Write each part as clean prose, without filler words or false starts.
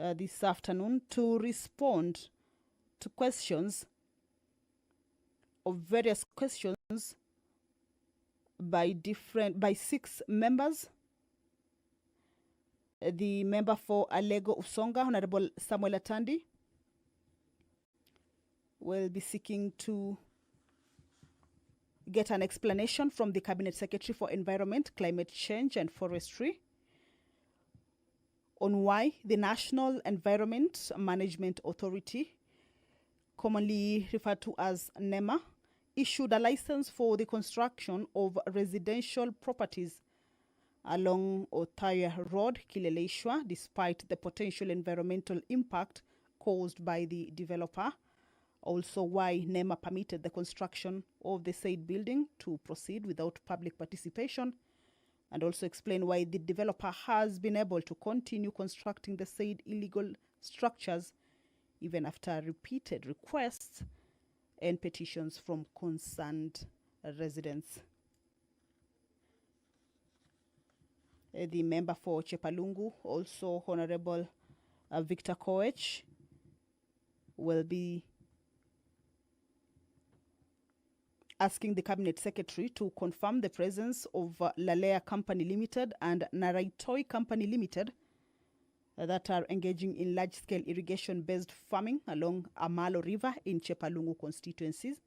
this afternoon to respond to questions of various questions by 6 members. The member for Alego Usonga, Honorable Samuel Atandi, will be seeking to get an explanation from the Cabinet Secretary for Environment, Climate Change and Forestry on why the National Environment Management Authority, commonly referred to as NEMA, issued a license for the construction of residential properties along Othaya Road, Kileleshwa, despite the potential environmental impact caused by the developer. Also, why NEMA permitted the construction of the said building to proceed without public participation, and also explain why the developer has been able to continue constructing the said illegal structures even after repeated requests and petitions from concerned residents. The member for Chepalungu, also Honorable Victor Koech, will be asking the Cabinet Secretary to confirm the presence of Lalea Company Limited and Naraitoi Company Limited that are engaging in large-scale irrigation-based farming along Amalo River in Chepalungu constituencies.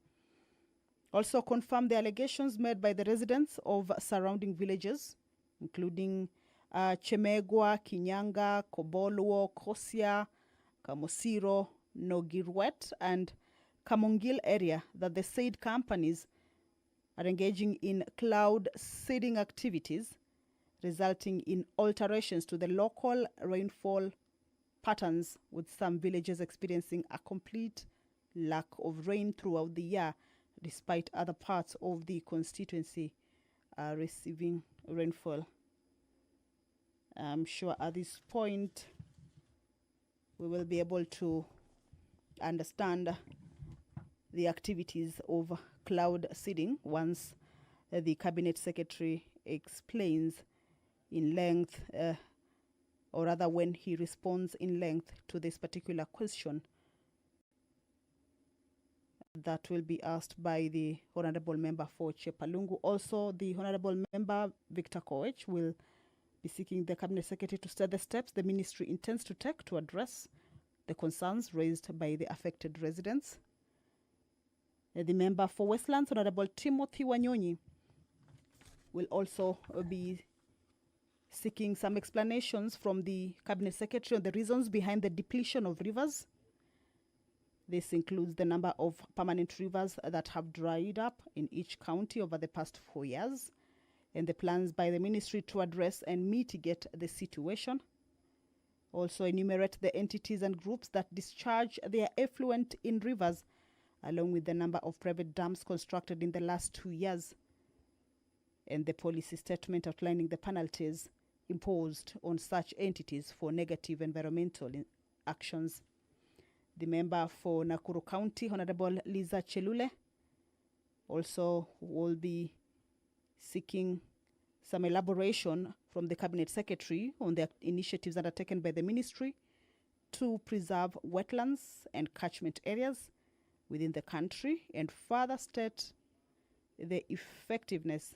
Also confirm the allegations made by the residents of surrounding villages, including Chemegwa, Kinyanga, Kobolwo, Kosia, Kamosiro, Nogirwet, and Kamongil area, that the said companies are engaging in cloud seeding activities, resulting in alterations to the local rainfall patterns, with some villages experiencing a complete lack of rain throughout the year, despite other parts of the constituency receiving rainfall. I'm sure at this point we will be able to understand the activities of cloud seeding once the Cabinet Secretary explains in length, or rather when he responds in length to this particular question that will be asked by the Honorable Member for Chepalungu. Also, the Honorable Member Victor Koech will be seeking the Cabinet Secretary to study the steps the Ministry intends to take to address the concerns raised by the affected residents. The member for Wetlands, Honorable Timothy Wanyonyi, will also be seeking some explanations from the Cabinet Secretary on the reasons behind the depletion of rivers. This includes the number of permanent rivers that have dried up in each county over the past 4 years, and the plans by the ministry to address and mitigate the situation. Also enumerate the entities and groups that discharge their effluent in rivers, along with the number of private dams constructed in the last 2 years, and the policy statement outlining the penalties imposed on such entities for negative environmental actions. The member for Nakuru County, Honorable Liza Chelule, also will be seeking some elaboration from the Cabinet Secretary on the initiatives undertaken by the ministry to preserve wetlands and catchment areas within the country, and further state the effectiveness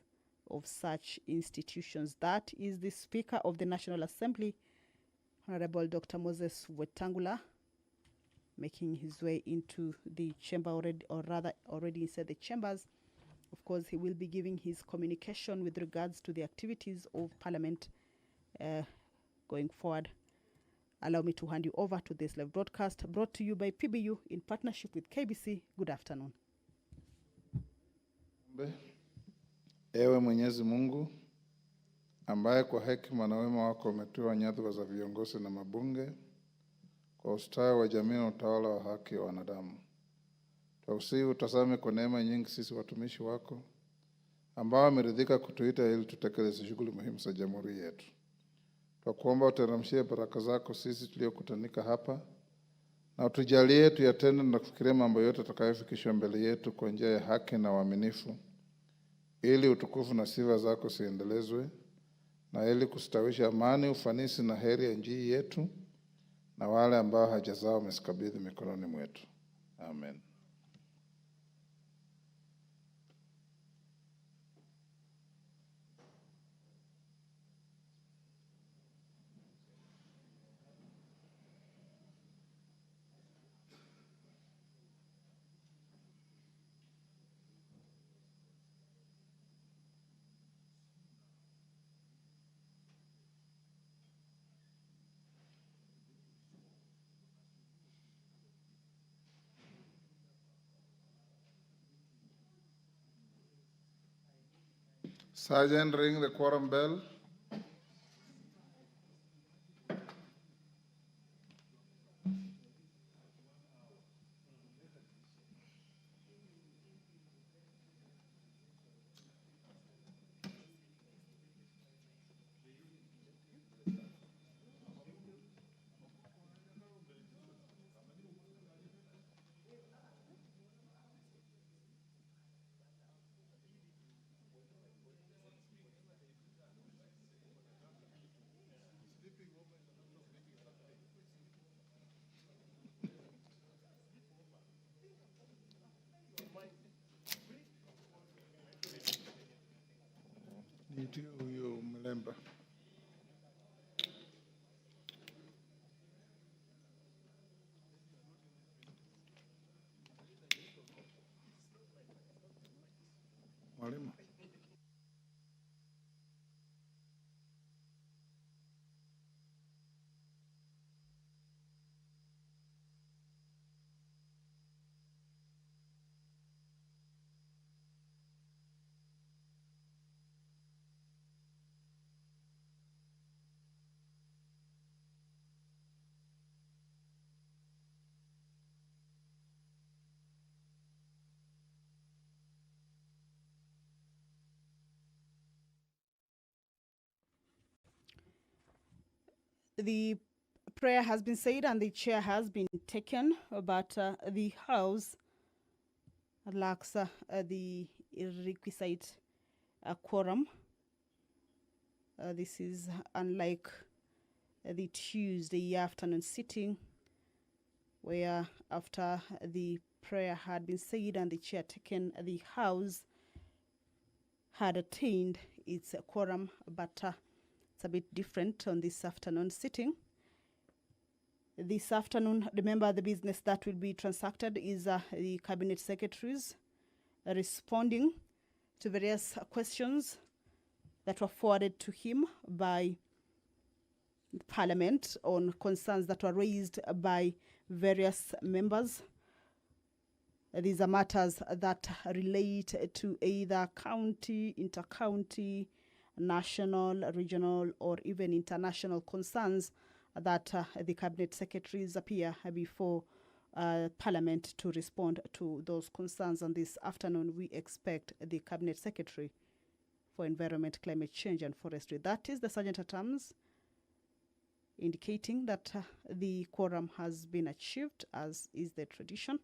of such institutions. That is the Speaker of the National Assembly, Honorable Dr. Moses Wetangula, making his way into the chamber already inside the chambers. Of course, he will be giving his communication with regards to the activities of Parliament going forward. Allow me to hand you over to this live broadcast brought to you by PBU in partnership with KBC. Good afternoon. Ewe Mwenyezi Mungu, ambaye kwa hekima na wema wako umetoa nyadhifa za viongozi na mabunge kwa ustawi wa jamii na utawala wa haki wa wanadamu. Twakusihi utazame kwa neema nyingi sisi watumishi wako ambao wameridhika kutuita ili tutekeleze shughuli muhimu za jamhuri yetu. Twakuomba uteremshie baraka zako sisi tuliokutanika hapa, na utujalie tuyatende na kufikiria mambo yote tutakayofikishwa mbele yetu kwa njia ya haki na uaminifu, ili utukufu na sifa zako ziendelezwe, na ili kustawisha amani, ufanisi na heri ya nchi yetu, na wale ambao haja zao wamezikabidhi mikononi mwetu. Amen. Sergeant, ring the quorum bell. Huyo Mlemba. Mwalimu. The prayer has been said and the chair has been taken, but the House lacks the requisite quorum. This is unlike the Tuesday afternoon sitting, where after the prayer had been said and the chair taken, the House had attained its quorum, but it's a bit different on this afternoon sitting. This afternoon, remember, the business that will be transacted is the cabinet secretaries responding to various questions that were forwarded to him by Parliament on concerns that were raised by various members. These are matters that relate to either county, inter-county, national, regional, or even international concerns that the cabinet secretaries appear before Parliament to respond to those concerns. And this afternoon, we expect the cabinet secretary for Environment, Climate Change and Forestry, that is the Sergeant at Arms, indicating that the quorum has been achieved, as is the tradition.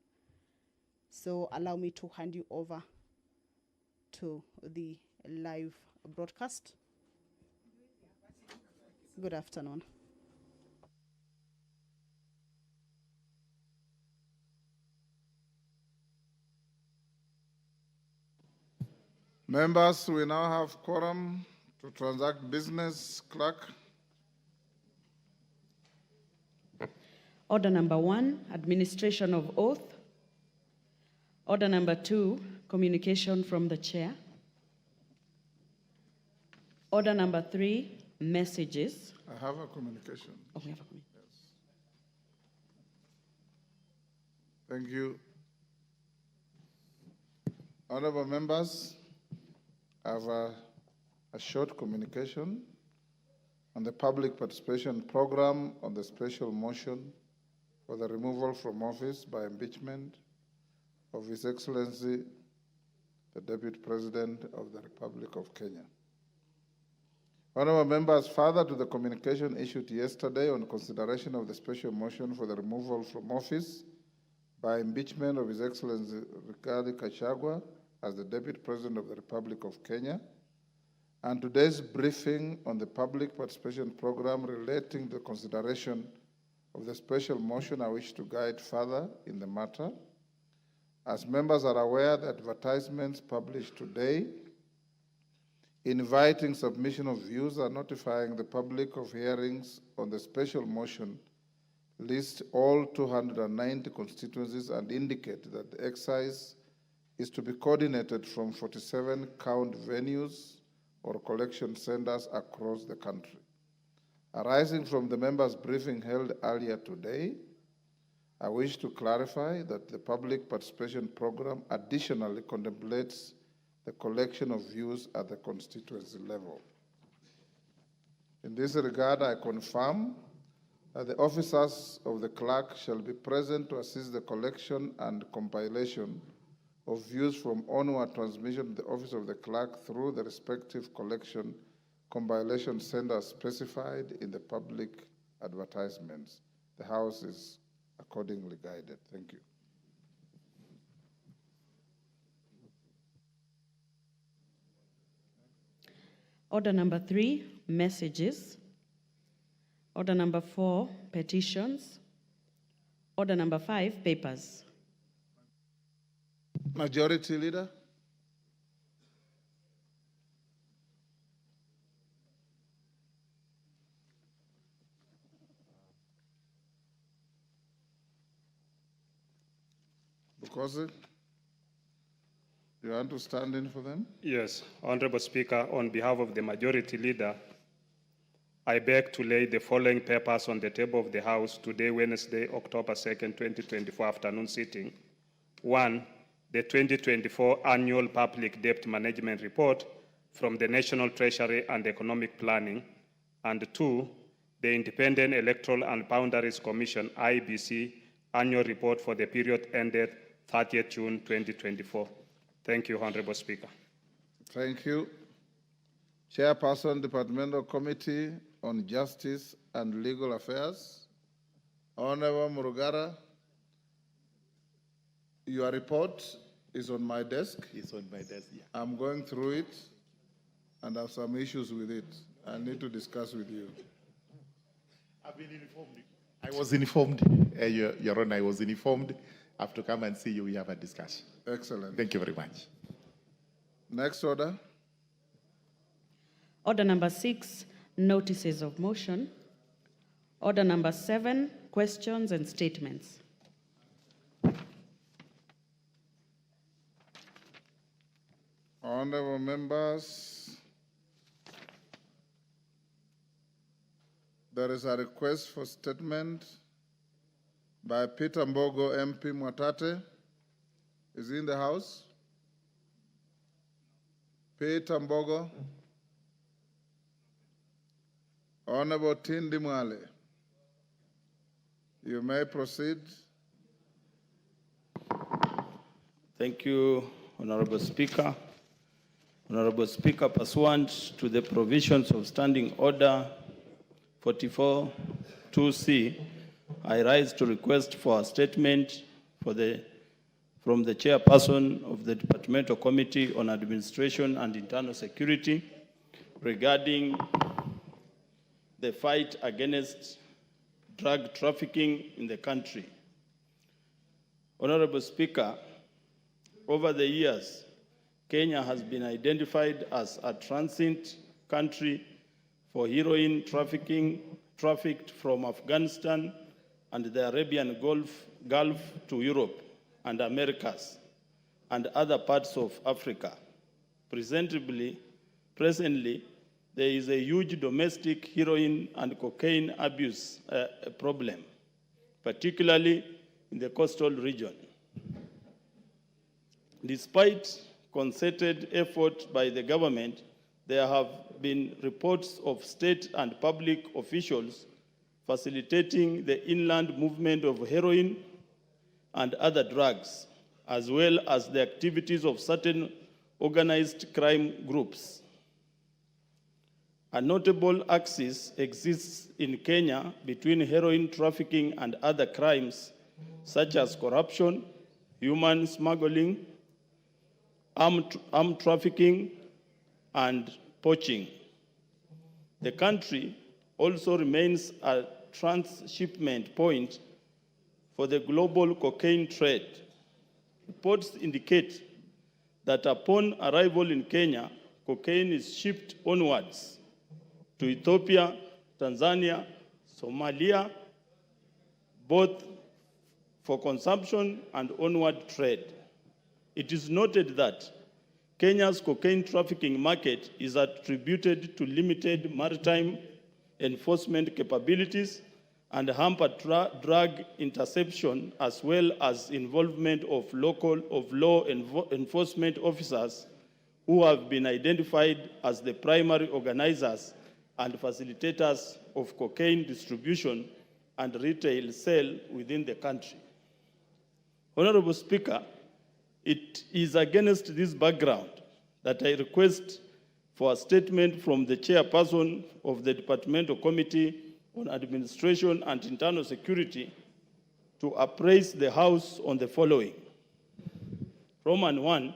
So allow me to hand you over to the live broadcast. Good afternoon. Members, we now have quorum to transact business. Clerk. Order number 1, administration of oath. Order number 2, communication from the chair. Order number 3, messages. I have a communication. Oh, we have a communication. Yes. Thank you. Honorable members, I have a short communication on the public participation program on the special motion for the removal from office by impeachment of His Excellency, the Deputy President of the Republic of Kenya. Honorable members, further to the communication issued yesterday on consideration of the special motion for the removal from office by impeachment of His Excellency Rigathi Gachagua as the Deputy President of the Republic of Kenya, and today's briefing on the public participation program relating to the consideration of the special motion, I wish to guide further in the matter. As members are aware, the advertisements published today inviting submission of views and notifying the public of hearings on the special motion list all 290 constituencies and indicate that the exercise is to be coordinated from 47 count venues or collection centers across the country. Arising from the members' briefing held earlier today, I wish to clarify that the public participation program additionally contemplates the collection of views at the constituency level. In this regard, I confirm that the officers of the clerk shall be present to assist the collection and compilation of views from onward transmission to the office of the clerk through the respective collection compilation centers specified in the public advertisements. The House is accordingly guided. Thank you. Order number 3, messages. Order number 4, petitions. Order number 5, papers. Majority Leader. Bukosi, you want to stand in for them? Yes, Honorable Speaker, on behalf of the Majority Leader, I beg to lay the following papers on the table of the House today, Wednesday, October 2nd, 2024 afternoon sitting. 1, the 2024 Annual Public Debt Management Report from the National Treasury and Economic Planning. And 2, the Independent Electoral and Boundaries Commission, IBC, Annual Report for the period ended 30th June 2024. Thank you, Honorable Speaker. Thank you. Chairperson, Departmental Committee on Justice and Legal Affairs, Honorable Murugara, your report is on my desk. It's on my desk, yeah. I'm going through it and have some issues with it. I need to discuss with you. I've been informed. I was informed, Your Honor, I was informed. I have to come and see you. We have a discussion. Excellent. Thank you very much. Next order. Order number 6, notices of motion. Order number 7, questions and statements. Honorable members, there is a request for statement by Peter Mbogo, MP Mwatate. Is he in the House? Peter Mbogo. Honorable Tindi Mwale, you may proceed. Thank you, Honorable Speaker. Honorable Speaker, pursuant to the provisions of Standing Order 44-2C, I rise to request for a statement from the Chairperson of the Departmental Committee on Administration and Internal Security regarding the fight against drug trafficking in the country. Honorable Speaker, over the years, Kenya has been identified as a transit country for heroin trafficking, trafficked from Afghanistan and the Arabian Gulf to Europe and Americas and other parts of Africa. Presently, there is a huge domestic heroin and cocaine abuse problem, particularly in the coastal region. Despite concerted effort by the government, there have been reports of state and public officials facilitating the inland movement of heroin and other drugs, as well as the activities of certain organized crime groups. A notable axis exists in Kenya between heroin trafficking and other crimes, such as corruption, human smuggling, armed trafficking, and poaching. The country also remains a transshipment point for the global cocaine trade. Reports indicate that upon arrival in Kenya, cocaine is shipped onwards to Ethiopia, Tanzania, Somalia, both for consumption and onward trade. It is noted that Kenya's cocaine trafficking market is attributed to limited maritime enforcement capabilities and hampered drug interception, as well as involvement of law enforcement officers who have been identified as the primary organizers and facilitators of cocaine distribution and retail sale within the country. Honorable Speaker, it is against this background that I request for a statement from the chairperson of the Departmental Committee on Administration and Internal Security to appraise the House on the following. Roman 1,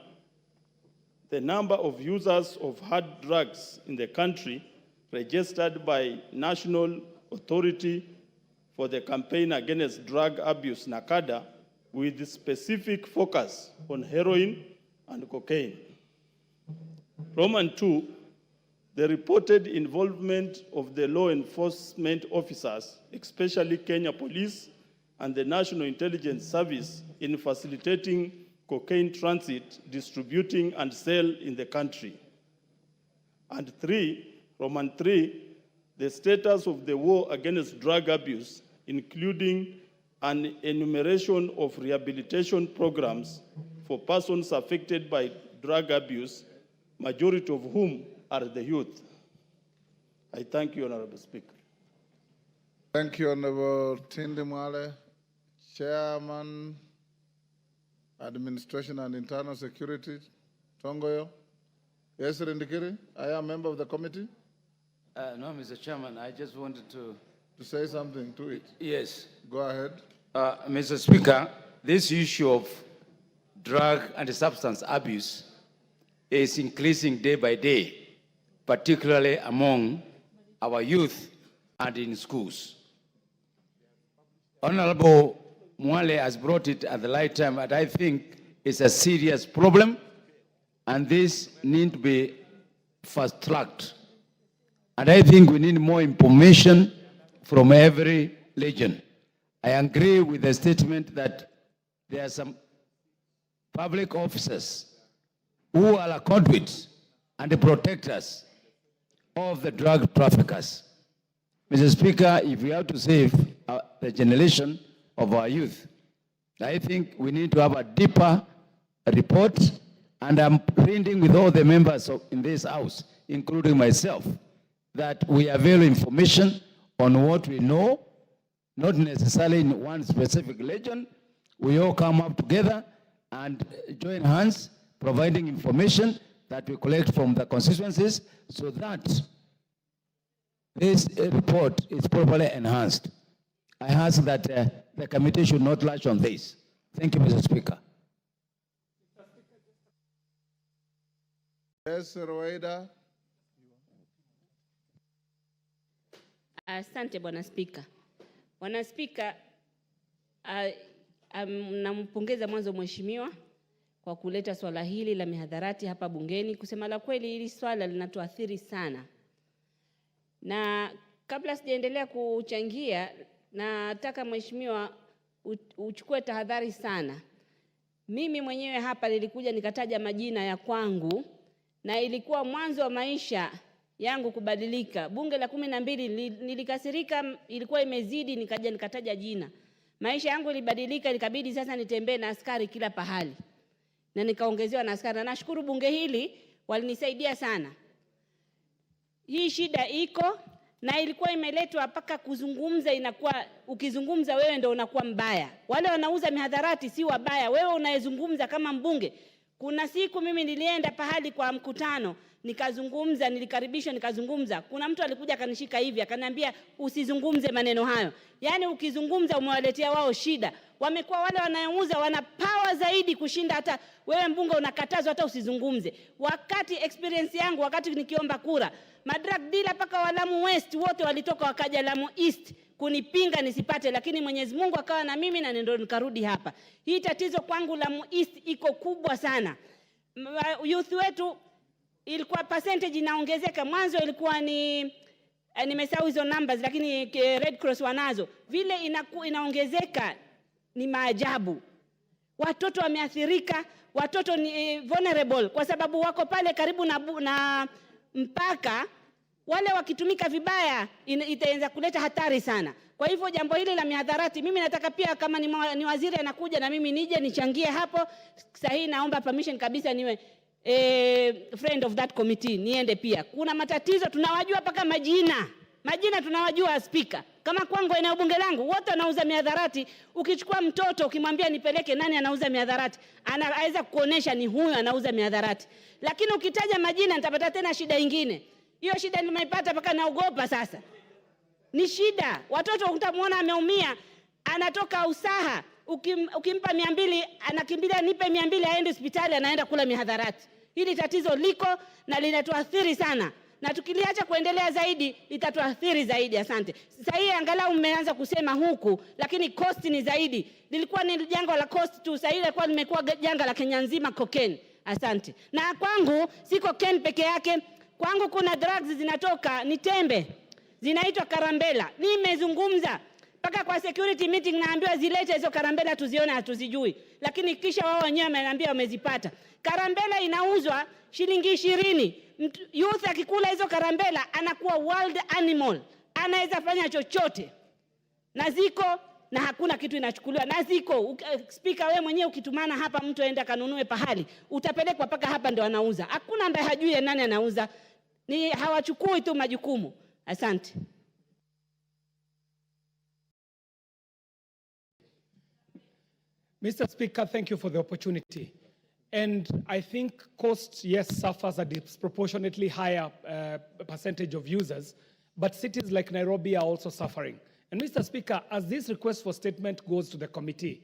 the number of users of hard drugs in the country registered by National Authority for the Campaign Against Drug Abuse, NACADA, with specific focus on heroin and cocaine. Roman 2, the reported involvement of the law enforcement officers, especially Kenya Police and the National Intelligence Service, in facilitating cocaine transit, distributing, and sale in the country. And 3, Roman 3, the status of the war against drug abuse, including an enumeration of rehabilitation programs for persons affected by drug abuse, majority of whom are the youth. I thank you, Honorable Speaker. Thank you, Honorable Tindi Mwale, Chairman, Administration and Internal Security, Tongoyo. Yes, Rindikiri, I am a member of the committee. No, Mr. Chairman, I just wanted to say something to it. Yes. Go ahead. Mr. Speaker, this issue of drug and substance abuse is increasing day by day, particularly among our youth and in schools. Honorable Mwale has brought it at the right time, and I think it's a serious problem, and this needs to be fast-tracked. And I think we need more information from every region. I agree with the statement that there are some public officers who are conduits and the protectors of the drug traffickers. Mr. Speaker, if we have to save the generation of our youth, I think we need to have a deeper report, and I'm pleading with all the members in this House, including myself, that we avail information on what we know, not necessarily in one specific region. We all come up together and join hands, providing information that we collect from the constituencies so that this report is properly enhanced. I ask that the committee should not latch on this. Thank you, Mr. Speaker. Yes, Rwanda. Asante Bwana Spika. Bwana Spika, nampongeza mwanzo mheshimiwa kwa kuleta swala hili la mihadharati hapa bungeni. Kusema la kweli, hili swala linatuathiri sana. Na kabla sijaendelea kuchangia, nataka mheshimiwa uchukue tahadhari sana. Mimi mwenyewe hapa nilikuja nikataja majina ya kwangu, na ilikuwa mwanzo wa maisha yangu kubadilika. Bunge la 12 nilikasirika, ilikuwa imezidi, nikaja nikataja jina. Maisha yangu ilibadilika, ikabidi sasa nitembee na askari kila pahali. Na nikaongezewa na askari. Na nashukuru bunge hili walinisaidia sana. Hii shida iko na ilikuwa imeletwa mpaka kuzungumza, inakuwa ukizungumza wewe ndio unakuwa mbaya. Wale wanauza mihadharati si wabaya, wewe unayezungumza kama mbunge. Kuna siku mimi nilienda pahali kwa mkutano, nikazungumza, nilikaribishwa nikazungumza. Kuna mtu alikuja akanishika hivi, akaniambia usizungumze maneno hayo. Yaani ukizungumza umewaletea wao shida. Wamekuwa wale wanayouza wana power zaidi kushinda hata wewe mbunge unakatazwa hata usizungumze. Wakati experience yangu wakati nikiomba kura, Madrug dealer paka wa Lamu West wote walitoka wakaja Lamu East kunipinga nisipate, lakini Mwenyezi Mungu akawa na mimi na ndio nikarudi hapa. Hii tatizo kwangu Lamu East iko kubwa sana. Youth wetu ilikuwa percentage inaongezeka, mwanzo ilikuwa ni nimesahau hizo numbers, lakini Red Cross wanazo. Vile inaongezeka ni maajabu. Watoto wameathirika, watoto ni vulnerable kwa sababu wako pale karibu na mpaka. Wale wakitumika vibaya itaanza kuleta hatari sana. Kwa hivyo jambo hili la mihadharati, mimi nataka pia kama ni waziri anakuja na mimi nije nichangie hapo. Sahihi, naomba permission kabisa niwe friend of that committee, niende pia. Kuna matatizo tunawajua paka majina tunawajua speaker. Kama kwangu eneo bunge langu wote wanauza mihadharati. Ukichukua mtoto ukimwambia nipeleke nani anauza mihadharati, anaweza kuonesha ni huyu anauza mihadharati. Lakini ukitaja majina nitapata tena shida nyingine. Hiyo shida nimeipata paka naogopa sasa. Ni shida. Watoto utamuona ameumia, anatoka usaha, ukimpa 200 anakimbilia nipe 200 aende hospitali, anaenda kula mihadharati. Hili tatizo liko na linatuathiri sana. Na tukiliacha kuendelea zaidi itatuathiri zaidi. Asante. Sasa hii angalau mmeanza kusema huku, lakini cost ni zaidi. Lilikuwa ni janga la cost tu, sasa ile kwa limekuwa janga la Kenya nzima cocaine. Asante. Na kwangu si cocaine peke yake. Kwangu kuna drugs zinatoka ni tembe. Zinaitwa karambela. Nimezungumza paka kwa security meeting naambiwa zilete hizo karambela tuzione, hatuzijui. Lakini kisha wao wenyewe wameniambia wamezipata. Karambela inauzwa shilingi 20. Youth akikula hizo karambela anakuwa wild animal. Anaweza fanya chochote. Na ziko na hakuna kitu inachukuliwa. Na ziko speaker, wewe mwenyewe ukitumana hapa mtu aenda kanunue pahali, utapelekwa paka hapa ndio anauza. Hakuna ambaye hajui nani anauza. Ni hawachukui tu majukumu. Asante. Mr. Speaker, thank you for the opportunity. And I think cost, yes, suffers a disproportionately higher percentage of users, but cities like Nairobi are also suffering. And Mr. Speaker, as this request for statement goes to the committee,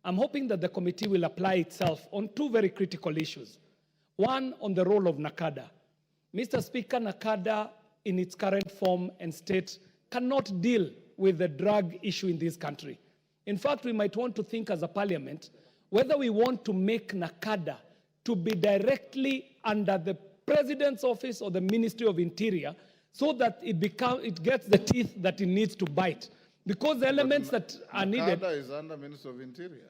I'm hoping that the committee will apply itself on two very critical issues. One, on the role of NACADA. Mr. Speaker, NACADA in its current form and state cannot deal with the drug issue in this country. In fact, we might want to think as a parliament whether we want to make NACADA to be directly under the President's office or the Ministry of Interior so that it gets the teeth that it needs to bite. Because the elements that are needed... NACADA is under Ministry of Interior.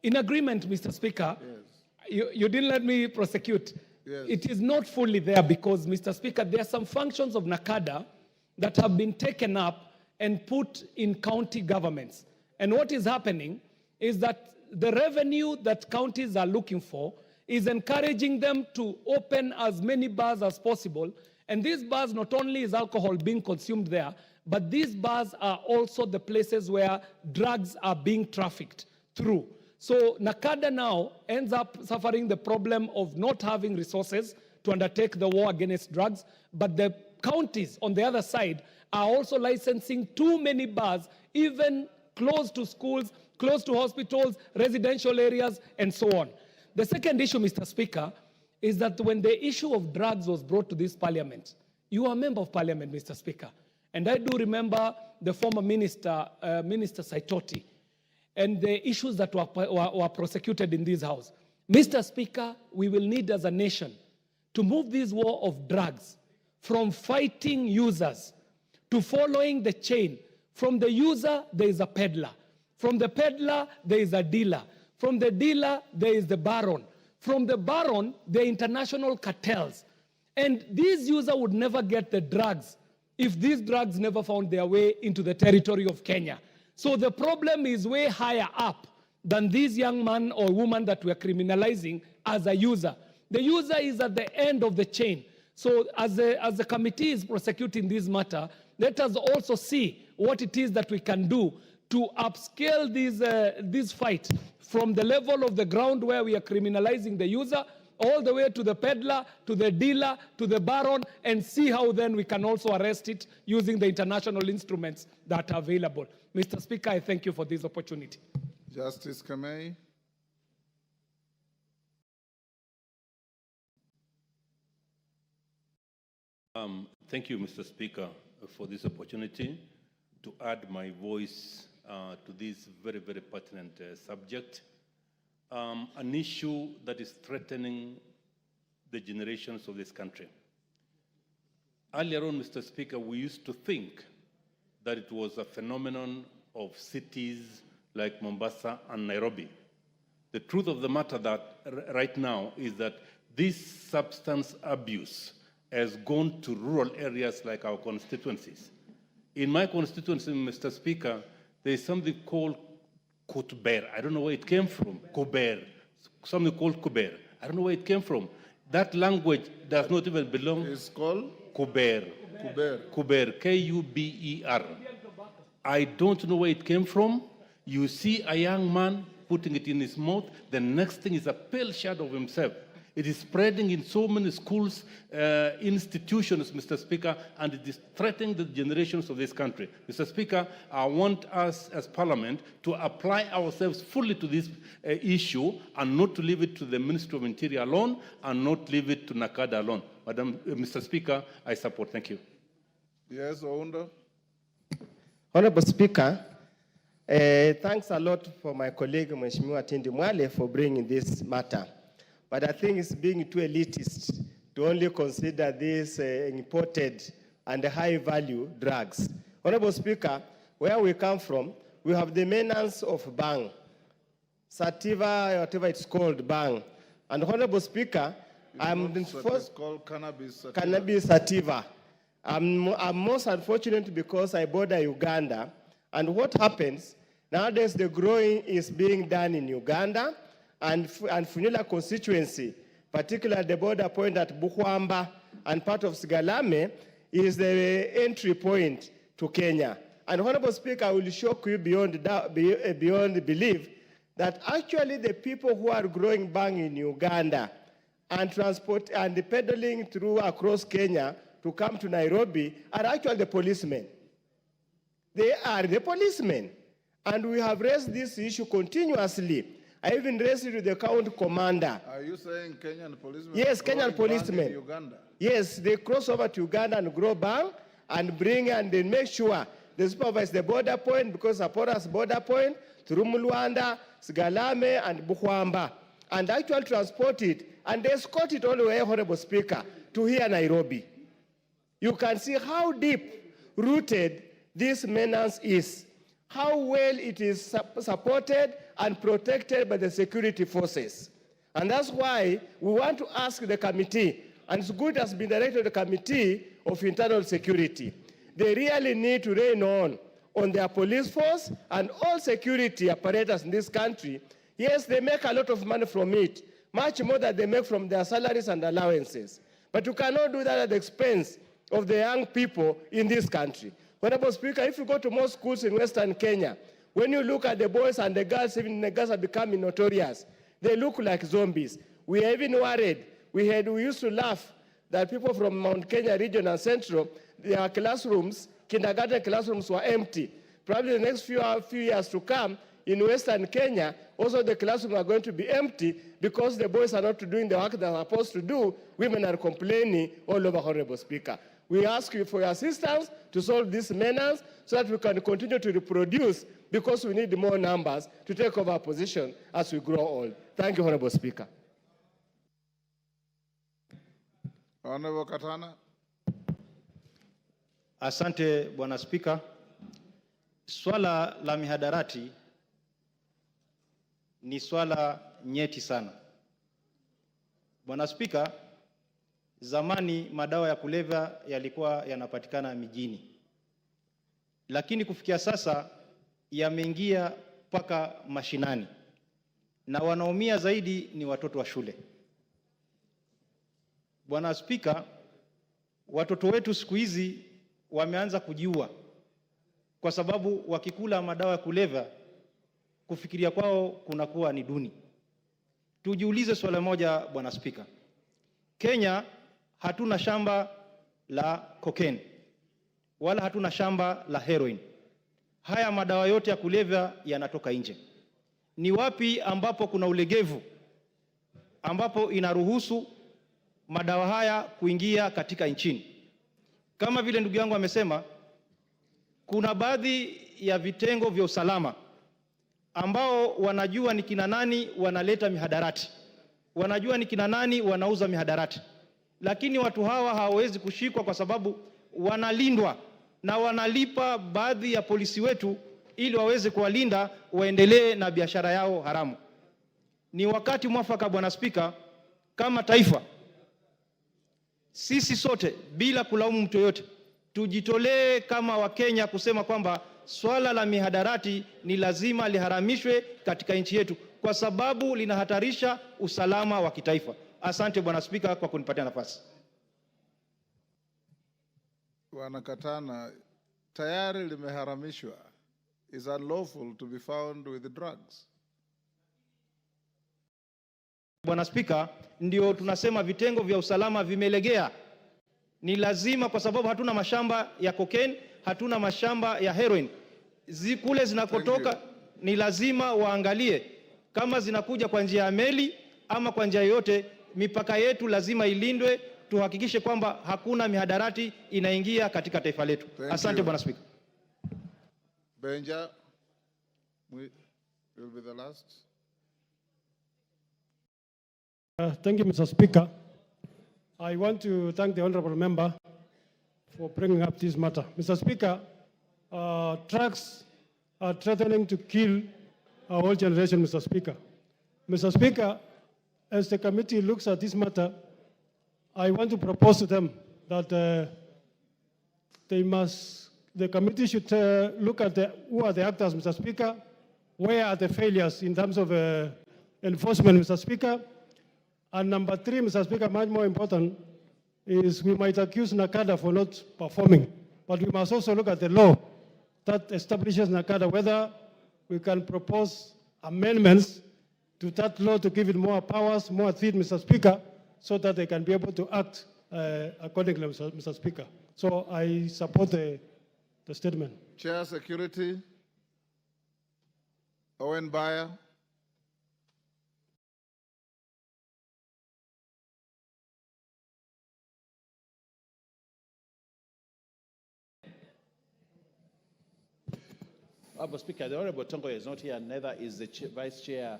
In agreement, Mr. Speaker, yes. You didn't let me prosecute. Yes. It is not fully there because, Mr. Speaker, there are some functions of NACADA that have been taken up and put in county governments. And what is happening is that the revenue that counties are looking for is encouraging them to open as many bars as possible. And these bars, not only is alcohol being consumed there, but these bars are also the places where drugs are being trafficked through. So NACADA now ends up suffering the problem of not having resources to undertake the war against drugs, but the counties on the other side are also licensing too many bars, even close to schools, close to hospitals, residential areas, and so on. The second issue, Mr. Speaker, is that when the issue of drugs was brought to this parliament, you are a member of parliament, Mr. Speaker, and I do remember the former minister, Minister Saitoti, and the issues that were prosecuted in this house. Mr. Speaker, we will need as a nation to move this war of drugs from fighting users to following the chain. From the user, there is a peddler. From the peddler, there is a dealer. From the dealer, there is the baron. From the baron, there are international cartels. And this user would never get the drugs if these drugs never found their way into the territory of Kenya. So the problem is way higher up than this young man or woman that we are criminalizing as a user. The user is at the end of the chain. So as the committee is prosecuting this matter, let us also see what it is that we can do to upscale this fight from the level of the ground where we are criminalizing the user all the way to the peddler, to the dealer, to the baron, and see how then we can also arrest it using the international instruments that are available. Mr. Speaker, I thank you for this opportunity. Justice Kamei. Thank you, Mr. Speaker, for this opportunity to add my voice to this very, very pertinent subject. An issue that is threatening the generations of this country. Earlier on, Mr. Speaker, we used to think that it was a phenomenon of cities like Mombasa and Nairobi. The truth of the matter that right now is that this substance abuse has gone to rural areas like our constituencies. In my constituency, Mr. Speaker, there is something called Kutber. I don't know where it came from. Kuber. Something called Kuber. I don't know where it came from. That language does not even belong. It's called? Kuber. Kuber. Kuber. K-U-B-E-R. I don't know where it came from. You see a young man putting it in his mouth. The next thing is a pale shadow of himself. It is spreading in so many schools, institutions, Mr. Speaker, and it is threatening the generations of this country. Mr. Speaker, I want us as Parliament to apply ourselves fully to this issue and not to leave it to the Ministry of Interior alone and not leave it to NACADA alone. Mr. Speaker, I support. Thank you. Yes, Ounda. Honorable Speaker, thanks a lot for my colleague, Mheshimiwa Tindi Mwale, for bringing this matter. But I think it's being too elitist to only consider these imported and high-value drugs. Honorable Speaker, where we come from, we have the maintenance of bang, sativa, whatever it's called, bang. And Honorable Speaker, It's called cannabis sativa. Cannabis sativa. I'm most unfortunate because I border Uganda. And what happens, nowadays the growing is being done in Uganda, and Funyula constituency, particularly the border point at Bukwamba and part of Sigalame, is the entry point to Kenya. And Honorable Speaker, I will shock you beyond belief that actually the people who are growing bang in Uganda and transport and peddling through across Kenya to come to Nairobi are actually the policemen. They are the policemen. And we have raised this issue continuously. I even raised it to the county commander. Are you saying Kenyan policemen? Yes, Kenyan policemen. In Uganda? Yes, they cross over to Uganda and grow bang and bring and they make sure they supervise the border point, because Sapora's border point, through Mulwanda, Sigalame, and Bukwamba, and actually transport it and they escort it all the way, Honorable Speaker, to here Nairobi. You can see how deep rooted this menace is, how well it is supported and protected by the security forces. And that's why we want to ask the committee, and it's good has been directed to the Committee of Internal Security. They really need to rein on their police force and all security apparatus in this country. Yes, they make a lot of money from it, much more than they make from their salaries and allowances. But you cannot do that at the expense of the young people in this country. Honorable Speaker, if you go to most schools in Western Kenya, when you look at the boys and the girls, even the girls are becoming notorious. They look like zombies. We are even worried. We used to laugh that people from Mount Kenya region and central, their classrooms, kindergarten classrooms were empty. Probably the next few years to come, in Western Kenya, also the classrooms are going to be empty because the boys are not doing the work they are supposed to do. Women are complaining all over, Honorable Speaker. We ask you for your assistance to solve this menace so that we can continue to reproduce, because we need more numbers to take over our position as we grow old. Thank you, Honorable Speaker. Honorable Katana. Asante, Bwana Spika. Swala la mihadarati ni swala nyeti sana. Bwana Spika, zamani madawa ya kulevya yalikuwa yanapatikana mijini. Lakini kufikia sasa yameingia mpaka mashinani. Na wanaumia zaidi ni watoto wa shule. Bwana Spika, watoto wetu siku hizi wameanza kujiua kwa sababu wakikula madawa ya kulevya kufikiria kwao kunakuwa ni duni. Tujiulize swala moja, Bwana Spika. Kenya hatuna shamba la cocaine wala hatuna shamba la heroin. Haya madawa yote ya kulevya yanatoka nje. Ni wapi ambapo kuna ulegevu ambapo inaruhusu madawa haya kuingia katika nchini? Kama vile ndugu yangu amesema, kuna baadhi ya vitengo vya usalama ambao wanajua ni kina nani wanaleta mihadarati, wanajua ni kina nani wanauza mihadarati, lakini watu hawa hawawezi kushikwa kwa sababu wanalindwa na wanalipa baadhi ya polisi wetu ili waweze kuwalinda waendelee na biashara yao haramu. Ni wakati mwafaka, Bwana Spika, kama taifa sisi sote bila kulaumu mtu yote tujitolee kama Wakenya kusema kwamba swala la mihadarati ni lazima liharamishwe katika nchi yetu kwa sababu linahatarisha usalama wa kitaifa. Asante Bwana Spika kwa kunipatia nafasi. Bwana Katana, tayari limeharamishwa. Is unlawful to be found with drugs. Bwana Spika, ndio tunasema vitengo vya usalama vimelegea. Ni lazima kwa sababu hatuna mashamba ya cocaine, hatuna mashamba ya heroin. Kule zinakotoka ni lazima waangalie kama zinakuja kwa njia ya meli ama kwa njia yoyote, mipaka yetu lazima ilindwe, tuhakikishe kwamba hakuna mihadarati inaingia katika taifa letu. Asante Bwana Spika. Benja will be the last. Thank you, Mr. Speaker. I want to thank the honorable member for bringing up this matter. Mr. Speaker, drugs are threatening to kill our whole generation, Mr. Speaker. Mr. Speaker, as the committee looks at this matter, I want to propose to them that the committee should look at who are the actors, Mr. Speaker, where are the failures in terms of enforcement, Mr. Speaker. And number three, Mr. Speaker, much more important, is we might accuse NACADA for not performing, but we must also look at the law that establishes NACADA, whether we can propose amendments to that law to give it more powers, more teeth, Mr. Speaker, so that they can be able to act accordingly, Mr. Speaker. So I support the statement. Chair Security, Owen Bayer. Honorable Speaker, the Honorable Tongo is not here, neither is the Vice Chair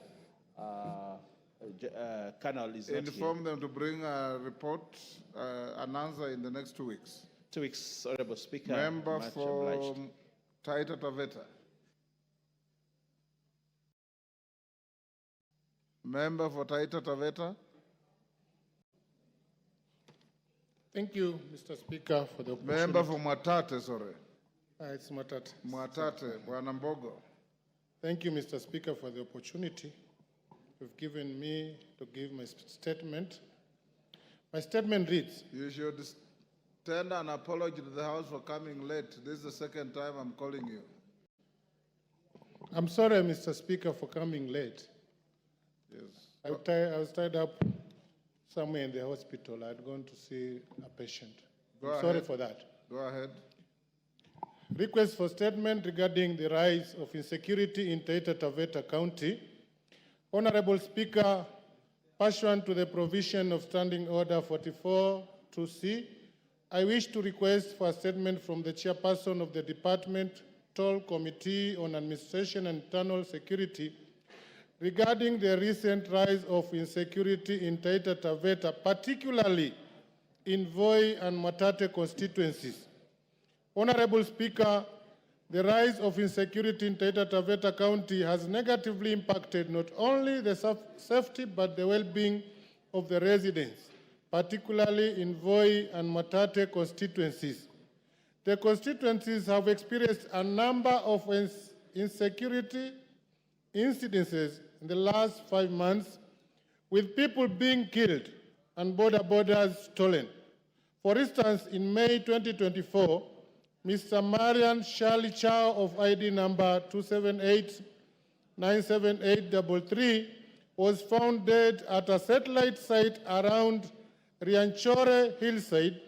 Colonel is not here. Inform them to bring a report, an answer in the next 2 weeks. 2 weeks, Honorable Speaker. Member for Taita Taveta. Member for Taita Taveta. Thank you, Mr. Speaker, for the opportunity. Member for Mwatate, sorry. It's Mwatate. Mwatate, Bwana Mbogo. Thank you, Mr. Speaker, for the opportunity you've given me to give my statement. My statement reads. You should tender an apology to the House for coming late. This is the second time I'm calling you. I'm sorry, Mr. Speaker, for coming late. Yes. I was tied up somewhere in the hospital. I'd gone to see a patient. I'm sorry for that. Go ahead. Request for statement regarding the rise of insecurity in Taita Taveta County. Honorable Speaker, pursuant to the provision of Standing Order 44-2C, I wish to request for a statement from the chairperson of the Departmental Committee on Administration and Internal Security regarding the recent rise of insecurity in Taita Taveta, particularly in Voi and Mwatate constituencies. Honorable Speaker, the rise of insecurity in Taita Taveta County has negatively impacted not only the safety but the well-being of the residents, particularly in Voi and Mwatate constituencies. The constituencies have experienced a number of insecurity incidences in the last 5 months, with people being killed and borders stolen. For instance, in May 2024, Mr. Marian Charlie Chow of ID number 278-97833 was found dead at a satellite site around Rianchore hillside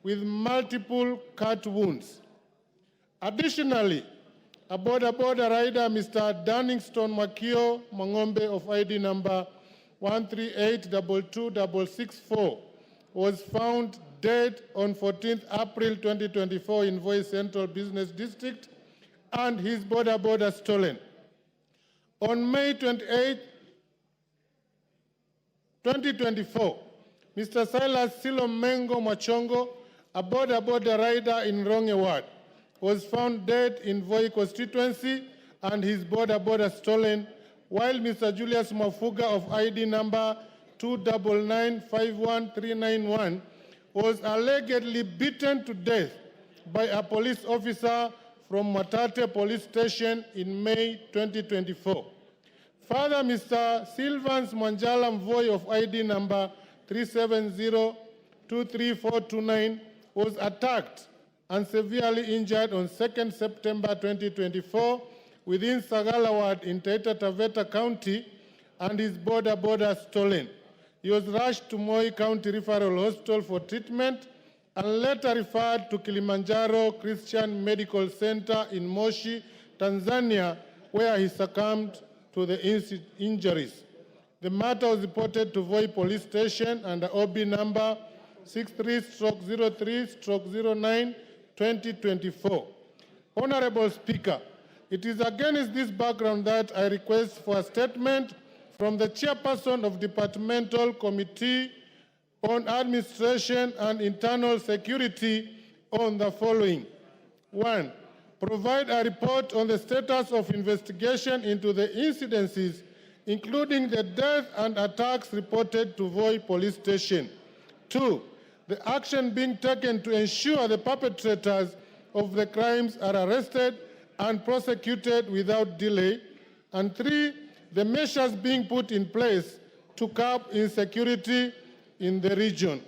with multiple cut wounds. Additionally, a border rider, Mr. Dunningston Makio Mangombe of ID number 138-22664, was found dead on 14th April 2024 in Voi Central Business District, and his boda stolen. On May 28, 2024, Mr. Silas Silomengo Machongo, a boda rider in Ronge Ward, was found dead in Voi constituency and his boda stolen, while Mr. Julius Mafuga of ID number 299-51391 was allegedly beaten to death by a police officer from Matate Police Station in May 2024. Further, Mr. Sylvans Mwanjala Mvoi of ID number 370-23429 was attacked and severely injured on 2nd September 2024 within Sagala Ward in Taita Taveta County, and his boda stolen. He was rushed to Moi County Referral Hospital for treatment and later referred to Kilimanjaro Christian Medical Center in Moshi, Tanzania, where he succumbed to the injuries. The matter was reported to Voi Police Station under OB number 63/03/09/2024. Honorable Speaker, it is against this background that I request for a statement from the chairperson of Departmental Committee on Administration and Internal Security on the following. 1. Provide a report on the status of investigation into the incidences, including the death and attacks reported to Voi Police Station. 2. The action being taken to ensure the perpetrators of the crimes are arrested and prosecuted without delay. And 3. The measures being put in place to curb insecurity in the region.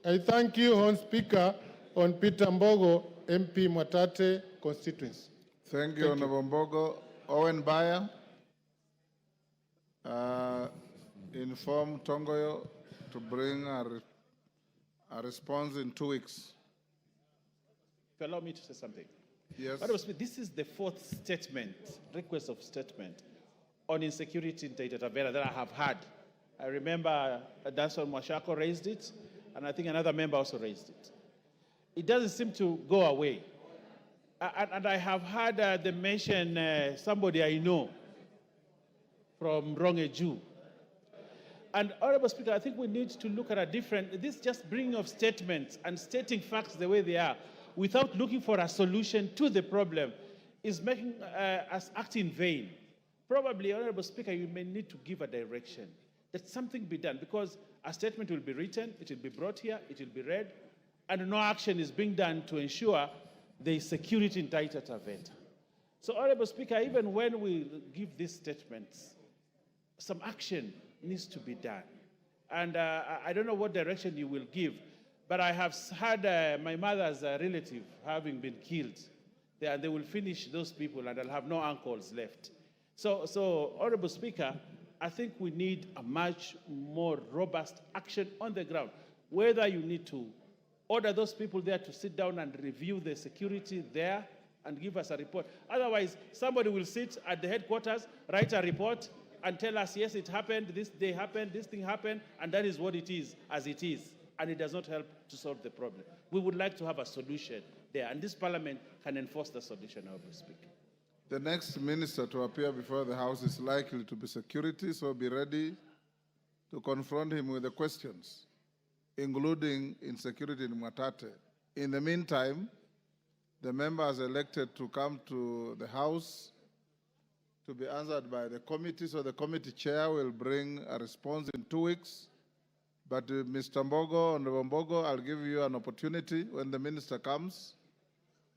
I thank you, Hon Speaker, on Peter Mbogo, MP Mwatate constituency. Thank you, Honorable Mbogo. Owen Baya, inform Tongoyo to bring a response in 2 weeks. If you allow me to say something. Yes. This is the fourth statement, request of statement on insecurity in Taita Taveta that I have had. I remember Danson Mwashako raised it, and I think another member also raised it. It doesn't seem to go away. And I have had them mention somebody I know from Rongeju. And Honorable Speaker, I think we need to look at this just bringing of statements and stating facts the way they are without looking for a solution to the problem is making us act in vain. Probably, Honorable Speaker, you may need to give a direction that something be done, because a statement will be written, it will be brought here, it will be read, and no action is being done to ensure there is security in Taita Taveta. So, Honorable Speaker, even when we give these statements, some action needs to be done. And I don't know what direction you will give, but I have had my mother's relative having been killed. They will finish those people and I'll have no uncles left. So, Honorable Speaker, I think we need a much more robust action on the ground. Whether you need to order those people there to sit down and review the security there and give us a report. Otherwise, somebody will sit at the headquarters, write a report, and tell us, yes, it happened, this day happened, this thing happened, and that is what it is, as it is. And it does not help to solve the problem. We would like to have a solution there, and this Parliament can enforce the solution, Honorable Speaker. The next minister to appear before the House is likely to be security, so be ready to confront him with the questions, including insecurity in Mwatate. In the meantime, the members elected to come to the House to be answered by the committee, so the committee chair will bring a response in 2 weeks. But Mr. Mbogo, Honorable Mbogo, I'll give you an opportunity when the minister comes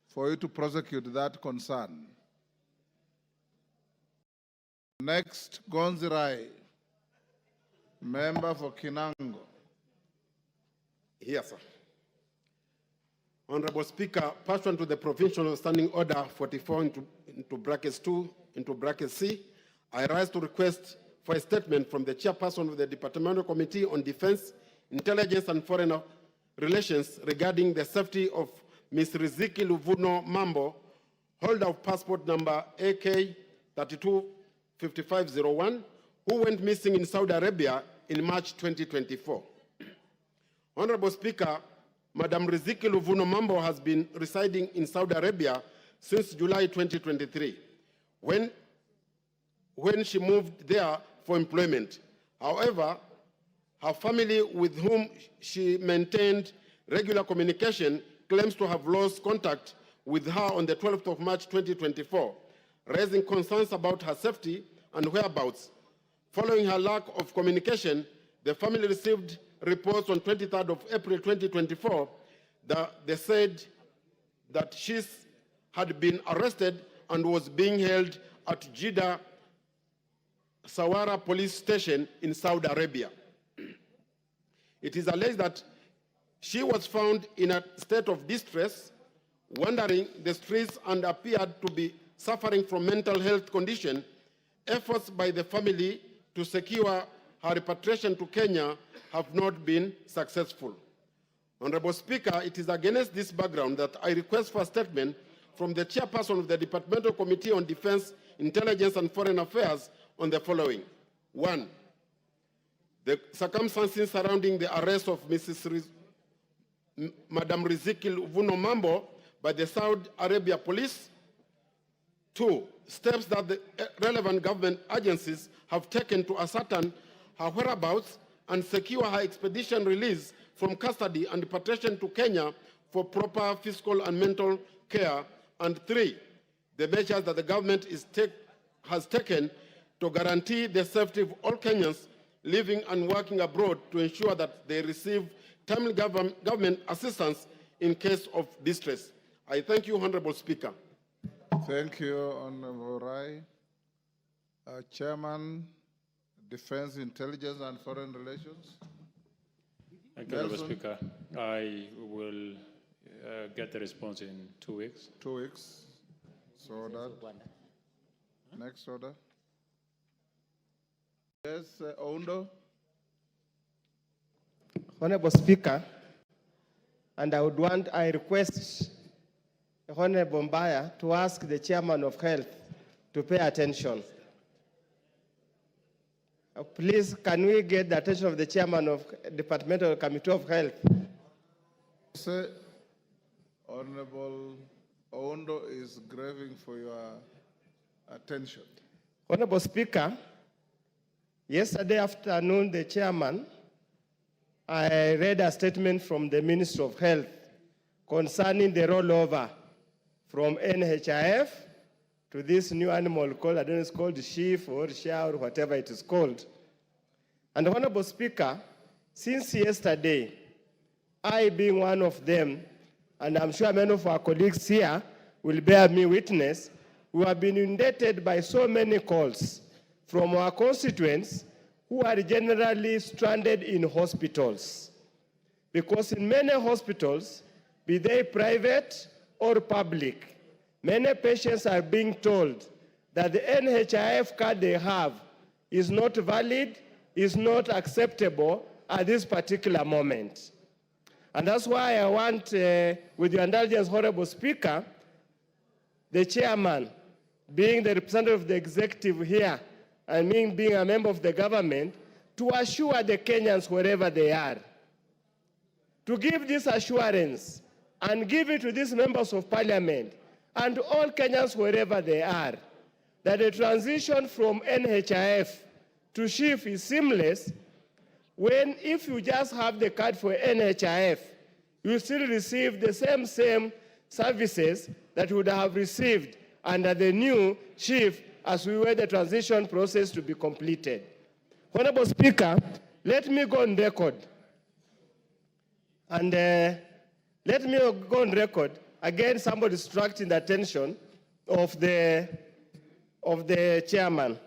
for you to prosecute that concern. Next, Gonzirai, member for Kinango. Yes, sir. Honorable Speaker, pursuant to the Provincial Standing Order 44 into brackets 2 into brackets C, I rise to request for a statement from the chairperson of the Departmental Committee on Defense, Intelligence and Foreign Relations regarding the safety of Ms. Riziki Luvuno Mambo, holder of passport number AK 325501, who went missing in Saudi Arabia in March 2024. Honorable Speaker, Madam Riziki Luvuno Mambo has been residing in Saudi Arabia since July 2023, when she moved there for employment. However, her family, with whom she maintained regular communication, claims to have lost contact with her on the 12th of March 2024, raising concerns about her safety and whereabouts. Following her lack of communication, the family received reports on 23rd of April 2024 that they said that she had been arrested and was being held at Jeddah Sawara police station in Saudi Arabia. It is alleged that she was found in a state of distress, wandering the streets, and appeared to be suffering from mental health condition. Efforts by the family to secure her repatriation to Kenya have not been successful. Honorable Speaker, it is against this background that I request for a statement from the chairperson of the Departmental Committee on Defense, Intelligence and Foreign Affairs on the following. 1. The circumstances surrounding the arrest of Madam Riziki Luvuno Mambo by the Saudi Arabia police. 2. Steps that the relevant government agencies have taken to ascertain her whereabouts and secure her expedition release from custody and deportation to Kenya for proper physical and mental care. And 3. The measures that the government has taken to guarantee the safety of all Kenyans living and working abroad to ensure that they receive timely government assistance in case of distress. I thank you, Honorable Speaker. Thank you, Honorable Rai. Chairman, Defense, Intelligence and Foreign Relations. Thank you, Honorable Speaker. I will get the response in 2 weeks. 2 weeks. So that. Next order. Yes, Ondo. Honorable Speaker, and I request Honorable Mbaya to ask the Chairman of Health to pay attention. Please, can we get the attention of the Chairman of Departmental Committee of Health? Sir, Honorable Ondo is craving for your attention. Honorable Speaker, yesterday afternoon, the Chairman, I read a statement from the Minister of Health concerning the rollover from NHIF to this new animal called, I don't know, it's called sheep or share or whatever it is called. And Honorable Speaker, since yesterday, I being one of them, and I'm sure many of our colleagues here will bear me witness, we have been inundated by so many calls from our constituents who are generally stranded in hospitals. Because in many hospitals, be they private or public, many patients are being told that the NHIF card they have is not valid, is not acceptable at this particular moment. And that's why I want, with your indulgence, Honorable Speaker, the chairman, being the representative of the executive here, and me being a member of the government, to assure the Kenyans wherever they are, to give this assurance and give it to these members of parliament and all Kenyans wherever they are, that the transition from NHIF to SHIF is seamless. When if you just have the card for NHIF, you still receive the same services that you would have received under the new SHIF as we wait the transition process to be completed. Honorable Speaker, let me go on record. And let me go on record. Again, somebody distracting the attention of the chairman.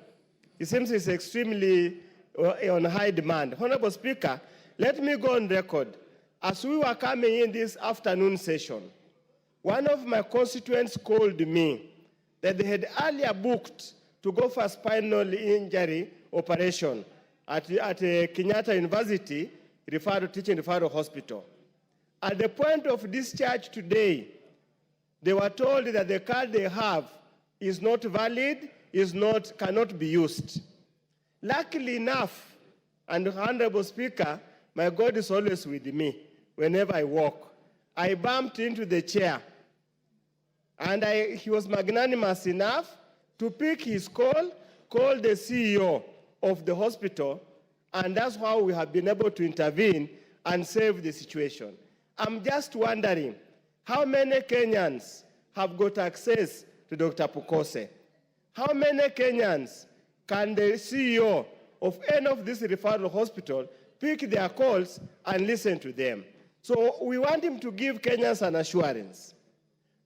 It seems it's extremely on high demand. Honorable Speaker, let me go on record. As we were coming in this afternoon session, one of my constituents called me that they had earlier booked to go for a spinal injury operation at Kenyatta University Teaching Referral Hospital. At the point of discharge today, they were told that the card they have is not valid, cannot be used. Luckily enough, and Honorable Speaker, my God is always with me whenever I walk. I bumped into the chair, and he was magnanimous enough to pick his call the CEO of the hospital, and that's how we have been able to intervene and save the situation. I'm just wondering, how many Kenyans have got access to Dr. Pukose? How many Kenyans can the CEO of any of these referral hospitals pick their calls and listen to them? So we want him to give Kenyans an assurance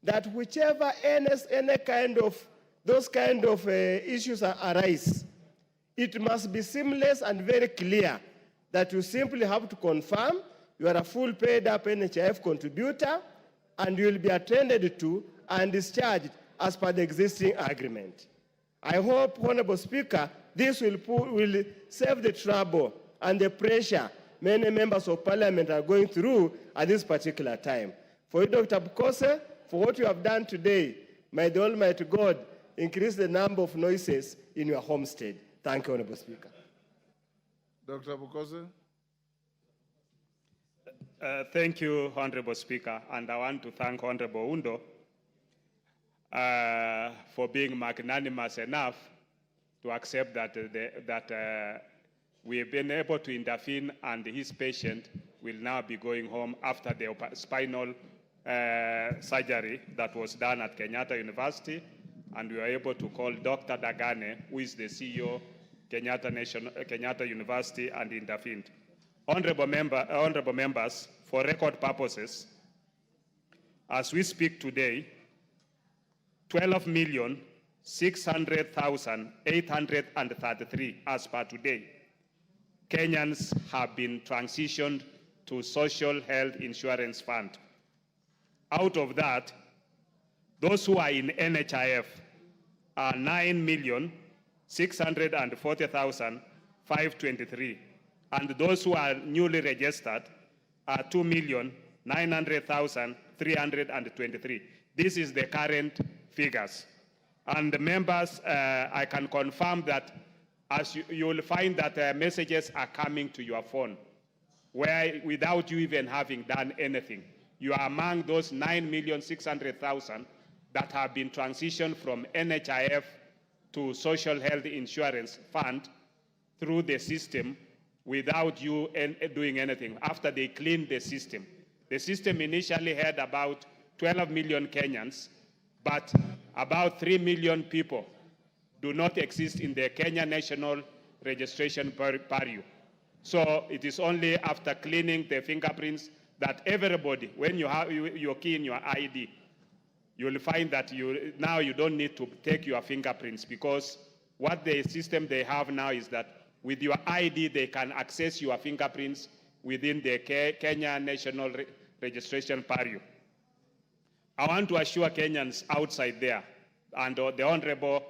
that whichever any kind of those kind of issues arise, it must be seamless and very clear that you simply have to confirm you are a full paid up NHIF contributor and you will be attended to and discharged as per the existing agreement. I hope, Honorable Speaker, this will save the trouble and the pressure many members of parliament are going through at this particular time. For you, Dr. Pukose, for what you have done today, may the Almighty God increase the number of noises in your homestead. Thank you, Honorable Speaker. Dr. Pukose. Thank you, Honorable Speaker, and I want to thank Honorable Undo for being magnanimous enough to accept that we have been able to intervene and his patient will now be going home after the spinal surgery that was done at Kenyatta University, and we were able to call Dr. Dagane, who is the CEO, Kenyatta University, and intervened. Honorable members, for record purposes, as we speak today, 12,600,833 as per today, Kenyans have been transitioned to Social Health Insurance Fund. Out of that, those who are in NHIF are 9,640,523, and those who are newly registered are 2,900,323. This is the current figures. And the members, I can confirm that as you will find that messages are coming to your phone, where without you even having done anything, you are among those 9,600,000 that have been transitioned from NHIF to Social Health Insurance Fund through the system without you doing anything, after they cleaned the system. The system initially had about 12 million Kenyans, but about 3 million people do not exist in the Kenya National Registration Bureau. So it is only after cleaning the fingerprints that everybody, when you have your key in your ID, you will find that now you don't need to take your fingerprints, because what the system they have now is that with your ID, they can access your fingerprints within the Kenya National Registration Bureau. I want to assure Kenyans outside there and the honorable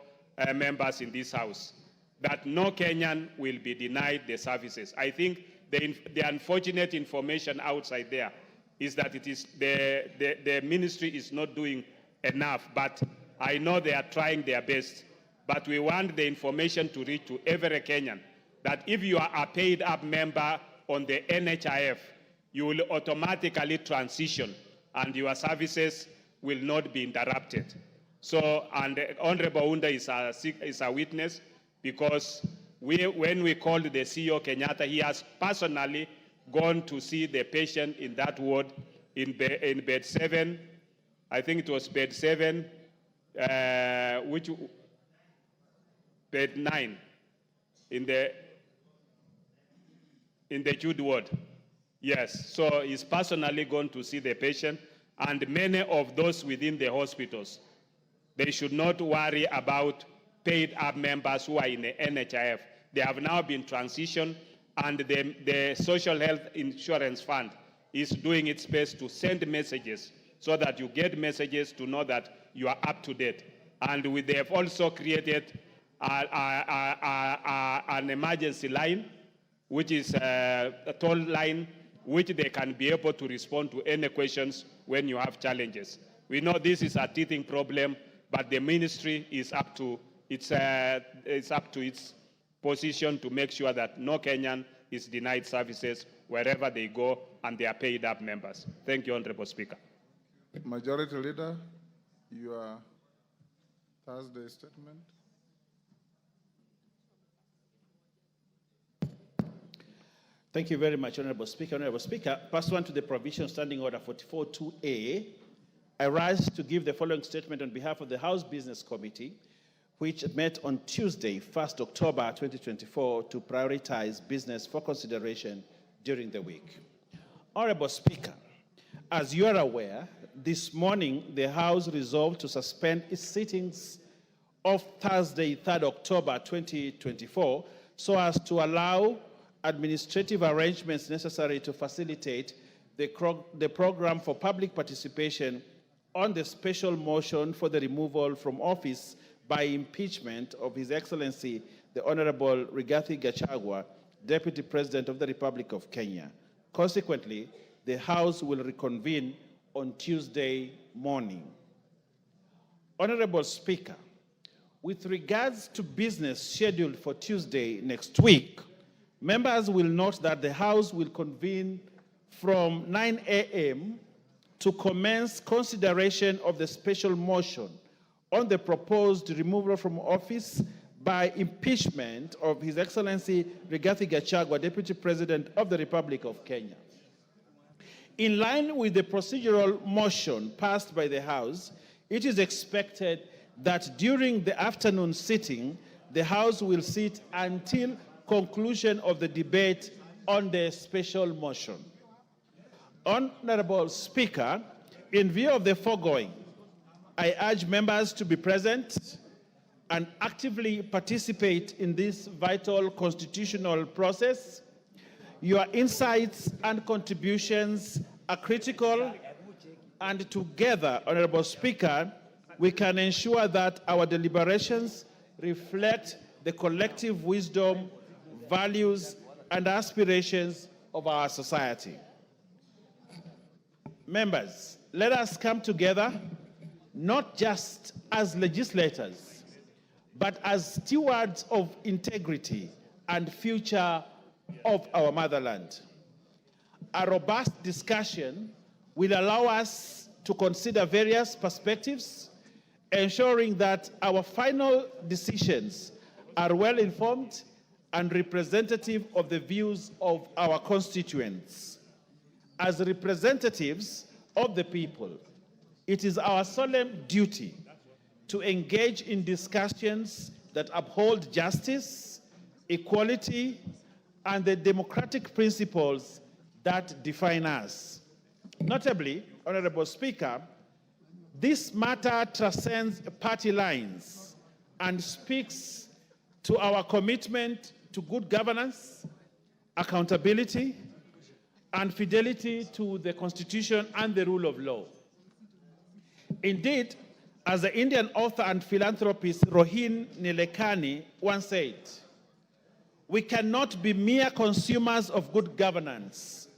members in this house that no Kenyan will be denied the services. I think the unfortunate information outside there is that it is the ministry is not doing enough, but I know they are trying their best. But we want the information to reach to every Kenyan that if you are a paid up member on the NHIF, you will automatically transition and your services will not be interrupted. So, and Honorable Unda is a witness, because when we called the CEO Kenyatta, he has personally gone to see the patient in that ward in bed 7. I think it was bed 7, bed 9 in the Jude ward. Yes, so he's personally gone to see the patient, and many of those within the hospitals, they should not worry about paid up members who are in the NHIF. They have now been transitioned, and the Social Health Insurance Fund is doing its best to send messages so that you get messages to know that you are up to date. And they have also created an emergency line, which is a toll line, which they can be able to respond to any questions when you have challenges. We know this is a teething problem, but the ministry is up to its position to make sure that no Kenyan is denied services wherever they go, and they are paid up members. Thank you, Honorable Speaker. Majority Leader, your Thursday statement. Thank you very much, Honorable Speaker. Honorable Speaker, pursuant to the provision Standing Order 44.2a, I rise to give the following statement on behalf of the House Business Committee, which met on Tuesday, 1st October 2024, to prioritize business for consideration during the week. Honorable Speaker, as you are aware, this morning the House resolved to suspend its sittings of Thursday, 3rd October 2024, so as to allow administrative arrangements necessary to facilitate the program for public participation on the special motion for the removal from office by impeachment of His Excellency, the Honorable Rigathi Gachagua, Deputy President of the Republic of Kenya. Consequently, the House will reconvene on Tuesday morning. Honorable Speaker, with regards to business scheduled for Tuesday next week, members will note that the House will convene from 9 a.m. to commence consideration of the special motion on the proposed removal from office by impeachment of His Excellency Rigathi Gachagua, Deputy President of the Republic of Kenya. In line with the procedural motion passed by the House, it is expected that during the afternoon sitting, the House will sit until conclusion of the debate on the special motion. Honorable Speaker, in view of the foregoing, I urge members to be present and actively participate in this vital constitutional process. Your insights and contributions are critical, and together, Honorable Speaker, we can ensure that our deliberations reflect the collective wisdom, values, and aspirations of our society. Members, let us come together not just as legislators, but as stewards of integrity and future of our motherland. A robust discussion will allow us to consider various perspectives, ensuring that our final decisions are well informed and representative of the views of our constituents. As representatives of the people, it is our solemn duty to engage in discussions that uphold justice, equality, and the democratic principles that define us. Notably, Honorable Speaker, this matter transcends party lines and speaks to our commitment to good governance, accountability, and fidelity to the Constitution and the rule of law. Indeed, as the Indian author and philanthropist Rohin Nilekani once said, we cannot be mere consumers of good governance.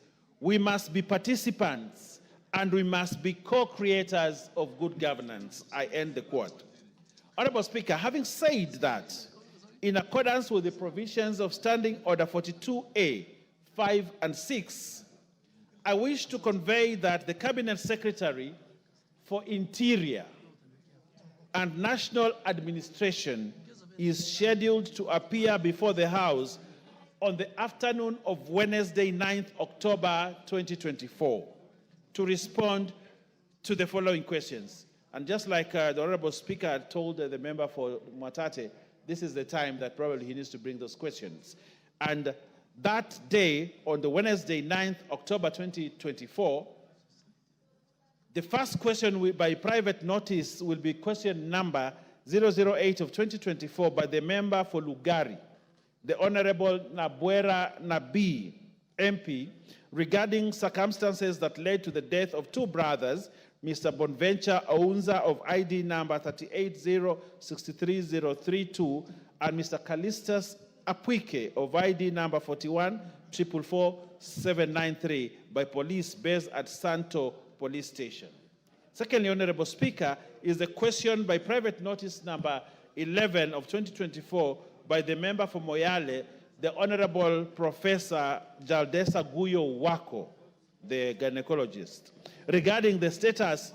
We must be participants, and we must be co-creators of good governance. I end the quote. Honorable Speaker, having said that, in accordance with the provisions of Standing Order 42A, 5 and 6, I wish to convey that the Cabinet Secretary for Interior and National Administration is scheduled to appear before the House on the afternoon of Wednesday, 9th October 2024, to respond to the following questions. And just like the Honorable Speaker told the member for Mwatate, this is the time that probably he needs to bring those questions. And that day, on the Wednesday, 9th October 2024, the first question by private notice will be question number 008 of 2024 by the member for Lugari, the Honorable Nabwera Nabi, MP, regarding circumstances that led to the death of two brothers, Mr. Bonventure Ounza of ID number 380-63032 and Mr. Callistus Apwike of ID number 41-444-793 by police based at Santo Police Station. Secondly, Honorable Speaker, is the question by private notice number 11 of 2024 by the member for Moyale the Honorable Professor Jaldesa Guyo Wako, the gynecologist, regarding the status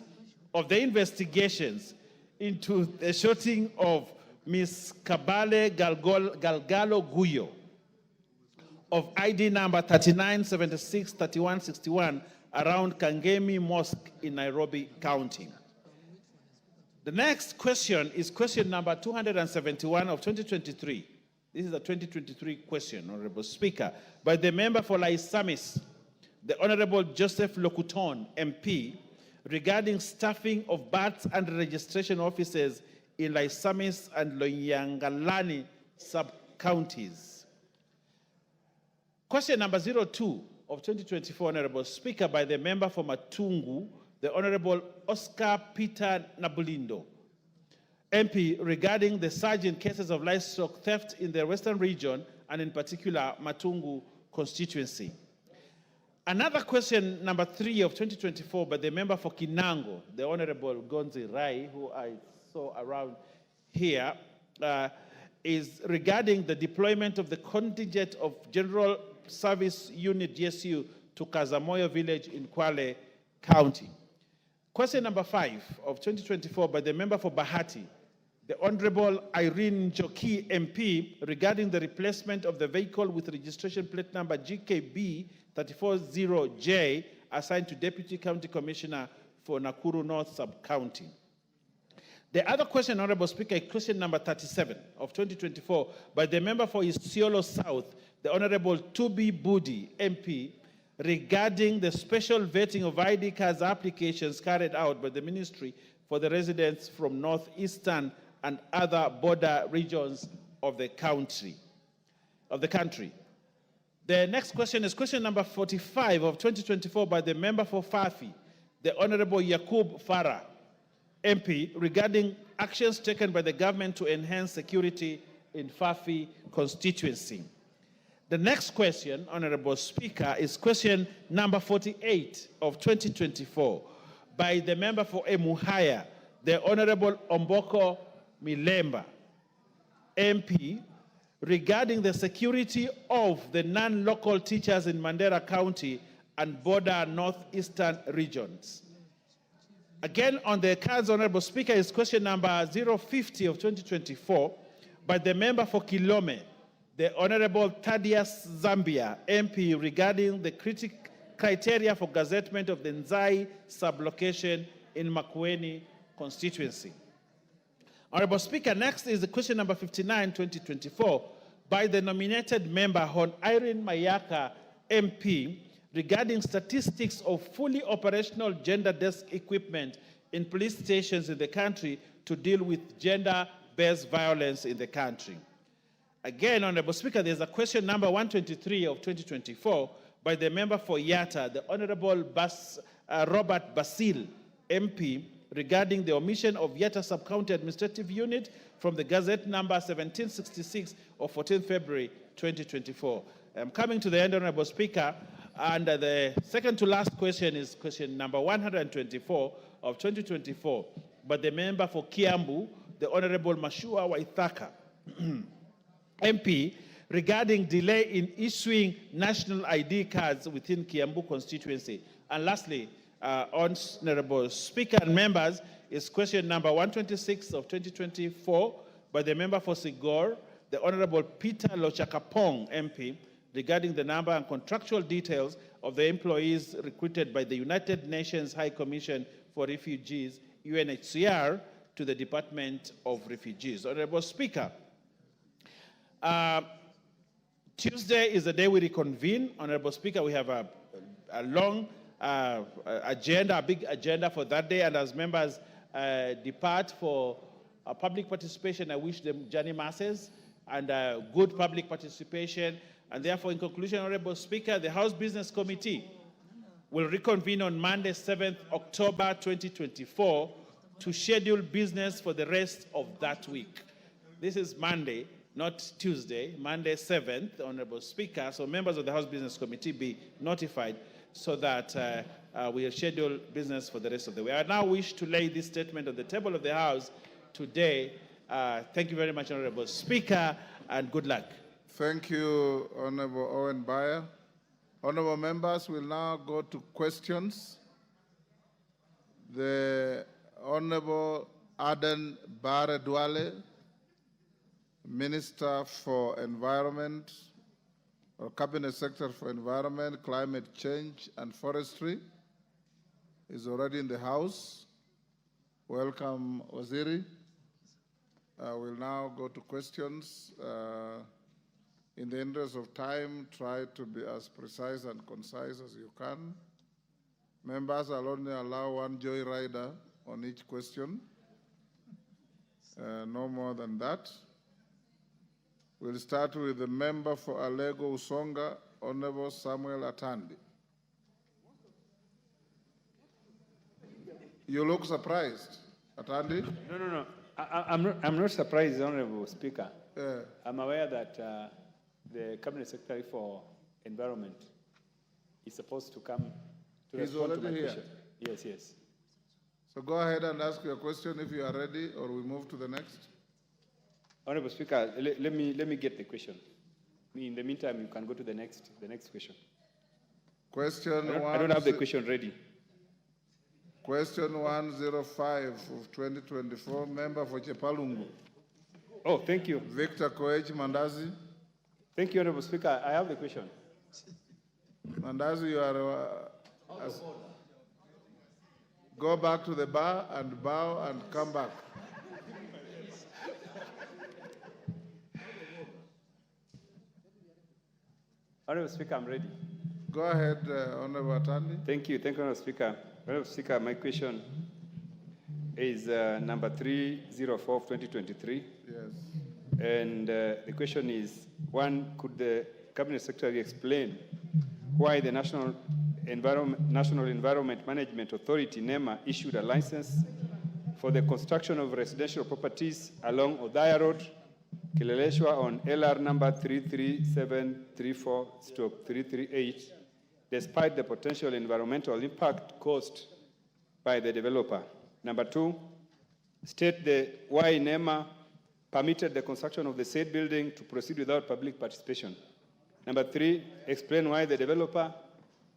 of the investigations into the shooting of Ms. Kabale Galgalo Guyo of ID number 39763161 around Kangemi Mosque in Nairobi County. The next question is question number 271 of 2023. This is a 2023 question, Honorable Speaker, by the member for Laisamis, the Honorable Joseph Lokuton, MP, regarding staffing of births and registration offices in Laisamis and Loyangalani sub-counties. Question number 02 of 2024, Honorable Speaker, by the member for Matungu, the Honorable Oscar Peter Nabulindo, MP, regarding the surge in cases of livestock theft in the Western region and in particular Matungu constituency. Another question, number 3 of 2024, by the member for Kinango, the Honorable Gonzi Rai, who I saw around here, is regarding the deployment of the contingent of General Service Unit GSU to Kazamoyo village in Kwale County. Question number 5 of 2024 by the member for Bahati, the Honorable Irene Joki MP, regarding the replacement of the vehicle with registration plate number GKB 340J assigned to Deputy County Commissioner for Nakuru North Sub-County. The other question, Honorable Speaker, is question number 37 of 2024 by the member for Isiolo South, the Honorable Tubi Budi MP, regarding the special vetting of ID cards applications carried out by the Ministry for the residents from northeastern and other border regions of the country. The next question is question number 45 of 2024 by the member for Fafi, the Honorable Yakub Farah, MP, regarding actions taken by the government to enhance security in Fafi constituency. The next question, Honorable Speaker, is question number 48 of 2024 by the member for Emuhaya, the Honorable Omboko Milemba, MP, regarding the security of the non-local teachers in Mandera County and border northeastern regions. Again, on the cards, Honorable Speaker, is question number 050 of 2024 by the member for Kilome, the Honorable Thaddeus Zambia, MP, regarding the criteria for gazettement of the Nzai sublocation in Makueni constituency. Honorable Speaker, next is the question number 59, 2024, by the nominated member, Hon Irene Mayaka, MP, regarding statistics of fully operational gender desk equipment in police stations in the country to deal with gender-based violence in the country. Again, Honorable Speaker, there's a question number 123 of 2024 by the member for Yatta, the Honorable Robert Basil, MP, regarding the omission of Yatta Sub-County Administrative Unit from the Gazette number 1766 of 14 February 2024. I'm coming to the end, Honorable Speaker, and the second to last question is question number 124 of 2024 by the member for Kiambu, the Honorable Mashua Waithaka, MP, regarding delay in issuing national ID cards within Kiambu constituency. And lastly, Honorable Speaker and members, is question number 126 of 2024 by the member for Sigor, the Honorable Peter Lochakapong, MP, regarding the number and contractual details of the employees recruited by the United Nations High Commission for Refugees, UNHCR, to the Department of Refugees. Honorable Speaker, Tuesday is the day we reconvene. Honorable Speaker, we have a long agenda, a big agenda for that day, and as members depart for public participation, I wish them journey masses and good public participation. And therefore, in conclusion, Honorable Speaker, the House Business Committee will reconvene on Monday, 7th October 2024 to schedule business for the rest of that week. This is Monday, not Tuesday, Monday 7th, Honorable Speaker. So members of the House Business Committee be notified so that we will schedule business for the rest of the week. I now wish to lay this statement on the table of the House today. Thank you very much, Honorable Speaker, and good luck. Thank you, Honorable Owen Bayer. Honorable members, we'll now go to questions. The Honorable Aden Bare Duale, Minister for Environment, or Cabinet Secretary for Environment, Climate Change, and Forestry, is already in the House. Welcome, Waziri. We'll now go to questions. In the interest of time, try to be as precise and concise as you can. Members, I'll only allow one joyrider on each question. No more than that. We'll start with the member for Alego Usonga, Honorable Samuel Atandi. You look surprised, Atandi? No. I'm not surprised, Honorable Speaker. Yeah. I'm aware that the Cabinet Secretary for Environment is supposed to come to He's respond to already my here. question. Yes. So go ahead and ask your question if you are ready, or we move to the next. Honorable Speaker, let me get the question. In the meantime, you can go to the next question. I don't have the question ready. Question 105 of 2024, member for Chepalungu. Oh, thank you. Victor Koech Mandazi. Thank you, Honorable Speaker. I have the question. Mandazi, you are... go back to the bar and bow and come back. Honorable Speaker, I'm ready. Go ahead, Honorable Atandi. Thank you, Honorable Speaker. Honorable Speaker, my question is number 304 of 2023. Yes. And the question is, one, could the Cabinet Secretary explain why the National Environment Management Authority, NEMA, issued a license for the construction of residential properties along Othaya Road, Kileleshwa on LR number 33734/338, despite the potential environmental impact caused by the developer? Number two, state why NEMA permitted the construction of the said building to proceed without public participation. Number three, explain why the developer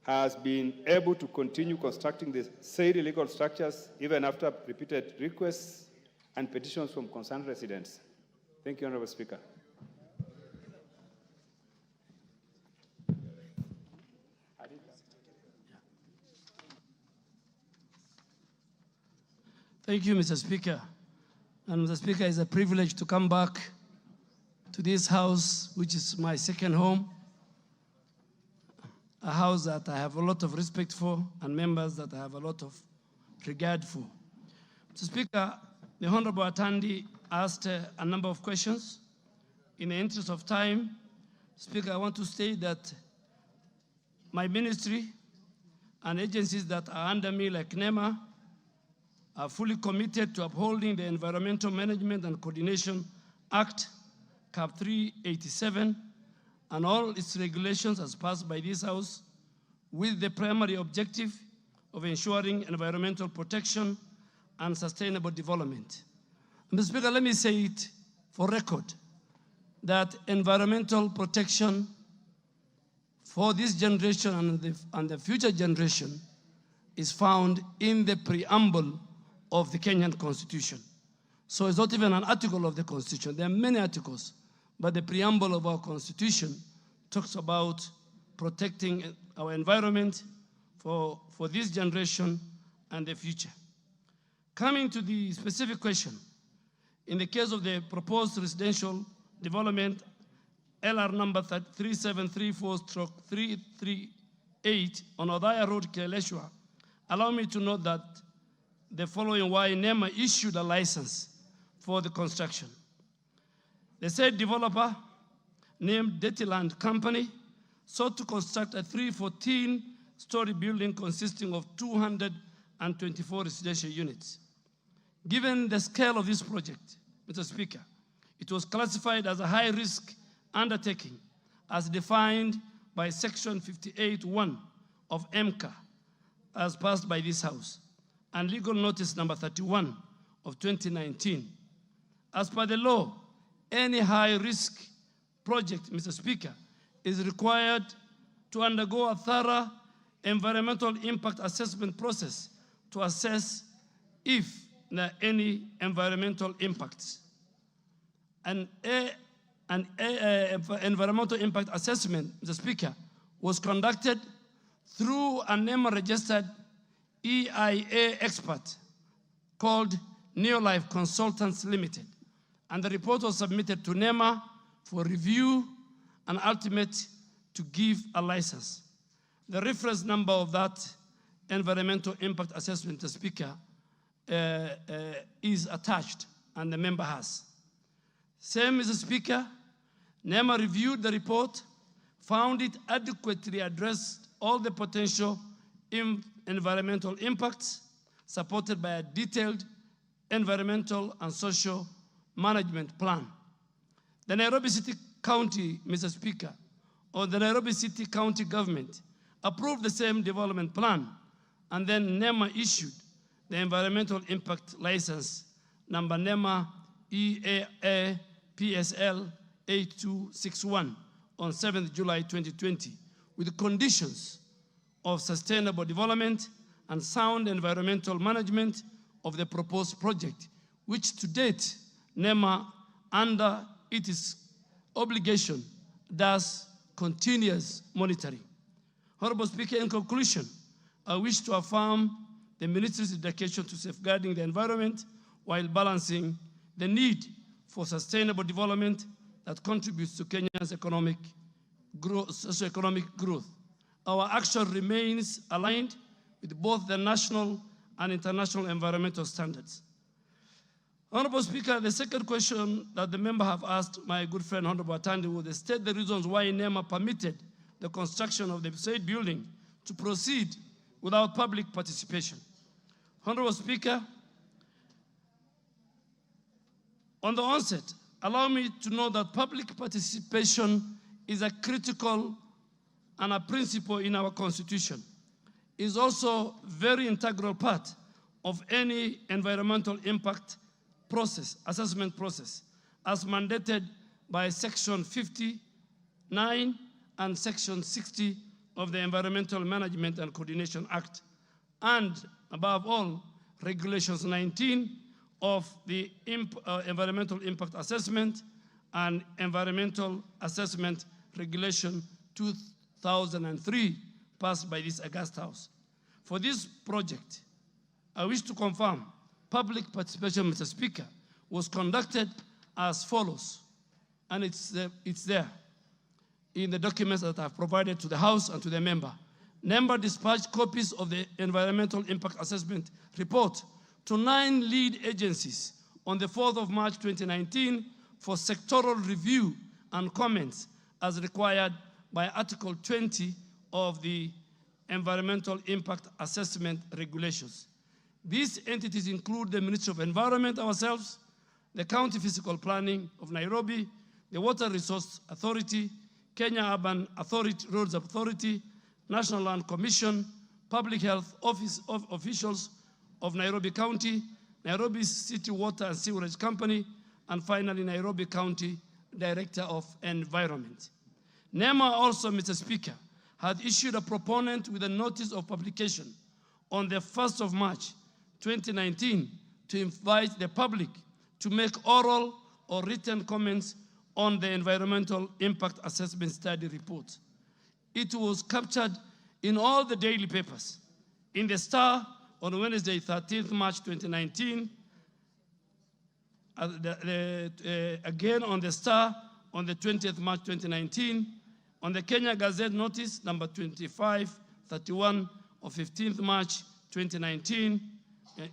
has been able to continue constructing the said illegal structures even after repeated requests and petitions from concerned residents. Thank you, Honorable Speaker. Thank you, Mr. Speaker. And Mr. Speaker, it's a privilege to come back to this house, which is my second home, a house that I have a lot of respect for and members that I have a lot of regard for. Mr. Speaker, the Honorable Atandi asked a number of questions. In the interest of time, Speaker, I want to state that my ministry and agencies that are under me, like NEMA, are fully committed to upholding the Environmental Management and Coordination Act, Cap 387, and all its regulations as passed by this House, with the primary objective of ensuring environmental protection and sustainable development. Mr. Speaker, let me say it for record, that environmental protection for this generation and the future generation is found in the preamble of the Kenyan Constitution. So it's not even an article of the Constitution. There are many articles, but the preamble of our Constitution talks about protecting our environment for this generation and the future. Coming to the specific question, in the case of the proposed residential development, LR number 3734/338 on Othaya Road, Kileleshwa, allow me to note that the following why NEMA issued a license for the construction. The said developer, named Wetland Company, sought to construct a 314-story building consisting of 224 residential units. Given the scale of this project, Mr. Speaker, it was classified as a high-risk undertaking as defined by Section 58(1) of MCA as passed by this House, and Legal Notice number 31 of 2019. As per the law, any high-risk project, Mr. Speaker, is required to undergo a thorough environmental impact assessment process to assess if there are any environmental impacts. An environmental impact assessment, Mr. Speaker, was conducted through a NEMA-registered EIA expert called Neolife Consultants Limited, and the report was submitted to NEMA for review and ultimate to give a license. The reference number of that environmental impact assessment, Mr. Speaker, is attached, and the member has. Same, Mr. Speaker, NEMA reviewed the report, found it adequately addressed all the potential environmental impacts, supported by a detailed environmental and social management plan. The Nairobi City County, Mr. Speaker, or the Nairobi City County government approved the same development plan, and then NEMA issued the environmental impact license number NEMA EAA PSL 8261 on 7th July 2020 with conditions of sustainable development and sound environmental management of the proposed project, which to date NEMA, under its obligation, does continuous monitoring. Honorable Speaker, in conclusion, I wish to affirm the Ministry's dedication to safeguarding the environment while balancing the need for sustainable development that contributes to Kenya's economic growth, socioeconomic growth. Our action remains aligned with both the national and international environmental standards. Honorable Speaker, the second question that the member have asked my good friend Honorable Atandi was state the reasons why NEMA permitted the construction of the said building to proceed without public participation. Honorable Speaker, on the onset, allow me to know that public participation is a critical and a principle in our Constitution. It is also a very integral part of any environmental impact process, assessment process, as mandated by Section 59 and Section 60 of the Environmental Management and Coordination Act, and above all, Regulations 19 of the Environmental Impact Assessment and Environmental Assessment Regulation 2003, passed by this August House. For this project, I wish to confirm public participation, Mr. Speaker, was conducted as follows, and it's there in the documents that I've provided to the House and to the member. NEMA dispatched copies of the Environmental Impact Assessment report to 9 lead agencies on the 4th of March 2019 for sectoral review and comments as required by Article 20 of the Environmental Impact Assessment Regulations. These entities include the Ministry of Environment ourselves, the County Physical Planning of Nairobi, the Water Resource Authority, Kenya Urban Authority, Roads Authority, National Land Commission, Public Health officials of Nairobi County, Nairobi City Water and Sewerage Company, and finally Nairobi County Director of Environment. NEMA also, Mr. Speaker, had issued a proponent with a notice of publication on the 1st of March 2019 to invite the public to make oral or written comments on the Environmental Impact Assessment Study report. It was captured in all the daily papers. In the Star on Wednesday, 13th March 2019, again on the Star on the 20th March 2019, on the Kenya Gazette notice number 2531 of 15th March 2019,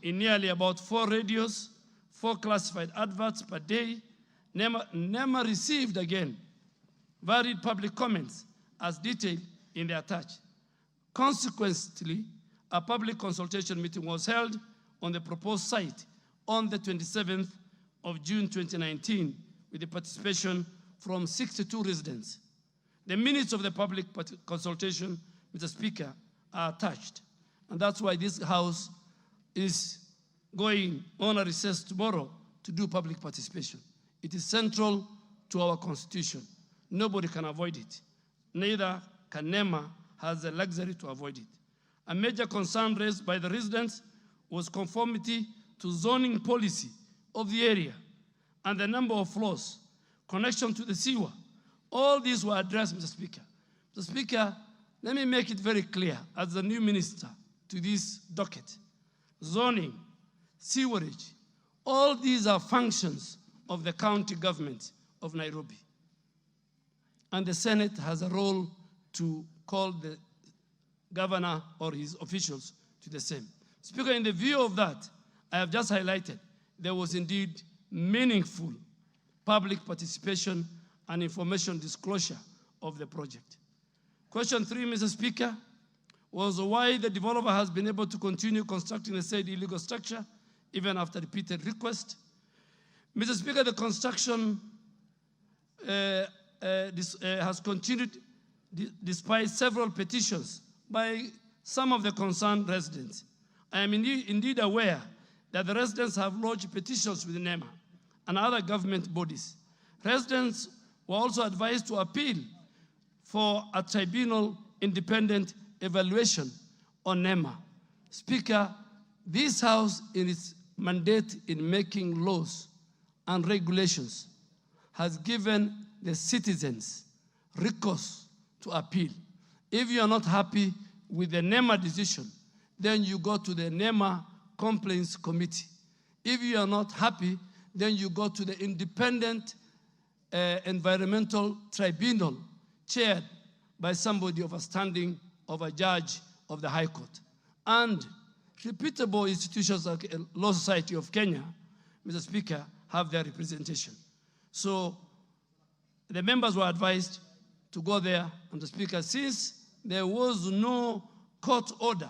in nearly about 4 radios, 4 classified adverts per day. NEMA received again varied public comments as detailed in the attached. Consequently, a public consultation meeting was held on the proposed site on the 27th of June 2019 with the participation from 62 residents. The minutes of the public consultation, Mr. Speaker, are attached. And that's why this House is going on a recess tomorrow to do public participation. It is central to our Constitution Nobody can avoid it. Neither can NEMA has the luxury to avoid it. A major concern raised by the residents was conformity to zoning policy of the area and the number of floors, connection to the sewer. All these were addressed, Mr. Speaker. Mr. Speaker, let me make it very clear as the new minister to this docket. Zoning, sewerage, all these are functions of the county government of Nairobi. And the Senate has a role to call the governor or his officials to the same. Speaker, in the view of that, I have just highlighted there was indeed meaningful public participation and information disclosure of the project. Question 3, Mr. Speaker, was why the developer has been able to continue constructing the said illegal structure even after repeated requests. Mr. Speaker, the construction has continued despite several petitions by some of the concerned residents. I am indeed aware that the residents have lodged petitions with NEMA and other government bodies. Residents were also advised to appeal for a tribunal independent evaluation on NEMA. Speaker, this House, in its mandate in making laws and regulations, has given the citizens recourse to appeal. If you are not happy with the NEMA decision, then you go to the NEMA Complaints Committee. If you are not happy, then you go to the independent environmental tribunal chaired by somebody of a standing of a judge of the High Court. And reputable institutions like Law Society of Kenya, Mr. Speaker, have their representation. So the members were advised to go there, and the Speaker, since there was no court order,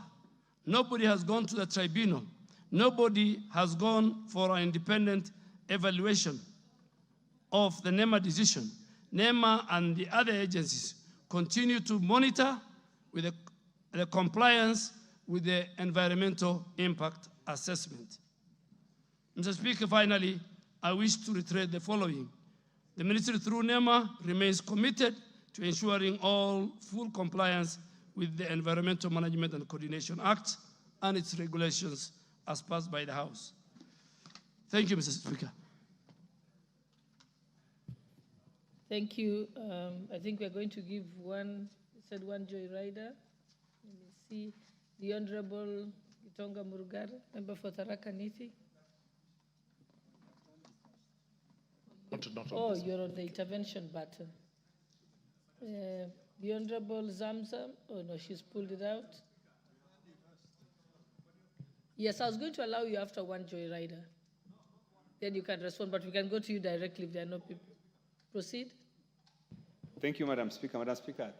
nobody has gone to the tribunal, nobody has gone for an independent evaluation of the NEMA decision. NEMA and the other agencies continue to monitor with the compliance with the environmental impact assessment. Mr. Speaker, finally, I wish to reiterate the following. The Ministry through NEMA remains committed to ensuring all full compliance with the Environmental Management and Coordination Act and its regulations as passed by the House. Thank you, Mr. Speaker. Thank you. I think we're going to give one joyrider. Let me see. The Honorable Gitonga Murugar, member for Tharaka Nithi. Oh, you're on the intervention button. The Honorable Zamzam. Oh no, she's pulled it out. Yes, I was going to allow you after one joyrider. Then you can respond, but we can go to you directly if there are no people. Proceed. Thank you, Madam Speaker. Madam Speaker,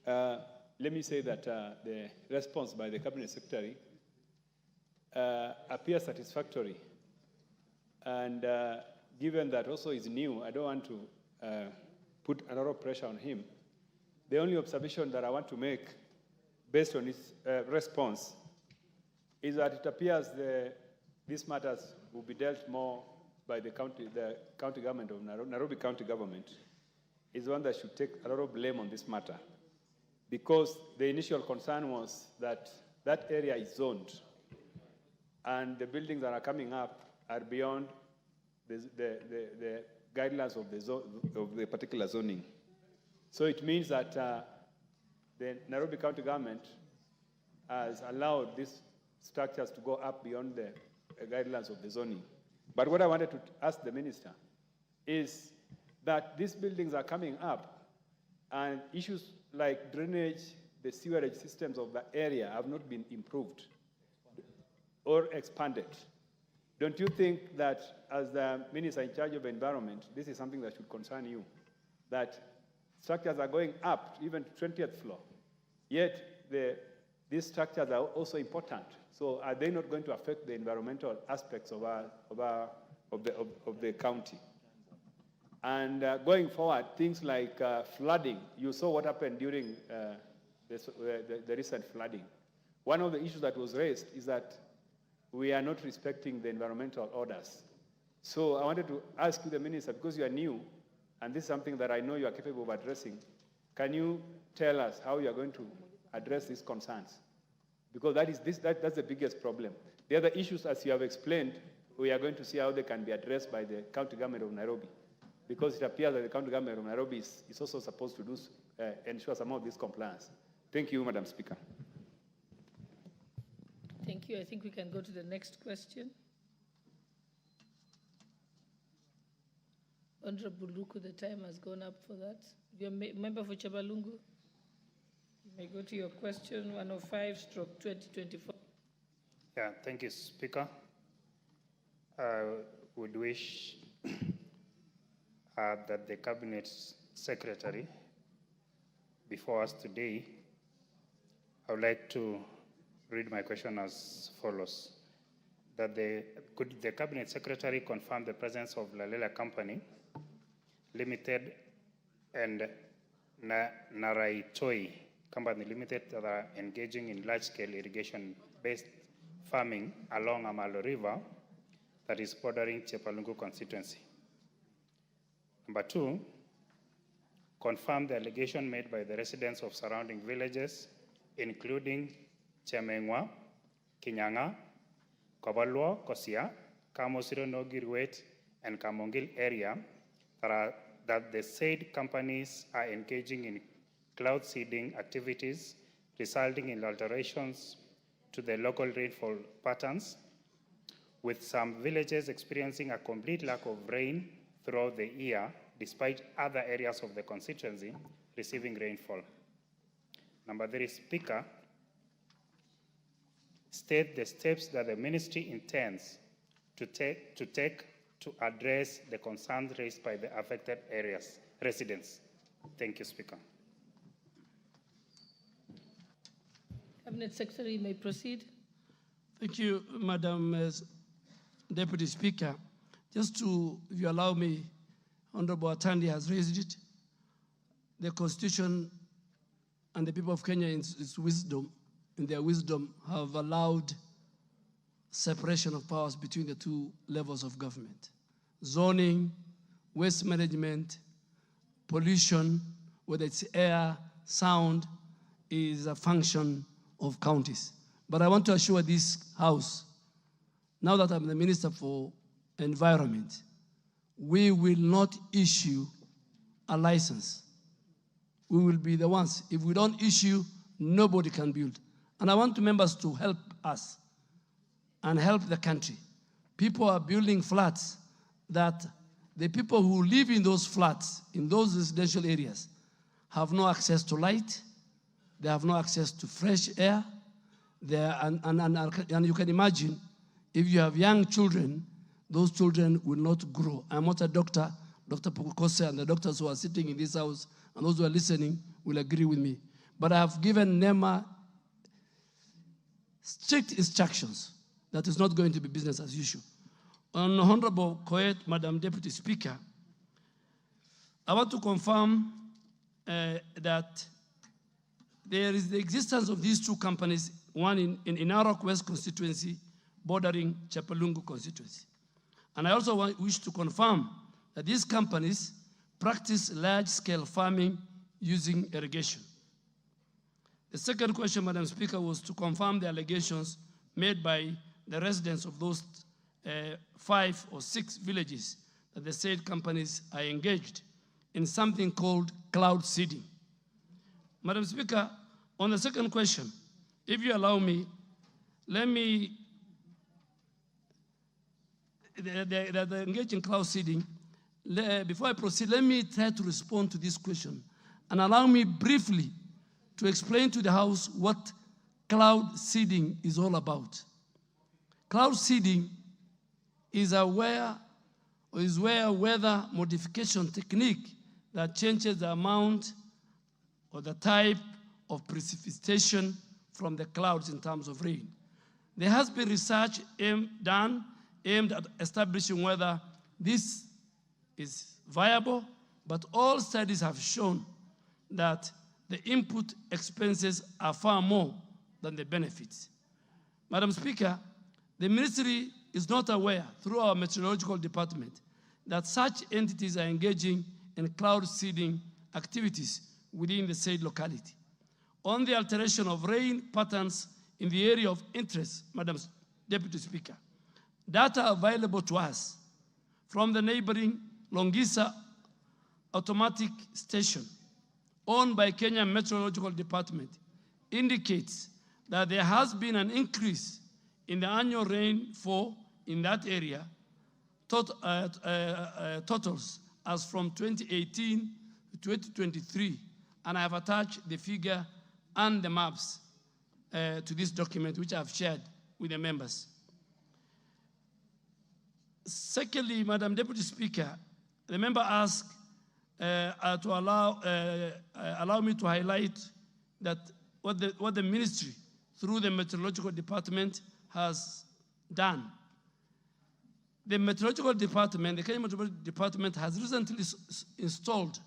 let me say that the response by the Cabinet Secretary appears satisfactory. And given that also is new, I don't want to put a lot of pressure on him. The only observation that I want to make based on his response is that it appears these matters will be dealt more by the county government of Nairobi County Government is the one that should take a lot of blame on this matter, because the initial concern was that that area is zoned and the buildings that are coming up are beyond the guidelines of the particular zoning. So it means that the Nairobi County Government has allowed these structures to go up beyond the guidelines of the zoning. But what I wanted to ask the minister is that these buildings are coming up and issues like drainage, the sewerage systems of the area have not been improved or expanded. Don't you think that as the minister in charge of environment, this is something that should concern you, that structures are going up even to 20th floor, yet these structures are also important. So are they not going to affect the environmental aspects of the county? And going forward, things like flooding, you saw what happened during the recent flooding. One of the issues that was raised is that we are not respecting the environmental orders. So I wanted to ask you, the minister, because you are new, and this is something that I know you are capable of addressing. Can you tell us how you are going to address these concerns? Because that's the biggest problem. The other issues, as you have explained, we are going to see how they can be addressed by the county government of Nairobi, because it appears that the county government of Nairobi is also supposed to do ensure some of this compliance. Thank you, Madam Speaker. Thank you. I think we can go to the next question. Honorable Luku, the time has gone up for that. Your member for Chabalungu, you may go to your question, 105/2024. Yeah, thank you, Speaker. I would wish that the Cabinet Secretary before us today, I would like to read my question as follows. That could the Cabinet Secretary confirm the presence of Lalela Company Limited and Naraitoi Company Limited that are engaging in large-scale irrigation-based farming along Amalo River that is bordering Chepalungu constituency? Number two, confirm the allegation made by the residents of surrounding villages, including Chemengwa, Kinyanga, Kobalwa, Kosia, Kamosiro, Nogirwet, and Kamongil area that the said companies are engaging in cloud seeding activities, resulting in alterations to the local rainfall patterns, with some villages experiencing a complete lack of rain throughout the year, despite other areas of the constituency receiving rainfall. Number three, Speaker, state the steps that the ministry intends to take to address the concerns raised by the affected areas, residents. Thank you, Speaker. Cabinet Secretary, you may proceed. Thank you, Madam Deputy Speaker. Just to, if you allow me, Honorable Atandi has raised it. The Constitution and the people of Kenya in their wisdom, have allowed separation of powers between the two levels of government. Zoning, waste management, pollution, whether it's air, sound, is a function of counties. But I want to assure this House, now that I'm the Minister for Environment, we will not issue a license. We will be the ones. If we don't issue, nobody can build. And I want members to help us and help the country. People are building flats that the people who live in those flats, in those residential areas, have no access to light, they have no access to fresh air, and you can imagine, if you have young children, those children will not grow. I'm not a doctor. Dr. Pukose and the doctors who are sitting in this house and those who are listening will agree with me. But I have given NEMA strict instructions that is not going to be business as usual. On Honorable Koet, Madam Deputy Speaker, I want to confirm that there is the existence of these two companies, one in Narok West constituency, bordering Chepalungu constituency. And I also wish to confirm that these companies practice large-scale farming using irrigation. The second question, Madam Speaker, was to confirm the allegations made by the residents of those 5 or 6 villages that the said companies are engaged in something called cloud seeding. Madam Speaker, on the second question, if you allow me, let me, they're engaged in cloud seeding. Before I proceed, let me try to respond to this question and allow me briefly to explain to the House what cloud seeding is all about. Cloud seeding is where weather modification technique that changes the amount or the type of precipitation from the clouds in terms of rain. There has been research done aimed at establishing whether this is viable, but all studies have shown that the input expenses are far more than the benefits. Madam Speaker, the ministry is not aware, through our meteorological department, that such entities are engaging and cloud seeding activities within the said locality. On the alteration of rain patterns in the area of interest, Madam Deputy Speaker, data available to us from the neighboring Longisa automatic station owned by Kenyan Meteorological Department indicates that there has been an increase in the annual rainfall in that area totals as from 2018 to 2023, and I have attached the figure and the maps to this document, which I have shared with the members. Secondly, Madam Deputy Speaker, the member asked to allow me to highlight that what the ministry, through the Meteorological Department, has done. The Meteorological Department, the Kenyan Meteorological Department, has recently installed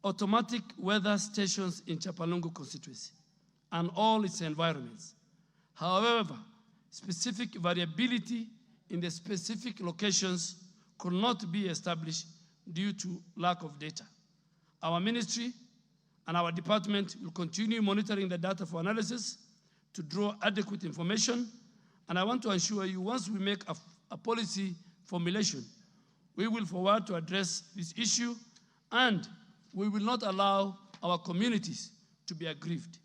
automatic weather stations in Chapalungu constituency and all its environments. However, specific variability in the specific locations could not be established due to lack of data. Our ministry and our department will continue monitoring the data for analysis to draw adequate information, and I want to assure you, once we make a policy formulation, we will forward to address this issue, and we will not allow our communities to be aggrieved.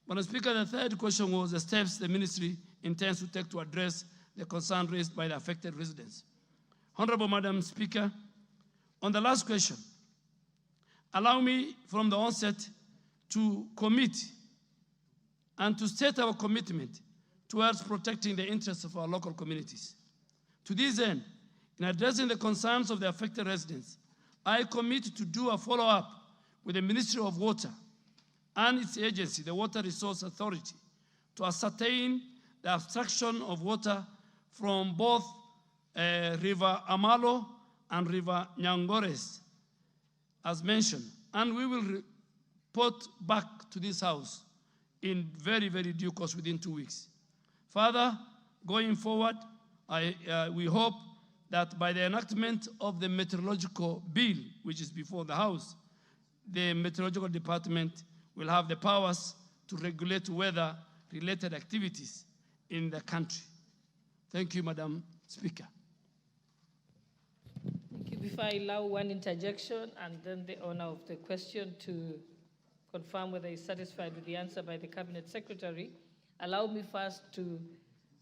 Madam Speaker, the third question was the steps the ministry intends to take to address the concern raised by the affected residents. Honorable Madam Speaker, on the last question, allow me from the onset to commit and to state our commitment towards protecting the interests of our local communities. To this end, in addressing the concerns of the affected residents, I commit to do a follow-up with the Ministry of Water and its agency, the Water Resource Authority, to ascertain the abstraction of water from both River Amalo and River Nyangores, as mentioned. And we will report back to this House in very, very due course within 2 weeks. Further, going forward, we hope that by the enactment of the meteorological bill, which is before the House, the Meteorological Department will have the powers to regulate weather-related activities in the country. Thank you, Madam Speaker. Thank you. Before I allow one interjection and then the owner of the question to confirm whether he's satisfied with the answer by the Cabinet Secretary, allow me first to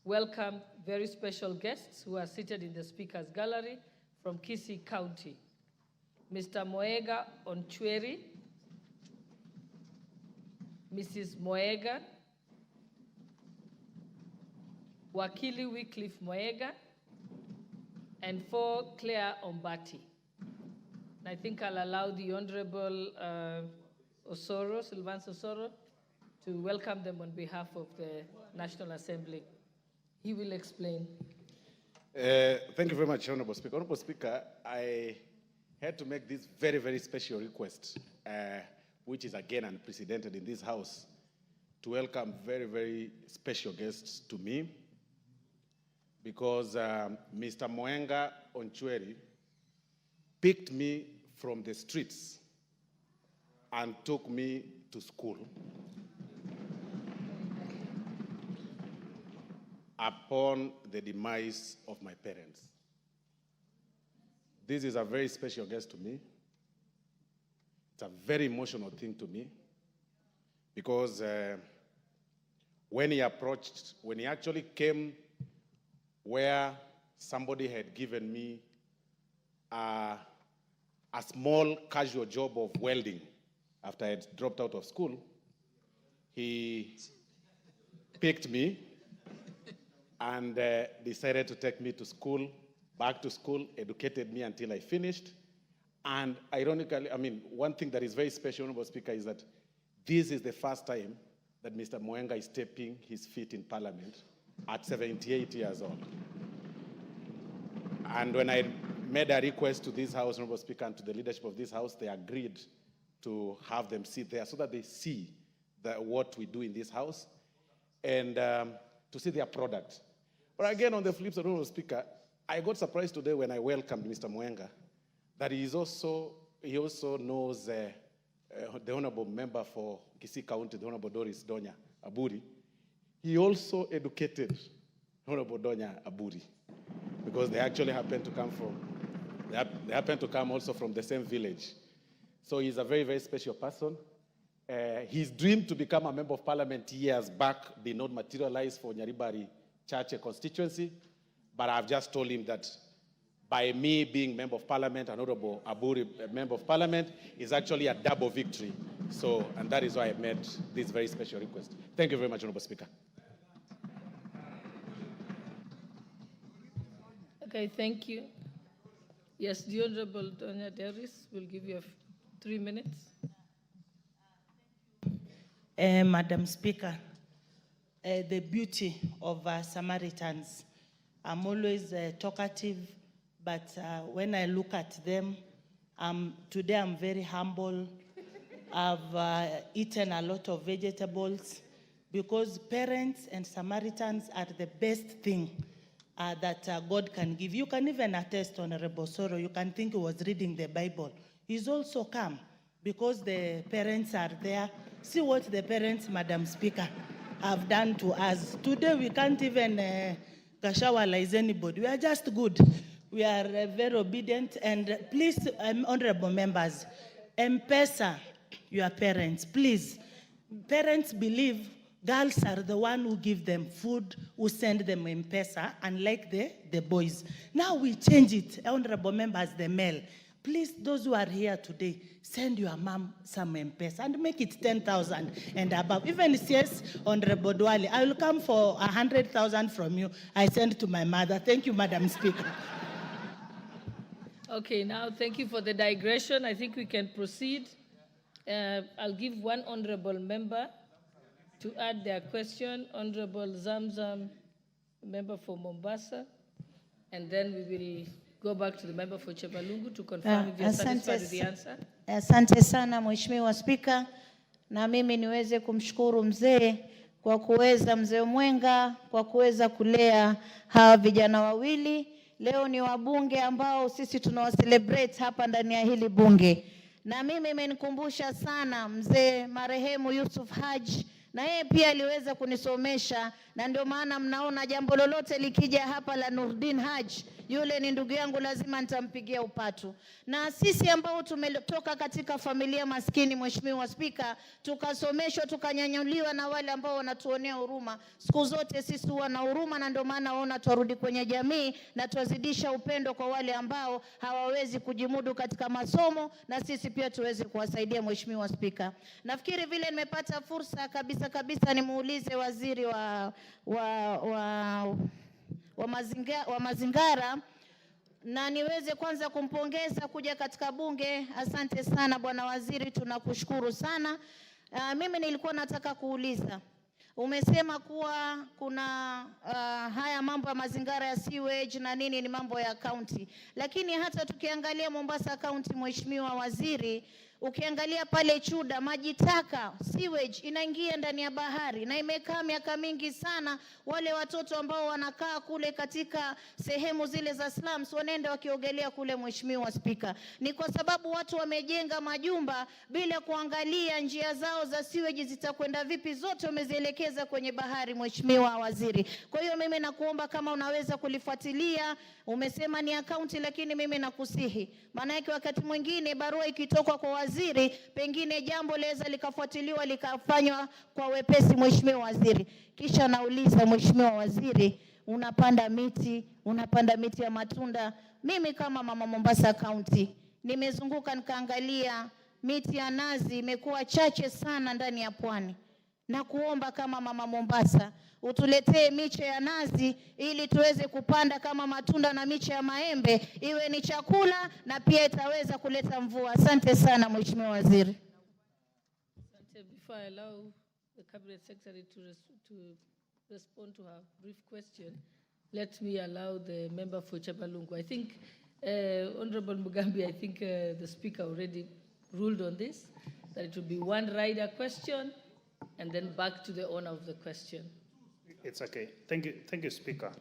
welcome very special guests who are seated in the Speaker's Gallery from Kisii County. Mr. Moega Onchweri, Mrs. Moega, Wakili Wycliffe Moega, and for Claire Ombati. And I think I'll allow the Honorable Sylvanus Osoro, to welcome them on behalf of the National Assembly. He will explain. Thank you very much, Honorable Speaker. Honorable Speaker, I had to make this very, very special request, which is again unprecedented in this House, to welcome very, very special guests to me, because Mr. Moenga Onchweri picked me from the streets and took me to school upon the demise of my parents. This is a very special guest to me. It's a very emotional thing to me, because when he actually came where somebody had given me a small casual job of welding after I had dropped out of school, he picked me and decided to take me to school, back to school, educated me until I finished. And ironically, one thing that is very special, Honorable Speaker, is that this is the first time that Mr. Moenga is stepping his feet in Parliament at 78 years old. And when I made a request to this House, Honorable Speaker, and to the leadership of this House, they agreed to have them sit there so that they see what we do in this House and to see their product. But again, on the flip side, Honorable Speaker, I got surprised today when I welcomed Mr. Moenga that he also knows the Honorable Member for Kisii County, the Honorable Doris Donya Aburi. He also educated Honorable Donya Aburi, because they actually happen to come from, they happen to come also from the same village. So he's a very, very special person. His dream to become a member of parliament years back did not materialize for Nyaribari Church constituency, but I've just told him that by me being member of parliament, and Honorable Aburi, member of parliament, is actually a double victory. So, and that is why I made this very special request. Thank you very much, Honorable Speaker. Okay, thank you. Yes, the Honorable Donya Deris will give you 3 minutes. Madam Speaker, the beauty of Samaritans. I'm always talkative, but when I look at them, today I'm very humble. I've eaten a lot of vegetables, because parents and Samaritans are the best thing that God can give. You can even attest, Honorable Soro, you can think he was reading the Bible. He's also come because the parents are there. See what the parents, Madam Speaker, have done to us. Today we can't even kashawalize anybody. We are just good. We are very obedient. And please, honorable members, M-Pesa your parents, please. Parents believe girls are the one who give them food, who send them M-Pesa, unlike the boys. Now we change it, honorable members, the male. Please, those who are here today, send your mom some M-Pesa and make it 10,000 and above. Even CS, Honorable Dwale, I will come for 100,000 from you. I send to my mother. Thank you, Madam Speaker. Okay, now thank you for the digression. I think we can proceed. I'll give one honorable member to add their question. Honorable Zamzam, member for Mombasa, and then we will go back to the member for Chebalungu to confirm if you're satisfied with the answer. Asante sana Mheshimiwa Spika, na mimi niweze kumshukuru mzee kwa kuweza, mzee Mwenga, kwa kuweza kulea hawa vijana wawili. Leo ni wabunge ambao sisi tunawacelebrate hapa ndani ya hili bunge. Na mimi imenikumbusha sana mzee marehemu Yusuf Haji, na yeye pia aliweza kunisomesha, na ndio maana mnaona jambo lolote likija hapa la Nurdin Haji, yule ni ndugu yangu, lazima nitampigia upatu. Na sisi ambao tumetoka katika familia maskini, Mheshimiwa Spika, tukasomeshwa, tukanyanyuliwa na wale ambao wanatuonea huruma. Siku zote sisi huwa na huruma, na ndio maana waona tuarudi kwenye jamii na tuwazidisha upendo kwa wale ambao hawawezi kujimudu katika masomo, na sisi pia tuweze kuwasaidia. Mheshimiwa Spika, nafikiri vile nimepata fursa kabisa nimuulize waziri wa mazingara, na niweze kwanza kumpongeza kuja katika bunge. Asante sana bwana waziri, tunakushukuru sana. Mimi nilikuwa nataka kuuliza, umesema kuwa kuna haya mambo ya mazingara ya sewage na nini ni mambo ya county, lakini hata tukiangalia Mombasa County, Mheshimiwa Waziri, ukiangalia pale Chuda, maji taka sewage inaingia ndani ya bahari, na imekaa miaka mingi sana. Wale watoto ambao wanakaa kule katika sehemu zile za slums wanaenda wakiogelea kule. Mheshimiwa Spika, ni kwa sababu watu wamejenga majumba bila kuangalia njia zao za sewage zitakwenda vipi, zote wamezielekeza kwenye bahari. Mheshimiwa Waziri, kwa hiyo mimi nakuomba kama unaweza kulifuatilia. Umesema ni akaunti, lakini mimi nakusihi, maana yake wakati mwingine barua ikitoka kwa waziri, pengine jambo laweza likafuatiliwa likafanywa kwa wepesi. Mheshimiwa Waziri, kisha nauliza Mheshimiwa Waziri, unapanda miti ya matunda. Mimi kama mama Mombasa County nimezunguka nikaangalia, miti ya nazi imekuwa chache sana ndani ya pwani, na kuomba kama mama Mombasa utuletee miche ya nazi ili tuweze kupanda kama matunda, na miche ya maembe iwe ni chakula na pia itaweza kuleta mvua. Asante sana Mheshimiwa Waziri. Before I allow the Cabinet Secretary to respond to her brief question, let me allow the member for Chebalungu. I think, Honorable Mugambi, I think the Speaker already ruled on this, that it will be one rider question and then back to the owner of the question. It's okay. Thank you, Speaker.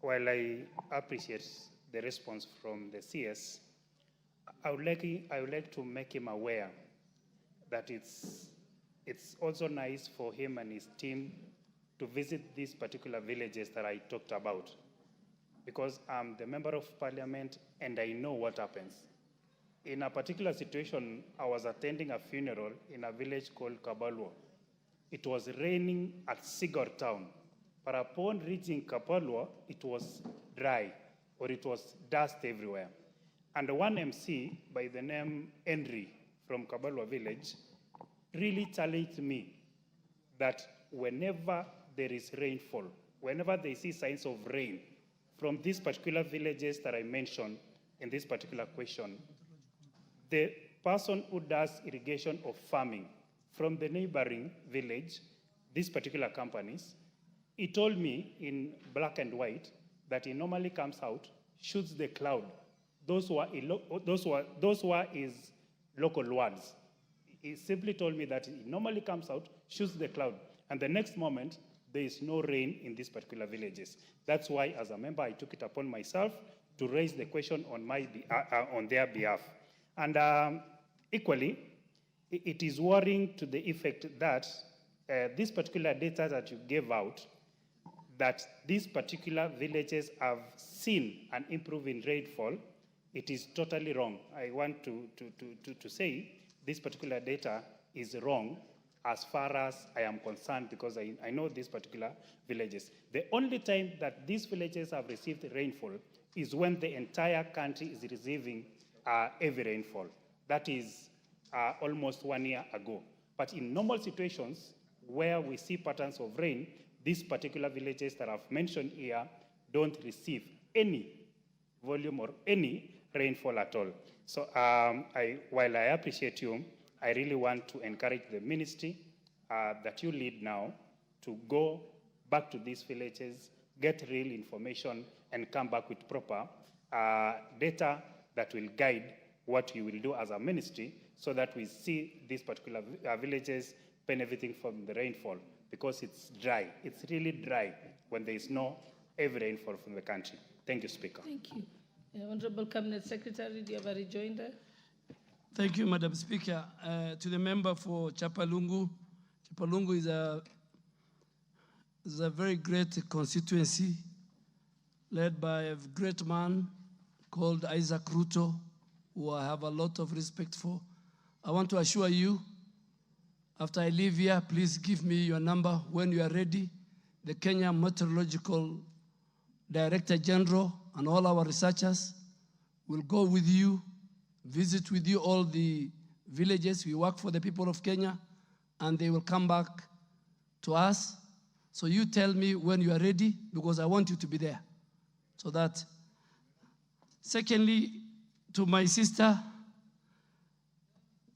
While I appreciate the response from the CS, I would like to make him aware that it's also nice for him and his team to visit these particular villages that I talked about, because I'm the member of parliament and I know what happens. In a particular situation, I was attending a funeral in a village called Kabalwa. It was raining at Sigor town, but upon reaching Kabalwa, it was dry, or it was dust everywhere. And one MC by the name Henry from Kabalwa village really challenged me that whenever there is rainfall, whenever they see signs of rain from these particular villages that I mentioned in this particular question, the person who does irrigation or farming from the neighboring village, these particular companies, he told me in black and white that he normally comes out, shoots the cloud. Those who are his local words. He simply told me that he normally comes out, shoots the cloud, and the next moment, there is no rain in these particular villages. That's why, as a member, I took it upon myself to raise the question on their behalf. And equally, it is worrying to the effect that this particular data that you gave out, that these particular villages have seen an improvement in rainfall, it is totally wrong. I want to say this particular data is wrong as far as I am concerned, because I know these particular villages. The only time that these villages have received rainfall is when the entire country is receiving heavy rainfall. That is almost 1 year ago. But in normal situations where we see patterns of rain, these particular villages that I've mentioned here don't receive any volume or any rainfall at all. So while I appreciate you, I really want to encourage the ministry that you lead now to go back to these villages, get real information, and come back with proper data that will guide what you will do as a ministry, so that we see these particular villages benefiting from the rainfall, because it's dry. It's really dry when there is no heavy rainfall from the country. Thank you, Speaker. Thank you. Honorable Cabinet Secretary, do you have a rejoinder? Thank you, Madam Speaker. To the member for Chapalungu, Chapalungu is a very great constituency led by a great man called Isaac Ruto, who I have a lot of respect for. I want to assure you, after I leave here, please give me your number when you are ready. The Kenyan Meteorological Director General and all our researchers will go with you, visit with you all the villages. We work for the people of Kenya, and they will come back to us. So you tell me when you are ready, because I want you to be there. So that. Secondly, to my sister,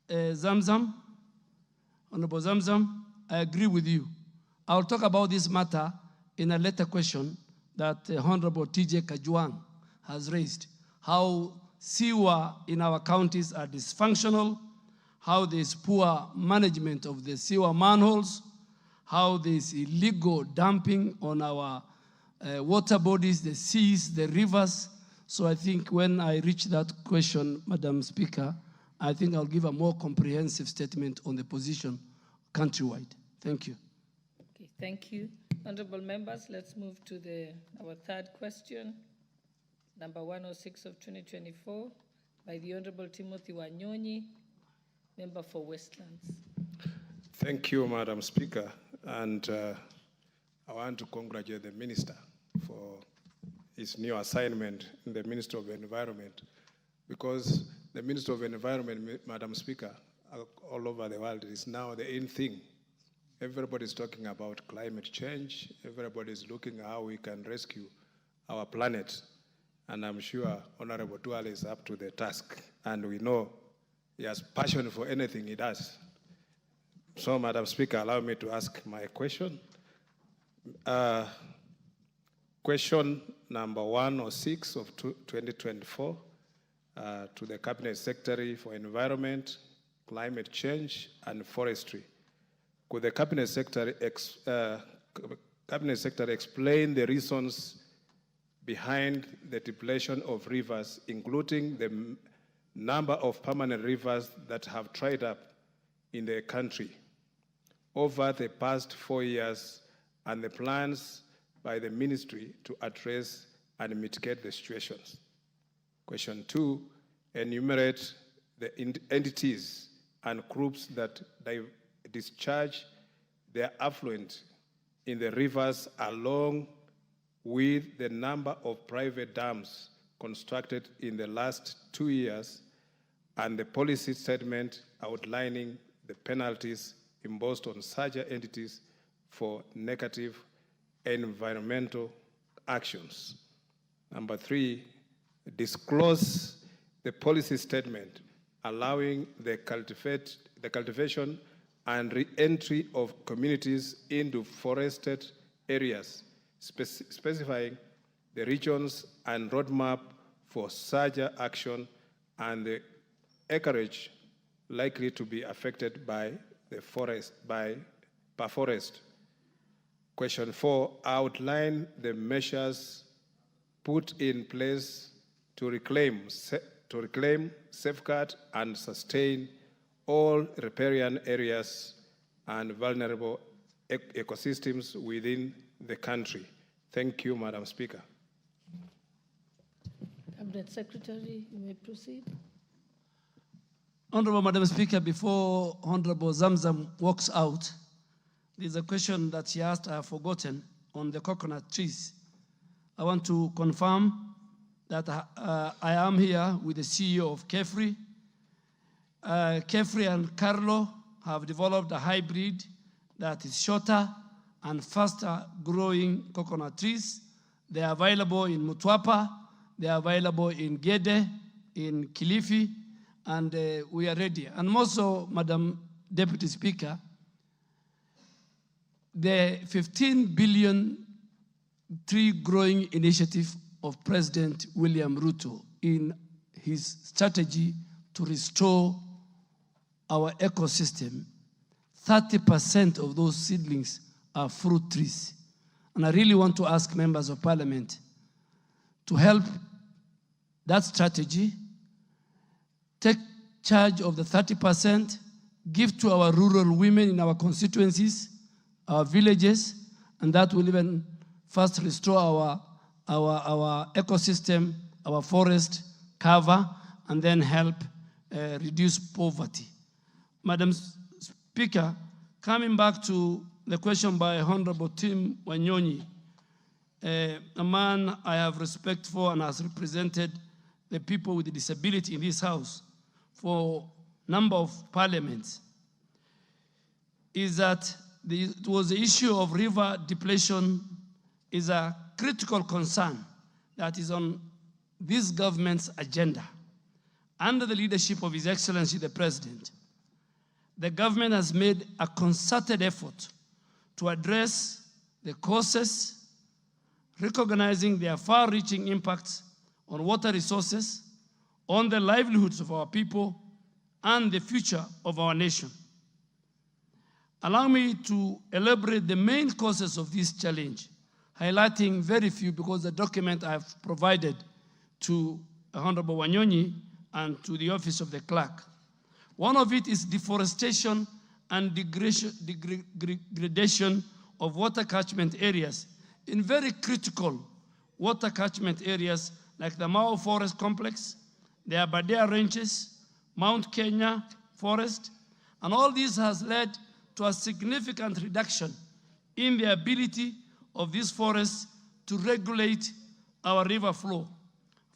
Zamzam, Honorable Zamzam, I agree with you. I'll talk about this matter in a later question that Honorable TJ Kajwang has raised. How sewer in our counties are dysfunctional, how there's poor management of the sewer manholes, how there's illegal dumping on our water bodies, the seas, the rivers. So I think when I reach that question, Madam Speaker, I think I'll give a more comprehensive statement on the position countrywide. Thank you. Okay, thank you. Honorable members, let's move to our third question, number 106 of 2024, by the Honorable Timothy Wanyonyi, member for Wetlands. Thank you, Madam Speaker. And I want to congratulate the Minister for his new assignment in the Ministry of Environment, because the Ministry of Environment, Madam Speaker, all over the world is now the in thing. Everybody's talking about climate change. Everybody's looking at how we can rescue our planet. And I'm sure Honorable Duale is up to the task. And we know he has passion for anything he does. So, Madam Speaker, allow me to ask my question. Question number 106 of 2024 to the Cabinet Secretary for Environment, Climate Change, and Forestry. Could the Cabinet Secretary explain the reasons behind the depletion of rivers, including the number of permanent rivers that have dried up in the country over the past 4 years and the plans by the ministry to address and mitigate the situations. Question 2, enumerate the entities and groups that discharge their affluent in the rivers along with the number of private dams constructed in the last 2 years and the policy statement outlining the penalties imposed on such entities for negative environmental actions. Number 3, disclose the policy statement allowing the cultivation and re-entry of communities into forested areas, specifying the regions and roadmap for such action and the acreage likely to be affected by the forest, per forest. Question 4, outline the measures put in place to reclaim, safeguard, and sustain all riparian areas and vulnerable ecosystems within the country. Thank you, Madam Speaker. Cabinet Secretary, you may proceed. Honorable Madam Speaker, before Honorable Zamzam walks out, there's a question that she asked, I have forgotten, on the coconut trees. I want to confirm that I am here with the CEO of Kefri. Kefri and Carlo have developed a hybrid that is shorter and faster growing coconut trees. They are available in Mutwapa, they are available in Gede, in Kilifi, and we are ready. And also, Madam Deputy Speaker, the 15 billion tree growing initiative of President William Ruto in his strategy to restore our ecosystem, 30% of those seedlings are fruit trees. And I really want to ask members of parliament to help that strategy, take charge of the 30%, give to our rural women in our constituencies, our villages, and that will even first restore our ecosystem, our forest cover, and then help reduce poverty. Madam Speaker, coming back to the question by Honorable Tim Wanyonyi, a man I have respect for and has represented the people with disability in this house for a number of parliaments, is that it was the issue of river depletion is a critical concern that is on this government's agenda. Under the leadership of His Excellency the President, the government has made a concerted effort to address the causes, recognizing their far-reaching impacts on water resources, on the livelihoods of our people, and the future of our nation. Allow me to elaborate the main causes of this challenge, highlighting very few because the document I have provided to Honorable Wanyonyi and to the Office of the Clerk. One of it is deforestation and degradation of water catchment areas in very critical water catchment areas like the Mao Forest Complex, the Aberdare Ranges, Mount Kenya Forest, and all this has led to a significant reduction in the ability of these forests to regulate our river flow.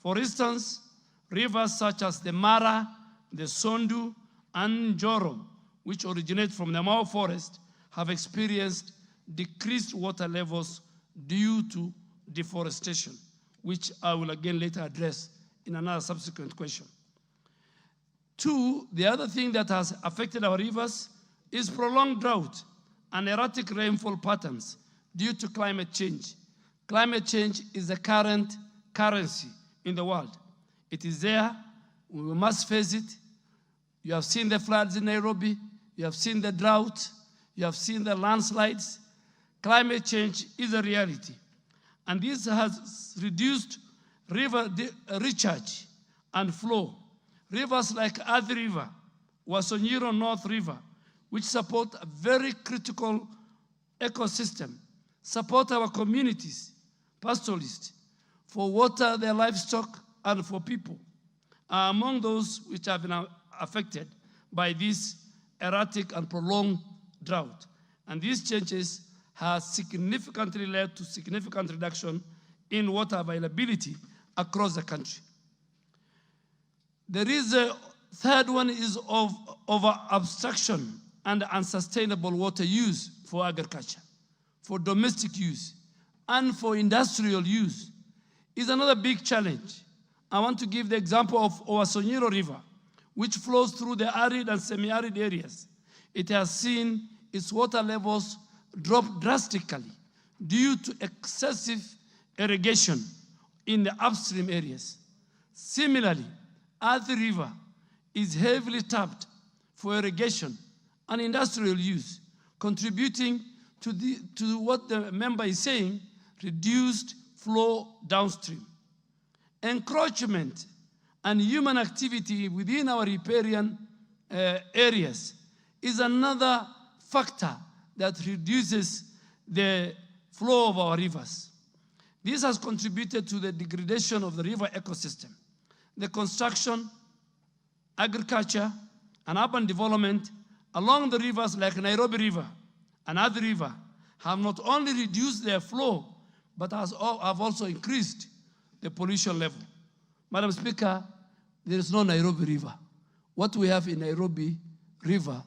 For instance, rivers such as the Mara, the Sondu, and Njoro, which originate from the Mao Forest, have experienced decreased water levels due to deforestation, which I will again later address in another subsequent question. Two, the other thing that has affected our rivers is prolonged drought and erratic rainfall patterns due to climate change. Climate change is the current currency in the world. It is there, we must face it. You have seen the floods in Nairobi, you have seen the drought, you have seen the landslides. Climate change is a reality. And this has reduced river recharge and flow, Rivers like Athi River, Wasonyiro North River, which support a very critical ecosystem, support our communities, pastoralists, for water, their livestock, and for people, are among those which have been affected by this erratic and prolonged drought. And these changes have significantly led to significant reduction in water availability across the country. There is a third one is of over-abstraction and unsustainable water use for agriculture, for domestic use, and for industrial use is another big challenge. I want to give the example of Wasonyiro River, which flows through the arid and semi-arid areas. It has seen its water levels drop drastically due to excessive irrigation in the upstream areas. Similarly, Athi River is heavily tapped for irrigation and industrial use, contributing to what the member is saying, reduced flow downstream. Encroachment and human activity within our riparian areas is another factor that reduces the flow of our rivers. This has contributed to the degradation of the river ecosystem. The construction, agriculture, and urban development along the rivers like Nairobi River and Athi River have not only reduced their flow, but have also increased the pollution level. Madam Speaker, there is no Nairobi River. What we have in Nairobi River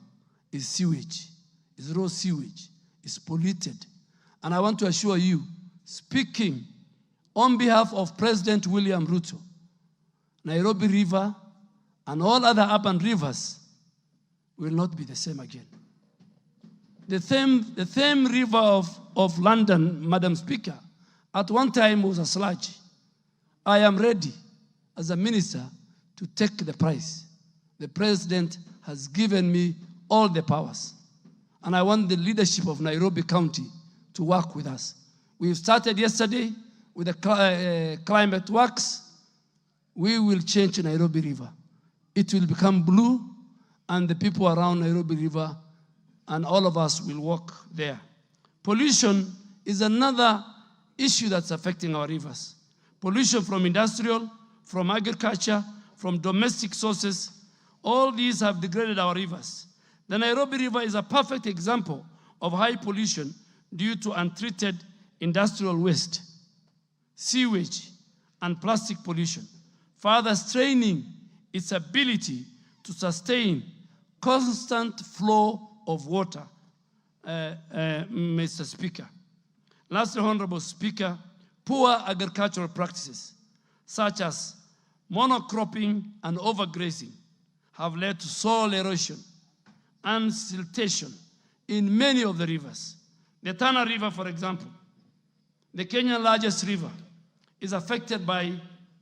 is sewage, is raw sewage, is polluted. And I want to assure you, speaking on behalf of President William Ruto, Nairobi River and all other urban rivers will not be the same again. The same river of London, Madam Speaker, at one time was a sludge. I am ready as a minister to take the price. The president has given me all the powers. And I want the leadership of Nairobi County to work with us. We've started yesterday with the climate works. We will change Nairobi River. It will become blue, and the people around Nairobi River and all of us will walk there. Pollution is another issue that's affecting our rivers. Pollution from industrial, from agriculture, from domestic sources, all these have degraded our rivers. The Nairobi River is a perfect example of high pollution due to untreated industrial waste, sewage, and plastic pollution, further straining its ability to sustain constant flow of water, Mr. Speaker. Lastly, Honorable Speaker, poor agricultural practices, such as monocropping and overgrazing, have led to soil erosion and siltation in many of the rivers. The Tana River, for example, the Kenyan largest river, is affected by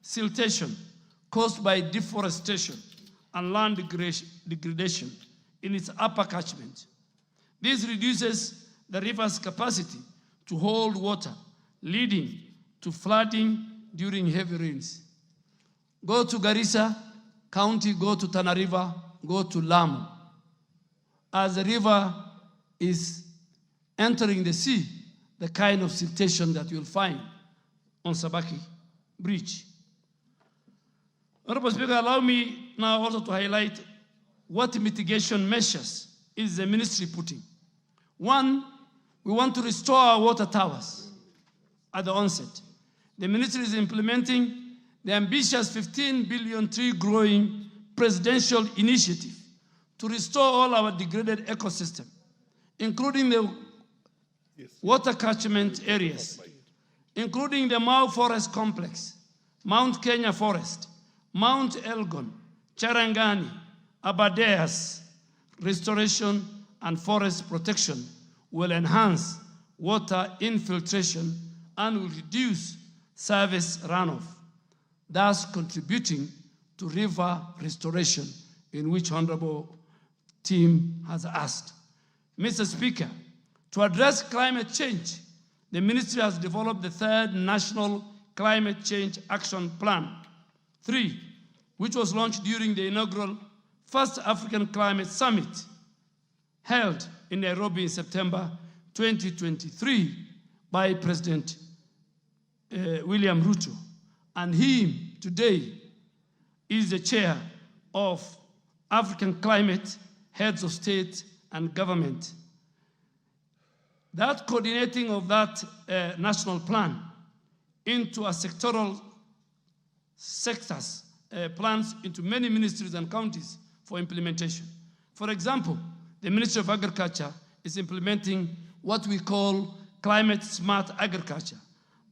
siltation caused by deforestation and land degradation in its upper catchment. This reduces the river's capacity to hold water, leading to flooding during heavy rains. Go to Garissa County, go to Tana River, go to Lamu. As the river is entering the sea, the kind of siltation that you'll find on Sabaki Bridge. Honorable Speaker, allow me now also to highlight what mitigation measures is the ministry putting. One, we want to restore our water towers at the onset. The ministry is implementing the ambitious 15 billion tree growing presidential initiative to restore all our degraded ecosystem, including the water catchment areas, including the Mau Forest Complex, Mount Kenya Forest, Mount Elgon, Charangani, Abadeas. Restoration and forest protection will enhance water infiltration and will reduce service runoff, thus contributing to river restoration, in which Honorable team has asked. Mr. Speaker, to address climate change, the ministry has developed the third National Climate Change Action Plan. 3, which was launched during the inaugural First African Climate Summit held in Nairobi in September 2023 by President William Ruto. And he today is the chair of African Climate Heads of State and Government. That coordinating of that national plan into a sectoral sectors, plans into many ministries and counties for implementation. For example, the Ministry of Agriculture is implementing what we call climate smart agriculture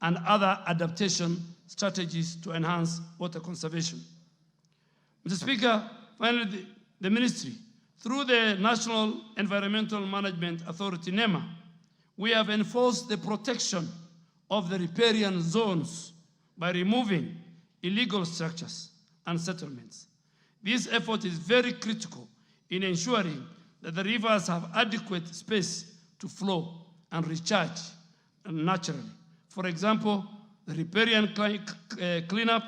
and other adaptation strategies to enhance water conservation. Mr. Speaker, finally, the ministry, through the National Environmental Management Authority, NEMA, we have enforced the protection of the riparian zones by removing illegal structures and settlements. This effort is very critical in ensuring that the rivers have adequate space to flow and recharge naturally. For example, the riparian cleanup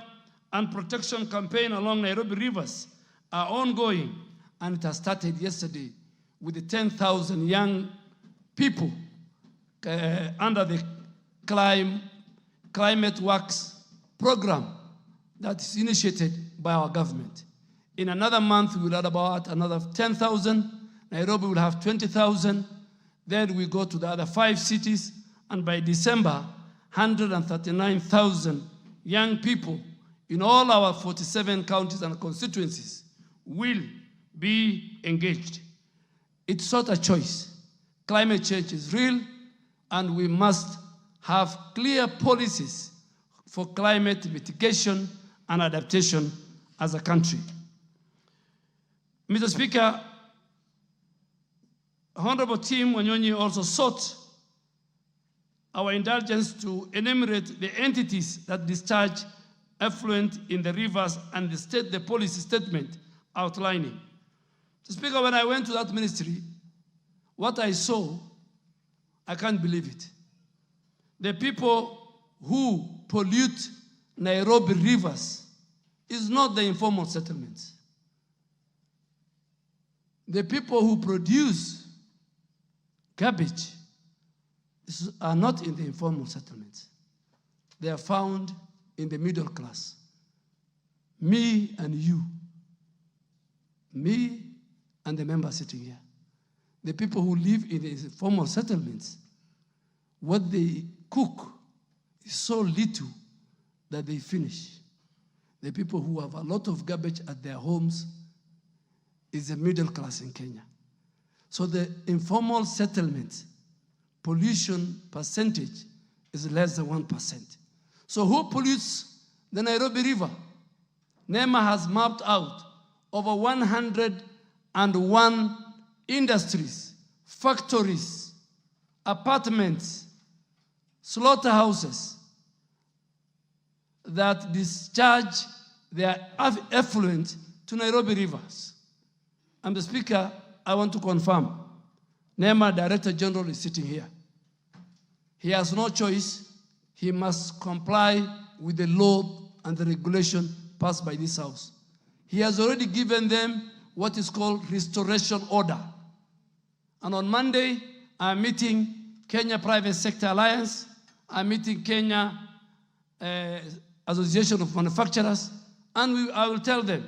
and protection campaign along Nairobi rivers are ongoing, and it has started yesterday with the 10,000 young people under the Climate Works program that is initiated by our government. In another month, we'll add about another 10,000. Nairobi will have 20,000. Then we go to the other 5 cities, and by December, 139,000 young people in all our 47 counties and constituencies will be engaged. It's not a choice. Climate change is real, and we must have clear policies for climate mitigation and adaptation as a country. Mr. Speaker, Honorable Tim Wanyonyi also sought our indulgence to enumerate the entities that discharge effluent in the rivers and the policy statement outlining. Mr. Speaker, when I went to that ministry, what I saw, I can't believe it. The people who pollute Nairobi rivers is not the informal settlements. The people who produce garbage are not in the informal settlements. They are found in the middle class. Me and you. Me and the member sitting here. The people who live in the informal settlements, what they cook is so little that they finish. The people who have a lot of garbage at their homes is the middle class in Kenya. So the informal settlement pollution percentage is less than 1%. So who pollutes the Nairobi River? NEMA has mapped out over 101 industries, factories, apartments, slaughterhouses that discharge their effluent to Nairobi rivers. And the Speaker, I want to confirm, NEMA Director General is sitting here. He has no choice. He must comply with the law and the regulation passed by this House. He has already given them what is called restoration order. And on Monday, I'm meeting Kenya Private Sector Alliance. I'm meeting Kenya Association of Manufacturers. And I will tell them,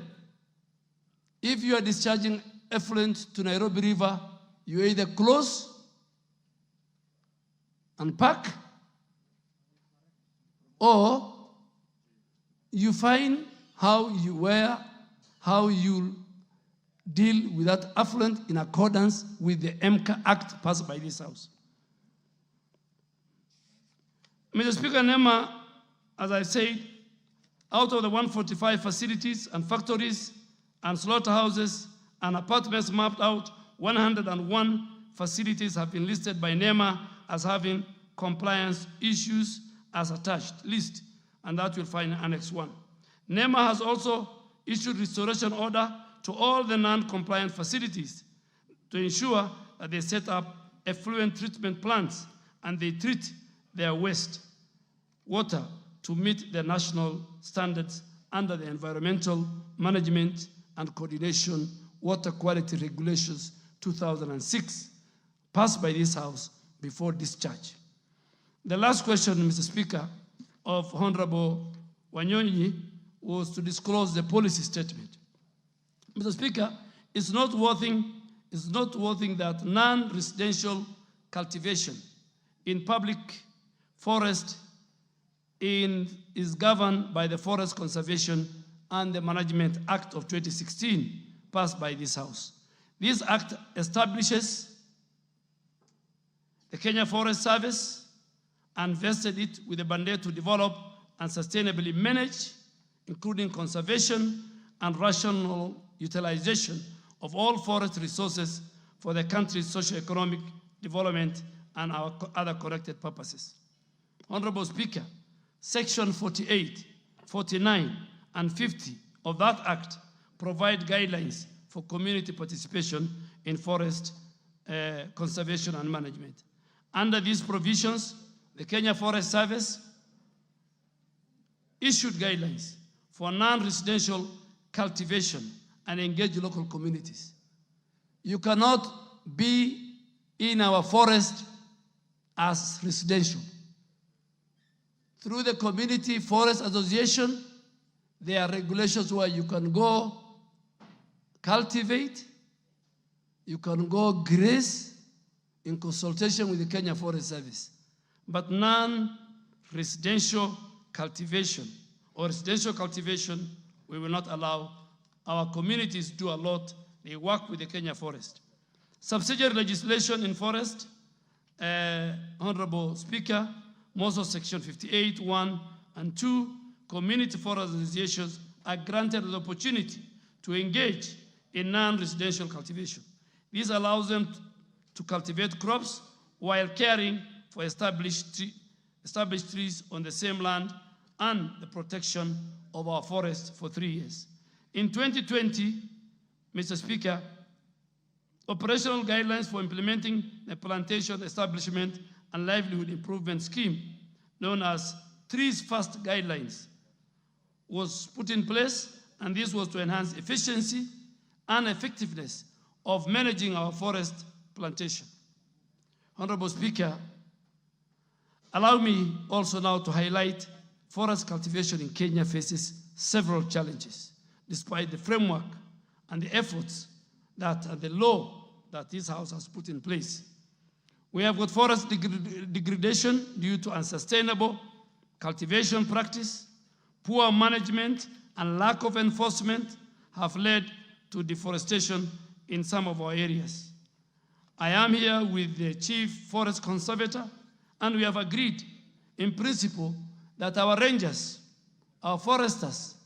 if you are discharging effluent to Nairobi River, you either close and pack, or you find how you deal with that effluent in accordance with the MCA Act passed by this House. Mr. Speaker, NEMA, as I said, out of the 145 facilities and factories and slaughterhouses and apartments mapped out, 101 facilities have been listed by NEMA as having compliance issues as attached list, and that you'll find in Annex 1. NEMA has also issued restoration order to all the non-compliant facilities to ensure that they set up effluent treatment plants and they treat their waste water to meet the national standards under the Environmental Management and Coordination Water Quality Regulations 2006, passed by this House before discharge. The last question, Mr. Speaker, of Honorable Wanyonyi was to disclose the policy statement. Mr. Speaker, it's noteworthy that non-residential cultivation in public forest is governed by the Forest Conservation and the Management Act of 2016, passed by this House. This act establishes the Kenya Forest Service and vested it with a mandate to develop and sustainably manage, including conservation and rational utilization of all forest resources for the country's socio-economic development and our other connected purposes. Honorable Speaker, Section 48, 49, and 50 of that Act provide guidelines for community participation in forest conservation and management. Under these provisions, the Kenya Forest Service issued guidelines for non-residential cultivation and engage local communities. You cannot be in our forest as residential. Through the Community Forest Association, there are regulations where you can go cultivate, you can go graze in consultation with the Kenya Forest Service. But non-residential cultivation or residential cultivation, we will not allow. Our communities do a lot. They work with the Kenya Forest. Subsidiary legislation in forest, Honorable Speaker, most of Section 58, 1 and 2, community forest associations are granted the opportunity to engage in non-residential cultivation. This allows them to cultivate crops while caring for established trees on the same land and the protection of our forests for 3 years. In 2020, Mr. Speaker, operational guidelines for implementing the plantation establishment and livelihood improvement scheme, known as Trees First Guidelines, was put in place, and this was to enhance efficiency and effectiveness of managing our forest plantation. Honorable Speaker, allow me also now to highlight forest cultivation in Kenya faces several challenges, despite the framework and the efforts that the law that this House has put in place. We have got forest degradation due to unsustainable cultivation practice, poor management, and lack of enforcement have led to deforestation in some of our areas. I am here with the Chief Forest Conservator, and we have agreed in principle that our rangers, our foresters,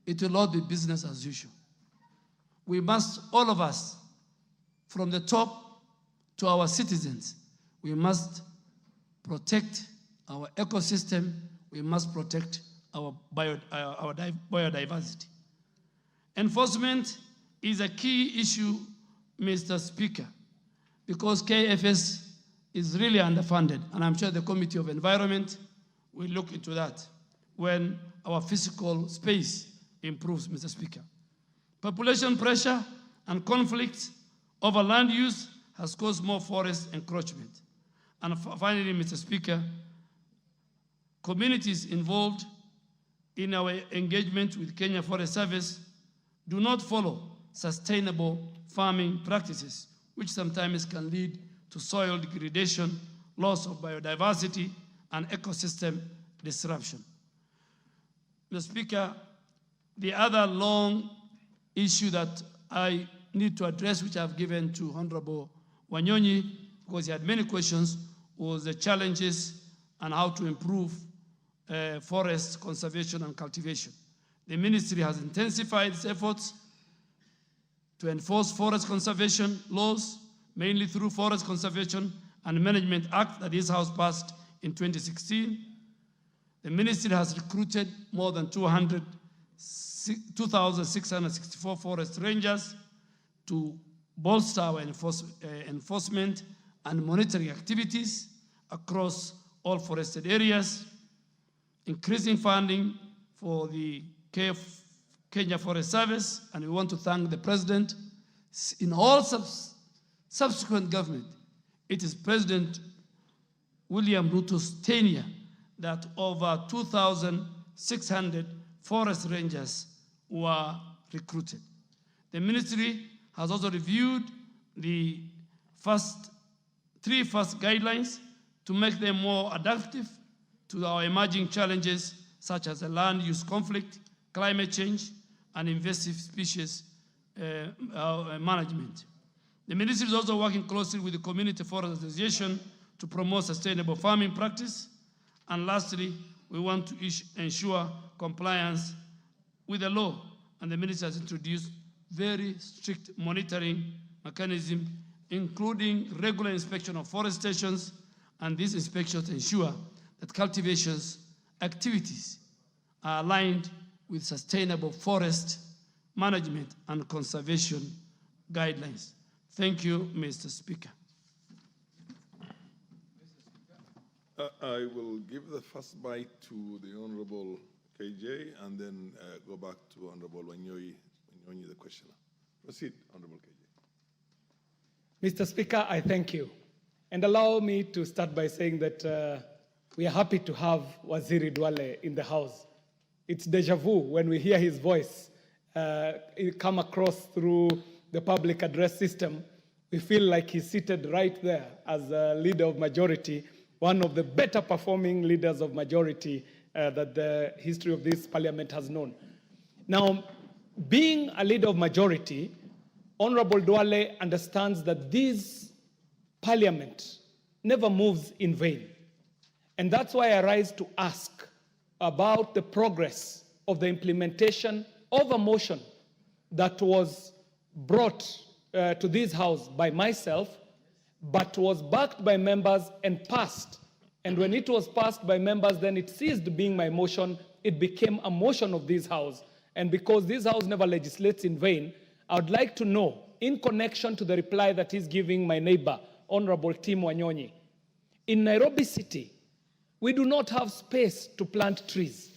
it will not be business as usual. We must, all of us, from the top to our citizens, we must protect our ecosystem, we must protect our biodiversity. Enforcement is a key issue, Mr. Speaker, because KFS is really underfunded, and I'm sure the Committee of Environment will look into that when our physical space improves, Mr. Speaker. Population pressure and conflicts over land use has caused more forest encroachment. And finally, Mr. Speaker, communities involved in our engagement with Kenya Forest Service do not follow sustainable farming practices, which sometimes can lead to soil degradation, loss of biodiversity, and ecosystem disruption. Mr. Speaker, the other long issue that I need to address, which I've given to Honorable Wanyonyi, because he had many questions, was the challenges and how to improve forest conservation and cultivation. The ministry has intensified its efforts to enforce forest conservation laws, mainly through Forest Conservation and Management Act that this House passed in 2016. The ministry has recruited more than 2,664 forest rangers to bolster our enforcement and monitoring activities across all forested areas, increasing funding for the Kenya Forest Service, and we want to thank the President. In all subsequent government, it is President William Ruto's tenure that over 2,600 forest rangers were recruited. The ministry has also reviewed the three first guidelines to make them more adaptive to our emerging challenges such as the land use conflict, climate change, and invasive species management. The ministry is also working closely with the Community Forest Association to promote sustainable farming practice. And lastly, we want to ensure compliance with the law, and the ministry has introduced very strict monitoring mechanism, including regular inspection of forest stations, and these inspections ensure that cultivation's activities are aligned with sustainable forest management and conservation guidelines. Thank you, Mr. Speaker. I will give the first bite to the Honorable KJ and then go back to Honorable Wanyoi, the questioner. Proceed, Honorable KJ. Mr. Speaker, I thank you. And allow me to start by saying that we are happy to have Waziri Duale in the House. It's deja vu when we hear his voice come across through the public address system. We feel like he's seated right there as a leader of majority, one of the better performing leaders of majority that the history of this parliament has known. Now, being a leader of majority, Honorable Duale understands that this parliament never moves in vain. And that's why I rise to ask about the progress of the implementation of a motion that was brought to this House by myself, but was backed by members and passed. And when it was passed by members, then it ceased being my motion. It became a motion of this House. And because this House never legislates in vain, I would like to know, in connection to the reply that he's giving my neighbor, Honorable Tim Wanyonyi, in Nairobi City, we do not have space to plant trees.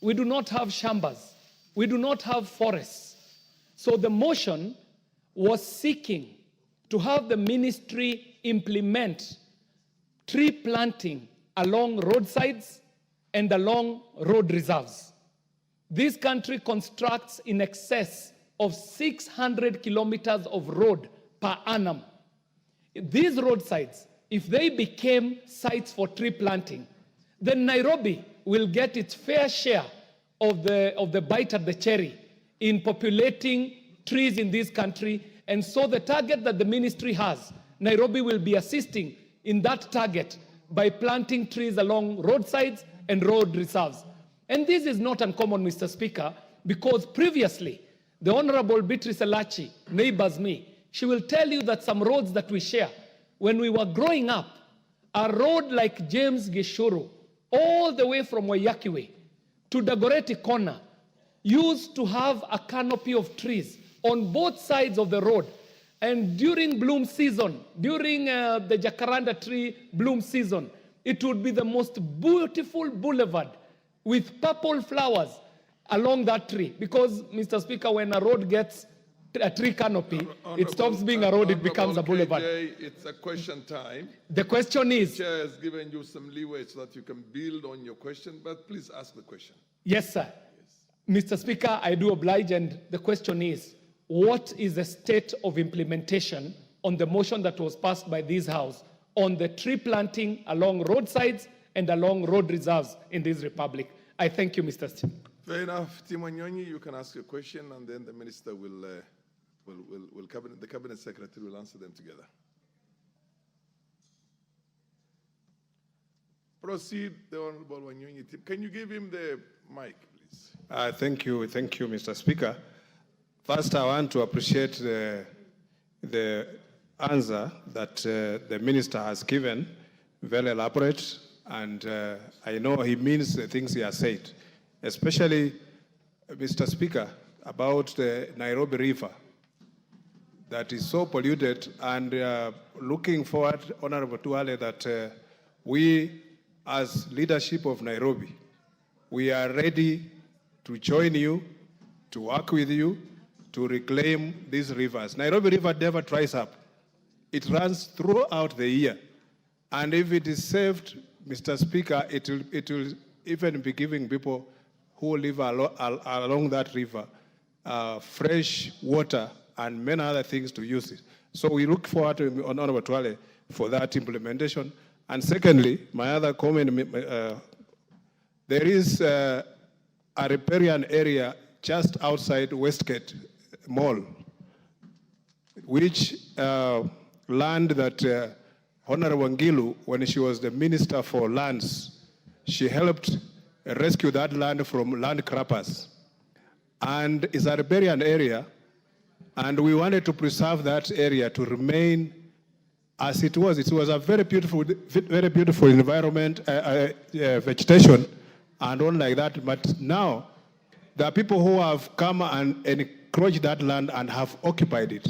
We do not have shambas. We do not have forests. So the motion was seeking to have the ministry implement tree planting along roadsides and along road reserves. This country constructs in excess of 600 kilometers of road per annum. These roadsides, if they became sites for tree planting, then Nairobi will get its fair share of the bite at the cherry in populating trees in this country. And so the target that the ministry has, Nairobi will be assisting in that target by planting trees along roadsides and road reserves. And this is not uncommon, Mr. Speaker, because previously, the Honorable Beatrice Elachi neighbors me. She will tell you that some roads that we share, when we were growing up, a road like James Gishuru, all the way from Wayakiwe to Dagoretti Corner, used to have a canopy of trees on both sides of the road. And during bloom season, during the jacaranda tree bloom season, it would be the most beautiful boulevard with purple flowers along that tree. Because, Mr. Speaker, when a road gets a tree canopy, it stops being a road, it becomes a boulevard. KJ, it's a question time. The question is... The chair has given you some leeway so that you can build on your question, but please ask the question. Yes, sir. Yes. Mr. Speaker, I do oblige, and the question is, what is the state of implementation on the motion that was passed by this House on the tree planting along roadsides and along road reserves in this republic? I thank you, Mr. Speaker. Fair enough. Tim Wanyonyi, you can ask your question, and then the minister the cabinet secretary will answer them together. Proceed, the Honorable Wanyonyi. Can you give him the mic, please? Thank you, Mr. Speaker. First, I want to appreciate the answer that the minister has given, very elaborate, and I know he means the things he has said, especially, Mr. Speaker, about the Nairobi River that is so polluted, and looking forward, Honorable Duale, that we, as leadership of Nairobi, we are ready to join you, to work with you, to reclaim these rivers. Nairobi River never dries up. It runs throughout the year. And if it is saved, Mr. Speaker, it will even be giving people who live along that river fresh water and many other things to use it. So we look forward to Honorable Twale for that implementation. And secondly, my other comment, there is a riparian area just outside Westgate Mall, which land that Honorable Ngilu, when she was the Minister for Lands, she helped rescue that land from land grabbers. And it's a riparian area, and we wanted to preserve that area to remain as it was. It was a very beautiful environment, vegetation, and all like that. But now, there are people who have come and encroached that land and have occupied it.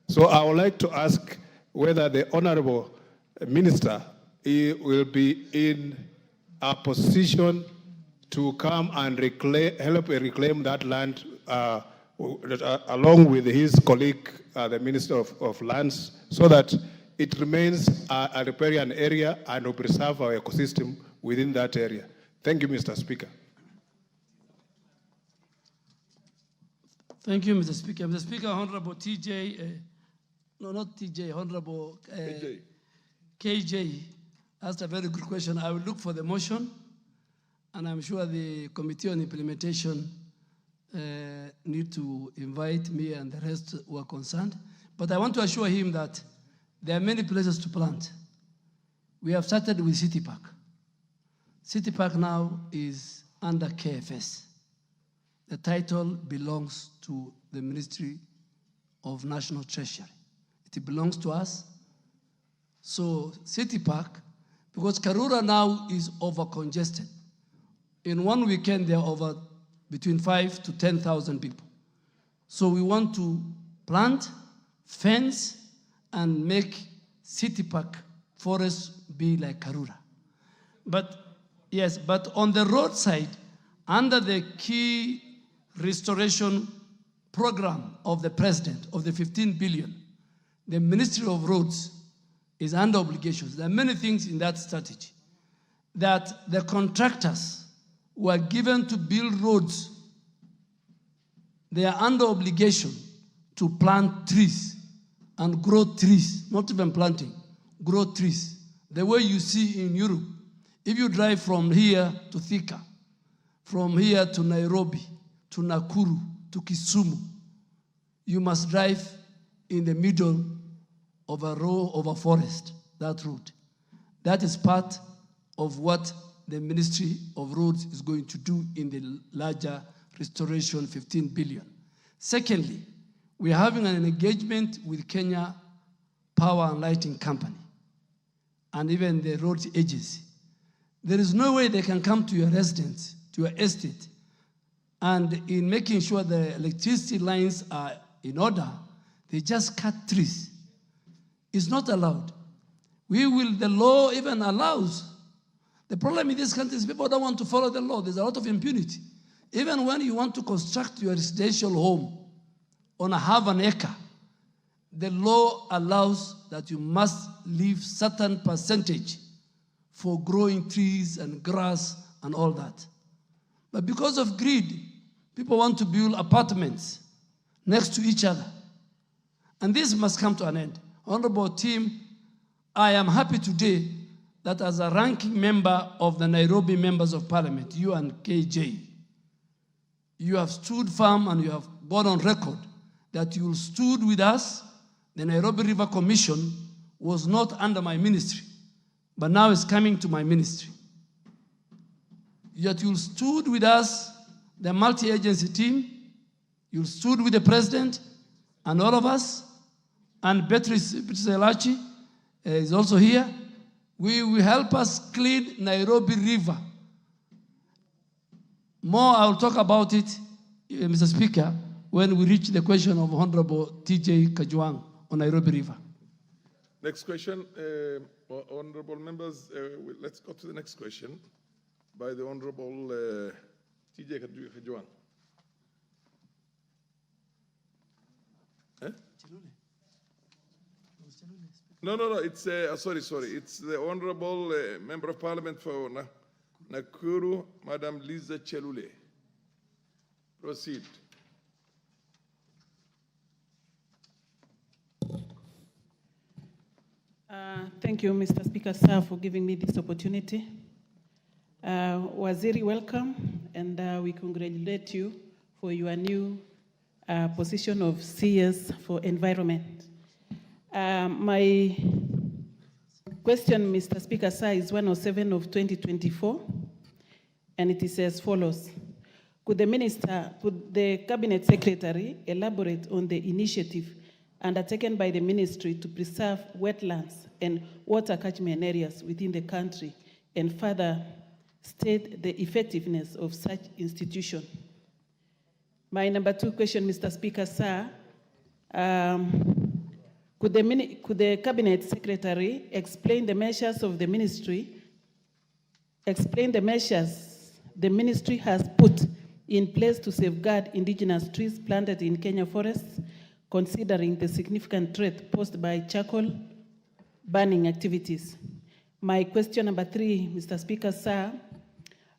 So I would like to ask whether the Honorable Minister will be in a position to come and help reclaim that land along with his colleague, the Minister of Lands, so that it remains a riparian area and will preserve our ecosystem within that area. Thank you, Mr. Speaker. Thank you, Mr. Speaker. Mr. Speaker, Honorable TJ, no, not TJ, Honorable KJ asked a very good question. I will look for the motion, and I'm sure the Committee on Implementation need to invite me and the rest who are concerned. But I want to assure him that there are many places to plant. We have started with City Park. City Park now is under KFS. The title belongs to the Ministry of National Treasury. It belongs to us. So City Park, because Karura now is over-congested. In one weekend, there are over between 5,000 to 10,000 people. So we want to plant, fence, and make City Park forest be like Karura. But yes, but on the roadside, under the key restoration program of the president of the 15 billion, the Ministry of Roads is under obligations. There are many things in that strategy that the contractors were given to build roads. They are under obligation to plant trees and grow trees, not even planting, grow trees. The way you see in Europe, if you drive from here to Thika, from here to Nairobi, to Nakuru, to Kisumu, you must drive in the middle of a row of a forest, that route. That is part of what the Ministry of Roads is going to do in the larger restoration 15 billion. Secondly, we are having an engagement with Kenya Power and Lighting Company and even the roads agency. There is no way they can come to your residence, to your estate, and in making sure the electricity lines are in order, they just cut trees. It's not allowed. The law even allows. The problem in this country is people don't want to follow the law. There's a lot of impunity. Even when you want to construct your residential home on a half an acre, the law allows that you must leave certain percentage for growing trees and grass and all that. But because of greed, people want to build apartments next to each other. And this must come to an end. Honorable team, I am happy today that as a ranking member of the Nairobi Members of Parliament, you and KJ, you have stood firm and you have gone on record that you stood with us. The Nairobi River Commission was not under my ministry, but now it's coming to my ministry. Yet you stood with us, the multi-agency team, you stood with the president and all of us, and Beatrice Elachi is also here. We will help us clean Nairobi River. More, I will talk about it, Mr. Speaker, when we reach the question of Honorable TJ Kajwang on Nairobi River. Next question, honorable members, let's go to the next question by the Honorable TJ Kajuan. Eh? No, it's, sorry. It's the Honorable Member of Parliament for Nakuru, Madam Lisa Chelule. Proceed. Thank you, Mr. Speaker, sir, for giving me this opportunity. Waziri, welcome, and we congratulate you for your new position of CS for Environment. My question, Mr. Speaker, sir, is 107 of 2024, and it is as follows. Could the Cabinet Secretary elaborate on the initiative undertaken by the ministry to preserve wetlands and water catchment areas within the country, and further state the effectiveness of such institution? My number 2 question, Mr. Speaker, sir, could the Cabinet Secretary explain the measures of the ministry, the ministry has put in place to safeguard indigenous trees planted in Kenya forests, considering the significant threat posed by charcoal burning activities? My question number 3, Mr. Speaker, sir,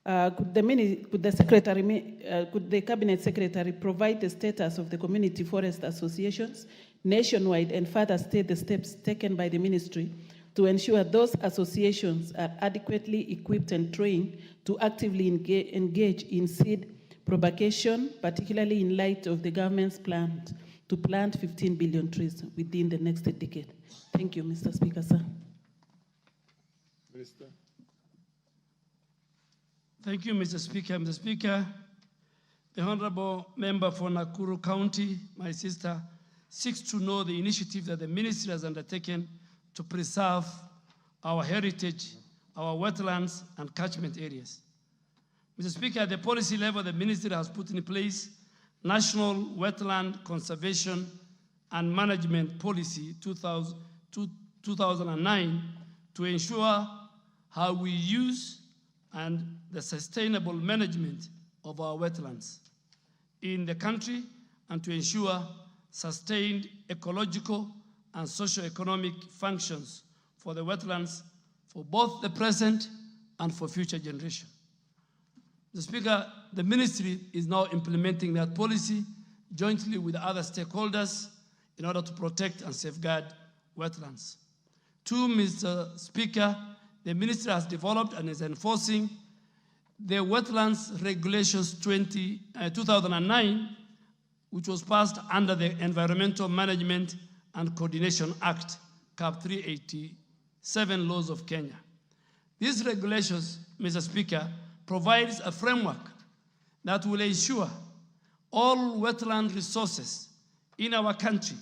could the Cabinet Secretary provide the status of the community forest associations nationwide, and further state the steps taken by the ministry to ensure those associations are adequately equipped and trained to actively engage in seed propagation, particularly in light of the government's plan to plant 15 billion trees within the next decade? Thank you, Mr. Speaker, sir. Minister. Thank you, Mr. Speaker. Mr. Speaker, the Honorable Member for Nakuru County, my sister, seeks to know the initiative that the ministry has undertaken to preserve our heritage, our wetlands, and catchment areas. Mr. Speaker, at the policy level, the ministry has put in place National Wetland Conservation and Management Policy 2009 to ensure how we use and the sustainable management of our wetlands in the country, and to ensure sustained ecological and socio-economic functions for the wetlands for both the present and for future generations. Mr. Speaker, the ministry is now implementing that policy jointly with other stakeholders in order to protect and safeguard wetlands. 2, Mr. Speaker, the ministry has developed and is enforcing the Wetlands Regulations 2009, which was passed under the Environmental Management and Coordination Act, Cap 387 laws of Kenya. These regulations, Mr. Speaker, provides a framework that will ensure all wetland resources in our country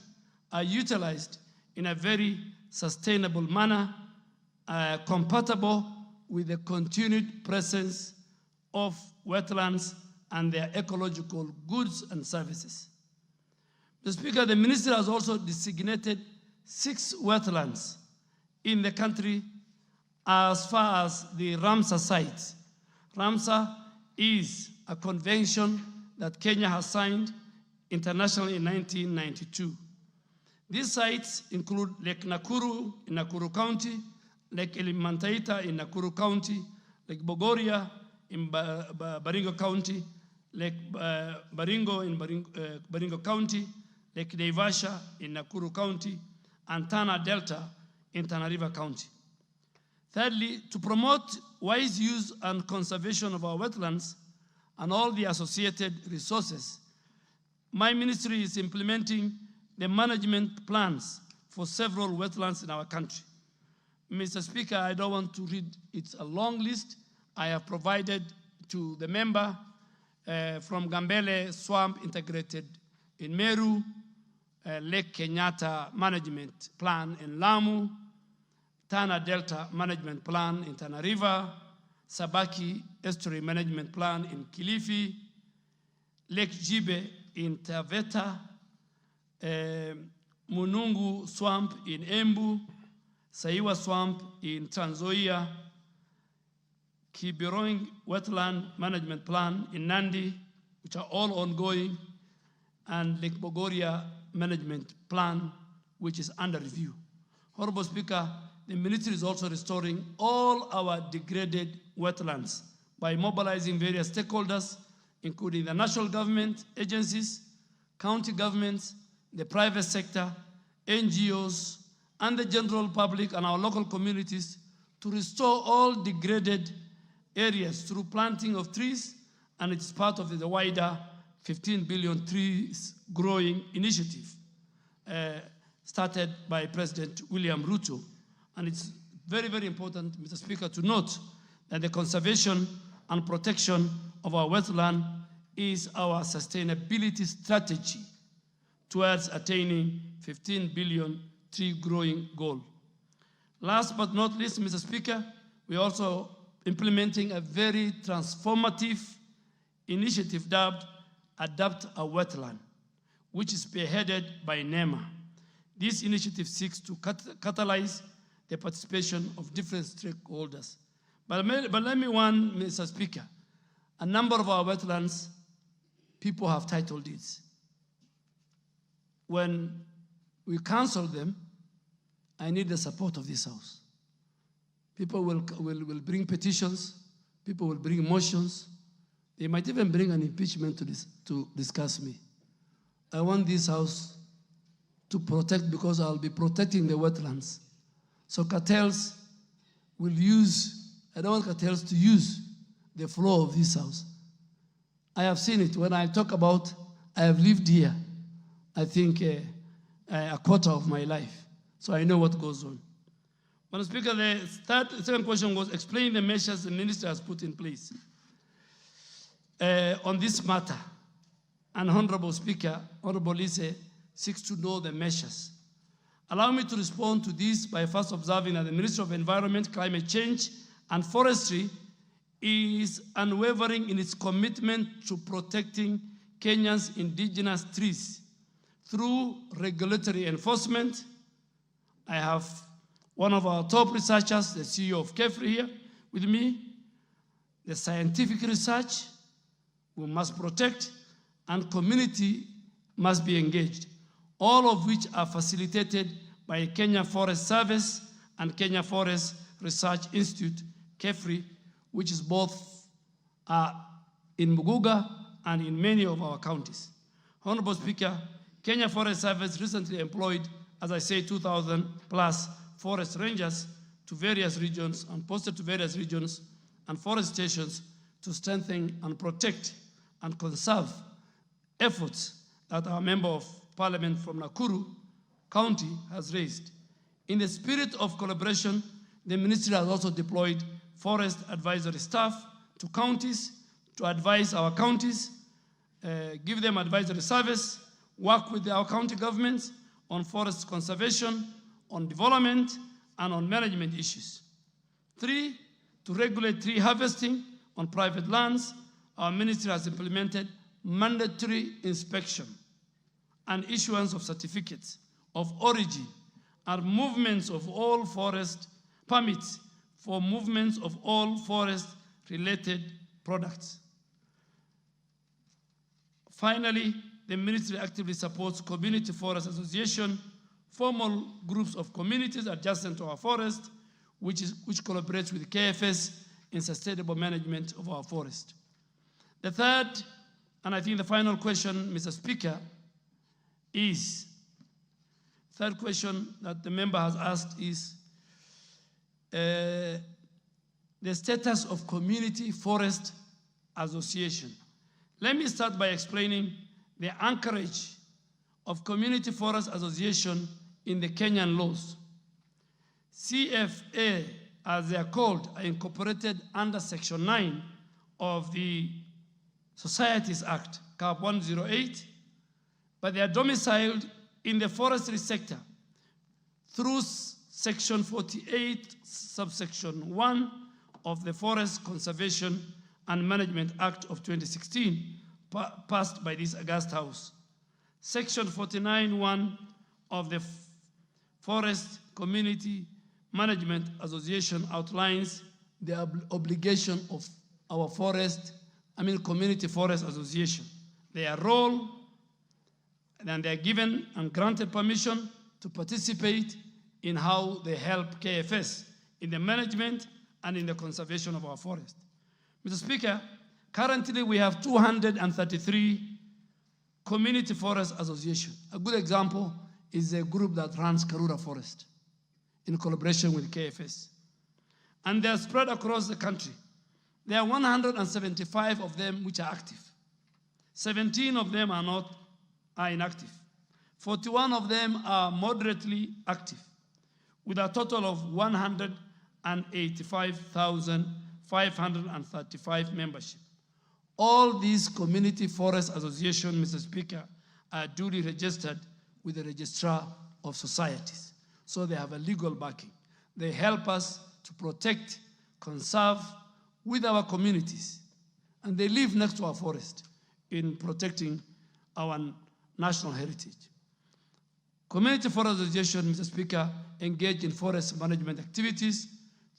are utilized in a very sustainable manner, compatible with the continued presence of wetlands and their ecological goods and services. Mr. Speaker, the ministry has also designated 6 wetlands in the country as far as the Ramsar sites. Ramsar is a convention that Kenya has signed internationally in 1992. These sites include Lake Nakuru in Nakuru County, Lake Taita in Nakuru County, Lake Bogoria in Baringo County, Lake Baringo in Baringo County, Lake Naivasha in Nakuru County, and Tana Delta in Tana River County. Thirdly, to promote wise use and conservation of our wetlands and all the associated resources, my ministry is implementing the management plans for several wetlands in our country. Mr. Speaker, I don't want to read, it's a long list. I have provided to the member from Gambele Swamp Integrated in Meru, Lake Kenyatta Management Plan in Lamu, Tana Delta Management Plan in Tana River, Sabaki Estuary Management Plan in Kilifi, Lake Jibe in Taveta, Munungu Swamp in Embu, Saiwa Swamp in Trans Nzoia, Kibiroing Wetland Management Plan in Nandi, which are all ongoing, and Lake Bogoria Management Plan, which is under review. Honorable Speaker, the ministry is also restoring all our degraded wetlands by mobilizing various stakeholders, including the national government agencies, county governments, the private sector, NGOs, and the general public and our local communities to restore all degraded areas through planting of trees, and it's part of the wider 15 billion trees growing initiative started by President William Ruto. And it's very, very important, Mr. Speaker, to note that the conservation and protection of our wetland is our sustainability strategy towards attaining 15 billion tree growing goal. Last but not least, Mr. Speaker, we're also implementing a very transformative initiative dubbed Adapt a Wetland, which is spearheaded by NEMA. This initiative seeks to catalyze the participation of different stakeholders. But let me warn, Mr. Speaker, a number of our wetlands, people have title deeds. When we cancel them, I need the support of this House. People will bring petitions, people will bring motions, they might even bring an impeachment to discuss me. I want this House to protect, because I'll be protecting the wetlands. So cartels will use, I don't want cartels to use the floor of this House. I have seen it. When I talk about, I have lived here, I think a quarter of my life. So I know what goes on. Madam Speaker, the second question was explain the measures the minister has put in place on this matter. And Honorable Speaker, Honorable Lise seeks to know the measures. Allow me to respond to this by first observing that the Ministry of Environment, Climate Change, and Forestry is unwavering in its commitment to protecting Kenya's indigenous trees through regulatory enforcement. I have one of our top researchers, the CEO of KEFRI here with me, the scientific research we must protect, and community must be engaged, all of which are facilitated by Kenya Forest Service and Kenya Forest Research Institute, KEFRI, which is both in Muguga and in many of our counties. Honorable Speaker, Kenya Forest Service recently employed, as I say, 2,000 plus forest rangers to various regions and posted to various regions and forest stations to strengthen and protect and conserve efforts that our Member of Parliament from Nakuru County has raised. In the spirit of collaboration, the ministry has also deployed forest advisory staff to counties to advise our counties, give them advisory service, work with our county governments on forest conservation, on development, and on management issues. 3, to regulate tree harvesting on private lands, our ministry has implemented mandatory inspection and issuance of certificates of origin and movements of all forest permits for movements of all forest-related products. Finally, the ministry actively supports community forest association, formal groups of communities adjacent to our forest, which collaborates with KFS in sustainable management of our forest. The third, and I think the final question, Mr. Speaker, is, third question that the member has asked is the status of community forest association. Let me start by explaining the anchorage of community forest association in the Kenyan laws. CFA, as they are called, are incorporated under Section 9 of the Societies Act, Cap 108, but they are domiciled in the forestry sector through Section 48, subsection 1 of the Forest Conservation and Management Act of 2016, passed by this august House. Section 49(1) of the Forest Community Management Association outlines the obligation of our community forest association, their role, and they're given and granted permission to participate in how they help KFS in the management and in the conservation of our forest. Mr. Speaker, currently we have 233 community forest associations. A good example is a group that runs Karura Forest in collaboration with KFS. And they're spread across the country. There are 175 of them which are active. 17 of them are inactive. 41 of them are moderately active, with a total of 185,535 membership. All these community forest associations, Mr. Speaker, are duly registered with the Registrar of Societies. So they have a legal backing. They help us to protect, conserve with our communities. And they live next to our forest in protecting our national heritage. Community forest associations, Mr. Speaker, engage in forest management activities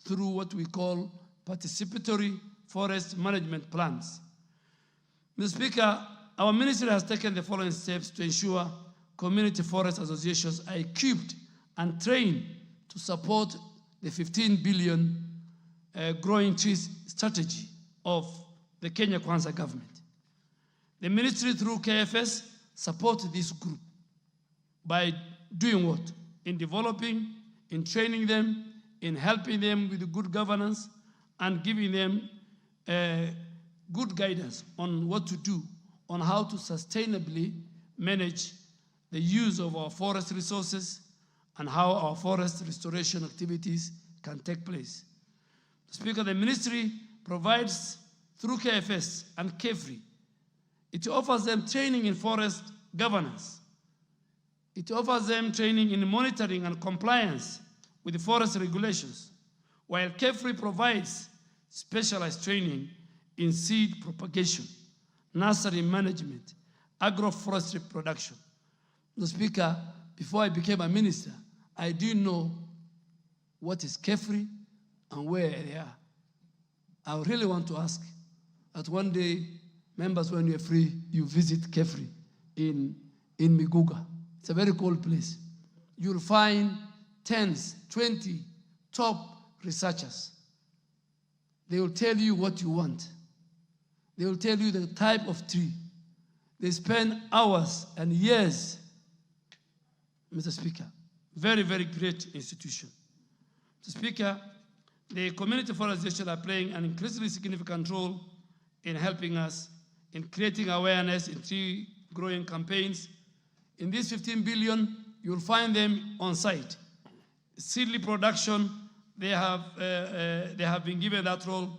through what we call participatory forest management plans. Mr. Speaker, our ministry has taken the following steps to ensure community forest associations are equipped and trained to support the 15 billion growing trees strategy of the Kenya Kwanza government. The ministry through KFS supports this group by doing what? In developing, in training them, in helping them with good governance, and giving them good guidance on what to do, on how to sustainably manage the use of our forest resources and how our forest restoration activities can take place. Speaker, the ministry provides through KFS and KFRI. It offers them training in forest governance. It offers them training in monitoring and compliance with the forest regulations, while KFRI provides specialized training in seed propagation, nursery management, agroforestry production. Mr. Speaker, before I became a minister, I didn't know what is KFRI and where they are. I really want to ask that one day, members, when you're free, you visit KFRI in Miguga. It's a very cold place. You'll find 10s, 20 top researchers. They will tell you what you want. They will tell you the type of tree. They spend hours and years, Mr. Speaker. Very, very great institution. Mr. Speaker, the community forest associations are playing an increasingly significant role in helping us in creating awareness in tree growing campaigns. In these 15 billion, you'll find them on site. Seedling production, they have been given that role.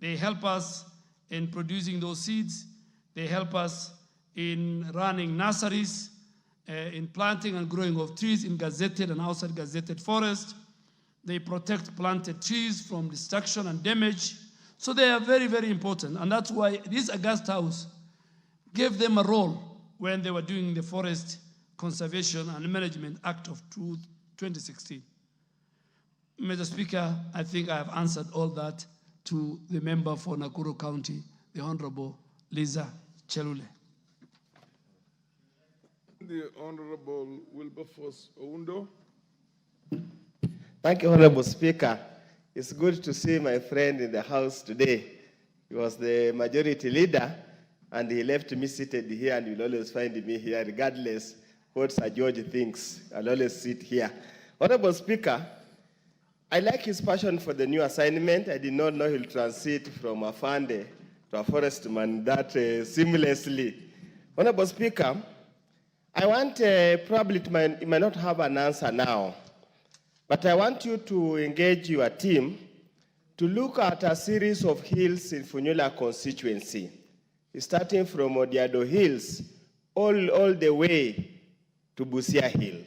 They help us in producing those seeds. They help us in running nurseries, in planting and growing of trees in gazetted and outside gazetted forest. They protect planted trees from destruction and damage. So they are very, very important. And that's why this August House gave them a role when they were doing the Forest Conservation and Management Act of 2016. Mr. Speaker, I think I have answered all that to the member for Nakuru County, the Honorable Liza Chelule. The Honorable Wilberforce Oundo. Thank you, Honorable Speaker. It's good to see my friend in the House today. He was the majority leader, and he left me seated here, and you'll always find me here, regardless what Sir George thinks. I'll always sit here. Honorable Speaker, I like his passion for the new assignment. I did not know he'll transit from a Afande to a forestman that seamlessly. Honorable Speaker, I want, probably you might not have an answer now, but I want you to engage your team to look at a series of hills in Funyula constituency, starting from Odiado Hills all the way to Busia Hill.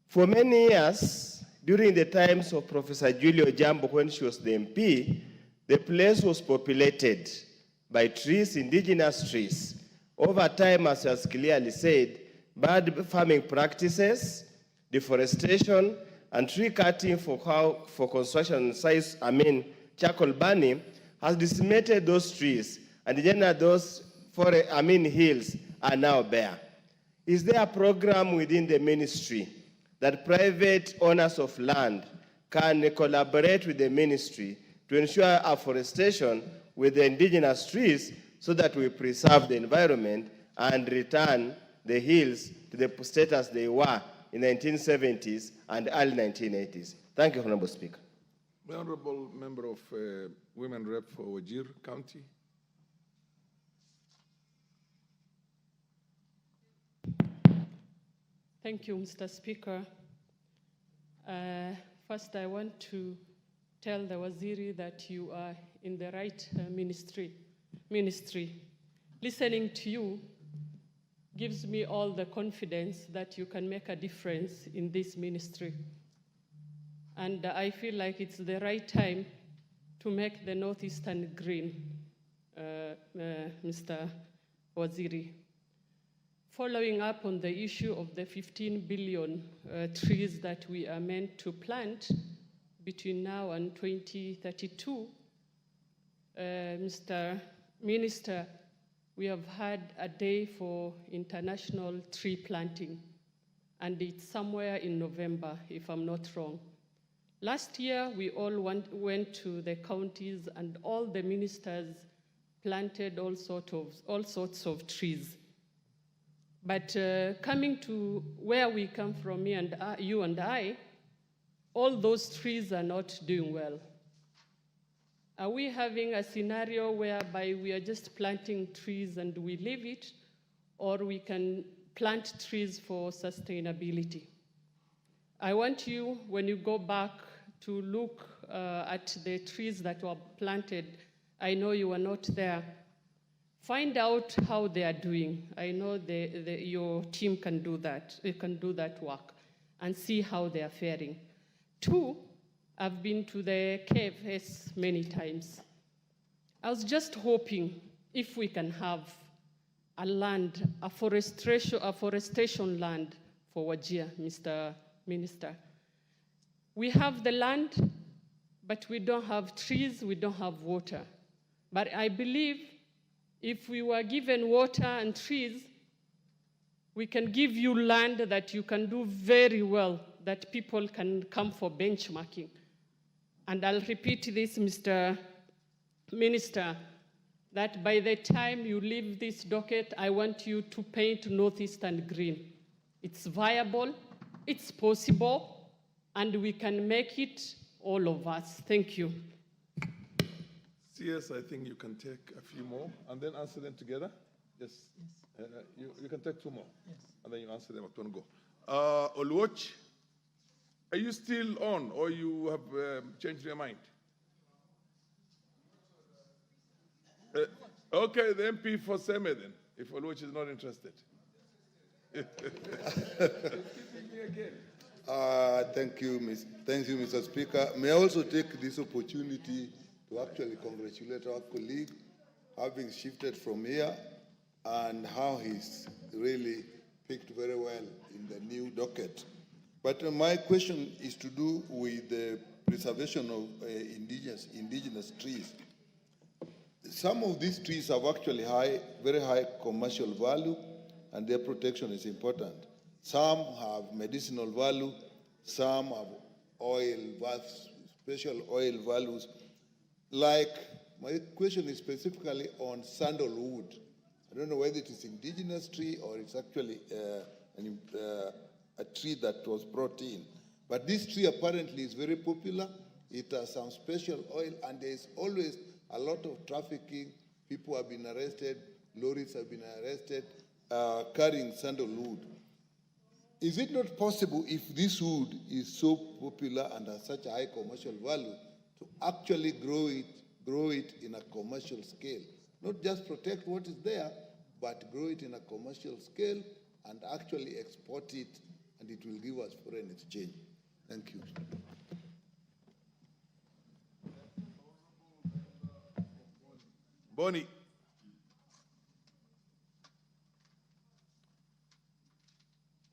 For many years, during the times of Professor Julio Jambo, when she was the MP, the place was populated by trees, indigenous trees. Over time, as was clearly said, bad farming practices, deforestation, and tree cutting for construction sites, charcoal burning, has decimated those trees, and generally those hills are now bare. Is there a program within the ministry that private owners of land can collaborate with the ministry to ensure afforestation with the indigenous trees so that we preserve the environment and return the hills to the status they were in the 1970s and early 1980s? Thank you, Honorable Speaker. The Honorable Member of Women Rep for Wajir County. Thank you, Mr. Speaker. First, I want to tell the Waziri that you are in the right ministry. Listening to you gives me all the confidence that you can make a difference in this ministry. And I feel like it's the right time to make the Northeastern green, Mr. Waziri. Following up on the issue of the 15 billion trees that we are meant to plant between now and 2032, Mr. Minister, we have had a day for international tree planting, and it's somewhere in November, if I'm not wrong. Last year, we all went to the counties, and all the ministers planted all sorts of trees. But coming to where we come from, you and I, all those trees are not doing well. Are we having a scenario whereby we are just planting trees and we leave it, or we can plant trees for sustainability? I want you, when you go back, to look at the trees that were planted. I know you were not there. Find out how they are doing. I know your team can do that. They can do that work and see how they are faring. 2, I've been to the KFS many times. I was just hoping if we can have a forestation land for Wajir, Mr. Minister. We have the land, but we don't have trees, we don't have water. But I believe if we were given water and trees, we can give you land that you can do very well, that people can come for benchmarking. And I'll repeat this, Mr. Minister, that by the time you leave this docket, I want you to paint Northeastern green. It's viable, it's possible, and we can make it, all of us. Thank you. CS, I think you can take a few more and then answer them together. Yes. You can take 2 more. Yes. And then you answer them at one go. Oluoch, are you still on, or you have changed your mind? Okay, the MP for Seme then, if Oluoch is not interested. Thank you, Mr. Speaker. May I also take this opportunity to actually congratulate our colleague, having shifted from here, and how he's really picked very well in the new docket. But my question is to do with the preservation of indigenous trees. Some of these trees have actually very high commercial value, and their protection is important. Some have medicinal value, some have special oil values. Like, my question is specifically on sandalwood. I don't know whether it is indigenous tree or it's actually a tree that was brought in. But this tree apparently is very popular. It has some special oil, and there is always a lot of trafficking. People have been arrested, lorries have been arrested, carrying sandalwood. Is it not possible, if this wood is so popular and has such a high commercial value, to actually grow it in a commercial scale? Not just protect what is there, but grow it in a commercial scale and actually export it, and it will give us foreign exchange. Thank you. Bonnie.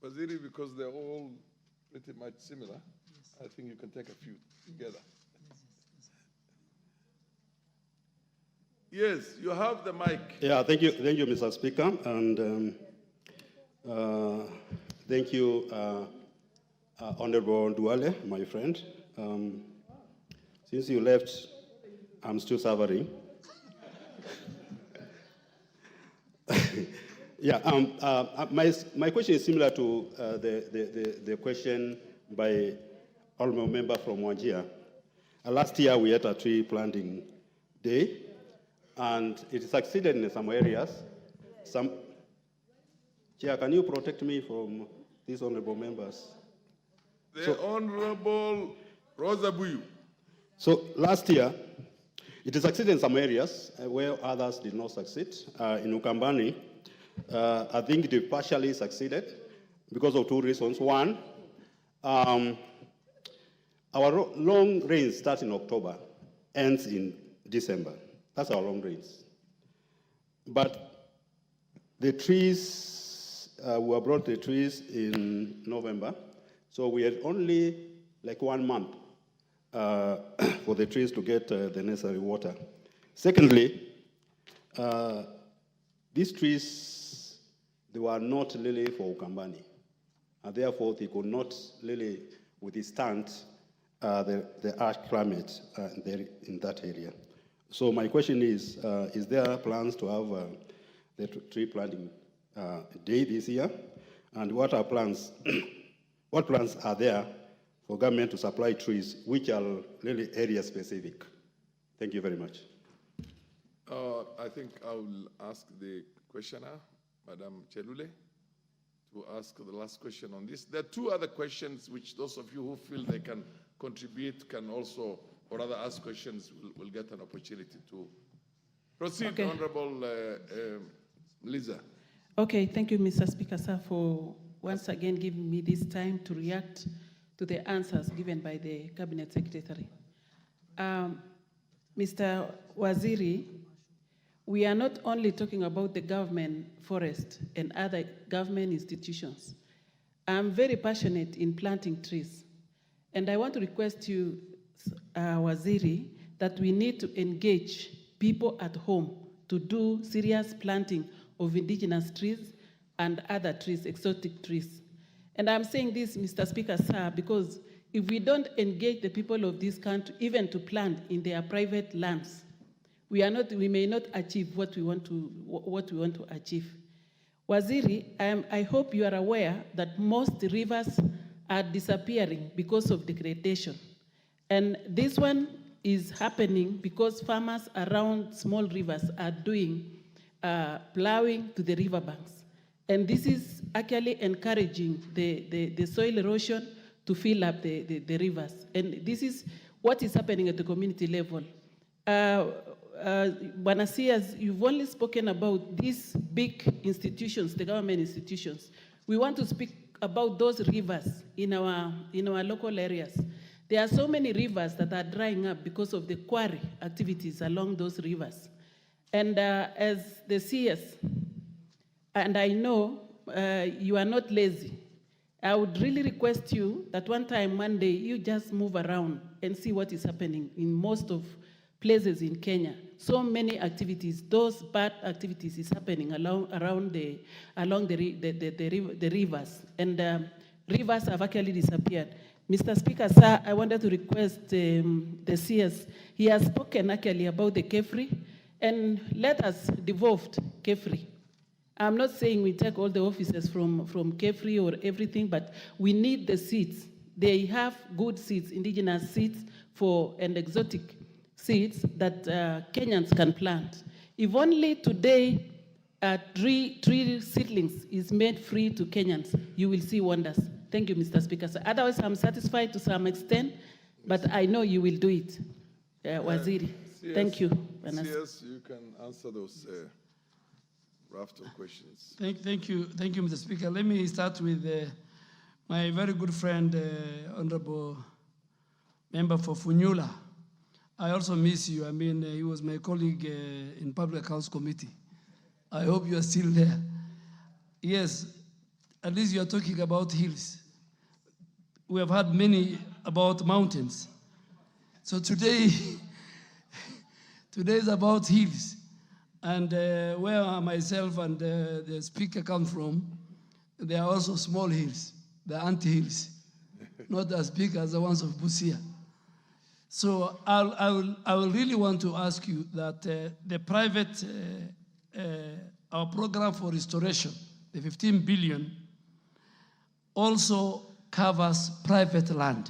Waziri, because they're all pretty much similar, I think you can take a few together. Yes, you have the mic. Yeah, thank you, Mr. Speaker, and thank you, Honorable Duale, my friend. Since you left, I'm still suffering. Yeah, my question is similar to the question by Honorable Member from Wajir. Last year we had a tree planting day, and it succeeded in some areas. Chair, can you protect me from these honorable members? The Honorable Rosa Buyu. So last year, it succeeded in some areas where others did not succeed. In Ukambani, I think it partially succeeded because of two reasons. One, our long rains start in October, ends in December. That's our long rains. But the trees, we brought the trees in November, so we had only like 1 month for the trees to get the necessary water. Secondly, these trees, they were not really for Ukambani, and therefore they could not really withstand the harsh climate in that area. So my question is there plans to have the tree planting day this year? And what are plans, what plans are there for government to supply trees which are really area specific? Thank you very much. I think I will ask the questioner, Madam Chelule, to ask the last question on this. There are two other questions which those of you who feel they can contribute can also, or rather ask questions, will get an opportunity to proceed. Okay. Honorable Lisa. Okay, thank you, Mr. Speaker, sir, for once again giving me this time to react to the answers given by the Cabinet Secretary. Mr. Waziri, we are not only talking about the government forest and other government institutions. I'm very passionate in planting trees. And I want to request you, Waziri, that we need to engage people at home to do serious planting of indigenous trees and other trees, exotic trees. And I'm saying this, Mr. Speaker, sir, because if we don't engage the people of this country, even to plant in their private lands, we may not achieve what we want to achieve. Waziri, I hope you are aware that most rivers are disappearing because of degradation. And this one is happening because farmers around small rivers are doing plowing to the riverbanks. And this is actually encouraging the soil erosion to fill up the rivers. And this is what is happening at the community level. Banasias, you've only spoken about these big institutions, the government institutions. We want to speak about those rivers in our local areas. There are so many rivers that are drying up because of the quarry activities along those rivers. And as the CS, and I know you are not lazy, I would really request you that one day, you just move around and see what is happening in most of places in Kenya. So many activities, those bad activities is happening along the rivers, and rivers have actually disappeared. Mr. Speaker, sir, I wanted to request the CS. He has spoken actually about the KEFRI, and let us devolve KEFRI. I'm not saying we take all the offices from KEFRI or everything, but we need the seeds. They have good seeds, indigenous seeds and exotic seeds that Kenyans can plant. If only today tree seedlings is made free to Kenyans, you will see wonders. Thank you, Mr. Speaker. So otherwise, I'm satisfied to some extent, but I know you will do it, Waziri. CS, thank you. CS, you can answer those raft of questions. Thank you, Mr. Speaker. Let me start with my very good friend, Honorable Member for Funyula. I also miss you. I mean, he was my colleague in Public Health Committee. I hope you are still there. Yes, at least you are talking about hills. We have had many about mountains. So today, today is about hills. And where myself and the speaker come from, there are also small hills, the anti-hills, not as big as the ones of Busia. So I will really want to ask you that the private, our program for restoration, the 15 billion, also covers private land.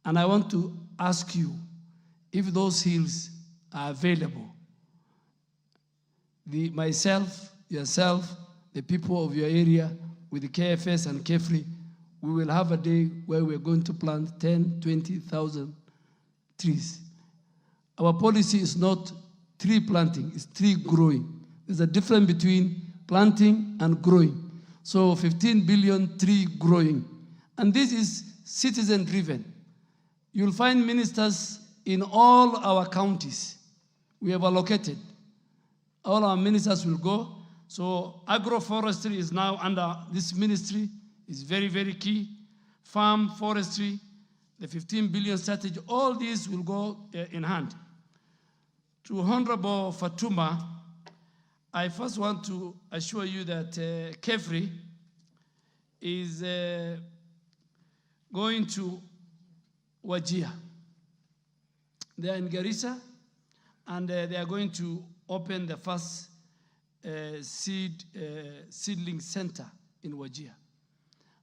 And I want to ask you if those hills are available. Myself, yourself, the people of your area, with the KFS and KEFRI, we will have a day where we're going to plant 10, 20,000 trees. Our policy is not tree planting, it's tree growing. There's a difference between planting and growing. So 15 billion tree growing. And this is citizen driven. You'll find ministers in all our counties. We have allocated. All our ministers will go. So agroforestry is now under this ministry. It's very, very key. Farm, forestry, the 15 billion strategy, all these will go in hand. To Honorable Fatuma, I first want to assure you that KEFRI is going to Wajir. They are in Garissa, and they are going to open the first seedling center in Wajir.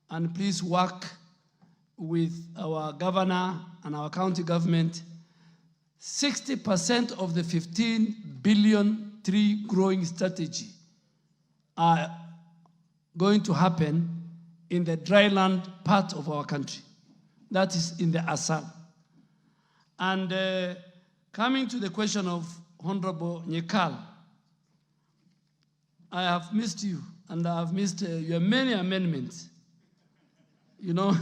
And please work with our governor and our county government. 60% of the 15 billion tree growing strategy are going to happen in the dryland part of our country. That is in the Assam. And coming to the question of Honorable Nyekal, I have missed you, and I have missed your many amendments. You know,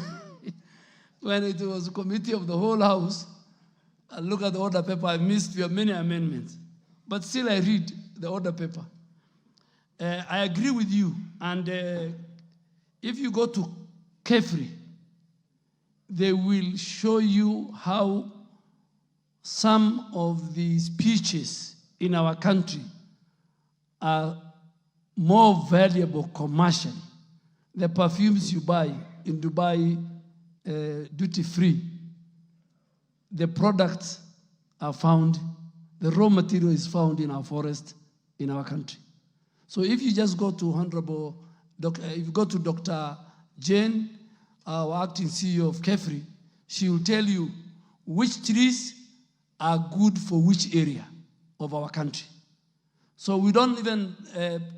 when it was a committee of the whole house, I look at the order paper, I missed your many amendments. But still I read the order paper. I agree with you, and if you go to KEFRI, they will show you how some of the species in our country are more valuable commercially. The perfumes you buy in Dubai, duty-free, the products are found, the raw material is found in our forest, in our country. So if you just go to if you go to Dr. Jane, our acting CEO of KEFRI, she will tell you which trees are good for which area of our country. So we don't even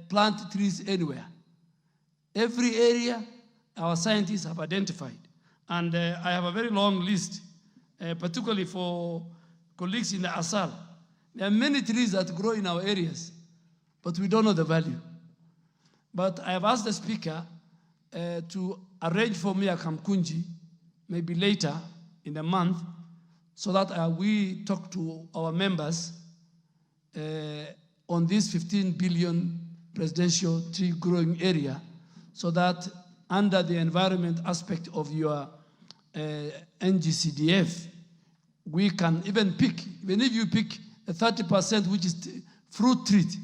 plant trees anywhere. Every area our scientists have identified. And I have a very long list, particularly for colleagues in the Asal. There are many trees that grow in our areas, but we don't know the value. But I have asked the speaker to arrange for me a Kamkunji, maybe later in the month, so that we talk to our members on this 15 billion presidential tree growing area, so that under the environment aspect of your NGCDF, we can even pick, even if you pick a 30% which is fruit treat,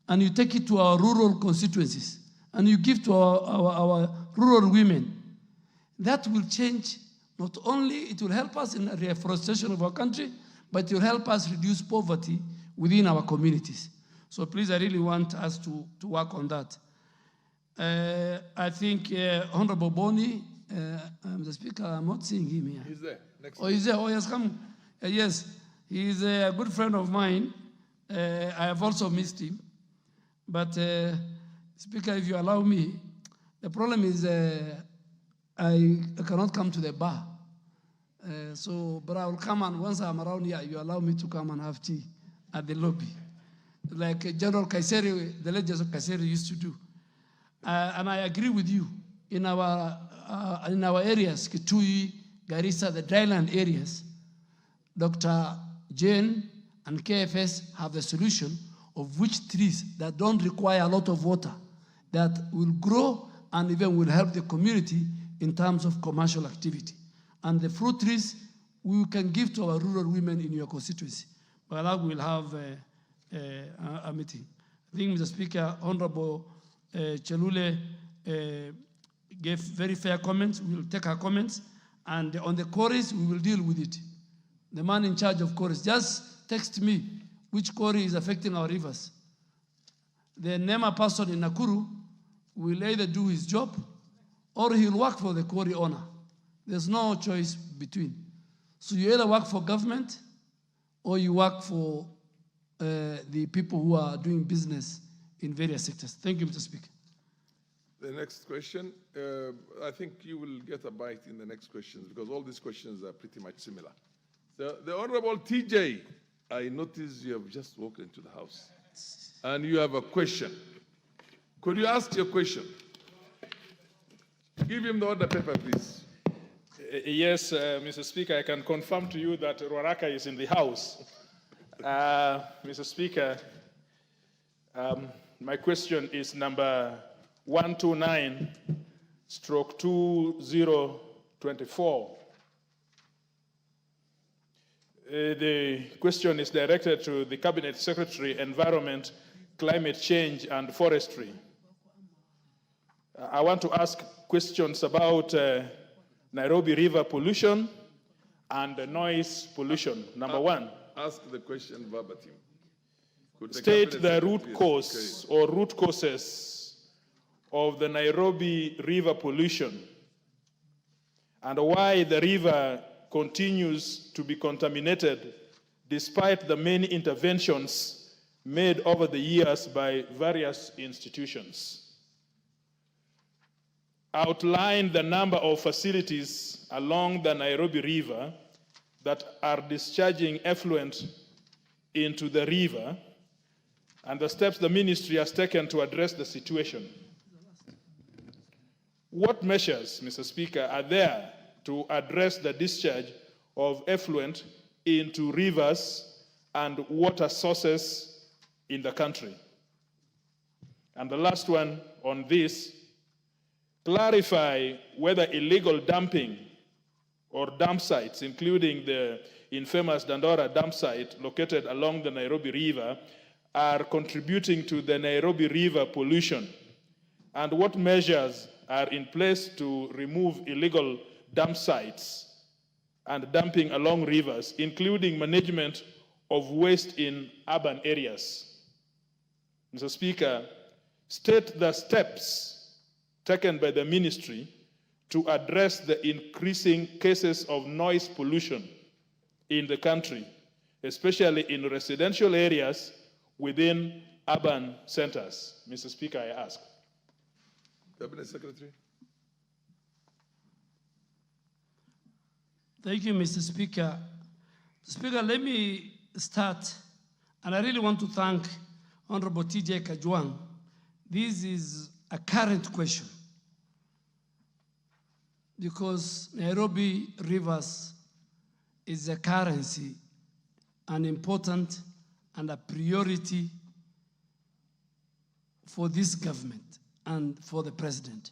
and you take it to our rural constituencies, and you give to our rural women, that will change. Not only it will help us in the reforestation of our country, but it will help us reduce poverty within our communities. So please, I really want us to work on that. I think Honorable Boni, the speaker, I'm not seeing him here. He's there. Next He's there. Oh, he has come. Yes, he is a good friend of mine. I have also missed him. But Speaker, if you allow me, the problem is I cannot come to the bar. But I will come, and once I'm around here, you allow me to come and have tea at the lobby. Like General Kaiseri, the late General Kaiseri used to do. And I agree with you. In our areas, Kitui, Garissa, the dryland areas, Dr. Jane and KFS have the solution of which trees that don't require a lot of water, that will grow and even will help the community in terms of commercial activity. and the fruit trees we can give to our rural women in your constituency. But that we'll have a meeting. I think, Mr. Speaker, Honorable Chelule gave very fair comments. We will take her comments. And on the quarries, we will deal with it. The man in charge of quarries, just text me which quarry is affecting our rivers. The NEMA person in Nakuru will either do his job or he'll work for the quarry owner. There's no choice between. So you either work for government or you work for the people who are doing business in various sectors. Thank you, Mr. Speaker. The next question, I think you will get a bite in the next questions because all these questions are pretty much similar. So the Honorable TJ, I notice you have just walked into the house and you have a question. Could you ask your question? Give him the order paper, please. Yes, Mr. Speaker, I can confirm to you that Ruaraka is in the house. Mr. Speaker, my question is number 129/2024. The question is directed to the Cabinet Secretary, Environment, Climate Change and Forestry. I want to ask questions about Nairobi River pollution and noise pollution. Number one. Ask the question verbatim. State the root cause or root causes of the Nairobi River pollution and why the river continues to be contaminated despite the many interventions made over the years by various institutions. Outline the number of facilities along the Nairobi River that are discharging effluent into the river and the steps the ministry has taken to address the situation. What measures, Mr. Speaker, are there to address the discharge of effluent into rivers and water sources in the country? And the last one on this, clarify whether illegal dumping or dump sites, including the infamous Dandora dump site located along the Nairobi River, are contributing to the Nairobi River pollution, and what measures are in place to remove illegal dump sites and dumping along rivers, including management of waste in urban areas. Mr. Speaker, state the steps taken by the ministry to address the increasing cases of noise pollution in the country, especially in residential areas within urban centers. Mr. Speaker, I ask. Cabinet Secretary. Thank you, Mr. Speaker. Speaker, let me start, and I really want to thank Honorable TJ Kajwang. This is a current question because Nairobi rivers is a currency, an important and a priority for this government and for the president.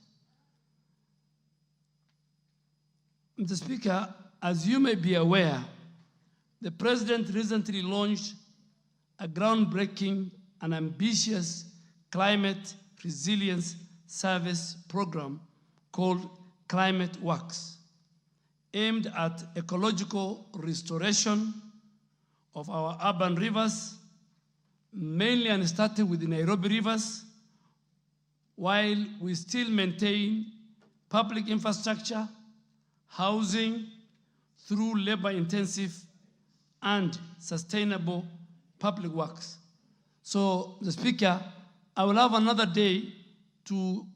Mr. Speaker, as you may be aware, the president recently launched a groundbreaking and ambitious climate resilience service program called Climate Works, aimed at ecological restoration of our urban rivers, mainly and starting with the Nairobi rivers, while we still maintain public infrastructure, housing, through labor-intensive and sustainable public works. So, Mr. Speaker, I will have another day to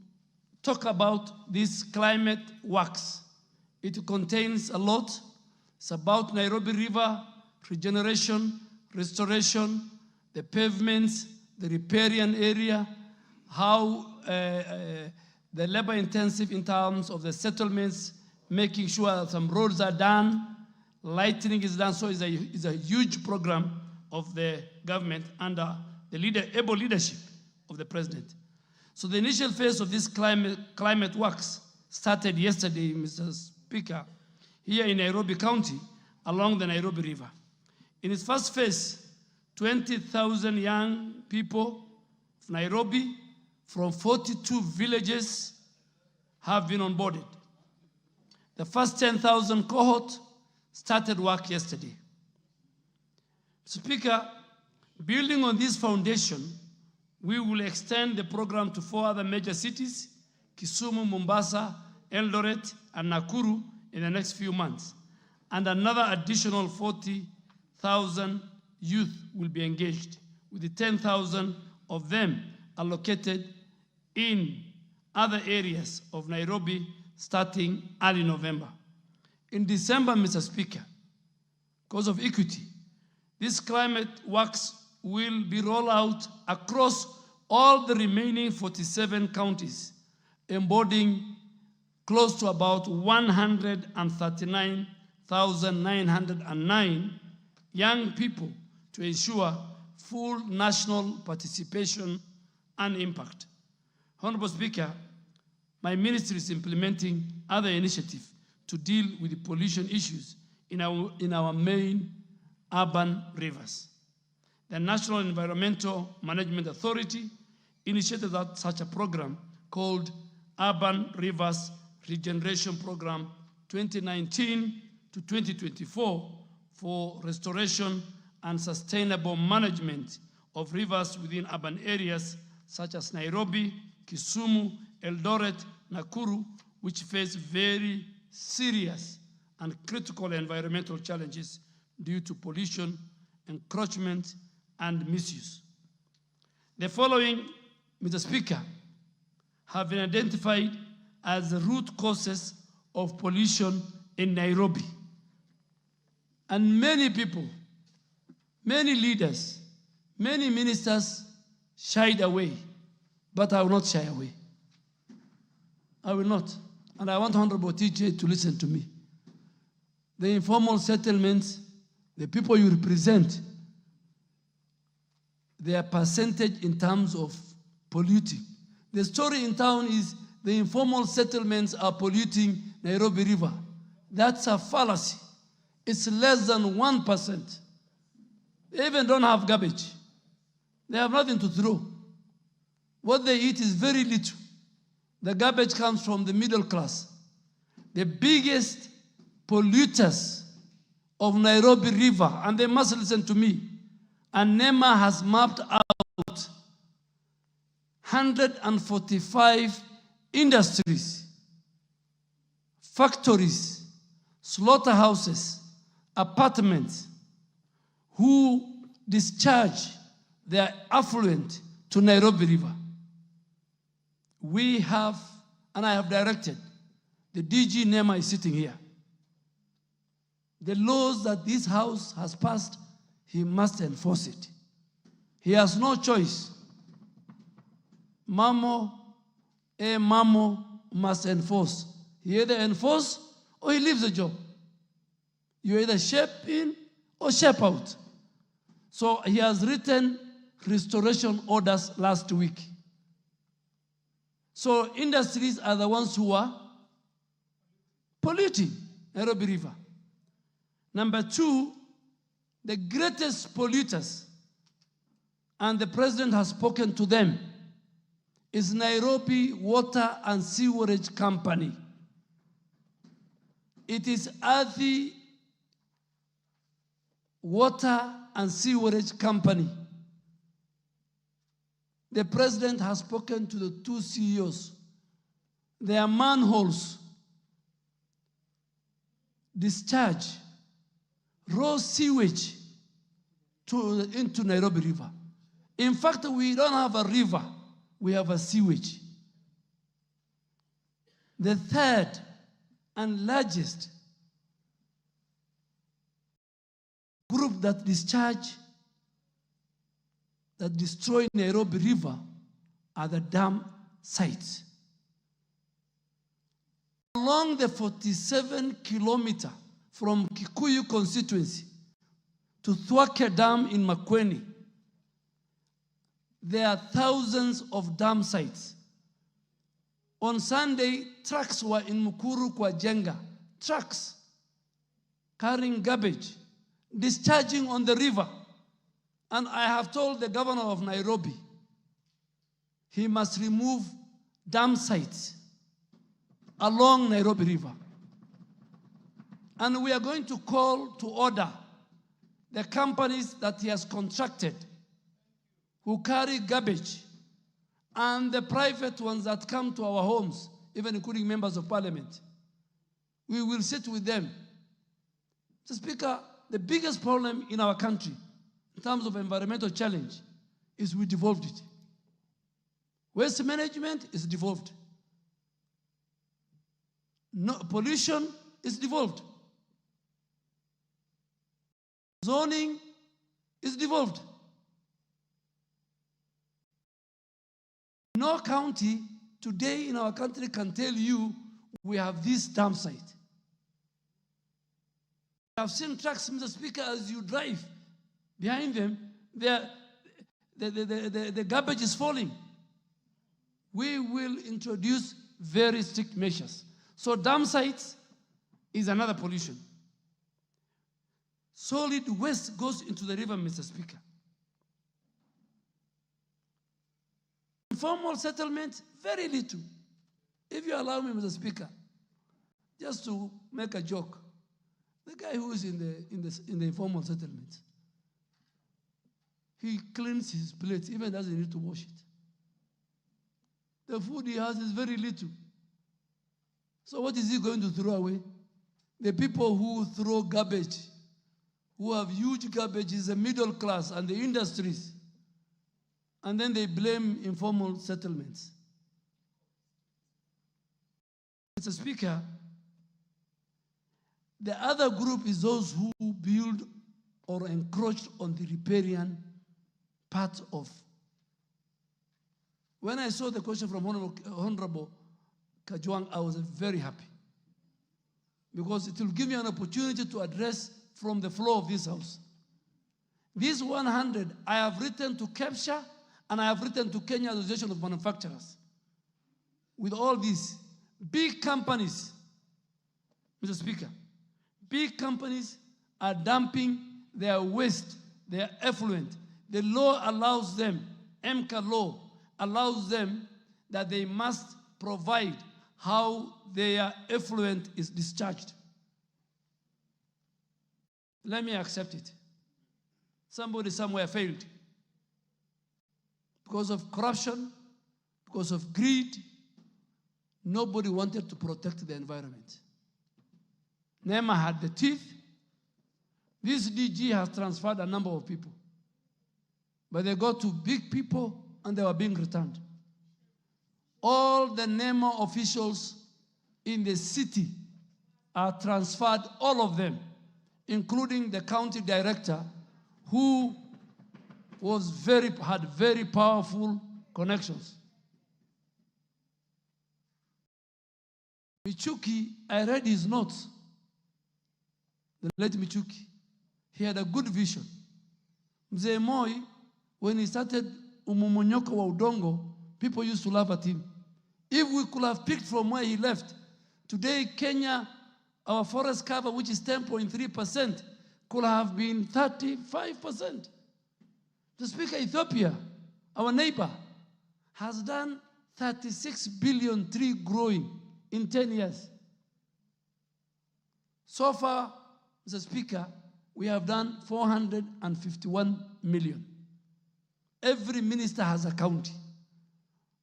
talk about this climate works. It contains a lot. It's about Nairobi River, regeneration, restoration, the pavements, the riparian area, how the labor-intensive in terms of the settlements, making sure that some roads are done, lightening is done. So it's a huge program of the government under the able leadership of the president. So the initial phase of this climate works started yesterday, Mr. Speaker, here in Nairobi County along the Nairobi River. In its first phase, 20,000 young people of Nairobi from 42 villages have been onboarded. The first 10,000 cohort started work yesterday. Speaker, building on this foundation, we will extend the program to 4 other major cities, Kisumu, Mombasa, Eldoret, and Nakuru in the next few months. And another additional 40,000 youth will be engaged, with the 10,000 of them allocated in other areas of Nairobi starting early November. In December, Mr. Speaker, because of equity, this climate works will be rolled out across all the remaining 47 counties, embodying close to about 139,909 young people to ensure full national participation and impact. Honorable Speaker, my ministry is implementing other initiatives to deal with the pollution issues in our main urban rivers. The National Environmental Management Authority initiated such a program called Urban Rivers Regeneration Program 2019 to 2024 for restoration and sustainable management of rivers within urban areas such as Nairobi, Kisumu, Eldoret, Nakuru, which face very serious and critical environmental challenges due to pollution, encroachment, and misuse. The following, Mr. Speaker, have been identified as the root causes of pollution in Nairobi. And many people, many leaders, many ministers shied away, but I will not shy away. I will not. And I want Honorable TJ to listen to me. The informal settlements, the people you represent, their percentage in terms of polluting. The story in town is the informal settlements are polluting Nairobi River. That's a fallacy. It's less than 1%. They even don't have garbage. They have nothing to throw. What they eat is very little. The garbage comes from the middle class. The biggest polluters of Nairobi River, and they must listen to me, and NEMA has mapped out 145 industries, factories, slaughterhouses, apartments, who discharge their affluent to Nairobi River. We have, and I have directed, the DG NEMA is sitting here. The laws that this House has passed, he must enforce it. He has no choice. Mamo must enforce. He either enforce or he leaves the job. You either shape in or shape out. So he has written restoration orders last week. So industries are the ones who are polluting Nairobi River. Number two, the greatest polluters, and the president has spoken to them, is Nairobi Water and Sewerage Company. It is Athi Water and Sewerage Company. The president has spoken to the two CEOs. Their manholes discharge raw sewage into Nairobi River. In fact, we don't have a river, we have a sewage. The third and largest group that destroy Nairobi River are the dam sites. Along the 47-kilometer from Kikuyu constituency to Thwake Dam in Makueni, there are thousands of dam sites. On Sunday, trucks were in Mukuru kwa Jenga. Trucks carrying garbage, discharging on the river. And I have told the governor of Nairobi, he must remove dam sites along Nairobi River. And we are going to call to order the companies that he has contracted who carry garbage and the private ones that come to our homes, even including members of parliament. We will sit with them. Mr. Speaker, the biggest problem in our country in terms of environmental challenge is we devolved it. Waste management is devolved. No, pollution is devolved. Zoning is devolved. No county today in our country can tell you we have this dam site. I've seen trucks, Mr. Speaker, as you drive behind them, the garbage is falling. We will introduce very strict measures. So dam sites is another pollution. Solid waste goes into the river, Mr. Speaker. Informal settlement, very little. If you allow me, Mr. Speaker, just to make a joke, the guy who is in the informal settlement, he cleans his plates, even doesn't need to wash it. The food he has is very little. So what is he going to throw away? The people who throw garbage, who have huge garbage, is the middle class and the industries. And then they blame informal settlements. Mr. Speaker, the other group is those who build or encroach on the riparian part of. When I saw the question from Honorable Kajwang, I was very happy, because it will give me an opportunity to address from the floor of this house. These 100, I have written to CAPTCHA and I have written to Kenya Association of Manufacturers. With all these big companies, Mr. Speaker, big companies are dumping their waste, their effluent. The law allows them, MCA law allows them that they must provide how their effluent is discharged. Let me accept it. Somebody somewhere failed. Because of corruption, because of greed, nobody wanted to protect the environment. NEMA had the teeth. This DG has transferred a number of people. But they got to big people and they were being returned. All the NEMA officials in the city are transferred, all of them, including the county director, who had very powerful connections. Michuki, I read his notes. The late Michuki, he had a good vision. Mzee Moi, when he started umomonyoko wa udongo, people used to laugh at him. If we could have picked from where he left, today Kenya, our forest cover, which is 10.3%, could have been 35%. The Speaker, Ethiopia, our neighbor, has done 36 billion tree growing in 10 years. So far, Mr. Speaker, we have done 451 million. Every minister has a county.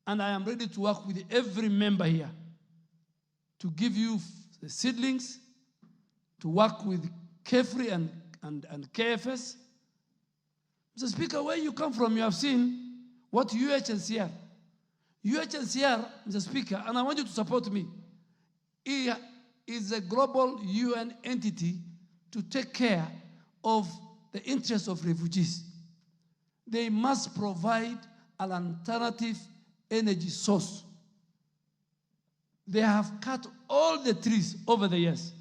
And I am ready to work with every member here to give you the seedlings, to work with KEFRI and KFS. Mr. Speaker, where you come from, you have seen what UNHCR. UNHCR, Mr. Speaker, and I want you to support me, is a global UN entity to take care of the interests of refugees. They must provide an alternative energy source. They have cut all the trees over the years.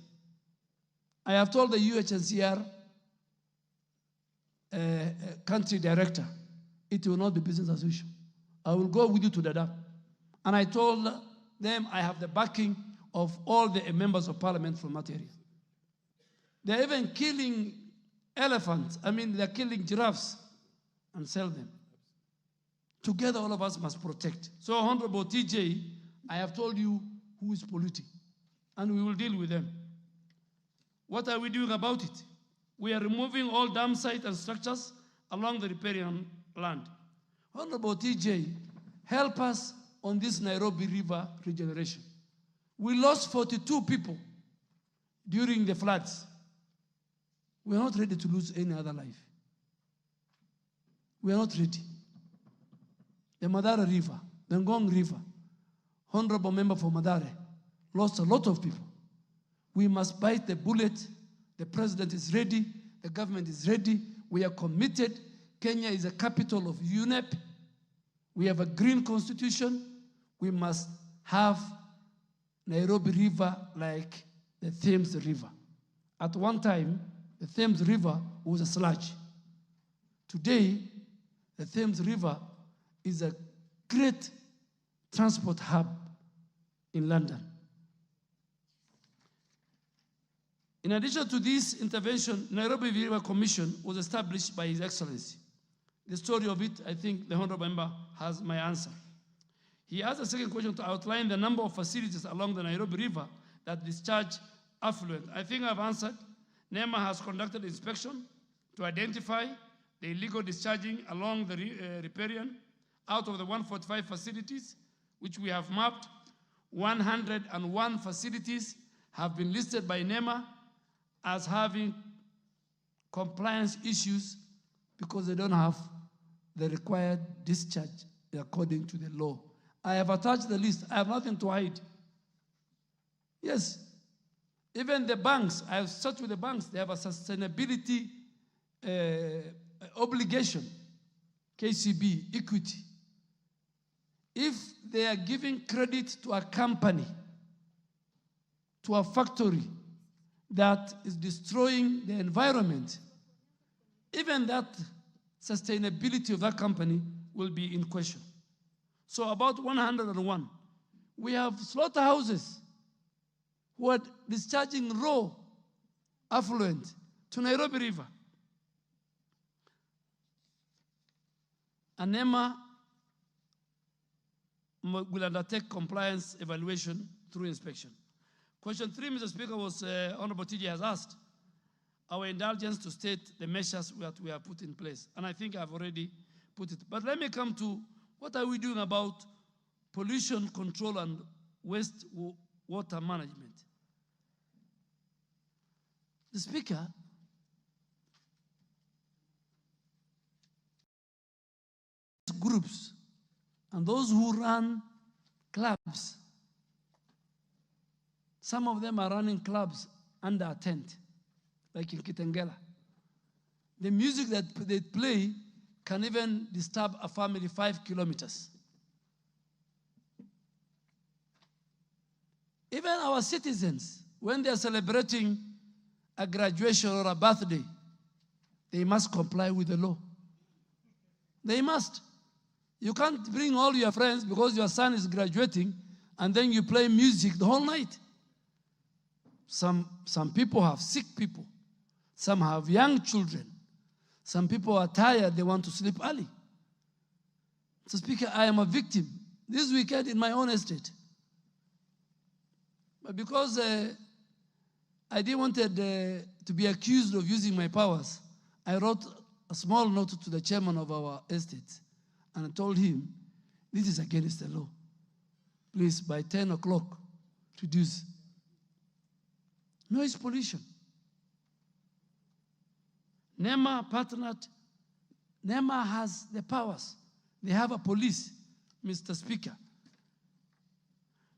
I have told the UNHCR country director, it will not be business as usual. I will go with you to the dam. And I told them I have the backing of all the members of parliament from that area. They're even killing elephants. They're killing giraffes and sell them. Together, all of us must protect. So, Honorable TJ, I have told you who is polluting, and we will deal with them. What are we doing about it? We are removing all dam sites and structures along the riparian land. Honorable TJ, help us on this Nairobi River regeneration. We lost 42 people during the floods. We are not ready to lose any other life. We are not ready. The Madara River, the Ngong River, Honorable Member for Madare, lost a lot of people. We must bite the bullet. The president is ready. The government is ready. We are committed. Kenya is a capital of UNEP. We have a green constitution. We must have Nairobi River like the Thames River. At one time, the Thames River was a sludge. Today, the Thames River is a great transport hub in London. In addition to this intervention, Nairobi River Commission was established by His Excellency. The story of it, I think the Honorable Member has my answer. He asked a second question to outline the number of facilities along the Nairobi River that discharge affluent. I think I've answered. NEMA has conducted inspection to identify the illegal discharging along the riparian. Out of the 145 facilities, which we have mapped, 101 facilities have been listed by NEMA as having compliance issues because they don't have the required discharge according to the law. I have attached the list. I have nothing to hide. Yes. Even the banks, I have searched with the banks, they have a sustainability obligation, KCB, equity. If they are giving credit to a company, to a factory that is destroying the environment, even that sustainability of that company will be in question. So about 101. We have slaughterhouses who are discharging raw affluent to Nairobi River. And NEMA will undertake compliance evaluation through inspection. Question 3, Mr. Speaker, was Honorable TJ has asked our indulgence to state the measures that we have put in place. And I think I've already put it. But let me come to what are we doing about pollution control and waste water management. The Speaker, groups and those who run clubs, some of them are running clubs under a tent, like in Kitengela. The music that they play can even disturb a family 5 kilometers. Even our citizens, when they are celebrating a graduation or a birthday, they must comply with the law. They must. You can't bring all your friends because your son is graduating and then you play music the whole night. Some people have sick people. Some have young children. Some people are tired, they want to sleep early. So, Speaker, I am a victim. This weekend in my own estate. But because I didn't want to be accused of using my powers, I wrote a small note to the chairman of our estate and I told him, this is against the law. Please, by 10 o'clock, reduce. Noise pollution. NEMA partnered. NEMA has the powers. They have a police, Mr. Speaker.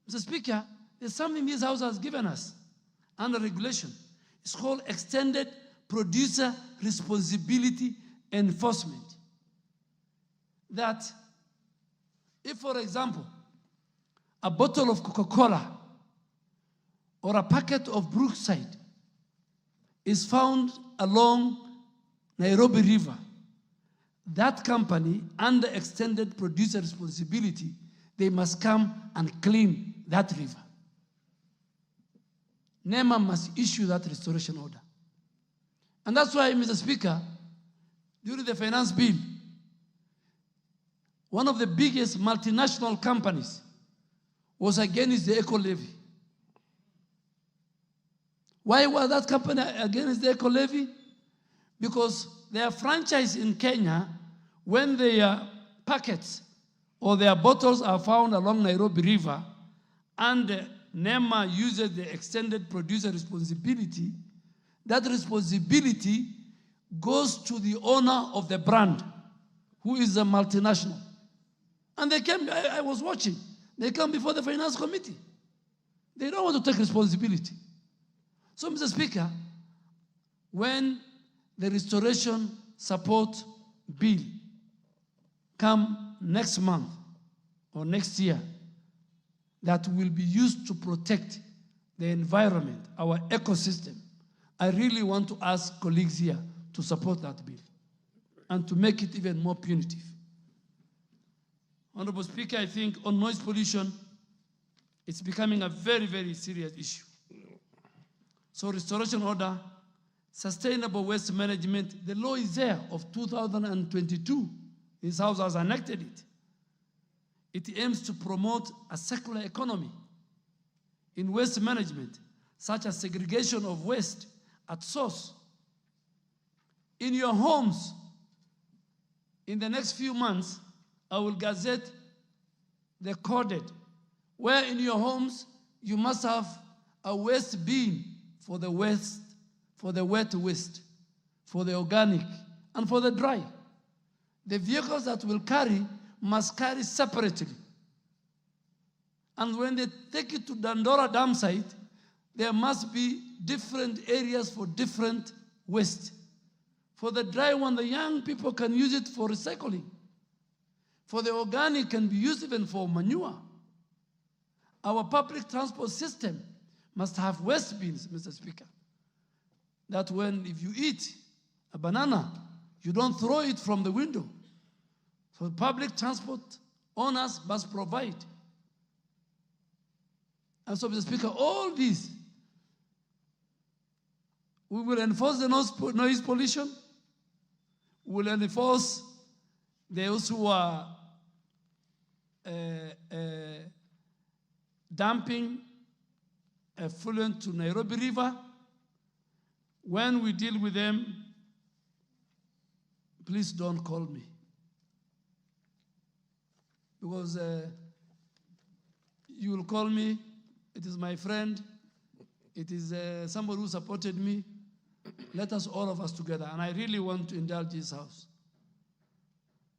Mr. Speaker, there's something this House has given us under regulation. It's called Extended Producer Responsibility Enforcement. That if, for example, a bottle of Coca-Cola or a packet of Brookside is found along Nairobi River, that company, under extended producer responsibility, they must come and clean that river. NEMA must issue that restoration order. And that's why, Mr. Speaker, during the finance bill, one of the biggest multinational companies was against the eco levy. Why was that company against the eco levy? Because their franchise in Kenya, when their packets or their bottles are found along Nairobi River, and NEMA uses the extended producer responsibility, that responsibility goes to the owner of the brand, who is a multinational. And they came, I was watching, they come before the finance committee. They don't want to take responsibility. So, Mr. Speaker, when the restoration support bill come next month or next year, that will be used to protect the environment, our ecosystem, I really want to ask colleagues here to support that bill and to make it even more punitive. Honorable Speaker, I think on noise pollution, it's becoming a very, very serious issue. So restoration order, sustainable waste management, the law is there of 2022. This House has enacted it. It aims to promote a circular economy in waste management, such as segregation of waste at source. In your homes, in the next few months, I will gazette the coded, where in your homes you must have a waste bin for the waste, for the wet waste, for the organic, and for the dry. The vehicles that will carry must carry separately. And when they take it to Dandora dam site, there must be different areas for different waste. For the dry one, the young people can use it for recycling. For the organic, can be used even for manure. Our public transport system must have waste bins, Mr. Speaker. That when, if you eat a banana, you don't throw it from the window. So public transport owners must provide. And so, Mr. Speaker, all these, we will enforce the noise pollution. We will enforce those who are dumping effluent to Nairobi River. When we deal with them, please don't call me. Because you will call me, it is my friend, it is somebody who supported me. Let us, all of us together, and I really want to indulge this House.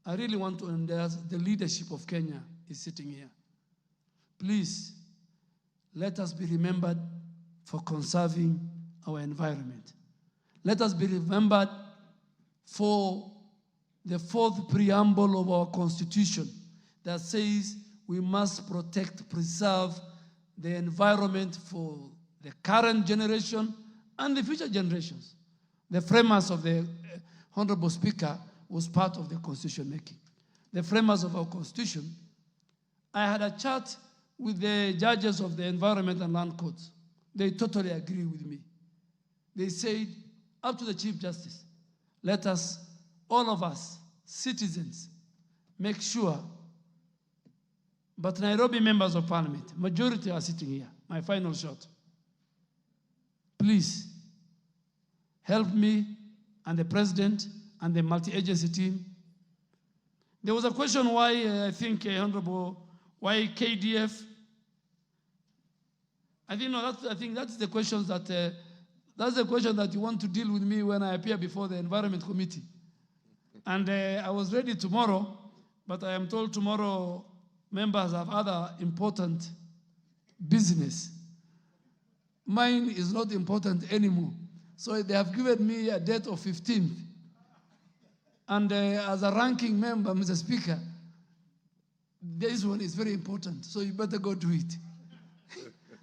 I really want to indulge the leadership of Kenya is sitting here. Please, let us be remembered for conserving our environment. Let us be remembered for the fourth preamble of our Constitution that says we must protect, preserve the environment for the current generation and the future generations. The framers of the Honorable Speaker was part of the constitution making. The framers of our constitution, I had a chat with the judges of the Environment and Land Courts. They totally agree with me. They said, up to the Chief Justice, let us, all of us, citizens, make sure, but Nairobi members of parliament, majority are sitting here, my final shot. Please, help me and the president and the multi-agency team. There was a question why, I think, Honorable, why KDF? I think that's the questions that, that's the question that you want to deal with me when I appear before the Environment Committee. And I was ready tomorrow, but I am told tomorrow members have other important business. Mine is not important anymore. So they have given me a date of 15th. And as a ranking member, Mr. Speaker, this one is very important, so you better go do it.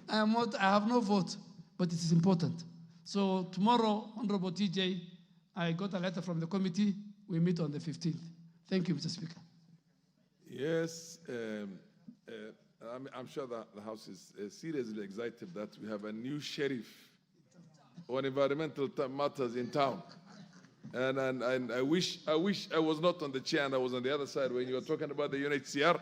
I have no vote, but it is important. So tomorrow, Honorable TJ, I got a letter from the committee. We meet on the 15th. Thank you, Mr. Speaker. Yes, I'm sure that the House is seriously excited that we have a new sheriff on environmental matters in town. And I wish I was not on the chair and I was on the other side when you were talking about the UNHCR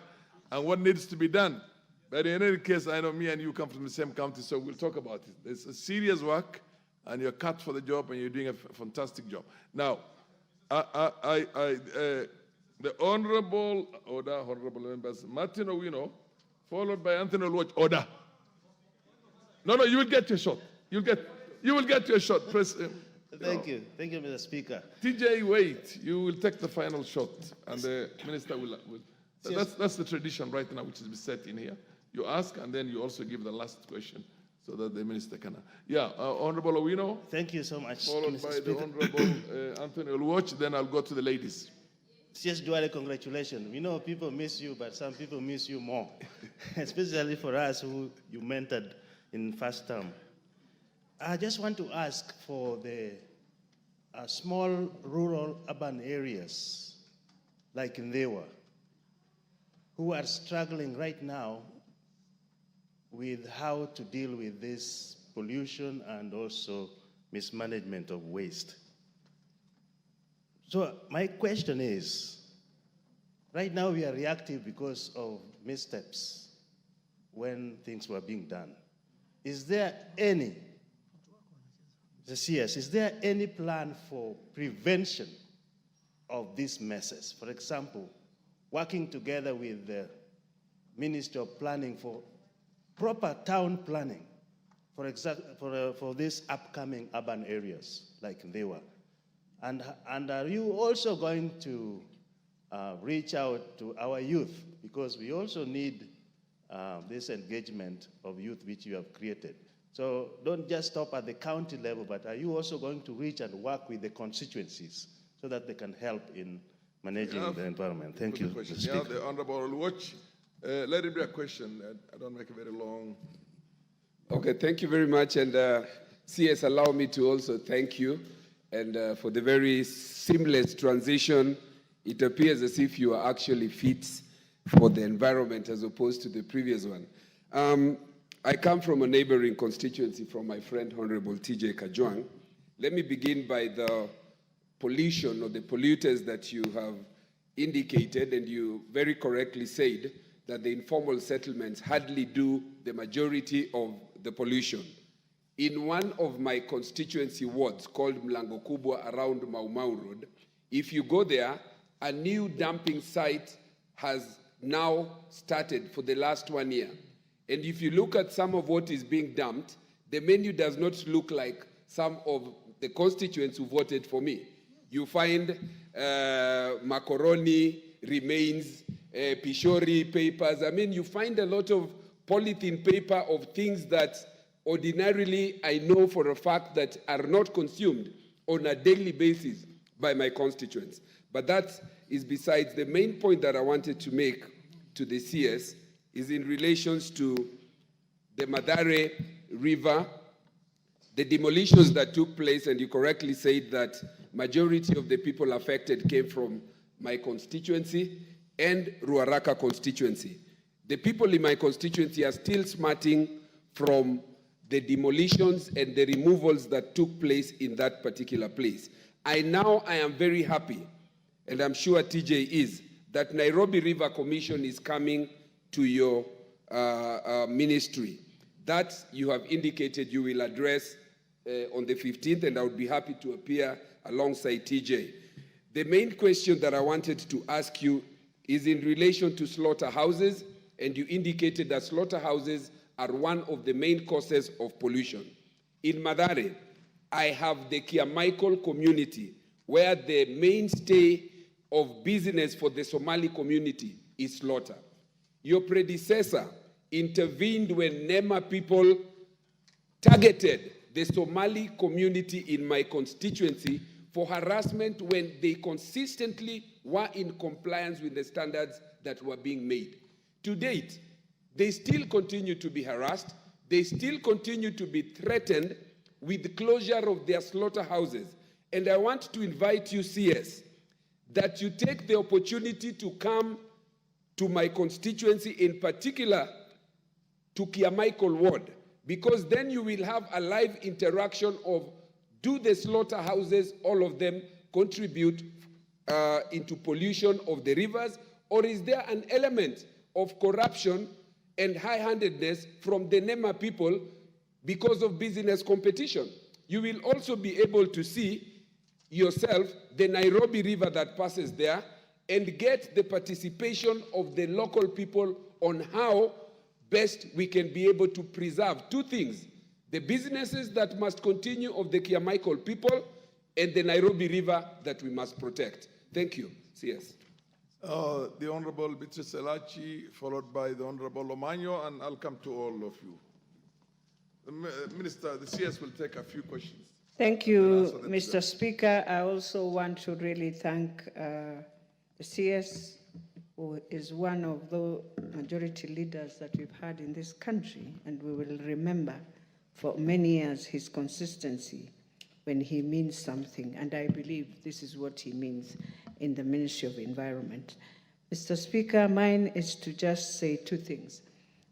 and what needs to be done. But in any case, I know me and you come from the same county, so we'll talk about it. It's a serious work, and you're cut for the job, and you're doing a fantastic job. Now, the honorable members, Martin Owino, followed by Anthony Oluoch. Order. No, you will get your shot. You will get your shot. Thank you, Mr. Speaker. TJ, wait. You will take the final shot, and the minister will. That's the tradition right now, which is set in here. You ask, and then you also give the last question, so that the minister can. Yeah, Honorable Owino. Thank you so much, followed Mr. by Speaker. the Honorable Anthony Oluoch. Then I'll go to the ladies. CS Duale, congratulations. We know people miss you, but some people miss you more, especially for us who you mentored in first term. I just want to ask for the small rural urban areas, like in Ndewa, who are struggling right now with how to deal with this pollution and also mismanagement of waste. So my question is, right now we are reactive because of missteps when things were being done. Is there any, the CS, is there any plan for prevention of these messes? For example, working together with the Ministry of Planning for proper town planning, for these upcoming urban areas like Ndewa. And are you also going to reach out to our youth? Because we also need this engagement of youth which you have created. So don't just stop at the county level, but are you also going to reach and work with the constituencies so that they can help in managing the environment? Thank you, Mr. Speaker. Yeah, the Honorable Watch. Let it be a question. I don't make it very long. Okay, thank you very much. And CS, allow me to also thank you and for the very seamless transition. It appears as if you are actually fit for the environment as opposed to the previous one. I come from a neighboring constituency from my friend, Honorable TJ Kajwang. Let me begin by the pollution or the polluters that you have indicated, and you very correctly said that the informal settlements hardly do the majority of the pollution. In one of my constituency wards called Mlango Kubwa around Mau Mau Road, if you go there, a new dumping site has now started for the last 1 year. And if you look at some of what is being dumped, the menu does not look like some of the constituents who voted for me. You find macaroni remains, pishori papers. I mean, you find a lot of polythene paper of things that ordinarily I know for a fact that are not consumed on a daily basis by my constituents. But that is besides. The main point that I wanted to make to the CS is in relations to the Madare River, the demolitions that took place, and you correctly said that majority of the people affected came from my constituency and Ruaraka constituency. The people in my constituency are still smarting from the demolitions and the removals that took place in that particular place. I am very happy, and I'm sure TJ is, that Nairobi River Commission is coming to your ministry. That you have indicated you will address on the 15th, and I would be happy to appear alongside TJ. The main question that I wanted to ask you is in relation to slaughterhouses, and you indicated that slaughterhouses are one of the main causes of pollution. In Madare, I have the Kiamaikol community, where the mainstay of business for the Somali community is slaughter. Your predecessor intervened when NEMA people targeted the Somali community in my constituency for harassment when they consistently were in compliance with the standards that were being made. To date, they still continue to be harassed. They still continue to be threatened with the closure of their slaughterhouses. And I want to invite you, CS, that you take the opportunity to come to my constituency, in particular to Kiamaikol Ward, because then you will have a live interaction of Do the slaughterhouses, all of them, contribute into pollution of the rivers? Or is there an element of corruption and high-handedness from the NEMA people because of business competition? You will also be able to see yourself the Nairobi River that passes there and get the participation of the local people on how best we can be able to preserve two things: the businesses that must continue of the Kiamaikal people and the Nairobi River that we must protect. Thank you. CS. The Honorable Beatrice Elachi, followed by the Honorable Omanyo, and I'll come to all of you. The Minister, the CS will take a few questions. Thank you, Mr. Speaker. I also want to really thank the CS, who is one of the majority leaders that we've had in this country, and we will remember for many years his consistency when he means something, and I believe this is what he means in the Ministry of Environment. Mr. Speaker, mine is to just say two things.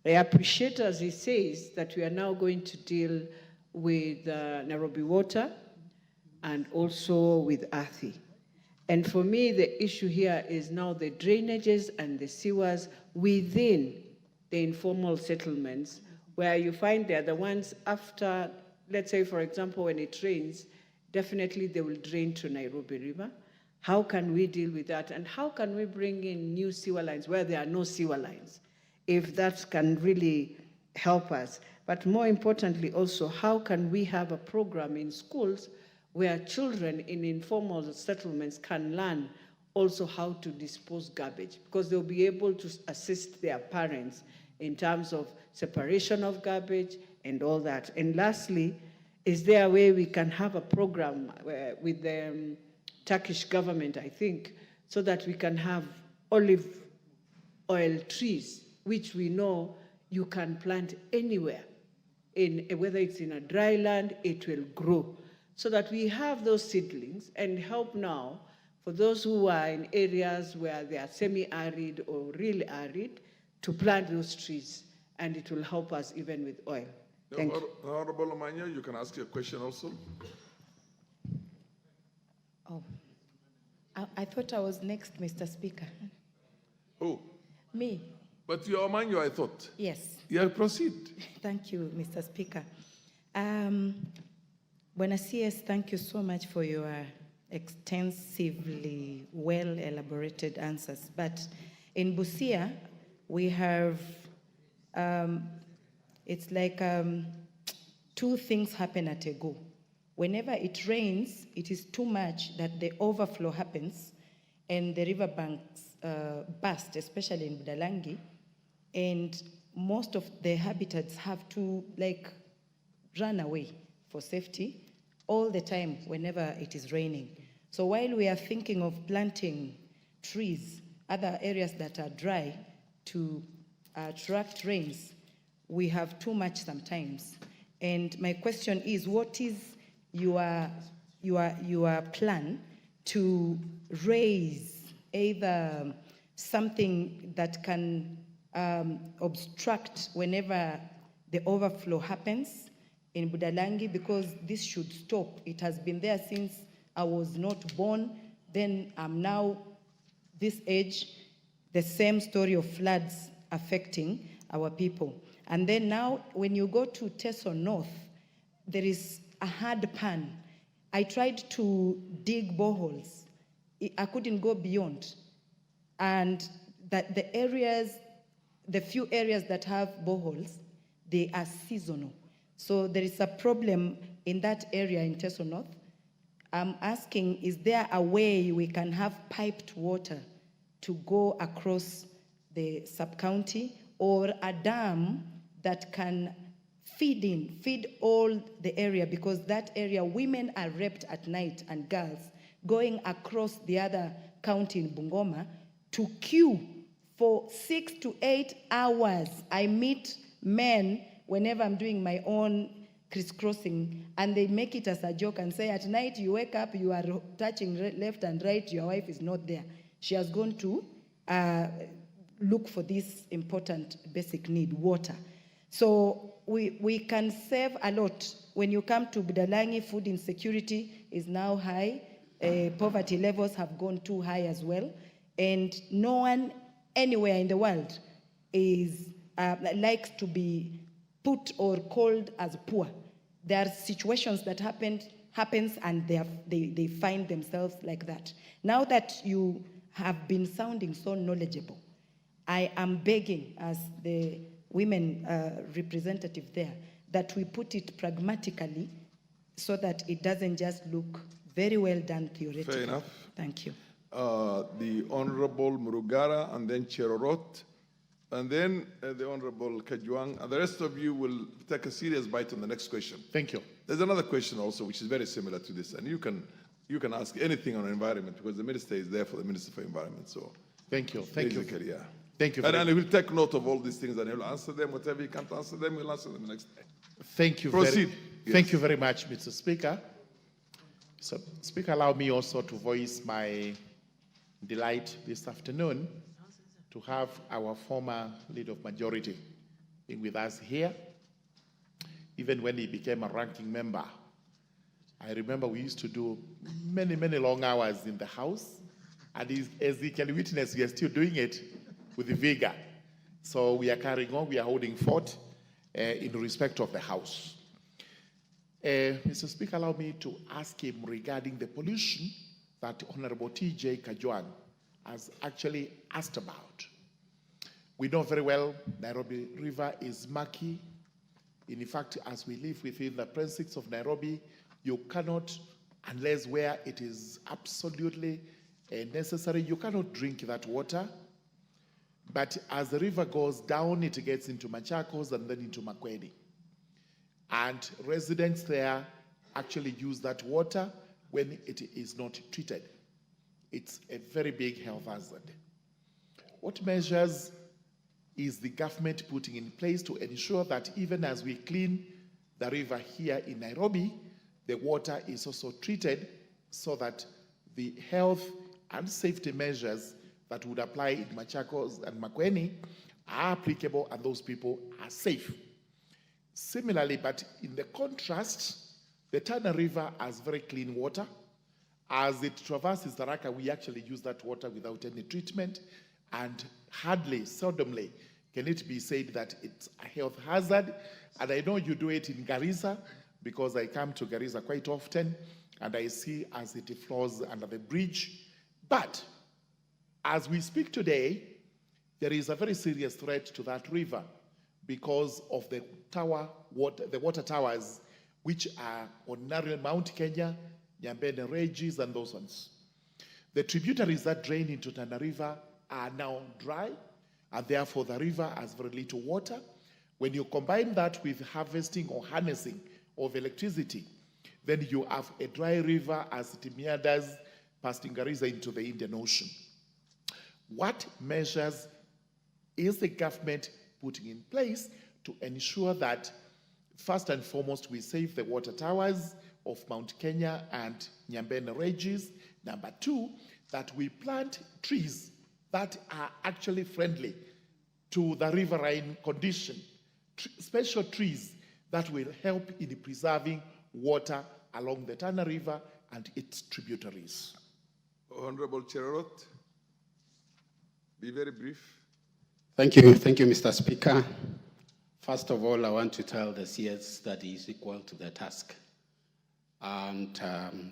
I appreciate, as he says, that we are now going to deal with Nairobi Water and also with Athi. And for me, the issue here is now the drainages and the sewers within the informal settlements, where you find they're the ones after, let's say, for example, when it rains, definitely they will drain to Nairobi River. How can we deal with that? And how can we bring in new sewer lines where there are no sewer lines? If that can really help us. But more importantly also, how can we have a program in schools where children in informal settlements can learn also how to dispose garbage, because they'll be able to assist their parents in terms of separation of garbage and all that. And lastly, is there a way we can have a program with the Turkish government, I think, so that we can have olive oil trees, which we know you can plant anywhere, whether it's in a dry land, it will grow, so that we have those seedlings and help now for those who are in areas where they are semi-arid or really arid to plant those trees, and it will help us even with oil. Thank you. Honorable Omanyo, you can ask your question also. Oh, I thought I was next, Mr. Speaker. Oh. Me. But you're Omanyo, I thought. Yes. Yeah, proceed. Thank you, Mr. Speaker. Buena CS, thank you so much for your extensively well-elaborated answers. But in Busia, we have, it's like two things happen at a go. Whenever it rains, it is too much that the overflow happens and the riverbanks burst, especially in Budalangi, and most of the habitats have to run away for safety all the time whenever it is raining. So while we are thinking of planting trees, other areas that are dry to attract rains, we have too much sometimes. And my question is, what is your plan to raise either something that can obstruct whenever the overflow happens in Budalangi, because this should stop. It has been there since I was not born. Then I'm now this age, the same story of floods affecting our people. And then now when you go to Teso North, there is a hard pan. I tried to dig boreholes. I couldn't go beyond. And that the few areas that have boreholes, they are seasonal. So there is a problem in that area in Teso North. I'm asking, is there a way we can have piped water to go across the sub-county, or a dam that can feed all the area, because that area, women are raped at night and girls going across the other county in Bungoma to queue for 6 to 8 hours. I meet men whenever I'm doing my own crisscrossing, and they make it as a joke and say, at night you wake up, you are touching left and right, your wife is not there. She has gone to look for this important basic need, water. So we can save a lot When you come to Budalangi, food insecurity is now high. Poverty levels have gone too high as well. And no one anywhere in the world is likes to be put or called as poor. There are situations that happens and they find themselves like that. Now that you have been sounding so knowledgeable, I am begging as the women representative there that we put it pragmatically so that it doesn't just look very well done theoretically. Fair enough. Thank you. The Honorable Murugara, and then Cherorot, and then the Honorable Kajwang, and the rest of you will take a serious bite on the next question. Thank you. There's another question also which is very similar to this, and you can ask anything on environment because the minister is there for the Minister for Environment. So thank you. Thank you. Yeah. Thank you. And he will take note of all these things and he'll answer them. Whatever he can't answer them, he'll answer them the next day. Thank you. Proceed. Thank you very much, Mr. Speaker. So, Speaker, allow me also to voice my delight this afternoon to have our former Leader of Majority being with us here. Even when he became a ranking member, I remember we used to do many, many long hours in the House, and as he can witness, we are still doing it with vigor. So we are carrying on, we are holding fort in respect of the House. Mr. Speaker, allow me to ask him regarding the pollution that Honorable T.J. Kajwang has actually asked about. We know very well Nairobi River is murky. In fact, as we live within the precincts of Nairobi, you cannot, unless where it is absolutely necessary, you cannot drink that water. But as the river goes down, it gets into Machakos and then into Makwedi. And residents there actually use that water when it is not treated. It's a very big health hazard. What measures is the government putting in place to ensure that even as we clean the river here in Nairobi, the water is also treated so that the health and safety measures that would apply in Machakos and Makwedi are applicable and those people are safe? Similarly, but in the contrast, the Tana River has very clean water. As it traverses the Raka, we actually use that water without any treatment, and hardly, seldomly, can it be said that it's a health hazard. And I know you do it in Garissa, because I come to Garissa quite often, and I see as it flows under the bridge. But as we speak today, there is a very serious threat to that river because of the water towers, which are on Mount Kenya, Nyambene Regis, and those ones. The tributaries that drain into Tana River are now dry, and therefore the river has very little water. When you combine that with harvesting or harnessing of electricity, then you have a dry river as it meanders past Garissa into the Indian Ocean. What measures is the government putting in place to ensure that, first and foremost, we save the water towers of Mount Kenya and Nyambene Regis? Number two, that we plant trees that are actually friendly to the riverine condition, special trees that will help in preserving water along the Tana River and its tributaries. Honorable Cherorot, be very brief. Thank you, Mr. Speaker. First of all, I want to tell the CS that he is equal to the task. And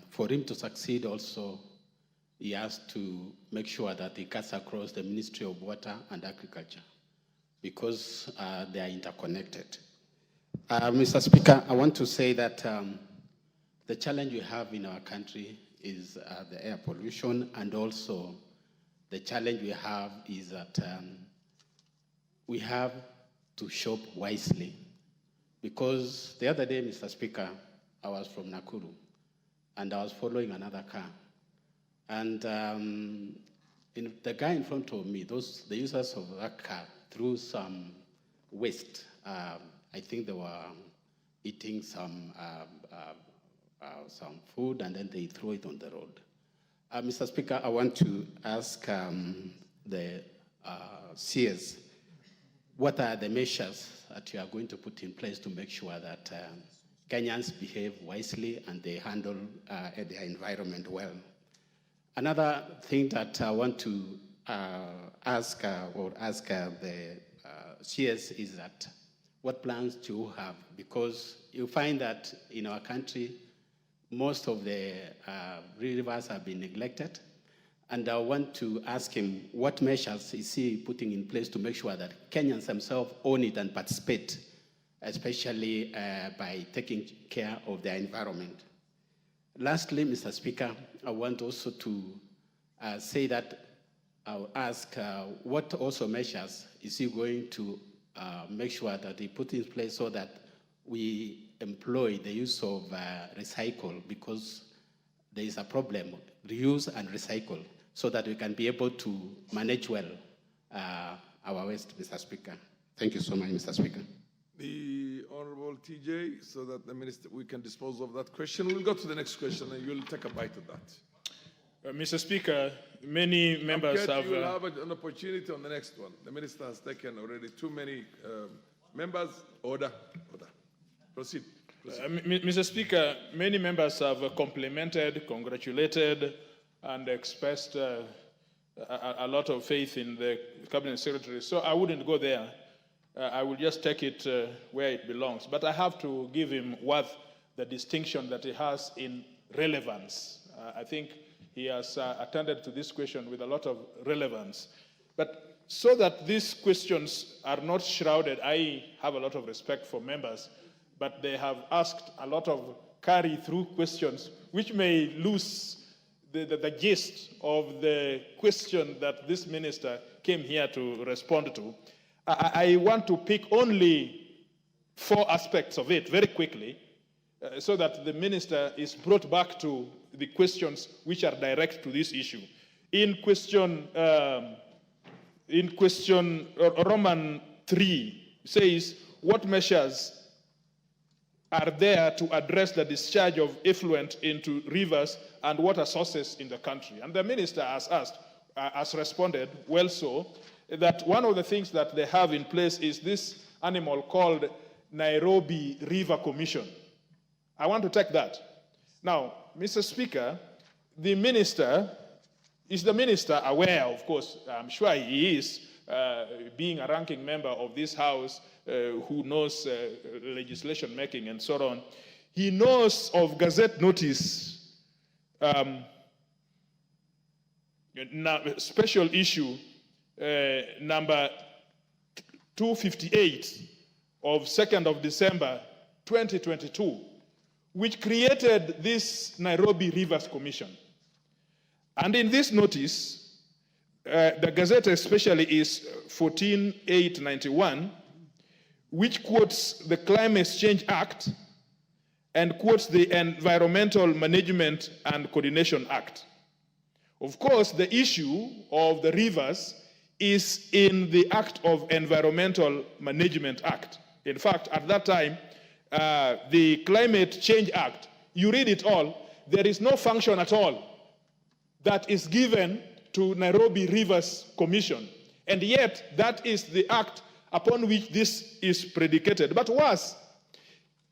for him to succeed also, he has to make sure that he cuts across the Ministry of Water and Agriculture because they are interconnected. Mr. Speaker, I want to say that the challenge we have in our country is the air pollution, and also the challenge we have is that we have to shop wisely. Because the other day, Mr. Speaker, I was from Nakuru, and I was following another car. And the guy in front of me, the users of that car, threw some waste. I think they were eating some food, and then they threw it on the road. Mr. Speaker, I want to ask the CS, what are the measures that you are going to put in place to make sure that Kenyans behave wisely and they handle their environment well. Another thing that I want to ask the CS is that what plans do you have? Because you find that in our country, most of the rivers have been neglected. And I want to ask him, what measures is he putting in place to make sure that Kenyans themselves own it and participate, especially by taking care of their environment? Lastly, Mr. Speaker, I want also to say that I'll ask what also measures is he going to make sure that he put in place so that we employ the use of recycle, because there is a problem, reuse and recycle, so that we can be able to manage well our waste, Mr. Speaker. Thank you so much, Mr. Speaker. The Honorable TJ, so that the Minister, we can dispose of that question. We'll go to the next question and you'll take a bite of that. Mr. Speaker, many members have... You will have an opportunity on the next one. The Minister has taken already too many members. Order. Proceed. Mr. Speaker, many members have complimented, congratulated, and expressed a lot of faith in the Cabinet Secretary. So I wouldn't go there. I will just take it where it belongs. But I have to give him worth the distinction that he has in relevance. I think he has attended to this question with a lot of relevance. But so that these questions are not shrouded, I have a lot of respect for members, but they have asked a lot of carry-through questions, which may lose the gist of the question that this minister came here to respond to. I want to pick only 4 aspects of it very quickly, so that the minister is brought back to the questions which are direct to this issue. In question Roman 3 says, what measures are there to address the discharge of effluent into rivers and water sources in the country? And the minister has responded, well so, that one of the things that they have in place is this animal called Nairobi River Commission. I want to take that. Now, Mr. Speaker, the minister, is the minister aware, of course, I'm sure he is, being a ranking member of this House, who knows legislation making and so on, he knows of Gazette Notice, special issue number 258 of 2nd of December 2022, which created this Nairobi Rivers Commission. And in this notice, the Gazette especially is 14/8/91, which quotes the Climate Change Act and quotes the Environmental Management and Coordination Act. Of course, the issue of the rivers is in the Act of Environmental Management Act. In fact, at that time, the Climate Change Act, you read it all, there is no function at all that is given to Nairobi Rivers Commission. And yet, that is the act upon which this is predicated. But worse,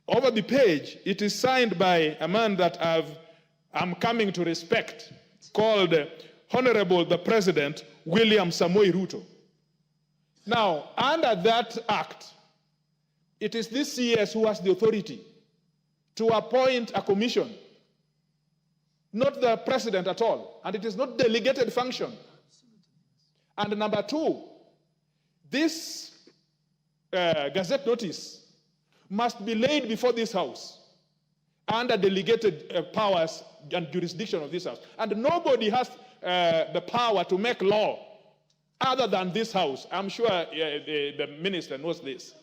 over the page, it is signed by a man that I'm coming to respect, called Honorable the President, William Samoei Ruto. Now, under that act, it is this CS who has the authority to appoint a commission, not the president at all, and it is not delegated function. And number 2, this Gazette Notice must be laid before this House under delegated powers and jurisdiction of this House. And nobody has the power to make law other than this House. I'm sure the minister knows this.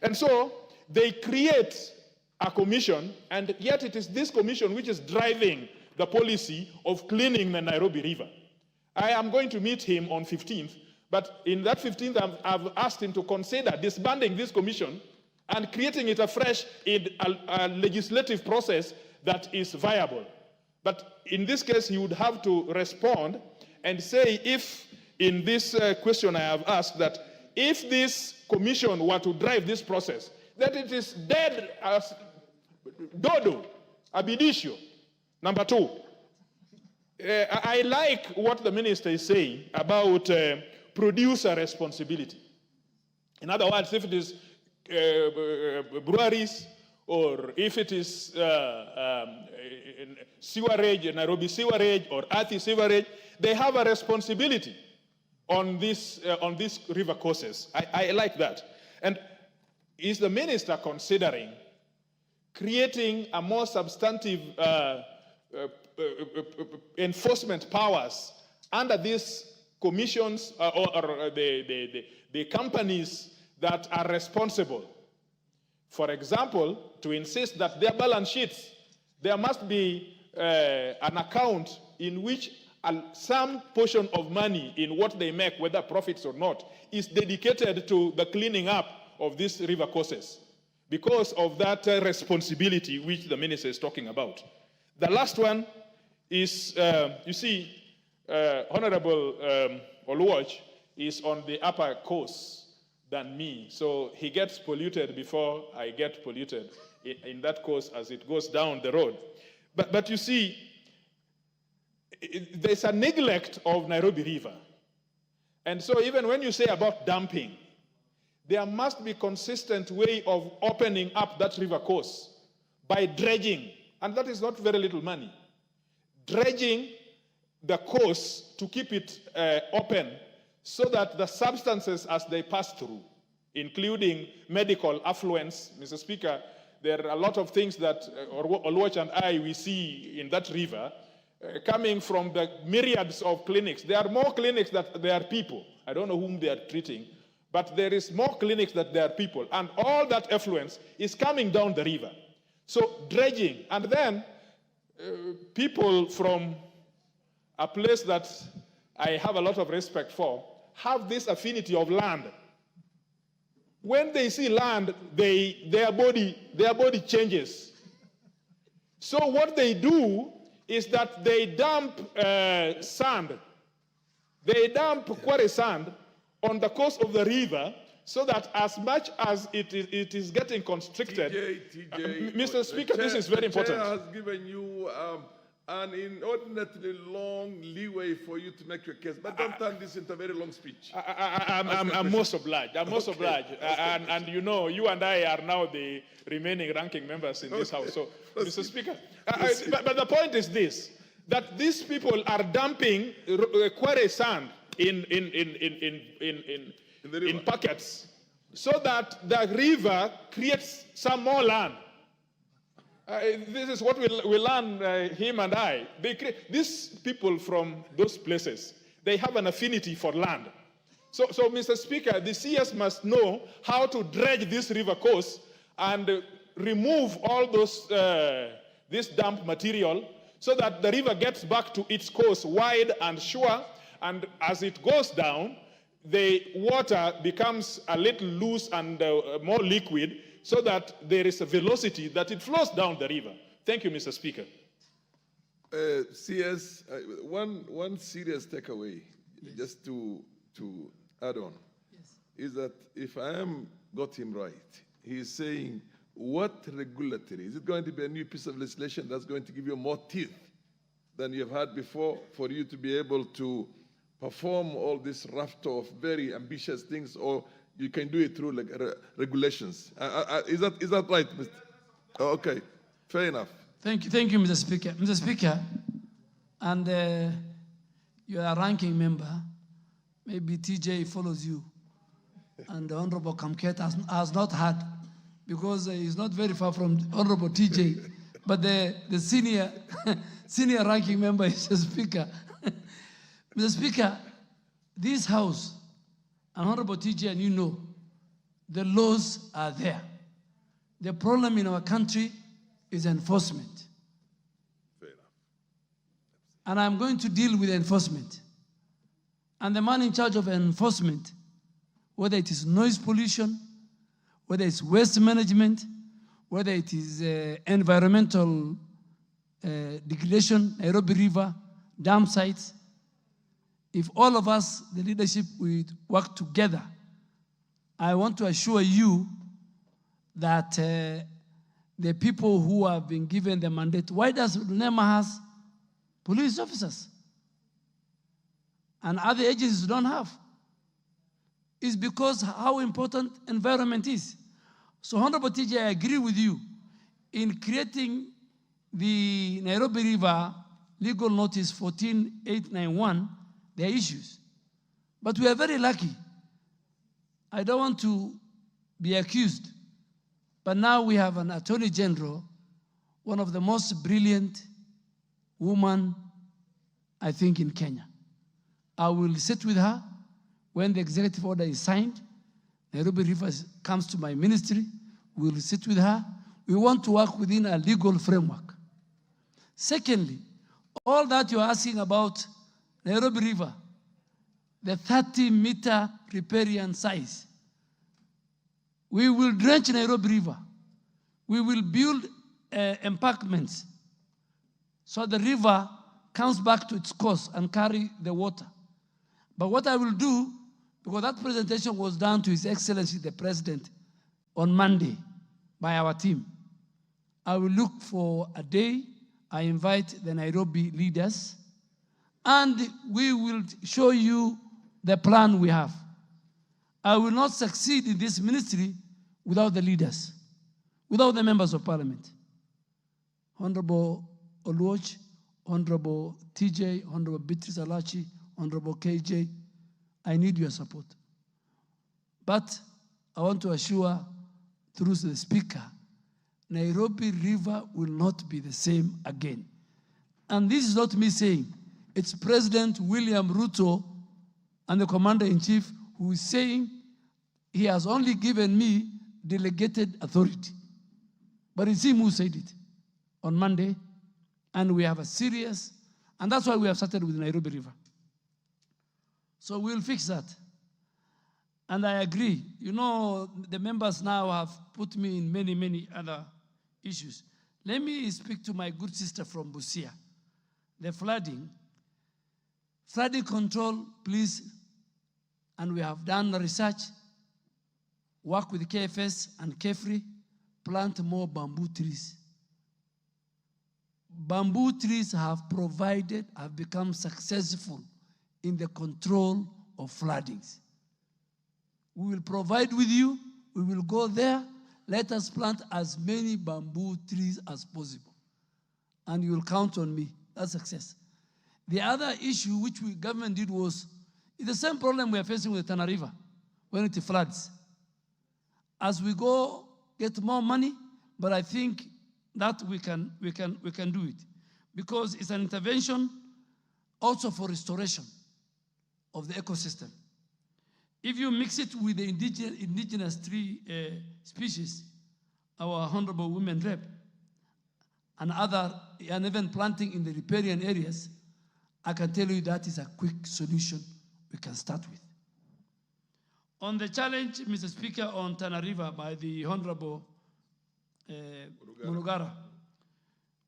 And so they create a commission, and yet it is this commission which is driving the policy of cleaning the Nairobi River. I am going to meet him on 15th, but in that 15th, I've asked him to consider disbanding this commission and creating it afresh in a legislative process that is viable. But in this case, he would have to respond and say, if in this question I have asked, that if this commission were to drive this process, that it is dead as Dodo, Abidisho. Number two, I like what the minister is saying about producer responsibility. In other words, if it is breweries, or if it is sewerage, Nairobi sewerage, or Athi sewerage, they have a responsibility on these river courses. I like that. And is the minister considering creating a more substantive enforcement powers under these commissions or the companies that are responsible? For example, to insist that their balance sheets, there must be an account in which some portion of money in what they make, whether profits or not, is dedicated to the cleaning up of these river courses because of that responsibility which the minister is talking about. The last one is, you see, Honorable Oluoch is on the upper course than me, so he gets polluted before I get polluted in that course as it goes down the road. But you see, there's a neglect of Nairobi River. And so even when you say about dumping, there must be a consistent way of opening up that river course by dredging, and that is not very little money. Dredging the course to keep it open so that the substances as they pass through, including medical affluents, Mr. Speaker, there are a lot of things that Oluoch and I, we see in that river coming from the myriads of clinics. There are more clinics than there are people. I don't know whom they are treating, but there is more clinics than there are people. And all that affluence is coming down the river. So dredging, and then people from a place that I have a lot of respect for, have this affinity of land. When they see land, their body changes. So what they do is that they dump sand. They dump quarry sand on the coast of the river so that as much as it is getting constricted, Mr. Speaker, this is very important. The chair has given you an inordinately long leeway for you to make your case, but don't turn this into a very long speech. I'm most obliged. I'm most obliged. And you know, you and I are now the remaining ranking members in this House. So, Mr. Speaker, but the point is this, that these people are dumping quarry sand in packets so that the river creates some more land. This is what we learn, him and I. These people from those places, they have an affinity for land. So Mr. Speaker, the CS must know how to dredge this river course and remove all those this dump material so that the river gets back to its course wide and sure, and as it goes down, the water becomes a little loose and more liquid, so that there is a velocity that it flows down the river. Thank you, Mr. Speaker. CS, one serious takeaway, just to add on, is that if I got him right, he is saying, what regulatory, is it going to be a new piece of legislation that's going to give you more teeth than you've had before for you to be able to perform all this raft of very ambitious things, or you can do it through like regulations? Is that right, Mr.? Oh, okay, fair enough. Thank you, Mr. Speaker. Mr. Speaker, and you are a ranking member. Maybe TJ follows you, and the Honorable Kamket has not had, because he's not very far from Honorable TJ, but the senior senior ranking member is the Speaker. Mr. Speaker, this House, and Honorable TJ, and you know, the laws are there. The problem in our country is enforcement. Fair enough. And I'm going to deal with enforcement. And the man in charge of enforcement, whether it is noise pollution, whether it's waste management, whether it is environmental degradation, Nairobi River, dam sites, if all of us, the leadership, we work together, I want to assure you that the people who have been given the mandate. Why does NEMA has police officers and other agencies don't have? It's because how important environment is. So Honorable TJ, I agree with you in creating the Nairobi River legal notice 14891, there are issues. But we are very lucky. I don't want to be accused, but now we have an Attorney General, one of the most brilliant women, I think, in Kenya. I will sit with her when the executive order is signed. Nairobi River comes to my ministry. We will sit with her. We want to work within a legal framework. Secondly, all that you're asking about Nairobi River, the 30-meter riparian size. We will drench Nairobi River. We will build embankments so the river comes back to its course and carry the water. But what I will do, because that presentation was done to His Excellency the President on Monday by our team, I will look for a day. I invite the Nairobi leaders, and we will show you the plan we have. I will not succeed in this ministry without the leaders, without the members of parliament. Honorable Oluoch, Honorable TJ, Honorable Beatrice Alachi, Honorable KJ, I need your support. But I want to assure, through the Speaker, Nairobi River will not be the same again. And this is not me saying, it's President William Ruto and the Commander-in-Chief who is saying he has only given me delegated authority. But it's him who said it on Monday, and we have a serious, and that's why we have started with Nairobi River. So we'll fix that. And I agree. You know, the members now have put me in many, many other issues. Let me speak to my good sister from Busia. The flooding control, please, and we have done research, work with KFS and KEFRI, plant more bamboo trees. Bamboo trees have become successful in the control of floodings. We will provide with you, we will go there, let us plant as many bamboo trees as possible. And you will count on me, that's success. The other issue which government did was, it's the same problem we are facing with the Tana River when it floods. As we go, get more money, but I think that we can do it. Because it's an intervention also for restoration of the ecosystem. If you mix it with the indigenous tree species, our honorable women rep, and even planting in the riparian areas, I can tell you that is a quick solution we can start with. On the challenge, Mr. Speaker, on Tana River by the Honorable Mulugara,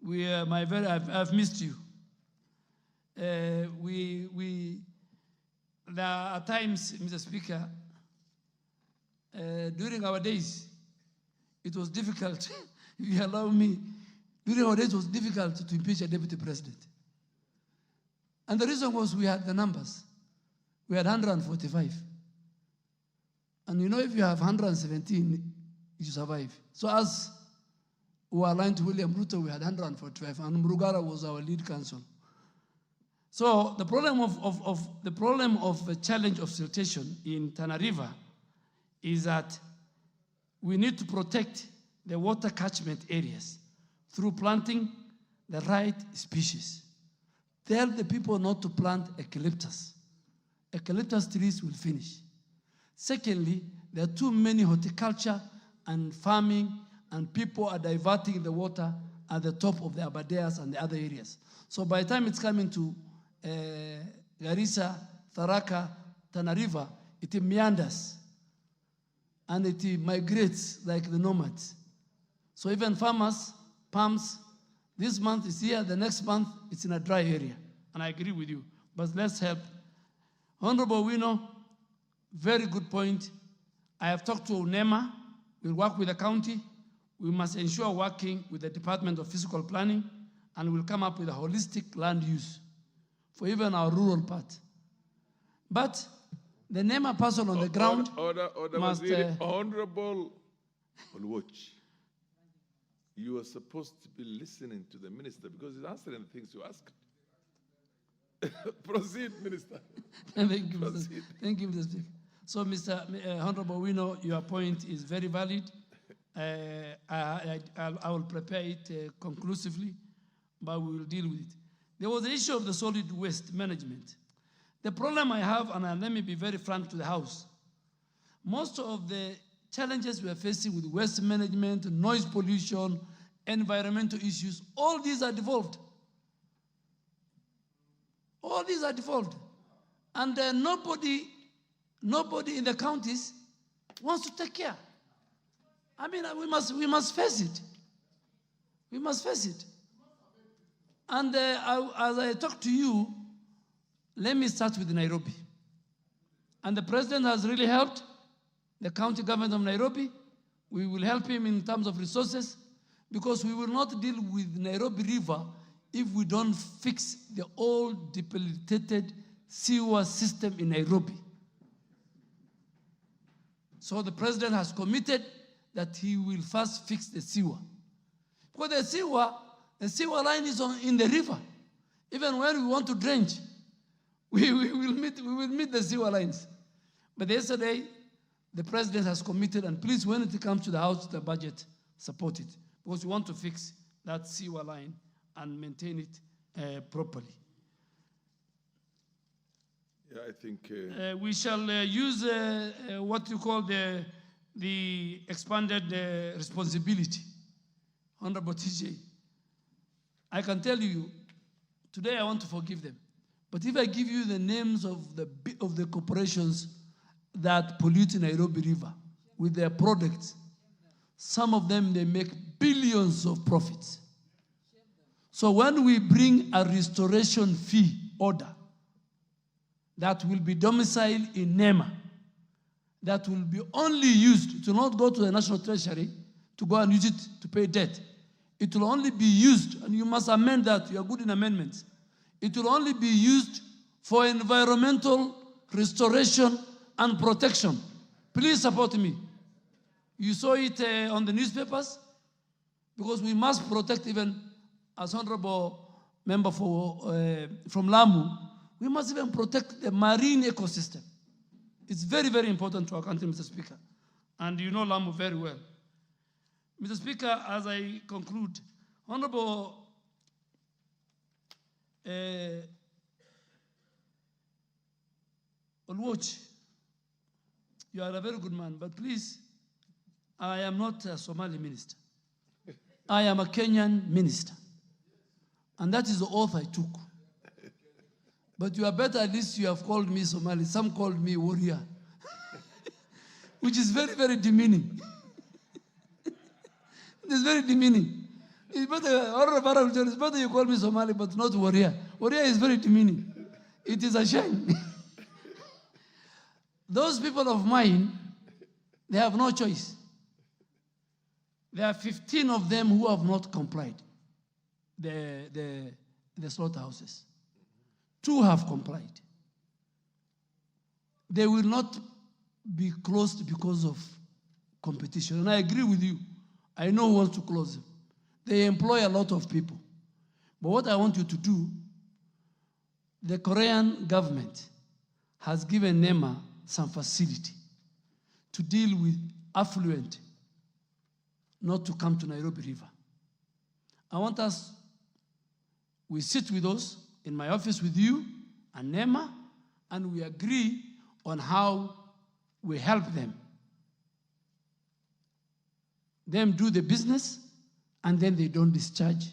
I've missed you. There are times, Mr. Speaker, during our days, it was difficult, if you allow me, during our days it was difficult to impeach a deputy president. And the reason was we had the numbers. We had 145. And you know, if you have 117, you survive. So as we were aligned to William Ruto, we had 145, and Murugara was our lead counsel. So the problem of the challenge of siltation in Tana River is that we need to protect the water catchment areas through planting the right species. Tell the people not to plant eucalyptus. Eucalyptus trees will finish. Secondly, there are too many horticulture and farming, and people are diverting the water at the top of the Abadeas and the other areas. So by the time it's coming to Garissa, Tharaka, Tana River, it meanders and it migrates like the nomads. So even farmers, palms, this month is here, the next month it's in a dry area. And I agree with you, but let's help. Honorable Wino, very good point. I have talked to NEMA, we'll work with the county. we must ensure working with the Department of Physical Planning, and we'll come up with a holistic land use for even our rural part. But the NEMA person on the ground Order, must... Honorable Oluoch, you are supposed to be listening to the minister because he's answering the things you asked. Proceed, Minister. Thank you, Mr. Thank you, Mr. Speaker. So, Honorable, we know your point is very valid. I will prepare it conclusively, but we will deal with it. There was the issue of the solid waste management. The problem I have, and let me be very frank to the House, most of the challenges we are facing with waste management, noise pollution, environmental issues, all these are devolved. All these are devolved. And nobody in the counties wants to take care. I mean, we must face it. We must face it. And as I talk to you, let me start with Nairobi. And the president has really helped the county government of Nairobi. We will help him in terms of resources because we will not deal with Nairobi River if we don't fix the old depleted sewer system in Nairobi. So the president has committed that he will first fix the sewer. Because the sewer line is in the river. Even when we want to drench, we will meet the sewer lines. But yesterday, the president has committed, and please, when it comes to the House, the budget, support it. Because we want to fix that sewer line and maintain it properly. Yeah, I think... we shall use what you call the expanded responsibility. Honorable TJ, I can tell you, today I want to forgive them. But if I give you the names of the corporations that pollute Nairobi River with their products, some of them, they make billions of profits. So when we bring a restoration fee order that will be domiciled in NEMA, that will be only used to not go to the National Treasury to go and use it to pay debt. It will only be used, and you must amend that, you are good in amendments. It will only be used for environmental restoration and protection. Please support me. You saw it on the newspapers, because we must protect, even as honorable member from Lamu, we must even protect the marine ecosystem. It's very, very important to our country, Mr. Speaker. And you know Lamu very well. Mr. Speaker, as I conclude, Honorable Oluoch, you are a very good man, but please, I am not a Somali minister. I am a Kenyan minister. And that is the oath I took. But you are better, at least you have called me Somali. Some called me warrior, which is very, very demeaning. It is very demeaning. It's better you call me Somali, but not warrior. Warrior is very demeaning. It is a shame. Those people of mine, they have no choice. There are 15 of them who have not complied, the slaughterhouses. 2 have complied. They will not be closed because of competition. And I agree with you. I know who wants to close them. They employ a lot of people. But what I want you to do, the Korean government has given NEMA some facility to deal with affluent not to come to Nairobi River. I want us, we sit with us in my office with you and NEMA, and we agree on how we help them. Them do the business, and then they don't discharge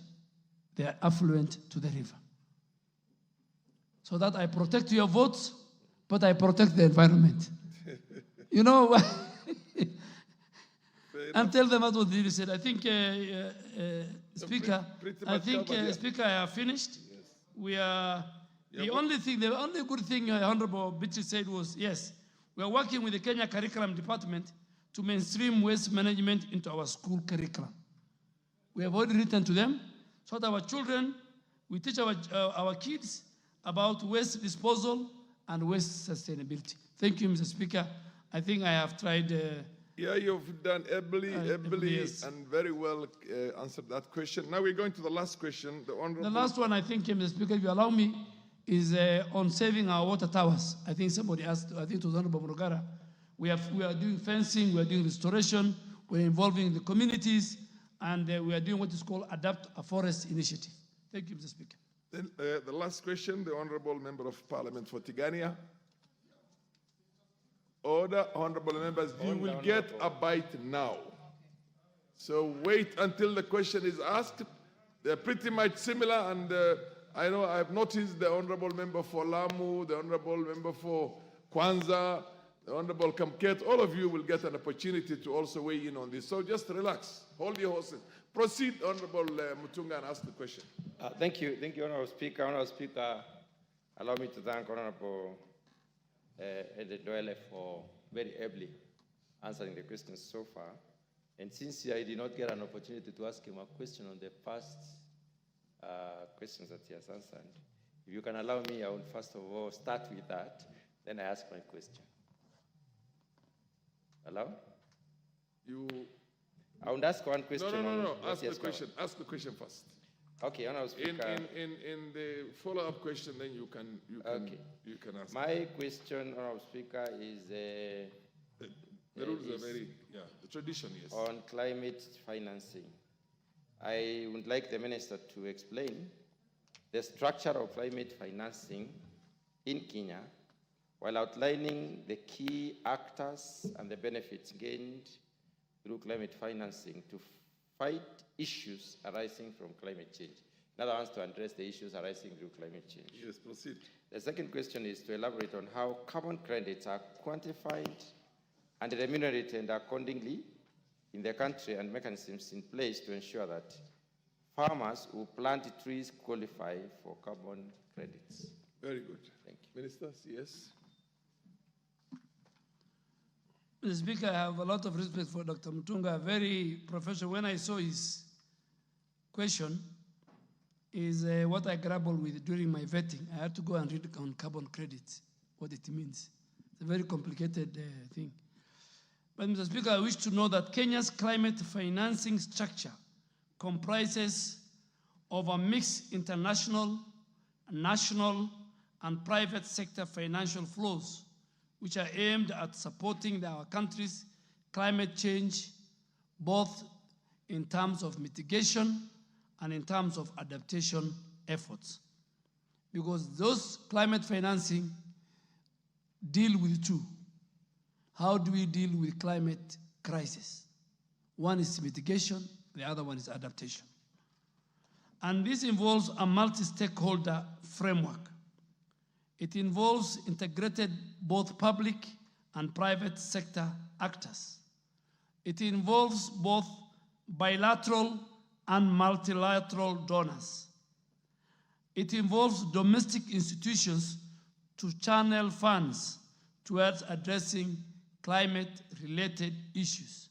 their affluent to the river. So that I protect your votes, but I protect the environment. You know, and tell them what the leader said. I think, Speaker, Speaker, I have finished. Yes. We are, the only good thing Honorable Bichi said was, yes, we are working with the Kenya Curriculum Department to mainstream waste management into our school curriculum. We have already written to them so that our children, we teach our kids about waste disposal and waste sustainability. Thank you, Mr. Speaker. I think I have tried. Yeah, you've done ably, yes. and very well answered that question. Now we're going to the last question. The Honorable. The last one, I think, Mr. Speaker, if you allow me, is on saving our water towers. I think somebody asked, I think it was Honorable Murugara. We are doing fencing, we are doing restoration, we're involving the communities, and we are doing what is called Adapt a Forest Initiative. Thank you, Mr. Speaker. Then the last question, the Honorable Member of Parliament for Tigania. Order, honorable members, you will get a bite now. So wait until the question is asked. They're pretty much similar, and I know I've noticed the honorable member for Lamu, the honorable member for Kwanza, the honorable Kamket, all of you will get an opportunity to also weigh in on this. So just relax, hold your horses. Proceed, Honorable Mutunga, and ask the question. Thank you, Honorable Speaker. Honorable Speaker, allow me to thank Honorable Doyle for very ably answering the questions so far. And since I did not get an opportunity to ask him a question on the past questions that he has answered, if you can allow me, I will first of all start with that, then I ask my question. Allow? I would ask one question. No. Ask the question. Ask the question first. Okay, Honorable Speaker. In the follow-up question, then you can ask. My question, Honorable Speaker, is the rules are very, the tradition, yes. On climate financing. I would like the Minister to explain the structure of climate financing in Kenya while outlining the key actors and the benefits gained through climate financing to fight issues arising from climate change. In other words, to address the issues arising through climate change. Yes, proceed. The second question is to elaborate on how carbon credits are quantified and remunerated accordingly in the country and mechanisms in place to ensure that farmers who plant trees qualify for carbon credits. Very good. Thank you. Ministers, yes. Mr. Speaker, I have a lot of respect for Dr. Mutunga, very professional. When I saw his question, is what I grappled with during my vetting. I had to go and read on carbon credits, what it means. It's a very complicated thing. But Mr. Speaker, I wish to know that Kenya's climate financing structure comprises of a mixed international, national, and private sector financial flows, which are aimed at supporting our country's climate change, both in terms of mitigation and in terms of adaptation efforts. Because those climate financing deal with two. How do we deal with climate crisis? One is mitigation, the other one is adaptation. And this involves a multi-stakeholder framework. It involves integrated both public and private sector actors. It involves both bilateral and multilateral donors. It involves domestic institutions to channel funds towards addressing climate-related issues.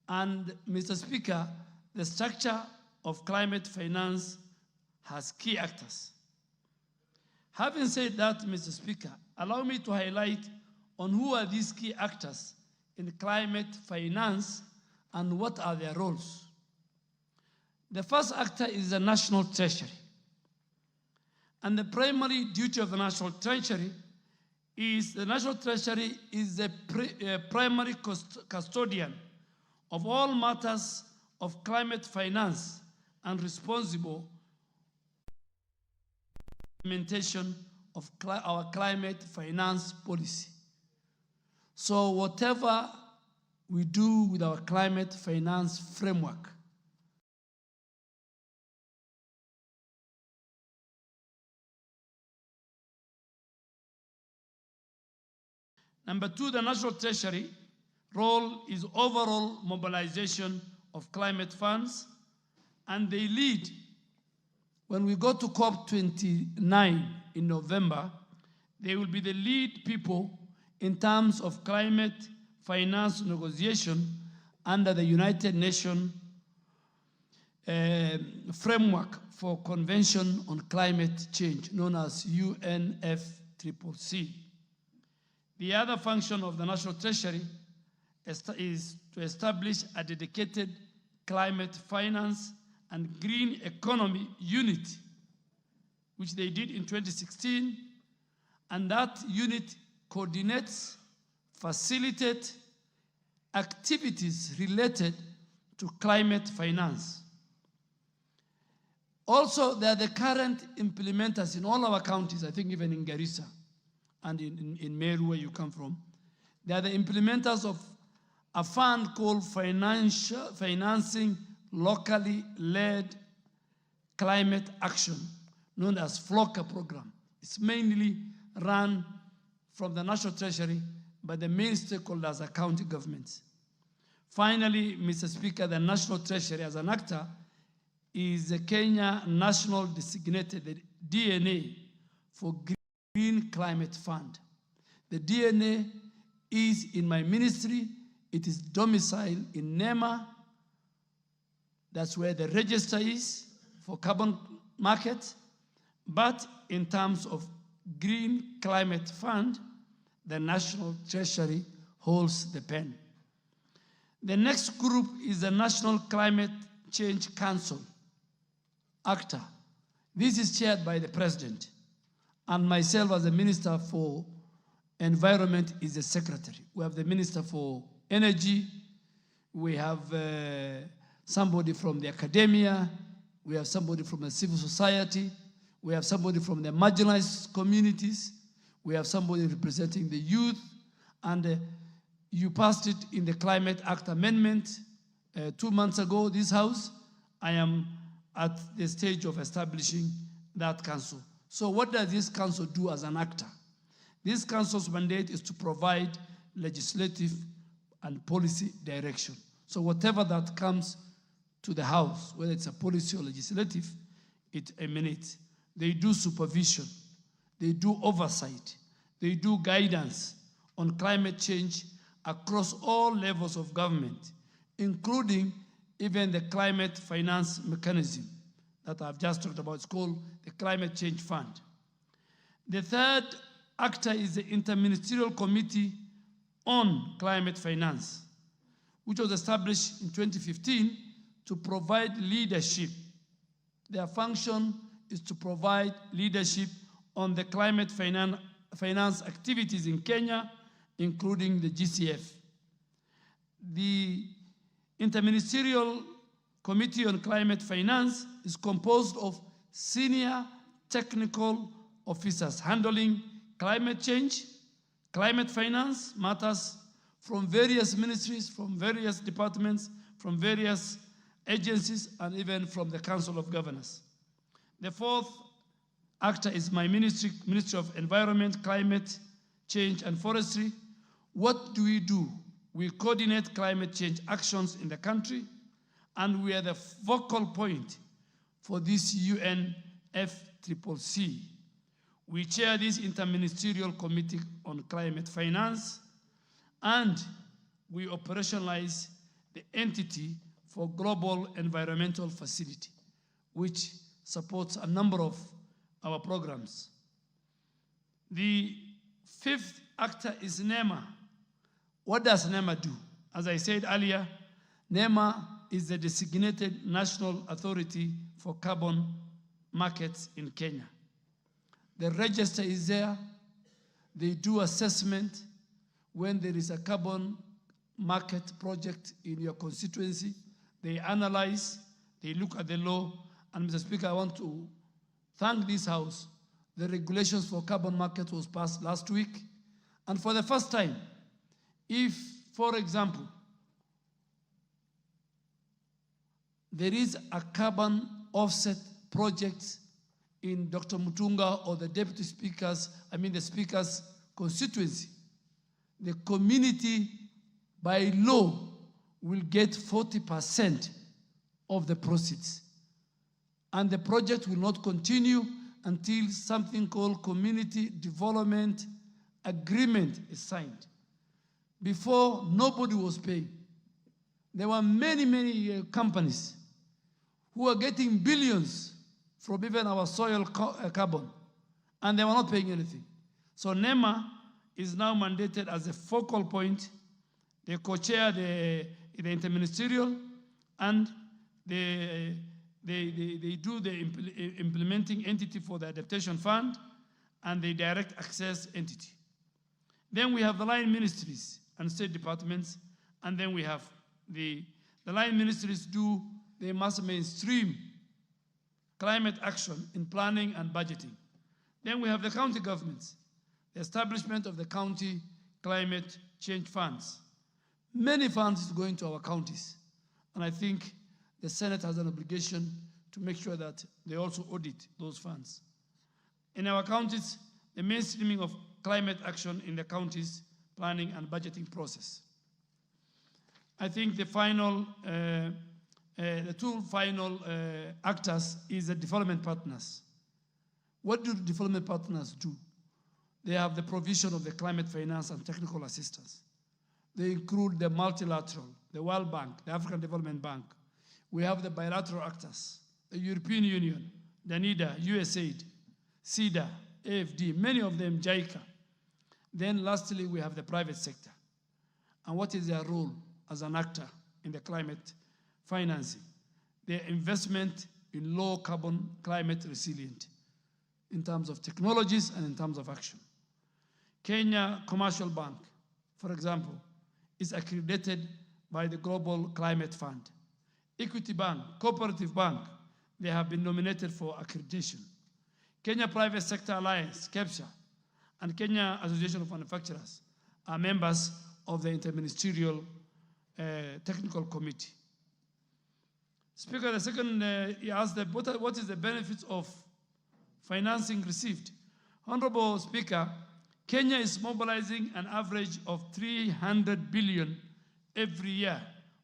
And, Mr. Speaker, the structure of climate finance has key actors. Having said that, Mr. Speaker, allow me to highlight on who are these key actors in climate finance and what are their roles. The first actor is the National Treasury. And the primary duty of the National Treasury is the National Treasury is the primary custodian of all matters of climate finance and responsible implementation of our climate finance policy. So whatever we do with our climate finance framework, number two, the National Treasury role is overall mobilization of climate funds, and they lead. When we go to COP29 in November, they will be the lead people in terms of climate finance negotiation under the United Nations Framework for Convention on Climate Change, known as UNFCCC. The other function of the National Treasury is to establish a dedicated climate finance and green economy unit, which they did in 2016, and that unit coordinates, facilitates activities related to climate finance. Also, they are the current implementers in all our counties, I think even in Garissa and in Meru, where you come from. They are the implementers of a fund called Financing Locally Led Climate Action, known as FLOCA program. It's mainly run from the National Treasury, but the main stakeholders are county governments. Finally, Mr. Speaker, the National Treasury as an actor is the Kenya National Designated, the DNA, for Green Climate Fund. The DNA is in my ministry. It is domiciled in NEMA. That's where the register is for carbon market. But in terms of Green Climate Fund, the National Treasury holds the pen. The next group is the National Climate Change Council, ACTA. This is chaired by the President, and myself as the Minister for Environment is the Secretary. We have the Minister for Energy, we have somebody from the academia, we have somebody from the civil society, we have somebody from the marginalized communities, we have somebody representing the youth, and you passed it in the Climate Act Amendment 2 months ago, this House. I am at the stage of establishing that council. So what does this council do as an actor? This council's mandate is to provide legislative and policy direction. So whatever that comes to the House, whether it's a policy or legislative, it emanates. They do supervision, they do oversight, they do guidance on climate change across all levels of government, including even the climate finance mechanism that I've just talked about. It's called the Climate Change Fund. The third actor is the Interministerial Committee on Climate Finance, which was established in 2015 to provide leadership. Their function is to provide leadership on the climate finance activities in Kenya, including the GCF. The Interministerial Committee on Climate Finance is composed of senior technical officers handling climate change, climate finance matters from various ministries, from various departments, from various agencies, and even from the Council of Governors. The fourth actor is my ministry, Ministry of Environment, Climate Change, and Forestry. What do? We coordinate climate change actions in the country, and we are the focal point for this UNFCCC. We chair this Interministerial Committee on Climate Finance, and we operationalize the entity for Global Environmental Facility, which supports a number of our programs. The fifth actor is NEMA. What does NEMA do? As I said earlier, NEMA is the designated national authority for carbon markets in Kenya. The register is there. They do assessment when there is a carbon market project in your constituency. They analyze, they look at the law, and Mr. Speaker, I want to thank this House. The regulations for carbon market was passed last week, and for the first time, if, for example, there is a carbon offset project in Dr. Mutunga or the Deputy Speaker's, the Speaker's constituency, the community by law will get 40% of the proceeds. And the project will not continue until something called community development agreement is signed. before nobody was paying. There were many companies who were getting billions from even our soil carbon, and they were not paying anything. So NEMA is now mandated as a focal point. They co-chair the interministerial, and they do the implementing entity for the adaptation fund, and the direct access entity. Then we have the line ministries and state departments, and then we have the line ministries they must mainstream climate action in planning and budgeting. Then we have the county governments, the establishment of the county climate change funds. Many funds is going to our counties, and I think the Senate has an obligation to make sure that they also audit those funds. In our counties, the mainstreaming of climate action in the counties planning and budgeting process. I think the two final actors is the development partners. What do the development partners do? They have the provision of the climate finance and technical assistance. They include the multilateral, the World Bank, the African Development Bank. We have the bilateral actors, the European Union, the NIDA, USAID, CEDA, AFD, many of them JICA. Then lastly, we have the private sector. And what is their role as an actor in the climate financing? Their investment in low carbon climate resilient in terms of technologies and in terms of action. Kenya Commercial Bank, for example, is accredited by the Global Climate Fund. Equity Bank, Cooperative Bank, they have been nominated for accreditation. Kenya Private Sector Alliance, KEPSA, and Kenya Association of Manufacturers are members of the Interministerial Technical Committee. Speaker, the second, he asked what is the benefits of financing received? Honorable Speaker, Kenya is mobilizing an average of 300 billion every year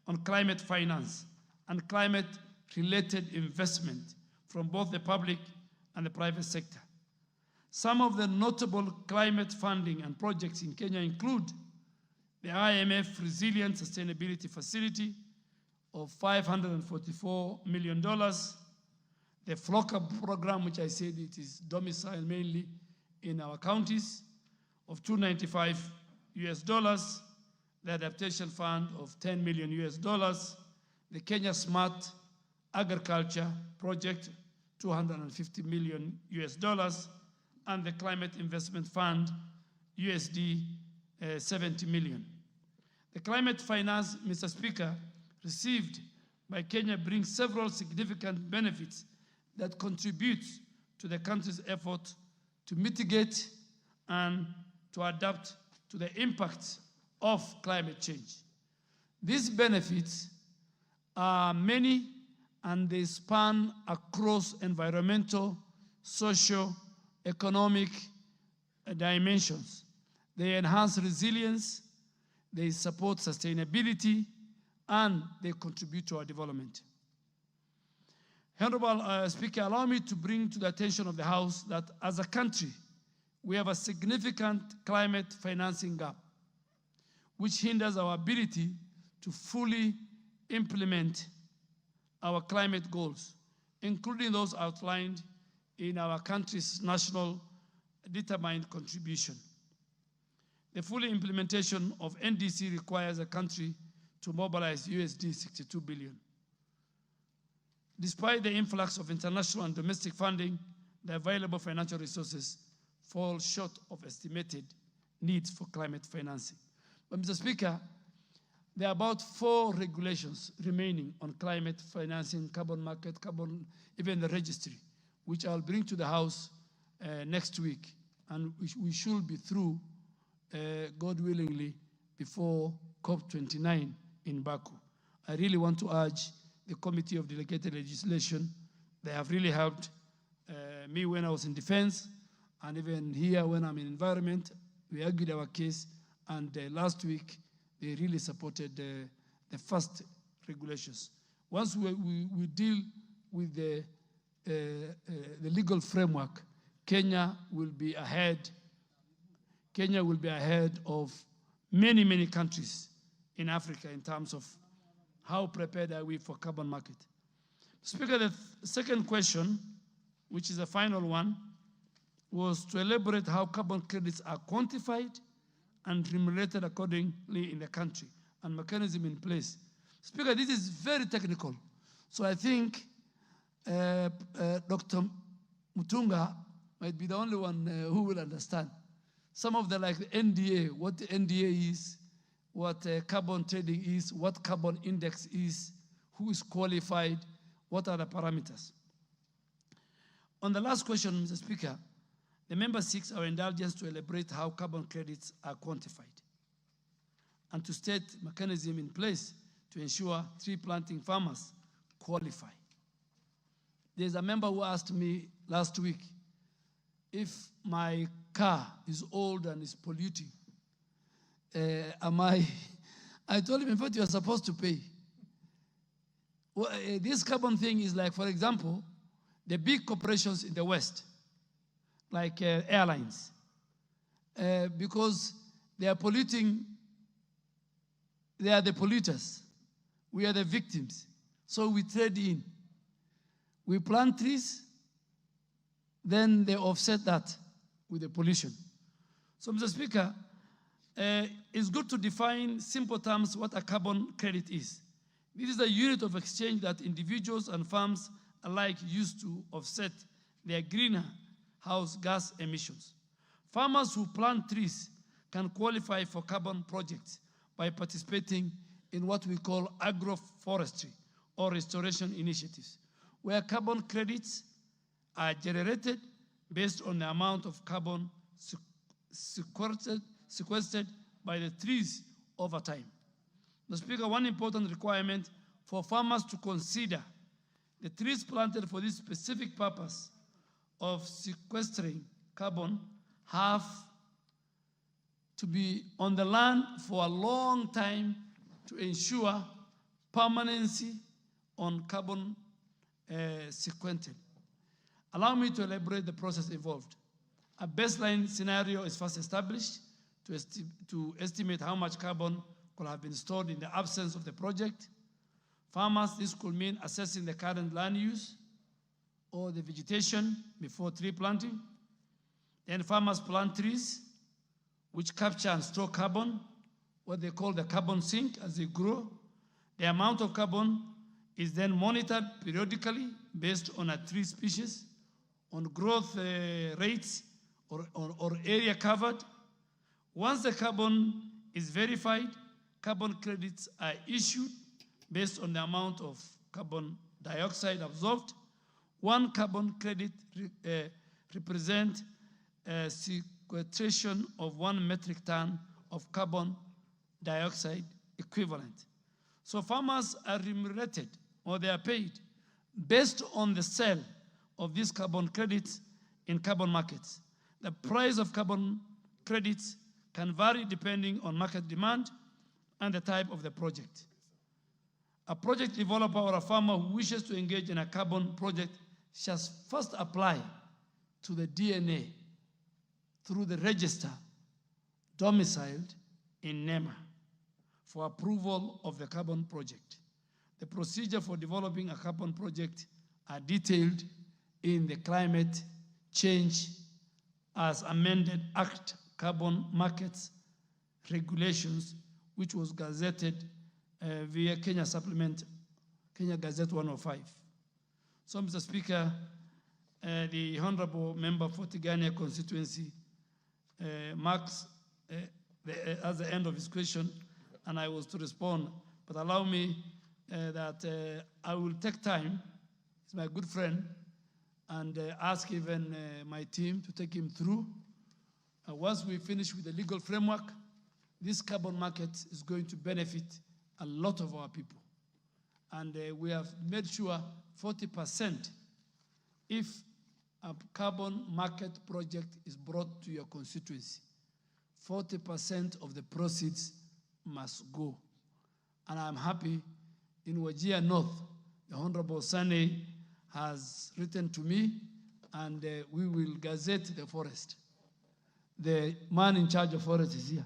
on climate finance and climate-related investment from both the public and the private sector. Some of the notable climate funding and projects in Kenya include the IMF Resilient Sustainability Facility of $544 million, the FLOCA program, which I said it is domiciled mainly in our counties, of $295 US, the adaptation fund of $10 million US, the Kenya Smart Agriculture Project, $250 million US, and the Climate Investment Fund, USD 70 million. The climate finance, Mr. Speaker, received by Kenya brings several significant benefits that contribute to the country's effort to mitigate and to adapt to the impacts of climate change. These benefits are many and they span across environmental, social, economic dimensions. They enhance resilience, they support sustainability, and they contribute to our development. Honorable Speaker, allow me to bring to the attention of the House that as a country, we have a significant climate financing gap, which hinders our ability to fully implement our climate goals, including those outlined in our country's national determined contribution. The full implementation of NDC requires a country to mobilize USD 62 billion. Despite the influx of international and domestic funding, the available financial resources fall short of estimated needs for climate financing. But Mr. Speaker, there are about 4 regulations remaining on climate financing, carbon market, carbon, even the registry, which I'll bring to the House next week. And we should be through, God willingly, before COP29 in Baku. I really want to urge the Committee of Delegated Legislation. They have really helped me when I was in defense, and even here when I'm in environment. We argued our case, and last week they really supported the first regulations. Once we deal with the legal framework, Kenya will be ahead. Kenya will be ahead of many, many countries in Africa in terms of how prepared are we for carbon market. Speaker, the second question, which is the final one, was to elaborate how carbon credits are quantified and remunerated accordingly in the country and mechanism in place. Speaker, this is very technical. So I think Dr. Mutunga might be the only one who will understand. Some of the, like the NDA, what the NDA is, what carbon trading is, what carbon index is, who is qualified, what are the parameters. On the last question, Mr. Speaker, the member seeks our indulgence to elaborate how carbon credits are quantified and to state mechanism in place to ensure tree planting farmers qualify. There's a member who asked me last week if my car is old and is polluting, I told him, in fact, you are supposed to pay. Well, this carbon thing is like, for example, the big corporations in the West, like airlines, because they are polluting, they are the polluters. We are the victims. So we trade in. We plant trees, then they offset that with the pollution. So, Mr. Speaker, it's good to define simple terms what a carbon credit is. This is a unit of exchange that individuals and firms alike use to offset their greenhouse gas emissions. Farmers who plant trees can qualify for carbon projects by participating in what we call agroforestry or restoration initiatives, where carbon credits are generated based on the amount of carbon sequestered by the trees over time. Mr. Speaker, one important requirement for farmers to consider the trees planted for this specific purpose of sequestering carbon have to be on the land for a long time to ensure permanency on carbon sequestered. Allow me to elaborate the process involved. A baseline scenario is first established to estimate how much carbon could have been stored in the absence of the project. Farmers, this could mean assessing the current land use or the vegetation before tree planting. Then farmers plant trees which capture and store carbon, what they call the carbon sink as they grow. The amount of carbon is then monitored periodically based on a tree species, on growth rates or area covered. Once the carbon is verified, carbon credits are issued based on the amount of carbon dioxide absorbed. One carbon credit represents a sequestration of 1 metric ton of carbon dioxide equivalent. So farmers are remunerated, or they are paid, based on the sale of these carbon credits in carbon markets. The price of carbon credits can vary depending on market demand and the type of the project. A project developer or a farmer who wishes to engage in a carbon project shall first apply to the DNA through the register domiciled in NEMA for approval of the carbon project. The procedure for developing a carbon project are detailed in the Climate Change as Amended Act Carbon Markets Regulations, which was gazetted via Kenya Supplement, Kenya Gazette 105. So, Mr. Speaker, the Honorable Member for Tigania constituency marks as the end of his question, and I was to respond. But allow me that I will take time, he's my good friend, and ask even my team to take him through. Once we finish with the legal framework, this carbon market is going to benefit a lot of our people. And we have made sure 40%, if a carbon market project is brought to your constituency, 40% of the proceeds must go. And I'm happy in Wajir North, the Honorable Sane has written to me, and we will gazette the forest. The man in charge of forest is here.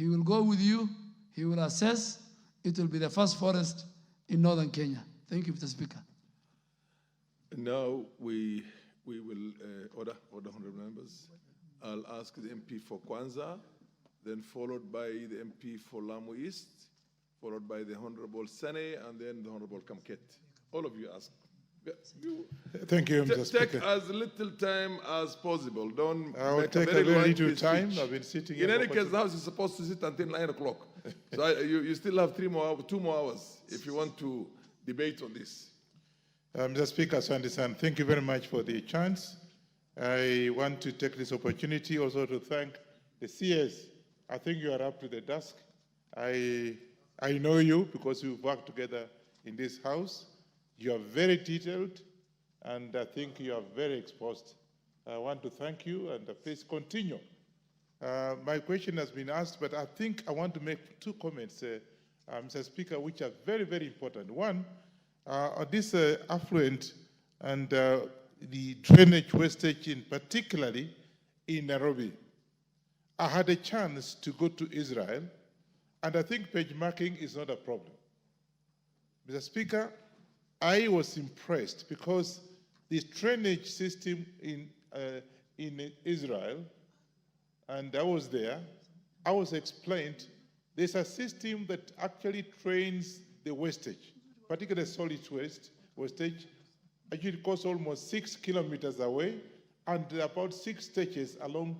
He will go with you. He will assess. It will be the first forest in northern Kenya. Thank you, Mr. Speaker. Now we will order honorable members. I'll ask the MP for Kwanza, then followed by the MP for Lamu East, followed by the Honorable Sene, and then the Honorable Kamket. All of you ask. Thank you, Mr. Speaker. Take as little time as possible. Don't I'll make take a very little lengthy time. speech. I've been sitting In here any for case, the House is supposed to sit until 9 o'clock. So you still have 2 more hours if you want to debate on this. Mr. Speaker, Sandy-san, thank you very much for the chance. I want to take this opportunity also to thank the CS. I think you are up to the task. I know you because we've worked together in this house. You are very detailed, and I think you are very exposed. I want to thank you, and please continue. My question has been asked, but I think I want to make 2 comments, Mr. Speaker, which are very, very important. One, on this affluent and the drainage wastage, particularly in Nairobi. I had a chance to go to Israel, and I think page marking is not a problem. Mr. Speaker, I was impressed because the drainage system in Israel, and I was there, I was explained there's a system that actually trains the wastage, particularly solid wastage. Actually, it goes almost 6 kilometers away, and about 6 stages along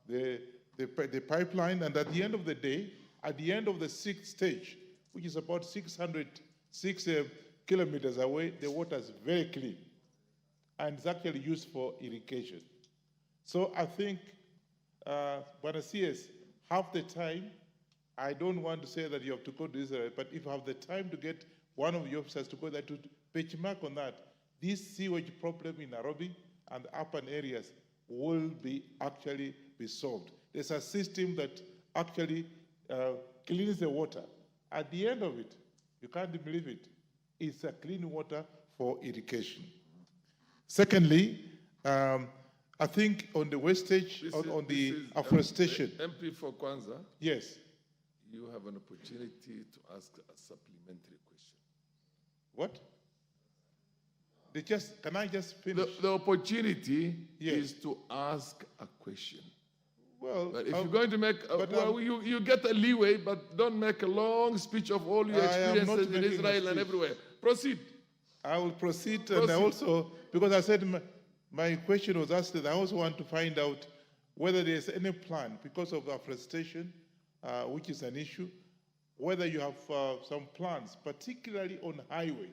the pipeline. And at the end of the day, at the end of the 6th stage, which is about 6 kilometers away, the water is very clean, and it's actually used for irrigation. So I think, Bwana CS, half the time, I don't want to say that you have to go to Israel, but if you have the time to get one of your officers to go there to benchmark on that, this sewage problem in Nairobi and urban areas will actually be solved. There's a system that actually cleans the water. At the end of it, you can't believe it, it's a clean water for irrigation. Secondly, I think on the wastage, on the afforestation. MP for Kwanza. Yes. You have an opportunity to ask a supplementary question. What? Can I just finish? The opportunity is to ask a question. Well, but if you're going to make, you get a leeway, but don't make a long speech of all your experiences in Israel and everywhere. Proceed. I will proceed. And I also, because I said my question was asked, I also want to find out whether there's any plan, because of afforestation, which is an issue, whether you have some plans, particularly on highway.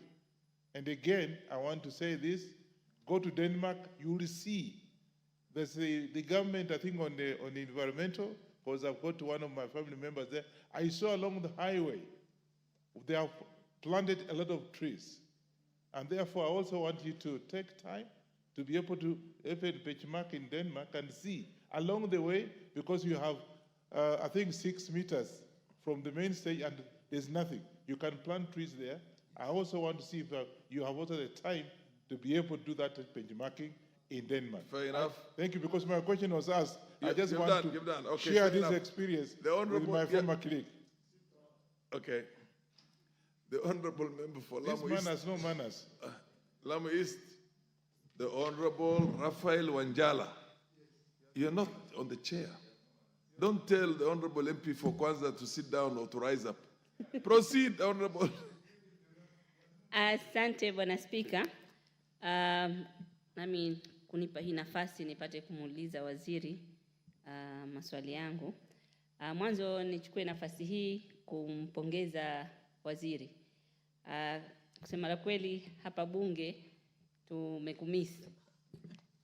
And again, I want to say this, go to Denmark, you will see there's the government, I think, on the environmental, because I've got to one of my family members there, I saw along the highway, they have planted a lot of trees. And therefore, I also want you to take time to be able to benchmark in Denmark and see along the way, because you have, I think, 6 meters from the main stage, and there's nothing. You can plant trees there. I also want to see if you have also the time to be able to do that benchmarking in Denmark. Fair enough. Thank you, because my question was asked. I just want to Okay, share this experience with my former colleague. Okay. The Honorable Member for Lamu East. Manners, no manners. Lamu East, the Honorable Raphael Wanjala. You're not on the chair. Don't tell the Honorable MP for Kwanza to sit down or to rise up. Proceed, Honorable. Asante Bwana Spika. Nami kunipa hii nafasi nipate kumuuliza waziri maswali yangu. Mwanzo nichukue nafasi hii kumpongeza waziri. Kusema la kweli hapa bunge tumekumisi.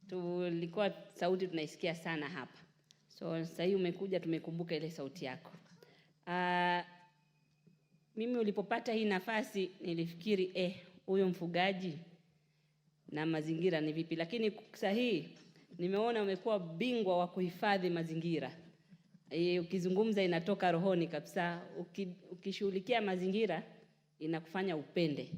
Tulikuwa sauti tunaisikia sana hapa. So sasa hivi umekuja tumekumbuka ile sauti yako. Mimi ulipopata hii nafasi nilifikiri huyo mfugaji na mazingira ni vipi, lakini sasa hii nimeona umekuwa bingwa wa kuhifadhi mazingira. Ukizungumza inatoka rohoni kabisa, ukishughulikia mazingira inakufanya upende.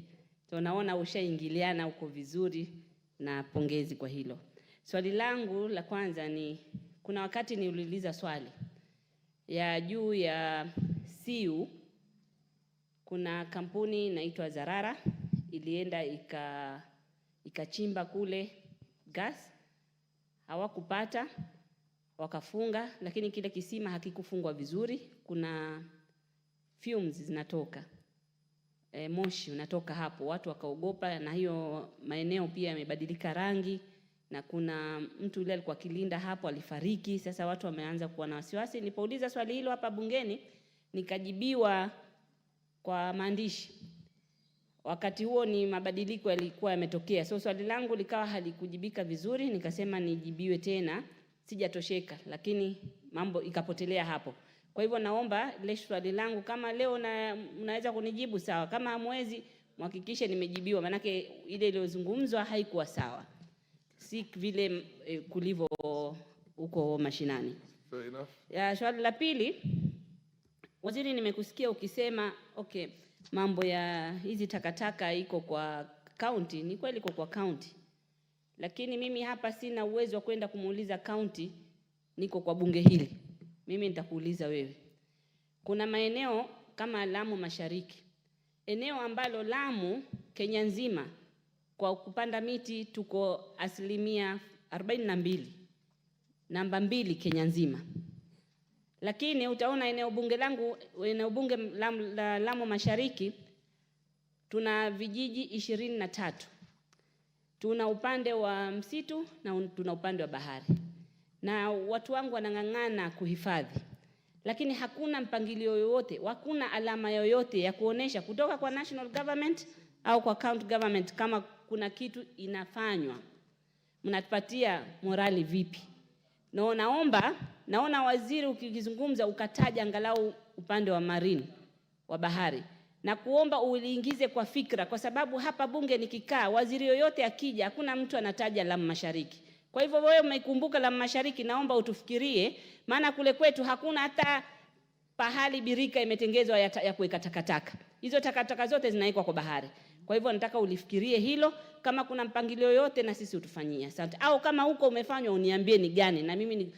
So naona ushaingiliana uko vizuri na pongezi kwa hilo. Swali langu la kwanza ni, kuna wakati niuliza swali. ya juu ya Siu, kuna kampuni inaitwa Zarara ilienda ikachimba kule gas, hawakupata, wakafunga, lakini kile kisima hakikufungwa vizuri, kuna fumes zinatoka, moshi unatoka hapo, watu wakaogopa, na hiyo maeneo pia yamebadilika rangi, na kuna mtu yule alikuwa kilinda hapo alifariki. Sasa watu wameanza kuwa na wasiwasi. Nilipouliza swali hilo hapa bungeni, nikajibiwa kwa maandishi. Wakati huo ni mabadiliko yalikuwa yametokea, so swali langu likawa halikujibika vizuri, nikasema nijibiwe tena, sijatosheka, lakini mambo ikapotelea hapo. Kwa hivyo naomba ile swali langu, kama leo mnaweza kunijibu sawa, kama hamwezi mhakikishe nimejibiwa, manake ile iliyozungumzwa haikuwa sawa, si vile kulivyo huko mashinani. Fair enough. Ya swali la pili, waziri, nimekusikia ukisema okay, mambo ya hizi takataka iko kwa county. Ni kweli iko kwa county, lakini mimi hapa sina uwezo wa kwenda kumuuliza county, niko kwa bunge hili. Mimi nitakuuliza wewe. Kuna maeneo kama Lamu Mashariki, eneo ambalo Lamu Kenya nzima kwa kupanda miti tuko 42%, namba 2 Kenya nzima. Lakini utaona eneo bunge langu, eneo bunge la Lamu Mashariki, tuna vijiji 23. Tuna upande wa msitu na tuna upande wa bahari. Na watu wangu wanang'ang'ana kuhifadhi. Lakini hakuna mpangilio yoyote, hakuna alama yoyote ya kuonesha kutoka kwa national government au kwa county government kama kuna kitu inafanywa. Mnatupatia morali vipi? Naona waziri ukizungumza ukataja angalau upande wa marine, wa bahari. Na kuomba uliingize kwa fikra, kwa sababu hapa bunge nikikaa, waziri yoyote akija, hakuna mtu anataja Lamu Mashariki. Kwa hivyo wewe umeikumbuka Lamu Mashariki, naomba utufikirie, maana kule kwetu hakuna hata pahali birika imetengezwa ya kuweka takataka. Hizo takataka zote zinaikwa kwa bahari. Kwa hivyo nataka ulifikirie hilo, kama kuna mpangilio yote na sisi utufanyie. Asante. Au kama huko umefanywa uniambie ni gani, na mimi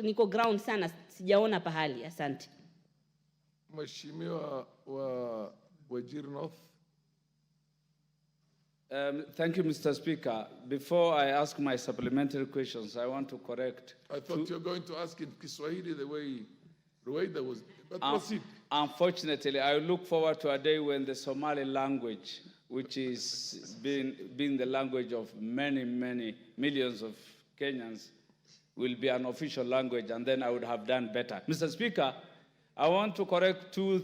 niko ground sana, sijaona pahali. Asante. Mheshimiwa wa Wajir North. Thank you, Mr. Speaker. Before I ask my supplementary questions, I want to correct. I thought you were going to ask in Kiswahili the way there was. But proceed. Unfortunately, I look forward to a day when the Somali language, which is being the language of many, many millions of Kenyans, will be an official language, and then I would have done better. Mr. Speaker, I want to correct two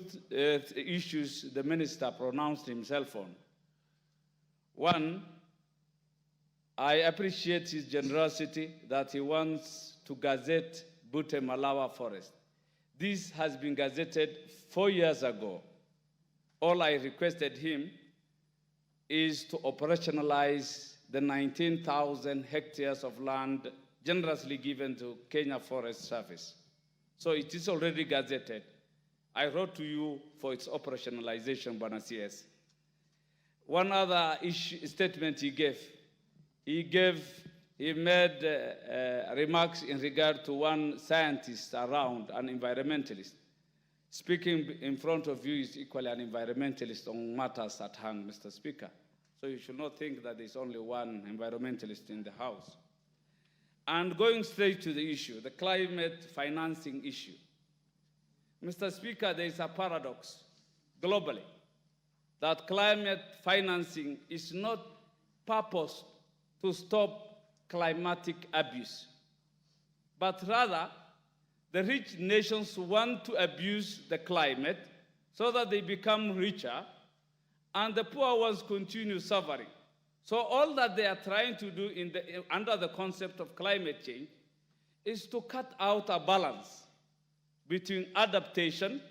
issues the minister pronounced himself on. One, I appreciate his generosity that he wants to gazette Bute Malawa Forest. This has been gazetted 4 years ago. All I requested him is to operationalize the 19,000 hectares of land generously given to Kenya Forest Service. So it is already gazetted. I wrote to you for its operationalization, Bwana CS. One other statement he made remarks in regard to one scientist around, an environmentalist. Speaking in front of you is equally an environmentalist on matters at hand, Mr. Speaker. So you should not think that there's only one environmentalist in the House. And going straight to the issue, the climate financing issue. Mr. Speaker, there is a paradox globally that climate financing is not purposed to stop climatic abuse, but rather the rich nations want to abuse the climate so that they become richer and the poor ones continue suffering. So all that they are trying to do under the concept of climate change is to cut out a balance between adaptation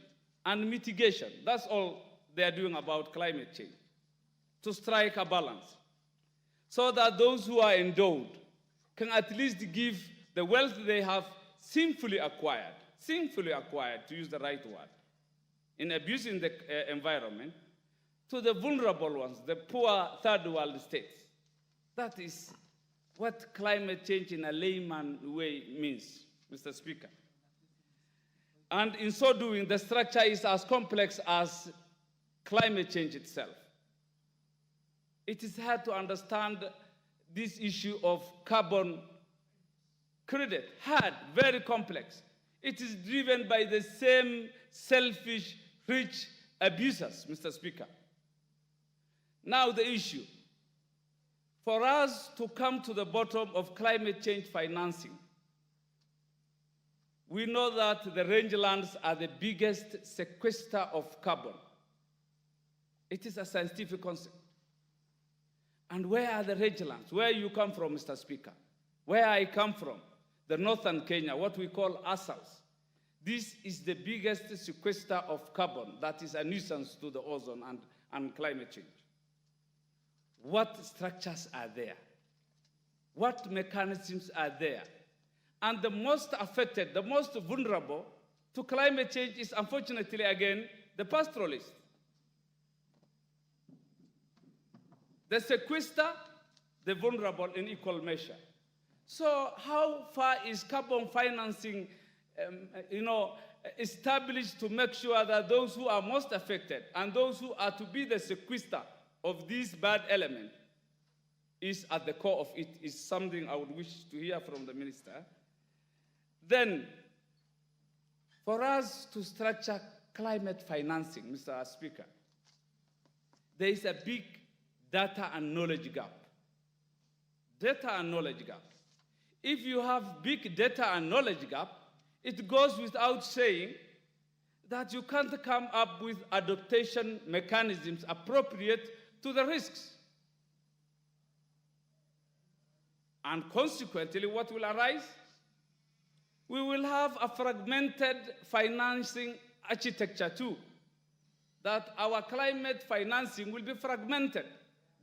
and mitigation. That's all they are doing about climate change, to strike a balance, so that those who are endowed can at least give the wealth they have sinfully acquired, to use the right word, in abusing the environment, to the vulnerable ones, the poor third world states. That is what climate change in a layman way means, Mr. Speaker. And in so doing, the structure is as complex as climate change itself. It is hard to understand this issue of carbon credit. Hard, very complex. It is driven by the same selfish, rich abusers, Mr. Speaker. Now the issue. For us to come to the bottom of climate change financing, we know that the rangelands are the biggest sequester of carbon. It is a scientific concept. And where are the rangelands? Where you come from, Mr. Speaker? Where I come from, the northern Kenya, what we call ASALs. This is the biggest sequester of carbon that is a nuisance to the ozone and climate change. What structures are there? What mechanisms are there? And the most affected, the most vulnerable to climate change is, unfortunately, again, the pastoralists. The sequester, the vulnerable in equal measure. So how far is carbon financing established to make sure that those who are most affected and those who are to be the sequester of this bad element is at the core of it, is something I would wish to hear from the minister. Then, for us to structure climate financing, Mr. Speaker, there is a big data and knowledge gap. Data and knowledge gap. If you have big data and knowledge gap, it goes without saying that you can't come up with adaptation mechanisms appropriate to the risks. And consequently, what will arise? We will have a fragmented financing architecture too, that our climate financing will be fragmented.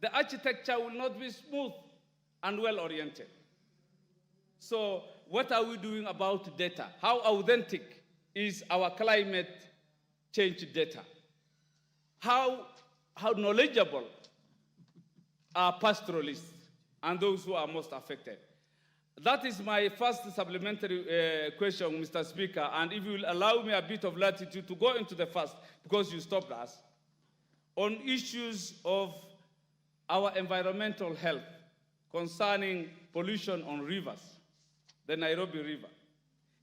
The architecture will not be smooth and well-oriented. So what are we doing about data? How authentic is our climate change data? How knowledgeable are pastoralists and those who are most affected? That is my first supplementary question, Mr. Speaker, and if you will allow me a bit of latitude to go into the first, because you stopped us, on issues of our environmental health concerning pollution on rivers, the Nairobi River.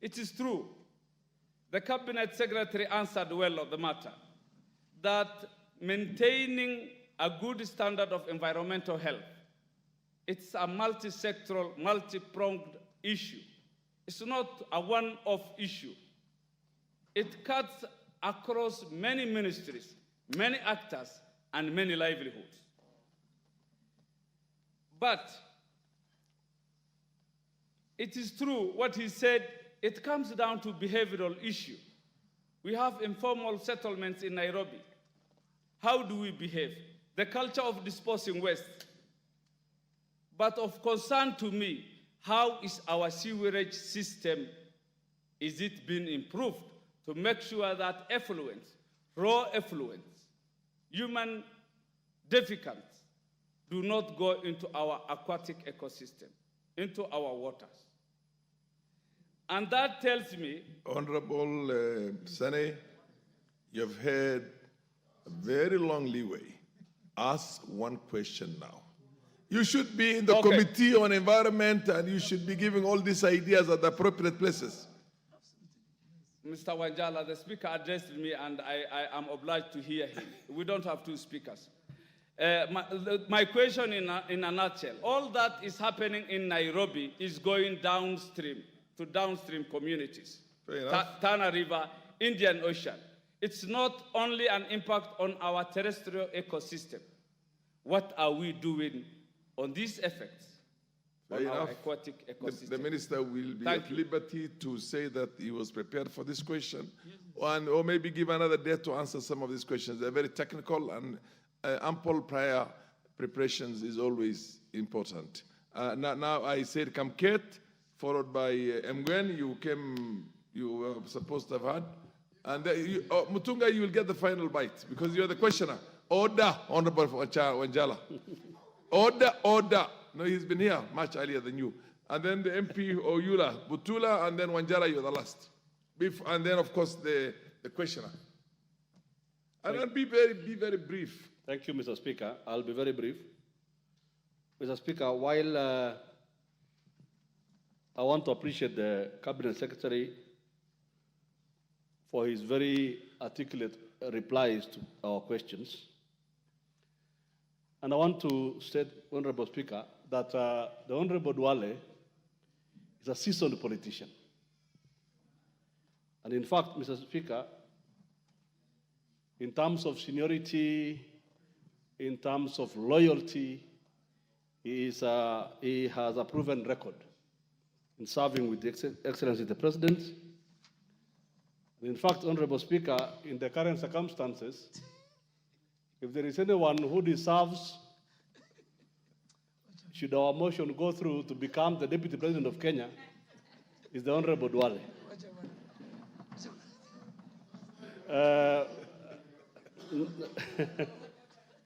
It is true, the Cabinet Secretary answered well on the matter, that maintaining a good standard of environmental health, it's a multi-sectoral, multi-pronged issue. It's not a one-off issue. It cuts across many ministries, many actors, and many livelihoods. But it is true what he said, it comes down to behavioral issue. We have informal settlements in Nairobi. How do we behave? The culture of disposing waste. But of concern to me, how is our sewerage system, is it being improved to make sure that effluents, raw effluents, human defecants do not go into our aquatic ecosystem, into our waters? And that tells me... Honorable Sane, you've had a very long leeway. Ask one question now. You should be in the Committee on Environment and you should be giving all these ideas at the appropriate places. Mr. Wanjala, the speaker addressed me and I am obliged to hear him. We don't have two speakers. My question in a nutshell, all that is happening in Nairobi is going downstream to downstream communities. Tana River, Indian Ocean. It's not only an impact on our terrestrial ecosystem. What are we doing on these effects on our aquatic ecosystem? The minister will be at liberty to say that he was prepared for this question, or maybe give another day to answer some of these questions. They're very technical, and ample prior preparations is always important. Now I said Kamket, followed by Mgwen. You were supposed to have had. And Mutunga, you will get the final bite because you're the questioner. Order, Honorable Wanjala. Order. No, he's been here much earlier than you. And then the MP Oyula, Butula, and then Wanjala, you're the last. And then, of course, the questioner. And then be very brief. Thank you, Mr. Speaker. I'll be very brief. Mr. Speaker, while I want to appreciate the Cabinet Secretary for his very articulate replies to our questions, and I want to state, Honorable Speaker, that the Honorable Duale is a seasoned politician. And in fact, Mr. Speaker, in terms of seniority, in terms of loyalty, he has a proven record in serving with the Excellency the President. In fact, Honorable Speaker, in the current circumstances, if there is anyone who deserves, should our motion go through to become the Deputy President of Kenya, is the Honorable Duale.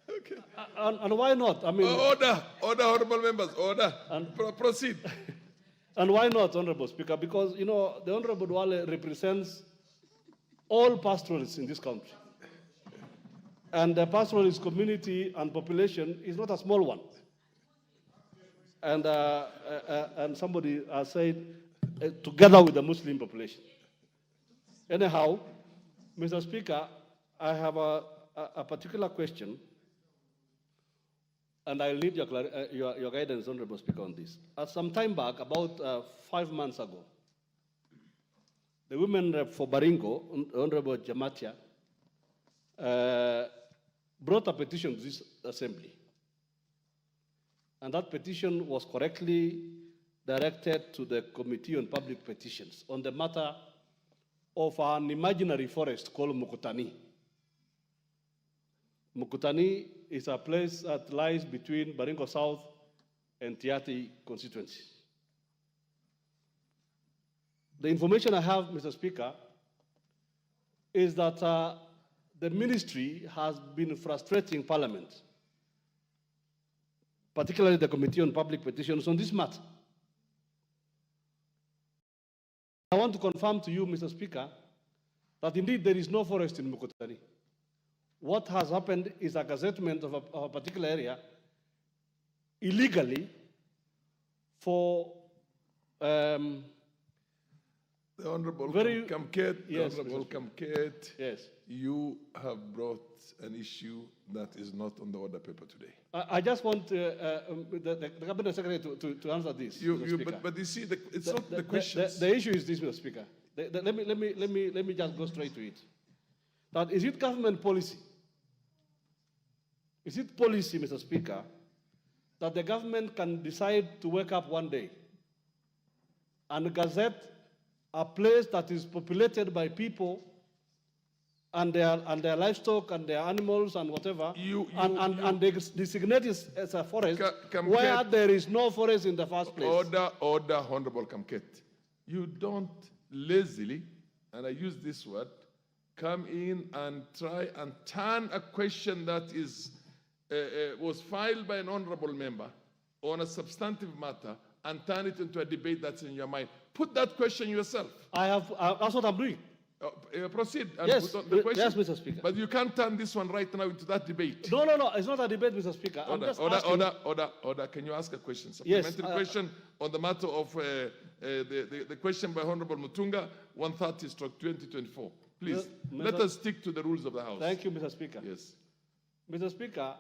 Okay. And why not? I mean, order, honorable members, order. Proceed. And why not, Honorable Speaker? Because, you know, the Honorable Duale represents all pastoralists in this country. And the pastoralist community and population is not a small one. And somebody said, together with the Muslim population. Anyhow, Mr. Speaker, I have a particular question, and I need your guidance, Honorable Speaker, on this. Some time back, about 5 months ago, the women rep for Baringo, Honorable Jamatia, brought a petition to this assembly. And that petition was correctly directed to the Committee on Public Petitions on the matter of an imaginary forest called Mukutani. Mukutani is a place that lies between Baringo South and Tiati constituencies. The information I have, Mr. Speaker, is that the ministry has been frustrating Parliament, particularly the Committee on Public Petitions, on this matter. I want to confirm to you, Mr. Speaker, that indeed there is no forest in Mukutani. What has happened is a gazettement of a particular area illegally for the Honorable very, Kamket, yes, Honorable Kamket, yes. You have brought an issue that is not on the order paper today. I just want the Cabinet Secretary to answer this. But you see, it's not the questions. The issue is this, Mr. Speaker. Let me just go straight to it. That is it government policy? Is it policy, Mr. Speaker, that the government can decide to wake up one day and gazette a place that is populated by people and their livestock and their animals and whatever, and they designate it as a forest where there is no forest in the first place? Order, Honorable Kamket. You don't lazily, and I use this word, come in and try and turn a question that was filed by an honorable member on a substantive matter and turn it into a debate that's in your mind. Put that question yourself. That's what I'm doing. Proceed. And Yes, put on the question. yes, Mr. Speaker. But you can't turn this one right now into that debate. No, it's not a debate, Mr. Speaker. Order. Can you ask a question? Yes, Supplementary question on the matter of the question by Honorable Mutunga, 130/2024. Please, let us stick to the rules of the House. Thank you, Mr. Speaker. Yes. Mr. Speaker,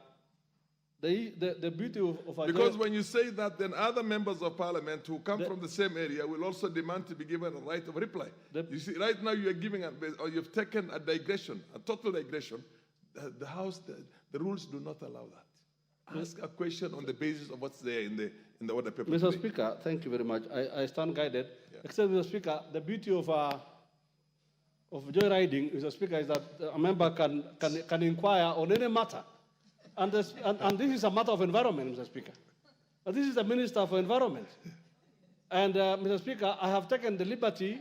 the beauty of a Because when you say that, then other members of parliament who come from the same area will also demand to be given a right of reply. You see, right now you are giving, or you've taken a digression, a total digression. The House, the rules do not allow that. Ask a question on the basis of what's there in the order paper. Mr. Speaker, thank you very much. I stand guided. Yeah. Except, Mr. Speaker, the beauty of joyriding, Mr. Speaker, is that a member can inquire on any matter. And this is a matter of environment, Mr. Speaker. This is the Minister for Environment. And, Mr. Speaker, I have taken the liberty,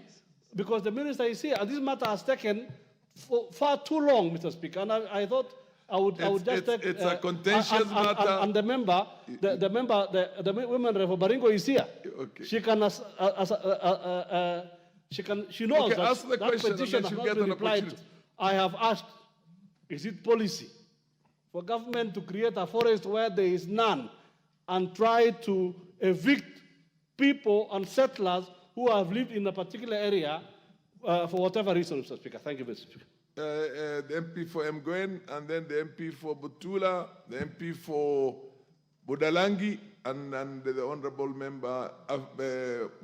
because the Minister is here, and this matter has taken far too long, Mr. Speaker. And I thought I would just take... It's a contentious matter. And the women for Baringo is here. Okay. She can She knows Okay, ask the that question and petition then has she'll not get been an replied to. opportunity. I have asked, is it policy for government to create a forest where there is none and try to evict people and settlers who have lived in a particular area for whatever reason, Mr. Speaker? Thank you, Mr. Speaker. The MP for Mgwen, and then the MP for Butula, the MP for Budalangi, and the honorable member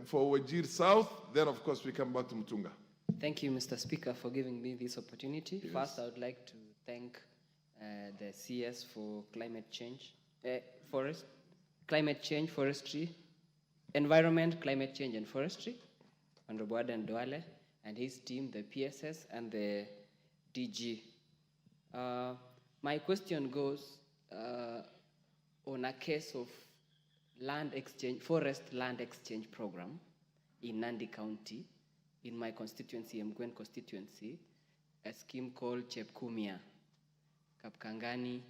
for Wajir South. Then, of course, we come back to Mutunga. Thank you, Mr. Speaker, for giving me this opportunity. Yes. First, I would like to thank the CS for climate change, forestry, environment, climate change, and forestry, Honorable Aden Duale, and his team, the PSS and the DG. My question goes on a case of forest land exchange program in Nandi County, in my constituency, Mgwen constituency, a scheme called Chepkumia, Kapkangani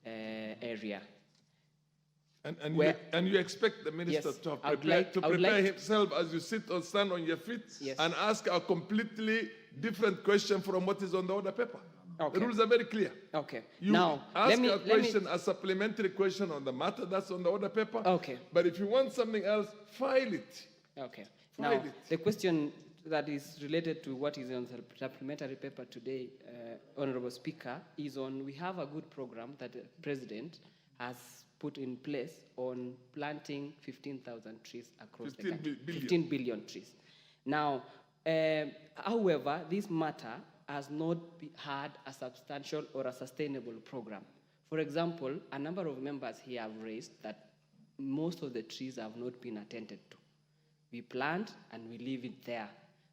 area. And you expect the minister to prepare himself as you sit or stand on your feet and ask a completely different question from what is on the order paper. Okay. The rules are very clear. Okay. You now, ask a question, a supplementary question on the matter that's on the order paper. Okay. But if you want something else, file it. Okay. Now, the question that is related to what is on the supplementary paper today, Honorable Speaker, is on we have a good program that the President has put in place on planting 15,000 trees across the country. 15 billion trees. Now, however, this matter has not had a substantial or a sustainable program. For example, a number of members here have raised that most of the trees have not been attended to. We plant and we leave it there.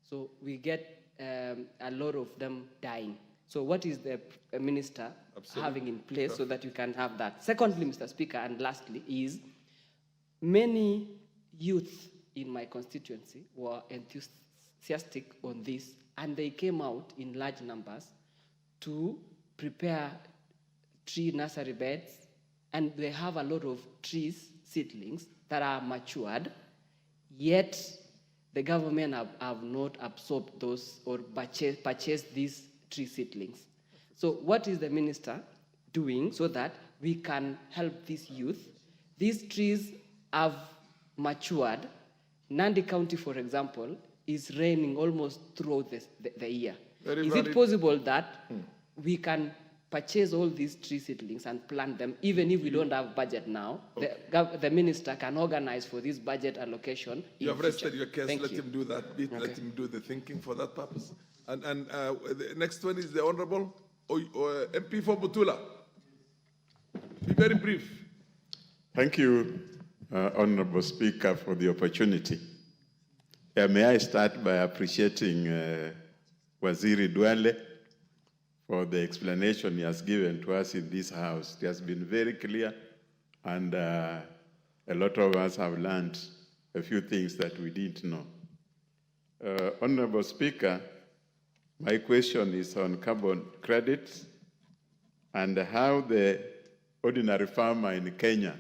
So we get a lot of them dying. So what is the minister having in place so that you can have that? Secondly, Mr. Speaker, and lastly, is many youth in my constituency were enthusiastic on this, and they came out in large numbers to prepare tree nursery beds, and they have a lot of trees, seedlings, that are matured, yet the government have not absorbed those or purchased these tree seedlings. So what is the minister doing so that we can help these youth? These trees have matured. Nandi County, for example, is raining almost throughout the year. Is it possible that we can purchase all these tree seedlings and plant them, even if we don't have budget now? Okay. The minister can organize for this budget allocation. You have rested your case. Let him do that bit. Okay. Let him do the thinking for that purpose. And the next one is the Honorable MP for Butula. Be very brief. Thank you, Honorable Speaker, for the opportunity. May I start by appreciating Waziri Duale for the explanation he has given to us in this House. It has been very clear, and a lot of us have learned a few things that we didn't know. Honorable Speaker, my question is on carbon credits and how the ordinary farmer in Kenya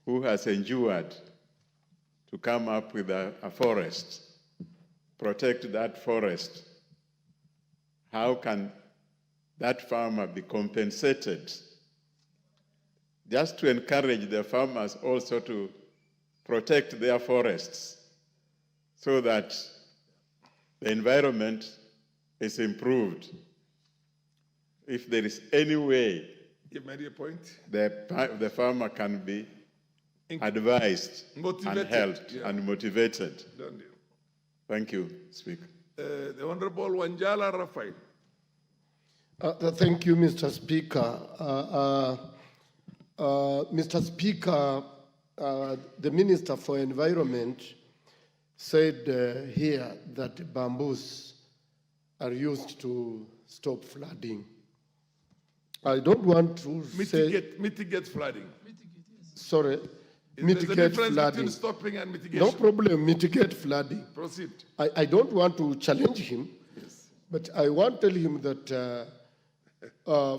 who has endured to come up with a forest, protect that forest, how can that farmer be compensated? Just to encourage the farmers also to protect their forests so that the environment is improved. If there is any way you made your point. The farmer can be advised and helped and motivated. Thank you, Speaker. The Honorable Wanjala Rafael. Thank you, Mr. Speaker. Mr. Speaker, the Minister for Environment said here that bamboos are used to stop flooding. I don't want to mitigate flooding. Sorry, mitigate There's a difference flooding. between stopping and mitigation. No problem, mitigate flooding. Proceed. I don't want to challenge him, but I want to tell him that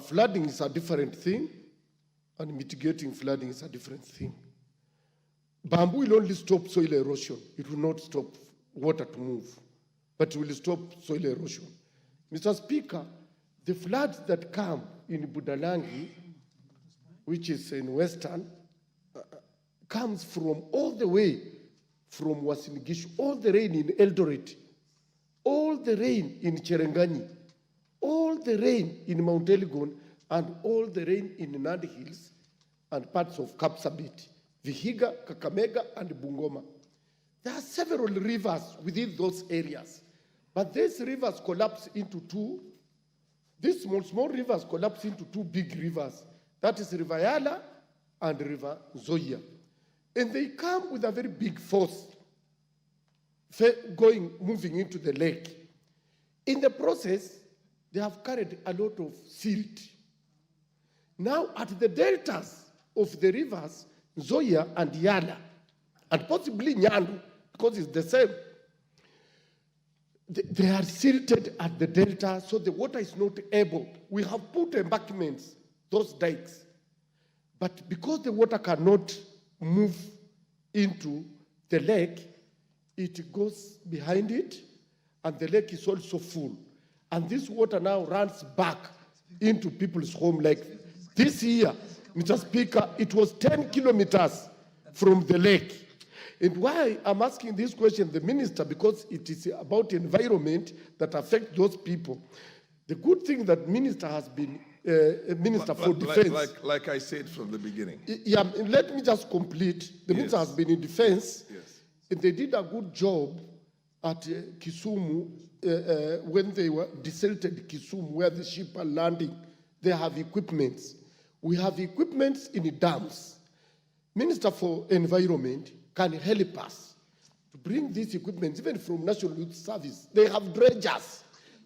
flooding is a different thing, and mitigating flooding is a different thing. Bamboo will only stop soil erosion. It will not stop water to move, but it will stop soil erosion. Mr. Speaker, the floods that come in Budalangi, which is in Western, comes from all the way from Uasin Gishu, all the rain in Eldoret, all the rain in Cherangani, all the rain in Mount Elgon, and all the rain in Nandi Hills and parts of Kapsabet, Vihiga, Kakamega, and Bungoma. There are several rivers within those areas, but these rivers collapse into two. These small rivers collapse into two big rivers. That is River Yala and River Nzoia. And they come with a very big force moving into the lake. In the process, they have carried a lot of silt. Now, at the deltas of the rivers, Nzoia and Yala, and possibly Nyandu, because it's the same, they are silted at the delta, so the water is not able. We have put embankments, those dikes, but because the water cannot move into the lake, it goes behind it, and the lake is also full. And this water now runs back into people's home. Like this year, Mr. Speaker, it was 10 kilometers from the lake. And why I'm asking this question, the minister, because it is about environment that affects those people. The good thing that minister has been Minister for Defense. Like I said from the beginning. Yeah, let me just complete. The minister has been in defense. Yes. And they did a good job at Kisumu when they were desilted Kisumu, where the ship are landing. They have equipments. We have equipments in the dams. Minister for Environment can help us to bring these equipments, even from National Youth Service. They have dredgers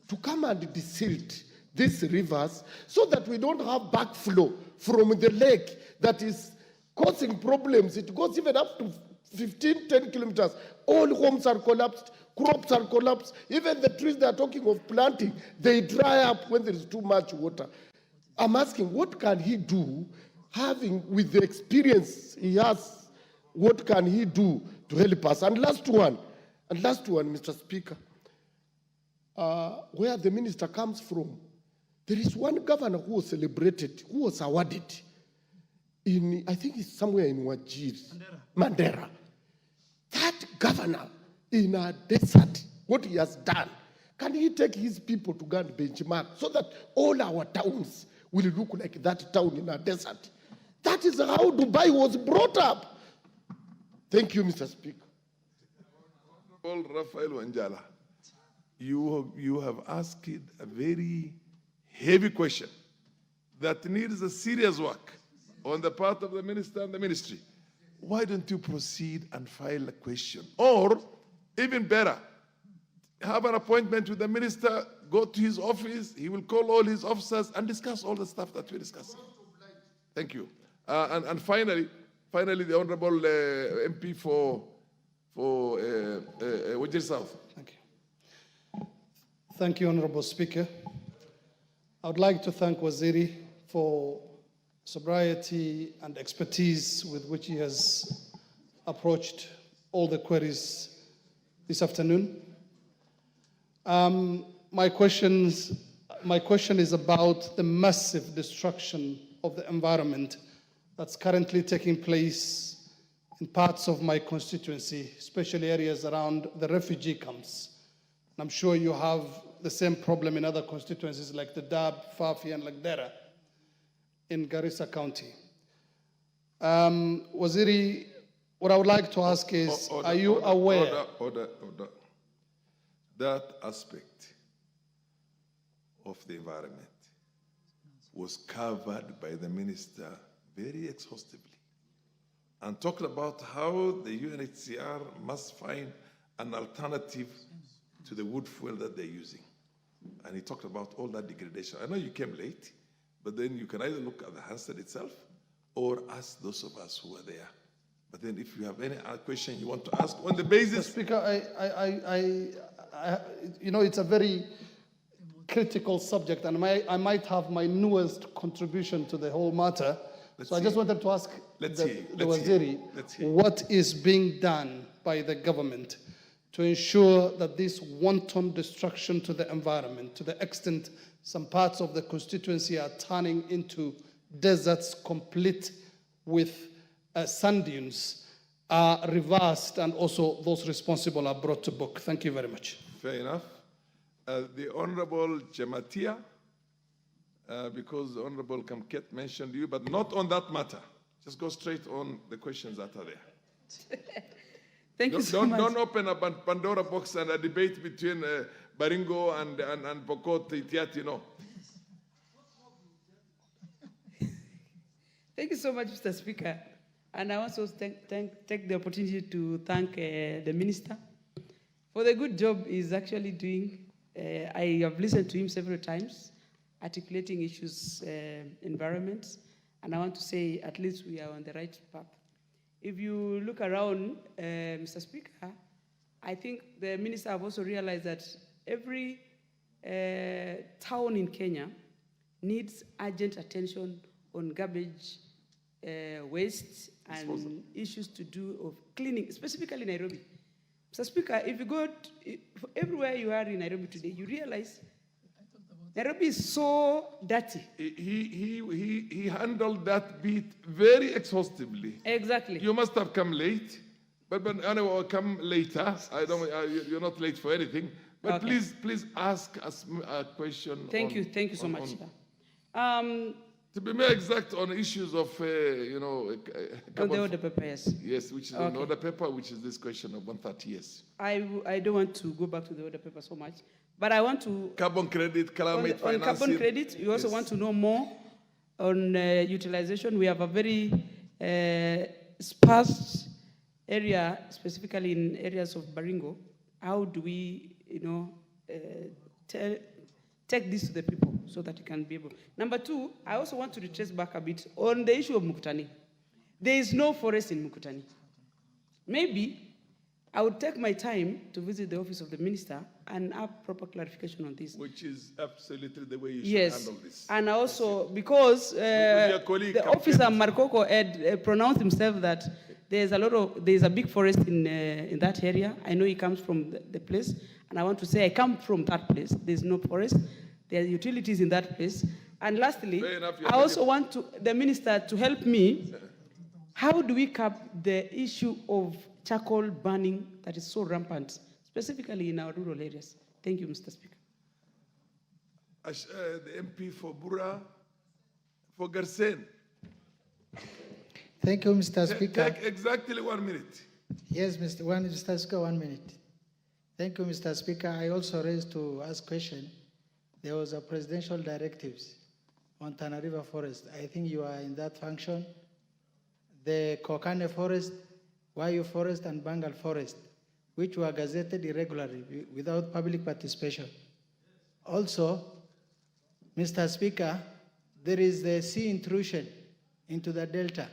to come and desilt these rivers so that we don't have backflow from the lake that is causing problems. It goes even up to 10 kilometers. All homes are collapsed, crops are collapsed. Even the trees they are talking of planting, they dry up when there is too much water. I'm asking, what can he do, having with the experience he has, what can he do to help us? And last one, Mr. Speaker, where the minister comes from, there is one governor who was celebrated, who was awarded in, I think it's somewhere in Wajir, Mandera. That governor in a desert, what he has done, can he take his people to go and benchmark so that all our towns will look like that town in a desert? That is how Dubai was brought up. Thank you, Mr. Speaker. Honorable Raphael Wanjala, you have asked a very heavy question that needs a serious work on the part of the minister and the ministry. Why don't you proceed and file a question? Or, even better, have an appointment with the minister, go to his office, he will call all his officers and discuss all the stuff that we discussed. Thank you. And finally, the Honorable MP for Wajir South. Thank you. Thank you, Honorable Speaker. I would like to thank Waziri for sobriety and expertise with which he has approached all the queries this afternoon. My question is about the massive destruction of the environment that's currently taking place in parts of my constituency, especially areas around the refugee camps. And I'm sure you have the same problem in other constituencies like the Dab, Fafi, and Lagdera in Garissa County. Waziri, what I would like to ask is, are you aware? Order. That aspect of the environment was covered by the minister very exhaustively and talked about how the UNHCR must find an alternative to the wood fuel that they're using. And he talked about all that degradation. I know you came late, but then you can either look at the Hansard itself or ask those of us who are there. But then if you have any other question you want to ask on the basis... Speaker, you know, it's a very critical subject, and I might have my newest contribution to the whole matter. I just wanted to ask the Waziri what is being done by the government to ensure that this wanton destruction to the environment, to the extent some parts of the constituency are turning into deserts complete with sand dunes, are reversed and also those responsible are brought to book. Thank you very much. Fair enough. The Honorable Jematia, because the Honorable Kamket mentioned you, but not on that matter. Just go straight on the questions that are there. Thank you so much. Don't open a Pandora box and a debate between Baringo and Pokot Itiati, no. Thank you so much, Mr. Speaker. And I also take the opportunity to thank the Minister for the good job he's actually doing. I have listened to him several times, articulating issues, environments, and I want to say at least we are on the right path. If you look around, Mr. Speaker, I think the Minister have also realized that every town in Kenya needs urgent attention on garbage, waste, and issues to do of cleaning, specifically Nairobi. Mr. Speaker, if you go everywhere you are in Nairobi today, you realize Nairobi is so dirty. He handled that bit very exhaustively. Exactly. You must have come late, but anyway, I'll come later. You're not late for anything. But Okay. please ask us a question. Thank you so much, sir. To be more exact on issues of, On the order paper, yes. Yes, which is on the order paper, which is this question of 130 years. I don't want to go back to the order paper so much, but I want to... Carbon credit, climate on financing. carbon credit, we also want to know more on utilization. We have a very sparse area, specifically in areas of Baringo. How do we, take this to the people so that you can be able. Number two, I also want to retrace back a bit on the issue of Mukutani. There is no forest in Mukutani. Maybe I would take my time to visit the office of the minister and have proper clarification on this. Which is absolutely the way you should Yes, handle this. and also because the officer Markoko had pronounced himself that there's a big forest in that area. I know he comes from the place, and I want to say I come from that place. There's no forest. There are utilities in that place. And lastly, I also want the minister to help me. How do we cap the issue of charcoal burning that is so rampant, specifically in our rural areas? Thank you, Mr. Speaker. The MP for Bura, for Garsen. Thank you, Mr. Speaker. Take exactly 1 minute. Yes, Mr. Speaker, 1 minute. Thank you, Mr. Speaker. I also raised to ask question. There was a presidential directives on Tana River Forest. I think you are in that function. The Kokane Forest, Wayu Forest, and Bangal Forest, which were gazetted irregularly without public participation. Also, Mr. Speaker, there is the sea intrusion into the delta,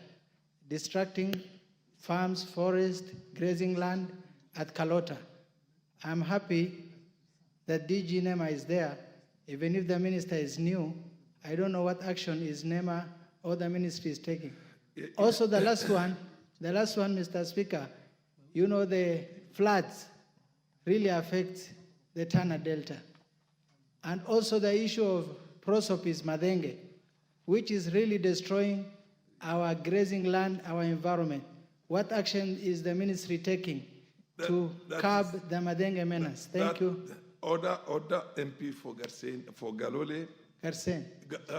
distracting farms, forest, grazing land at Kalota. I'm happy that DG NEMA is there. Even if the minister is new, I don't know what action is NEMA or the ministry is taking. Also, the last one, Mr. Speaker, the floods really affect the Tana Delta. And also the issue of Prosopis Madenge, which is really destroying our grazing land, our environment. What action is the ministry taking to curb the Madenge menace? Thank you. Order MP for Garsen, for Galole. Garsen.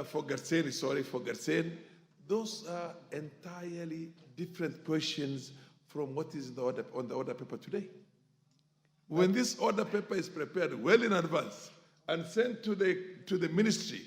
For Garsen. Those are entirely different questions from what is on the order paper today. When this order paper is prepared well in advance and sent to the ministry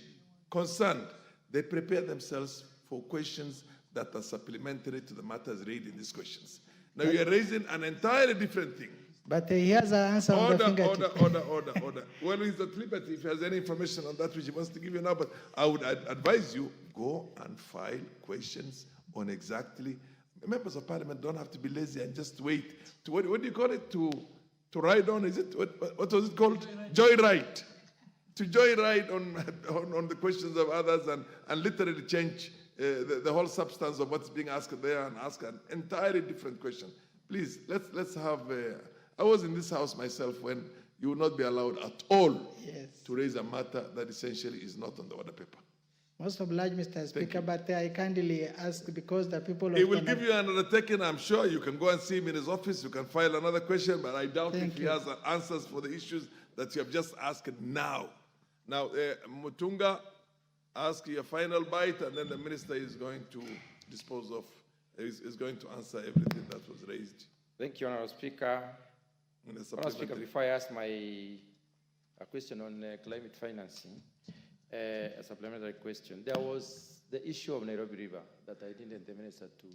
concerned, they prepare themselves for questions that are supplementary to the matters raised in these questions. Now you are raising an entirely different thing. But he has an answer on the fingertip. Order. Well, he's at liberty if he has any information on that which he wants to give you now, but I would advise you, go and file questions on exactly. Members of Parliament don't have to be lazy and just wait. What do you call it? To ride on, is it? What was it called? Joyride. To joyride on the questions of others and literally change the whole substance of what's being asked there and ask an entirely different question. Please, let's have I was in this house myself when you will not be allowed at all to raise a matter that essentially is not on the order paper. Most obliged, Mr. Speaker, but I kindly ask because the people of He will give you another taking, I'm sure. You can go and see him in his office. You can file another question, but I doubt if he has answers for the issues that you have just asked now. Now, Mutunga, ask your final bite, and then the minister is going to dispose of, is going to answer everything that was raised. Thank you, Honourable Speaker. Honourable Speaker, before I ask my question on climate financing, a supplementary question. There was the issue of Nairobi River that I needed the minister to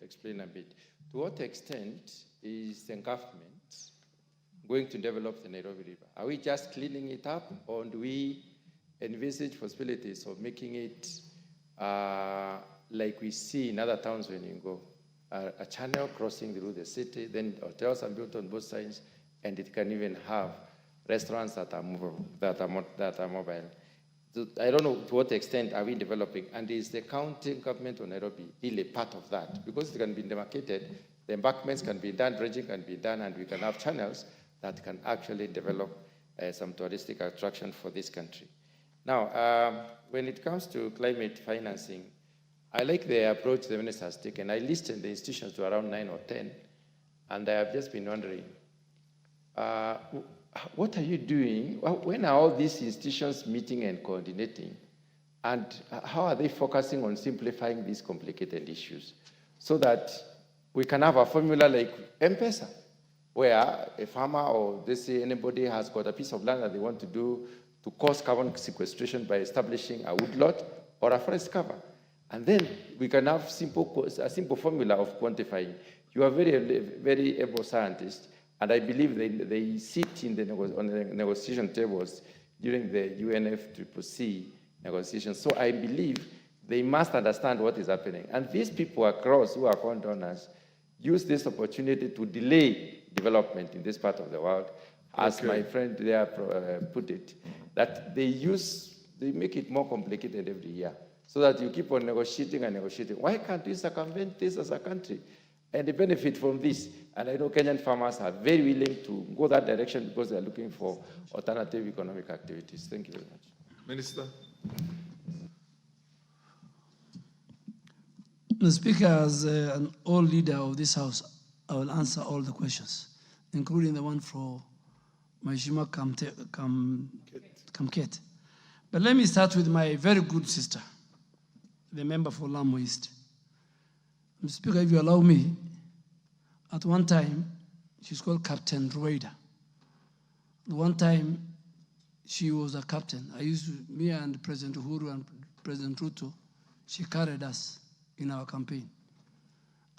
explain a bit. To what extent is the government going to develop the Nairobi River? Are we just cleaning it up, or do we envisage possibilities of making it like we see in other towns when you go? A channel crossing through the city, then hotels are built on both sides, and it can even have restaurants that are movable, that are mobile. So I don't know to what extent are we developing, and is the county government of Nairobi really part of that? Because it can be demarcated, the embankments can be done, dredging can be done, and we can have channels that can actually develop some touristic attraction for this country. Now, when it comes to climate financing, I like the approach the minister has taken. I listed the institutions to around 9 or 10, and I have just been wondering, what are you doing? When are all these institutions meeting and coordinating? And how are they focusing on simplifying these complicated issues so that we can have a formula like M-Pesa, where a farmer or they say anybody has got a piece of land that they want to do to cause carbon sequestration by establishing a woodlot or a forest cover. And then we can have a simple formula of quantifying. You are very able scientists, and I believe they sit on the negotiation tables during the UNFCCC negotiations. So I believe they must understand what is happening. And these people across who are fund donors use this opportunity to delay development in this part of the world, as my friend there put it, that they make it more complicated every year, so that you keep on negotiating and negotiating. Why can't we circumvent this as a country and benefit from this? And I know Kenyan farmers are very willing to go that direction because they're looking for alternative economic activities. Thank you very much. Minister. Mr. Speaker, as an old leader of this House, I will answer all the questions, including the one for Mheshimiwa Kamket. But let me start with my very good sister, the member for Lamu East. Mr. Speaker, if you allow me, at one time, she's called Captain Rueda. At one time, she was a captain. Me and President Uhuru and President Ruto, she carried us in our campaign.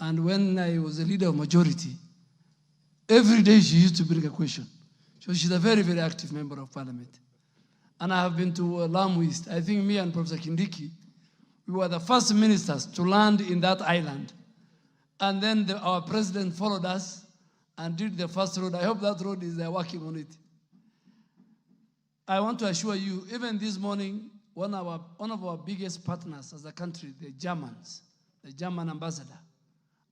And when I was a leader of majority, every day she used to bring a question. So she's a very, very active member of parliament. And I have been to Lamu East. I think me and Professor Kindiki, we were the first ministers to land in that island. And then our president followed us and did the first road. I hope that road is working on it. I want to assure you, even this morning, one of our biggest partners as a country, the Germans, the German ambassador,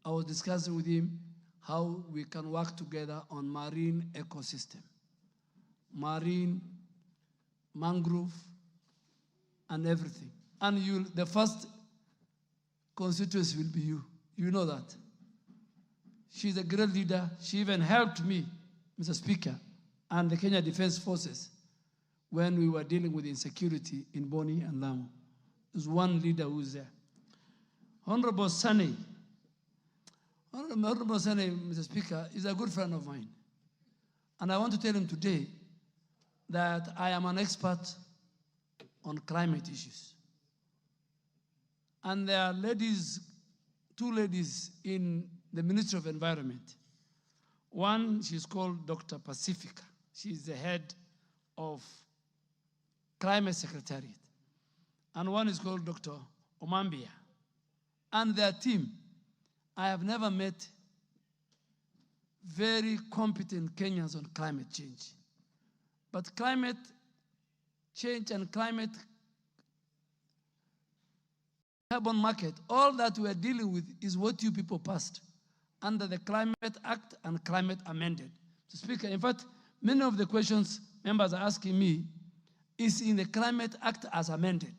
I was discussing with him how we can work together on marine ecosystem, marine, mangrove, and everything. And the first constituency will be you. You know that. She's a great leader. She even helped me, Mr. Speaker, and the Kenya Defense Forces when we were dealing with insecurity in Boni and Lamu. There's one leader who's there. Honorable Sani, Mr. Speaker, is a good friend of mine. And I want to tell him today that I am an expert on climate issues. And there are two ladies in the Ministry of Environment. One, she's called Dr. Pacifica. She's the head of Climate Secretariat. And one is called Dr. Omambia. And their team, I have never met very competent Kenyans on climate change. But climate change and climate carbon market, all that we are dealing with is what you people passed under the Climate Act and Climate Amended. Speaker, in fact, many of the questions members are asking me is in the Climate Act as amended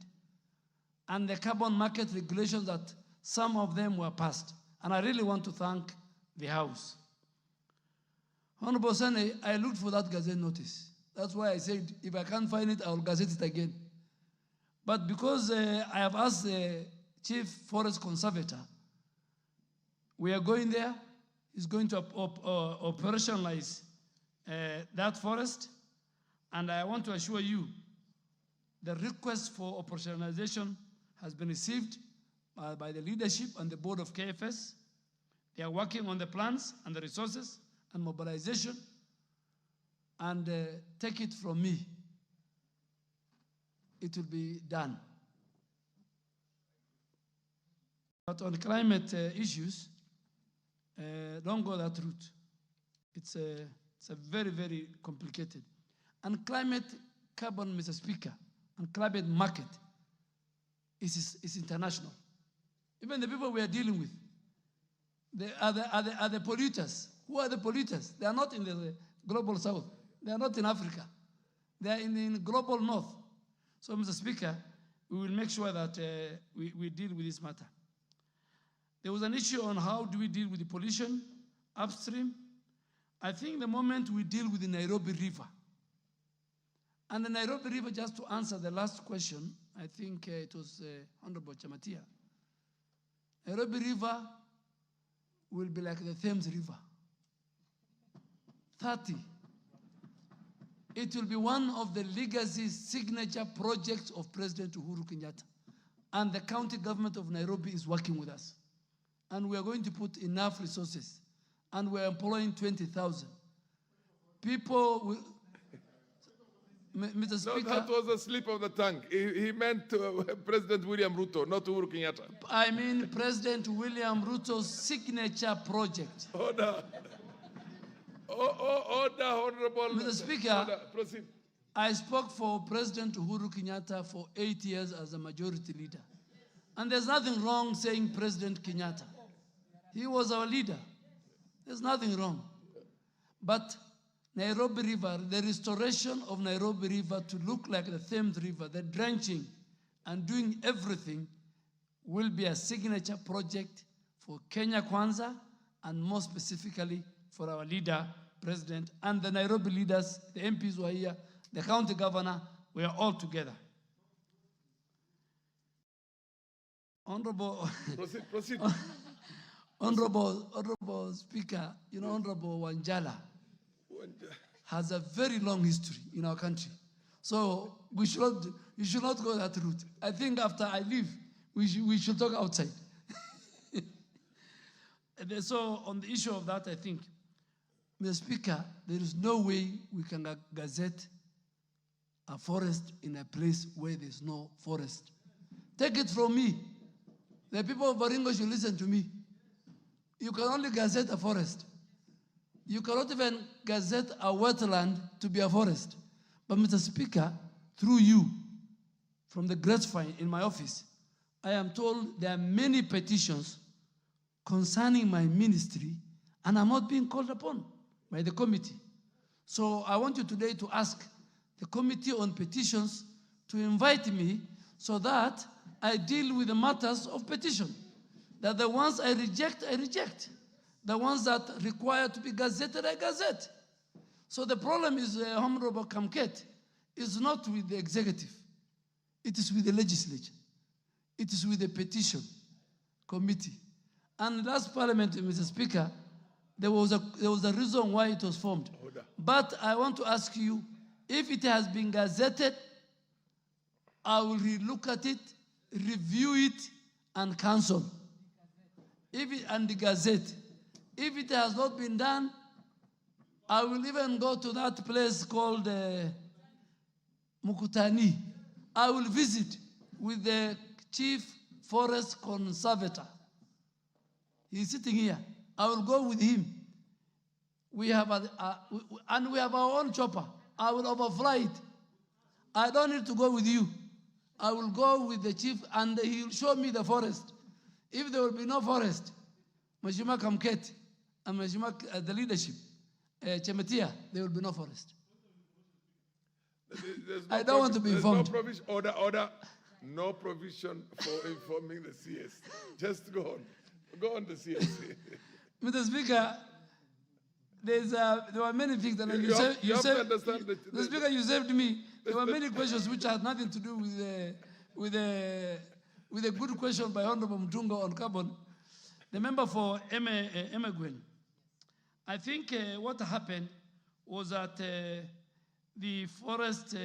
and the carbon market regulations that some of them were passed. And I really want to thank the House. Honorable Sane, I looked for that Gazette notice. That's why I said, if I can't find it, I will Gazette it again. But because I have asked the Chief Forest Conservator, we are going there. He's going to operationalize that forest. And I want to assure you, the request for operationalization has been received by the leadership and the board of KFS. They are working on the plans and the resources and mobilization. And take it from me, it will be done. But on climate issues, don't go that route. It's a very, very complicated. And climate carbon, Mr. Speaker, and climate market is international. Even the people we are dealing with, they are the polluters. Who are the polluters? They are not in the global south. They are not in Africa. They are in the global north. So, Mr. Speaker, we will make sure that we deal with this matter. There was an issue on how do we deal with the pollution upstream. I think the moment we deal with the Nairobi River, and the Nairobi River, just to answer the last question, I think it was Honorable Chamatia. Nairobi River will be like the Thames River. 30. It will be one of the legacy signature projects of President Uhuru Kenyatta. And the county government of Nairobi is working with us. And we are going to put enough resources. And we're employing 20,000. People will, Mr. Speaker. No, that was a slip of the tongue. He meant President William Ruto, not Uhuru Kenyatta. I mean President William Ruto's signature project. Order. Order, Honorable. Mr. Speaker, order. Proceed. I spoke for President Uhuru Kenyatta for 8 years as a majority leader. And there's nothing wrong saying President Kenyatta. He was our leader. There's nothing wrong. But Nairobi River, the restoration of Nairobi River to look like the Thames River, the drenching and doing everything will be a signature project for Kenya Kwanza and more specifically for our leader, President, and the Nairobi leaders, the MPs who are here, the county governor, we are all together. Honorable, proceed. Honorable Speaker, you know, Honorable Wanjala has a very long history in our country. So you should not go that route. I think after I leave, we should talk outside. So on the issue of that, I think, Mr. Speaker, there is no way we can gazette a forest in a place where there's no forest. Take it from me. The people of Baringo should listen to me. You can only gazette a forest. You cannot even gazette a wetland to be a forest. But Mr. Speaker, through you, from the grapevine in my office, I am told there are many petitions concerning my ministry, and I'm not being called upon by the committee. So I want you today to ask the Committee on Petitions to invite me so that I deal with the matters of petition. That the ones I reject, I reject. The ones that require to be gazetted, I gazette. So the problem is, Honorable Kamket, is not with the executive. It is with the legislature. It is with the petition committee. And last parliament, Mr. Speaker, there was a reason why it was formed. Order. But I want to ask you, if it has been gazetted, I will relook at it, review it, and cancel. And the gazette. If it has not been done, I will even go to that place called Mukutani. I will visit with the Chief Forest Conservator. He's sitting here. I will go with him. We have and we have our own chopper. I will overfly it. I don't need to go with you. I will go with the chief and he will show me the forest. If there will be no forest, Mheshimiwa Kamket and Mheshimiwa the leadership, Chematia, there will be no forest. There's I don't want to be informed. No provision, order. No provision for informing the CS. Just go on. Go on the CS. Mr. Speaker, there were many things that you have to understand the Speaker, you saved me. There were many questions which had nothing to do with a good question by Honorable Mutunga on carbon. The member for Emegwen. I think what happened was that the Forest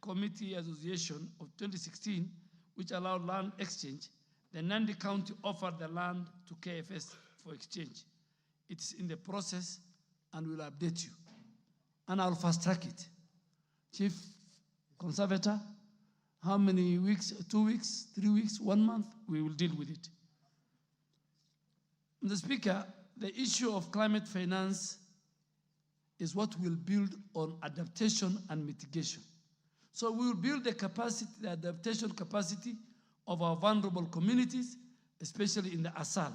Committee Association of 2016, which allowed land exchange, the Nandi County offered the land to KFS for exchange. It's in the process and we'll update you. And I'll fast track it. Chief Conservator, how many weeks, 2 weeks, 3 weeks, 1 month, we will deal with it. Mr. Speaker, the issue of climate finance is what we'll build on adaptation and mitigation. So we will build the capacity, the adaptation capacity of our vulnerable communities, especially in the ASAL.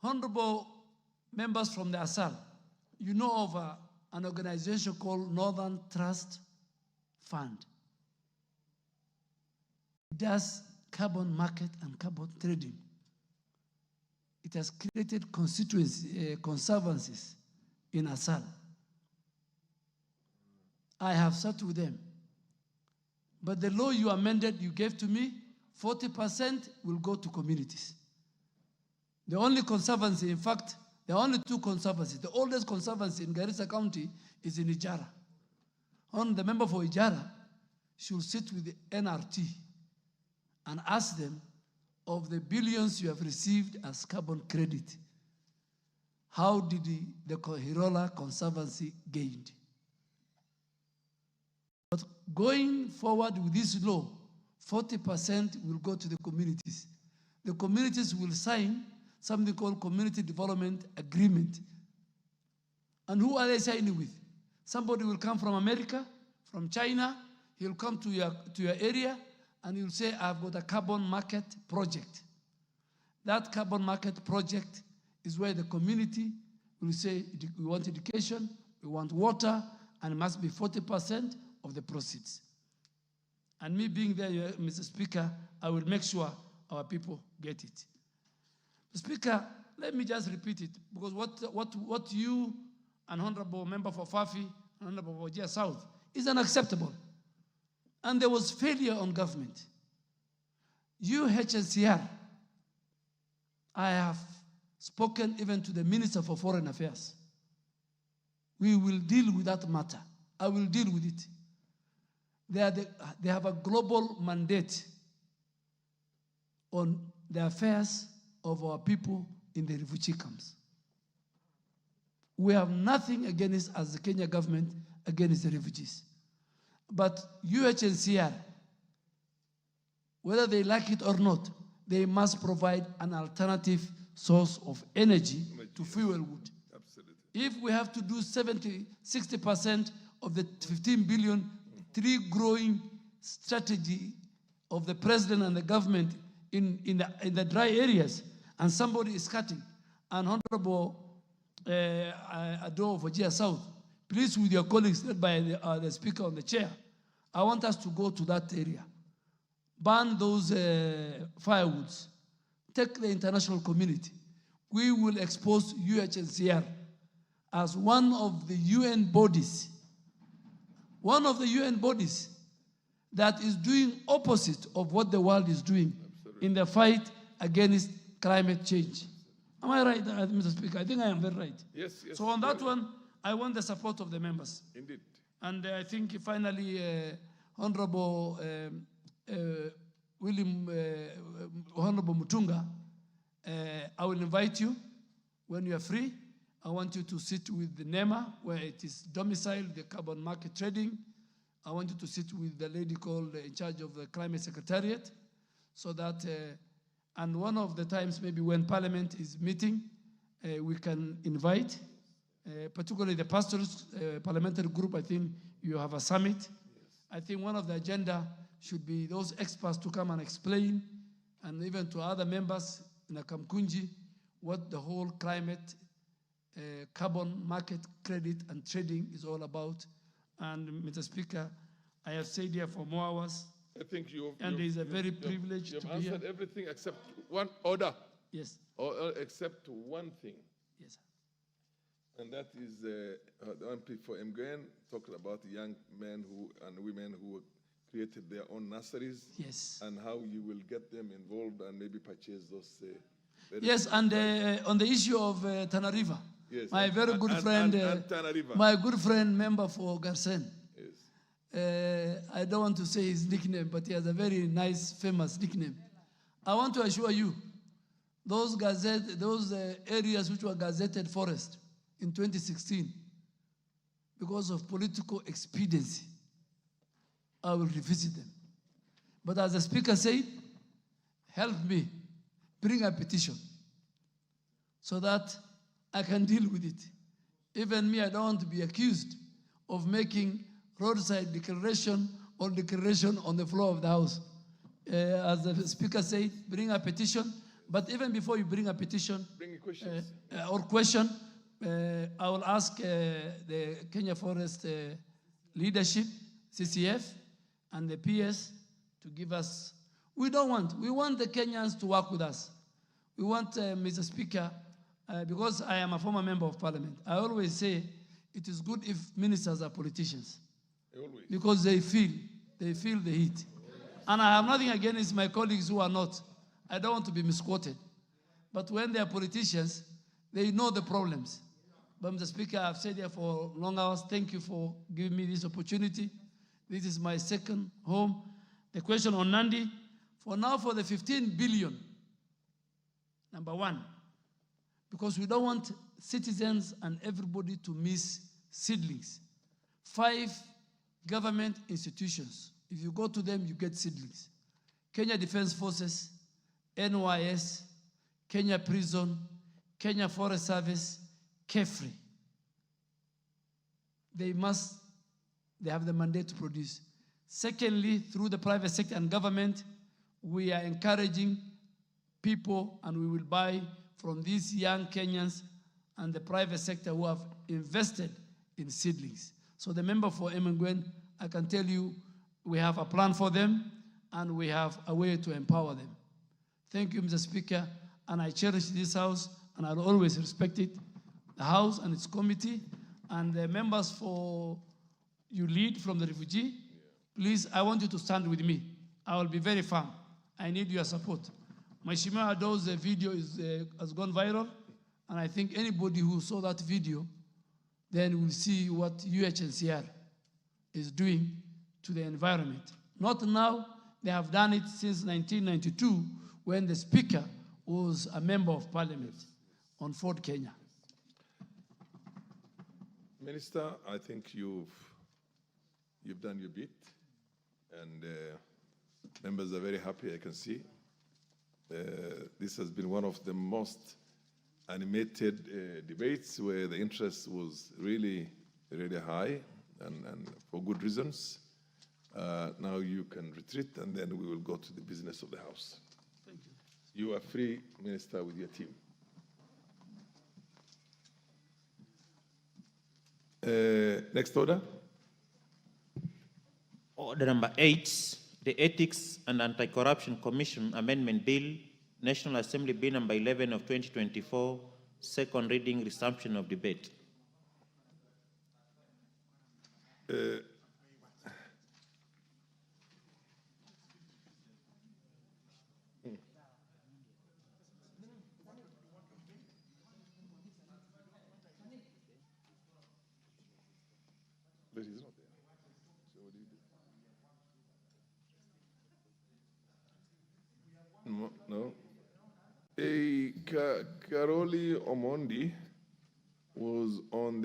Honorable members from the ASAL, you know of an organization called Northern Trust Fund. It does carbon market and carbon trading. It has created conservancies in ASAL. I have sat with them. But the law you amended, you gave to me, 40% will go to communities. The only conservancy, in fact, there are only 2 conservancies. The oldest conservancy in Garissa County is in Ijara. The member for Ijara should sit with the NRT and ask them, of the billions you have received as carbon credit, how did the Hirola Conservancy gained? But going forward with this law, 40% will go to the communities. The communities will sign something called Community Development Agreement. And who are they signing with? Somebody will come from America, from China, he'll come to your area, and you'll say, I've got a carbon market project. That carbon market project is where the community will say, we want education, we want water, and it must be 40% of the proceeds. And me being there, Mr. Speaker, I will make sure our people get it. Mr. Speaker, let me just repeat it, because what you, an honorable member for Fafi, an honorable for Wajir South, is unacceptable. And there was failure on government. UNHCR, I have spoken even to the Minister for Foreign Affairs. We will deal with that matter. I will deal with it. They have a global mandate on the affairs of our people in the refugee camps. We have nothing against, as the Kenya government, against the refugees. But UNHCR, whether they like it or not, they must provide an alternative source of energy to fuel wood. Absolutely. If we have to do 60% of the 15 billion tree growing strategy of the president and the government in the dry areas, and somebody is cutting, and Honorable Ado of Wajir South, please with your colleagues led by the speaker on the chair, I want us to go to that area. Ban those firewoods. Take the international community. We will expose UNHCR as one of the UN bodies that is doing opposite of what the world is doing in the fight against climate change. Am I right, Mr. Speaker? I think I am very right. Yes, yes. So on that one, I want the support of the members. Indeed. And I think finally, Honorable Honorable Mutunga, I will invite you when you are free. I want you to sit with the NEMA, where it is domiciled, the carbon market trading. I want you to sit with the lady called in charge of the climate secretariat, so that, and one of the times maybe when Parliament is meeting, we can invite, particularly the pastors parliamentary group. I think you have a summit. Yes. I think one of the agenda should be those experts to come and explain, and even to other members in Akamkunji, what the whole climate carbon market credit and trading is all about. And Mr. Speaker, I have stayed here for more hours. I think and it is a very privilege to be here. You've answered everything except one order. Yes. Except one thing. Yes, sir. And that is the MP for Mgwen talking about young men and women who created their own nurseries. Yes. And how you will get them involved and maybe purchase those. Yes, and on the issue of Tana River, yes, my very good friend, Tana River. my good friend, member for Garsen. I don't want to say his nickname, but he has a very nice, famous nickname. I want to assure you, those areas which were gazetted forest in 2016, because of political expediency, I will revisit them. But as the Speaker said, help me bring a petition so that I can deal with it. Even me, I don't want to be accused of making roadside declaration or declaration on the floor of the House. As the Speaker said, bring a petition. But even before you bring a petition or question, I will ask the Kenya Forest leadership, CCF, and the PS to give us. We want the Kenyans to work with us. We want, Mr. Speaker, because I am a former member of parliament, I always say it is good if ministers are politicians. Always. Because they feel the heat. And I have nothing against my colleagues who are not. I don't want to be misquoted. But when they are politicians, they know the problems. But Mr. Speaker, I've stayed here for long hours. Thank you for giving me this opportunity. This is my second home. The question on Nandi, for now for the 15 billion, number one, because we don't want citizens and everybody to miss seedlings. 5 government institutions, if you go to them, you get seedlings. Kenya Defense Forces, NYS, Kenya Prison, Kenya Forest Service, KEFRI. They have the mandate to produce. Secondly, through the private sector and government, we are encouraging people, and we will buy from these young Kenyans and the private sector who have invested in seedlings. So the member for Emengwen, I can tell you, we have a plan for them, and we have a way to empower them. Thank you, Mr. Speaker, and I cherish this House, and I'll always respect it, the House and its committee, and the members for you lead from the refugee. Please, I want you to stand with me. I will be very firm. I need your support. Mheshimiwa Ado's video has gone viral, and I think anybody who saw that video then will see what UNHCR is doing to the environment. Not now, they have done it since 1992 when the Speaker was a member of Parliament on Fort Kenya. Minister, I think you've done your bit, and members are very happy, I can see. This has been one of the most animated debates where the interest was really, really high, and for good reasons. Now you can retreat, and then we will go to the business of the House. Thank you. You are free, Minister, with your team. Next order. Order number 8, the Ethics and Anti-Corruption Commission Amendment Bill, National Assembly Bill number 11 of 2024, second reading, resumption of debate. But he's not there. So what do you do? No. Karoli Omondi was on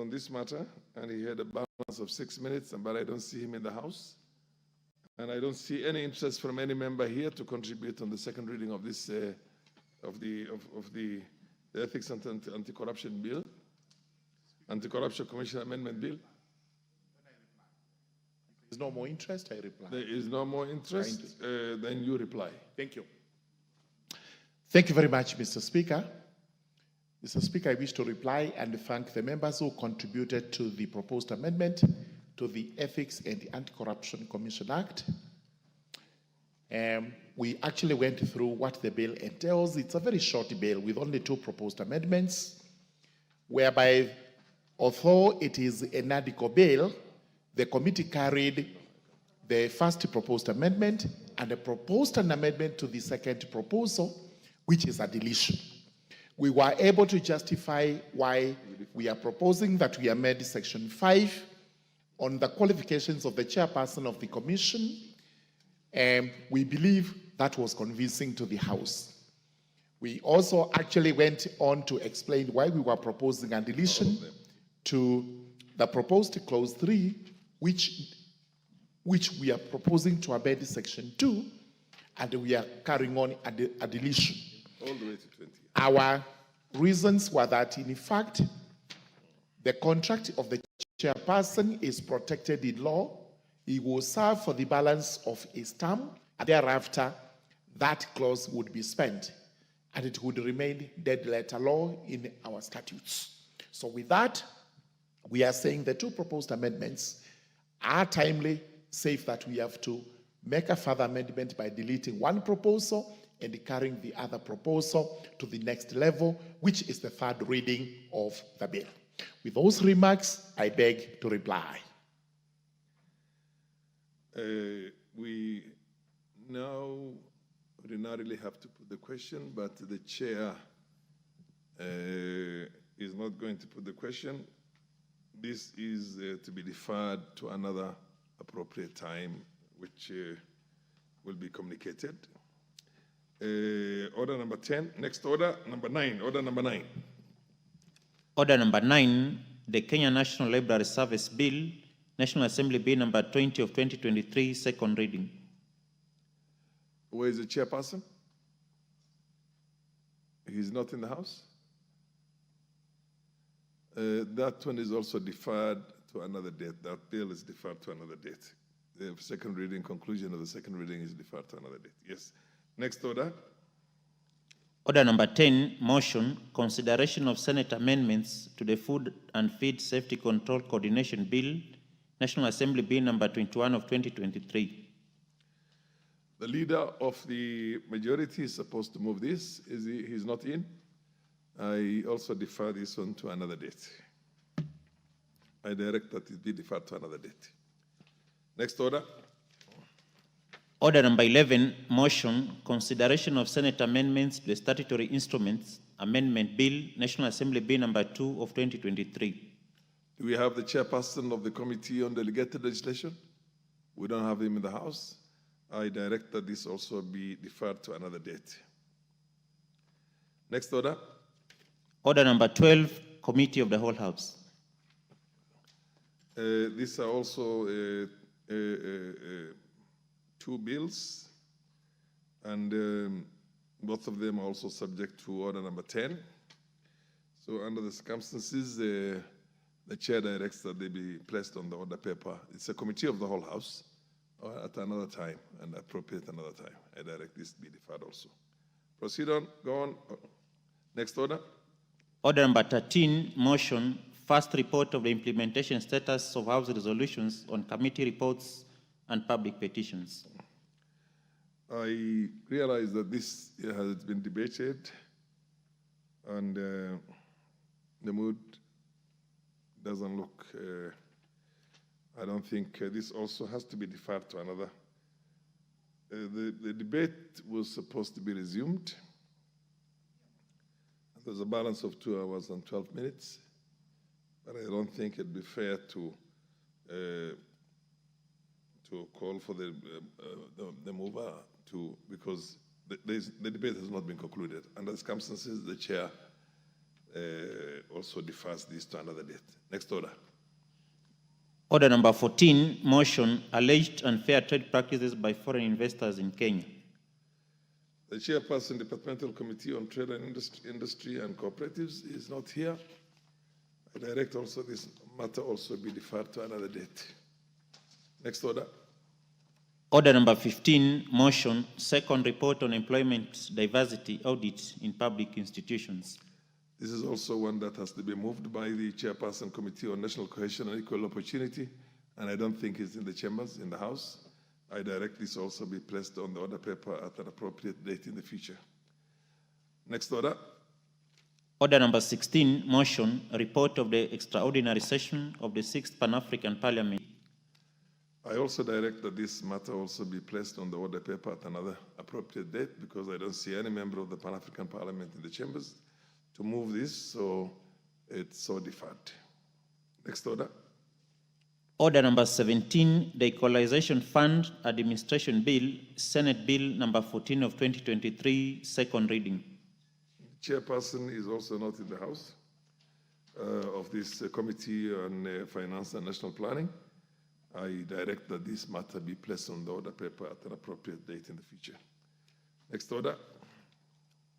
this matter, and he had a balance of 6 minutes, but I don't see him in the House. And I don't see any interest from any member here to contribute on the second reading of this of the Ethics and Anti-Corruption Bill, Anti-Corruption Commission Amendment Bill. There's no more interest, I reply. There is no more interest, then you reply. Thank you. Thank you very much, Mr. Speaker. Mr. Speaker, I wish to reply and thank the members who contributed to the proposed amendment to the Ethics and Anti-Corruption Commission Act. We actually went through what the bill entails. It's a very short bill with only 2 proposed amendments, whereby, although it is a NADICO bill, the committee carried the first proposed amendment and proposed an amendment to the second proposal, which is a deletion. We were able to justify why we are proposing that we amend Section 5 on the qualifications of the chairperson of the commission. We believe that was convincing to the House. We also actually went on to explain why we were proposing a deletion to the proposed clause 3, which we are proposing to amend Section 2, and we are carrying on a deletion. All the way to 20. Our reasons were that, in fact, the contract of the chairperson is protected in law. He will serve for the balance of his term, and thereafter, that clause would be spent, and it would remain dead letter law in our statutes. So with that, we are saying the 2 proposed amendments are timely, save that we have to make a further amendment by deleting 1 proposal and carrying the other proposal to the next level, which is the 3rd reading of the bill. With those remarks, I beg to reply. We now ordinarily have to put the question, but the chair is not going to put the question. This is to be deferred to another appropriate time, which will be communicated. Order number 10. Next order, number 9. Order number 9. Order number 9, the Kenya National Library Service Bill, National Assembly Bill number 20 of 2023, 2nd reading. Where is the chairperson? He's not in the House? That one is also deferred to another date. That bill is deferred to another date. The 2nd reading, conclusion of the 2nd reading is deferred to another date. Yes. Next order. Order number 10, motion, consideration of Senate amendments to the Food and Feed Safety Control Coordination Bill, National Assembly Bill number 21 of 2023. The leader of the majority is supposed to move this. He's not in. I also defer this one to another date. I direct that it be deferred to another date. Next order. Order number 11, motion, consideration of Senate amendments to the Statutory Instruments Amendment Bill, National Assembly Bill number 2 of 2023. Do we have the chairperson of the Committee on Delegated Legislation? We don't have him in the House. I direct that this also be deferred to another date. Next order. Order number 12, Committee of the Whole House. These are also 2 bills, and both of them are also subject to order number 10. So under the circumstances, the chair directs that they be placed on the order paper. It's a committee of the whole House at another time and appropriate another time. I direct this to be deferred also. Proceed on, go on. Next order. Order number 13, motion, first report of the implementation status of House resolutions on committee reports and public petitions. I realize that this has been debated, and the mood doesn't look, I don't think this also has to be deferred to another. The debate was supposed to be resumed. There's a balance of 2 hours and 12 minutes, but I don't think it'd be fair to call for the mover to, because the debate has not been concluded. Under the circumstances, the chair also defers this to another date. Next order. Order number 14, motion, alleged unfair trade practices by foreign investors in Kenya. The chairperson, Departmental Committee on Trade and Industry and Cooperatives is not here. I direct also this matter also be deferred to another date. Next order. Order number 15, motion, 2nd report on employment diversity audit in public institutions. This is also one that has to be moved by the Chairperson Committee on National Cohesion and Equal Opportunity, and I don't think it's in the chambers, in the House. I direct this also be placed on the order paper at an appropriate date in the future. Next order. Order number 16, motion, report of the extraordinary session of the 6th Pan-African Parliament. I also direct that this matter also be placed on the order paper at another appropriate date, because I don't see any member of the Pan-African Parliament in the chambers to move this, so it's so deferred. Next order. Order number 17, the Equalization Fund Administration Bill, Senate Bill number 14 of 2023, second reading. Chairperson is also not in the House of this Committee on Finance and National Planning. I direct that this matter be placed on the order paper at an appropriate date in the future. Next order.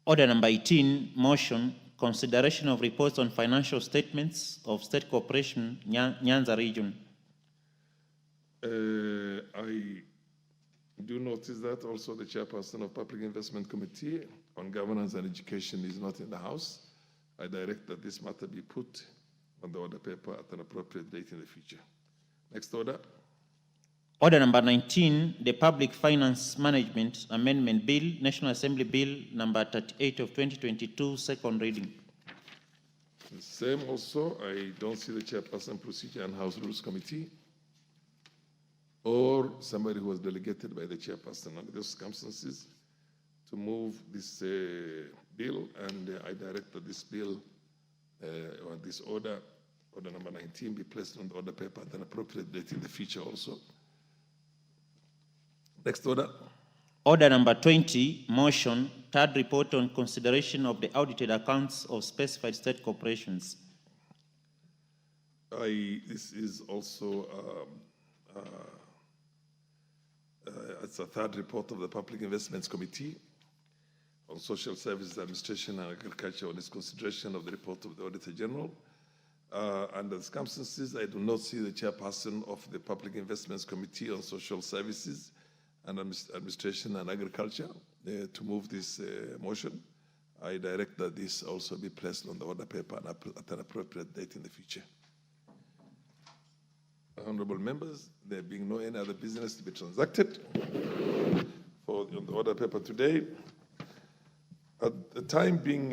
Order number 18, motion, consideration of reports on financial statements of State Corporation, Nyanza Region. I do notice that also the Chairperson of Public Investment Committee on Governance and Education is not in the House. I direct that this matter be put on the order paper at an appropriate date in the future. Next order. Order number 19, the Public Finance Management Amendment Bill, National Assembly Bill number 38 of 2022, second reading. The same also, I don't see the Chairperson Procedure and House Rules Committee or somebody who was delegated by the Chairperson under those circumstances to move this bill, and I direct that this bill or this order number 19 be placed on the order paper at an appropriate date in the future also. Next order. Order number 20, motion, third report on consideration of the audited accounts of specified state corporations. This is also it's a third report of the Public Investments Committee on Social Services Administration and Agriculture on its consideration of the report of the Auditor General. Under the circumstances, I do not see the Chairperson of the Public Investments Committee on Social Services and Administration and Agriculture to move this motion. I direct that this also be placed on the order paper at an appropriate date in the future. Honorable members, there being no any other business to be transacted on the order paper today, at the time being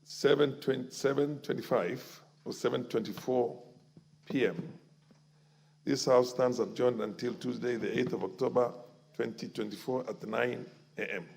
7:25 or 7:24 p.m., this House stands adjourned until Tuesday, the 8th of October, 2024 at 9 a.m.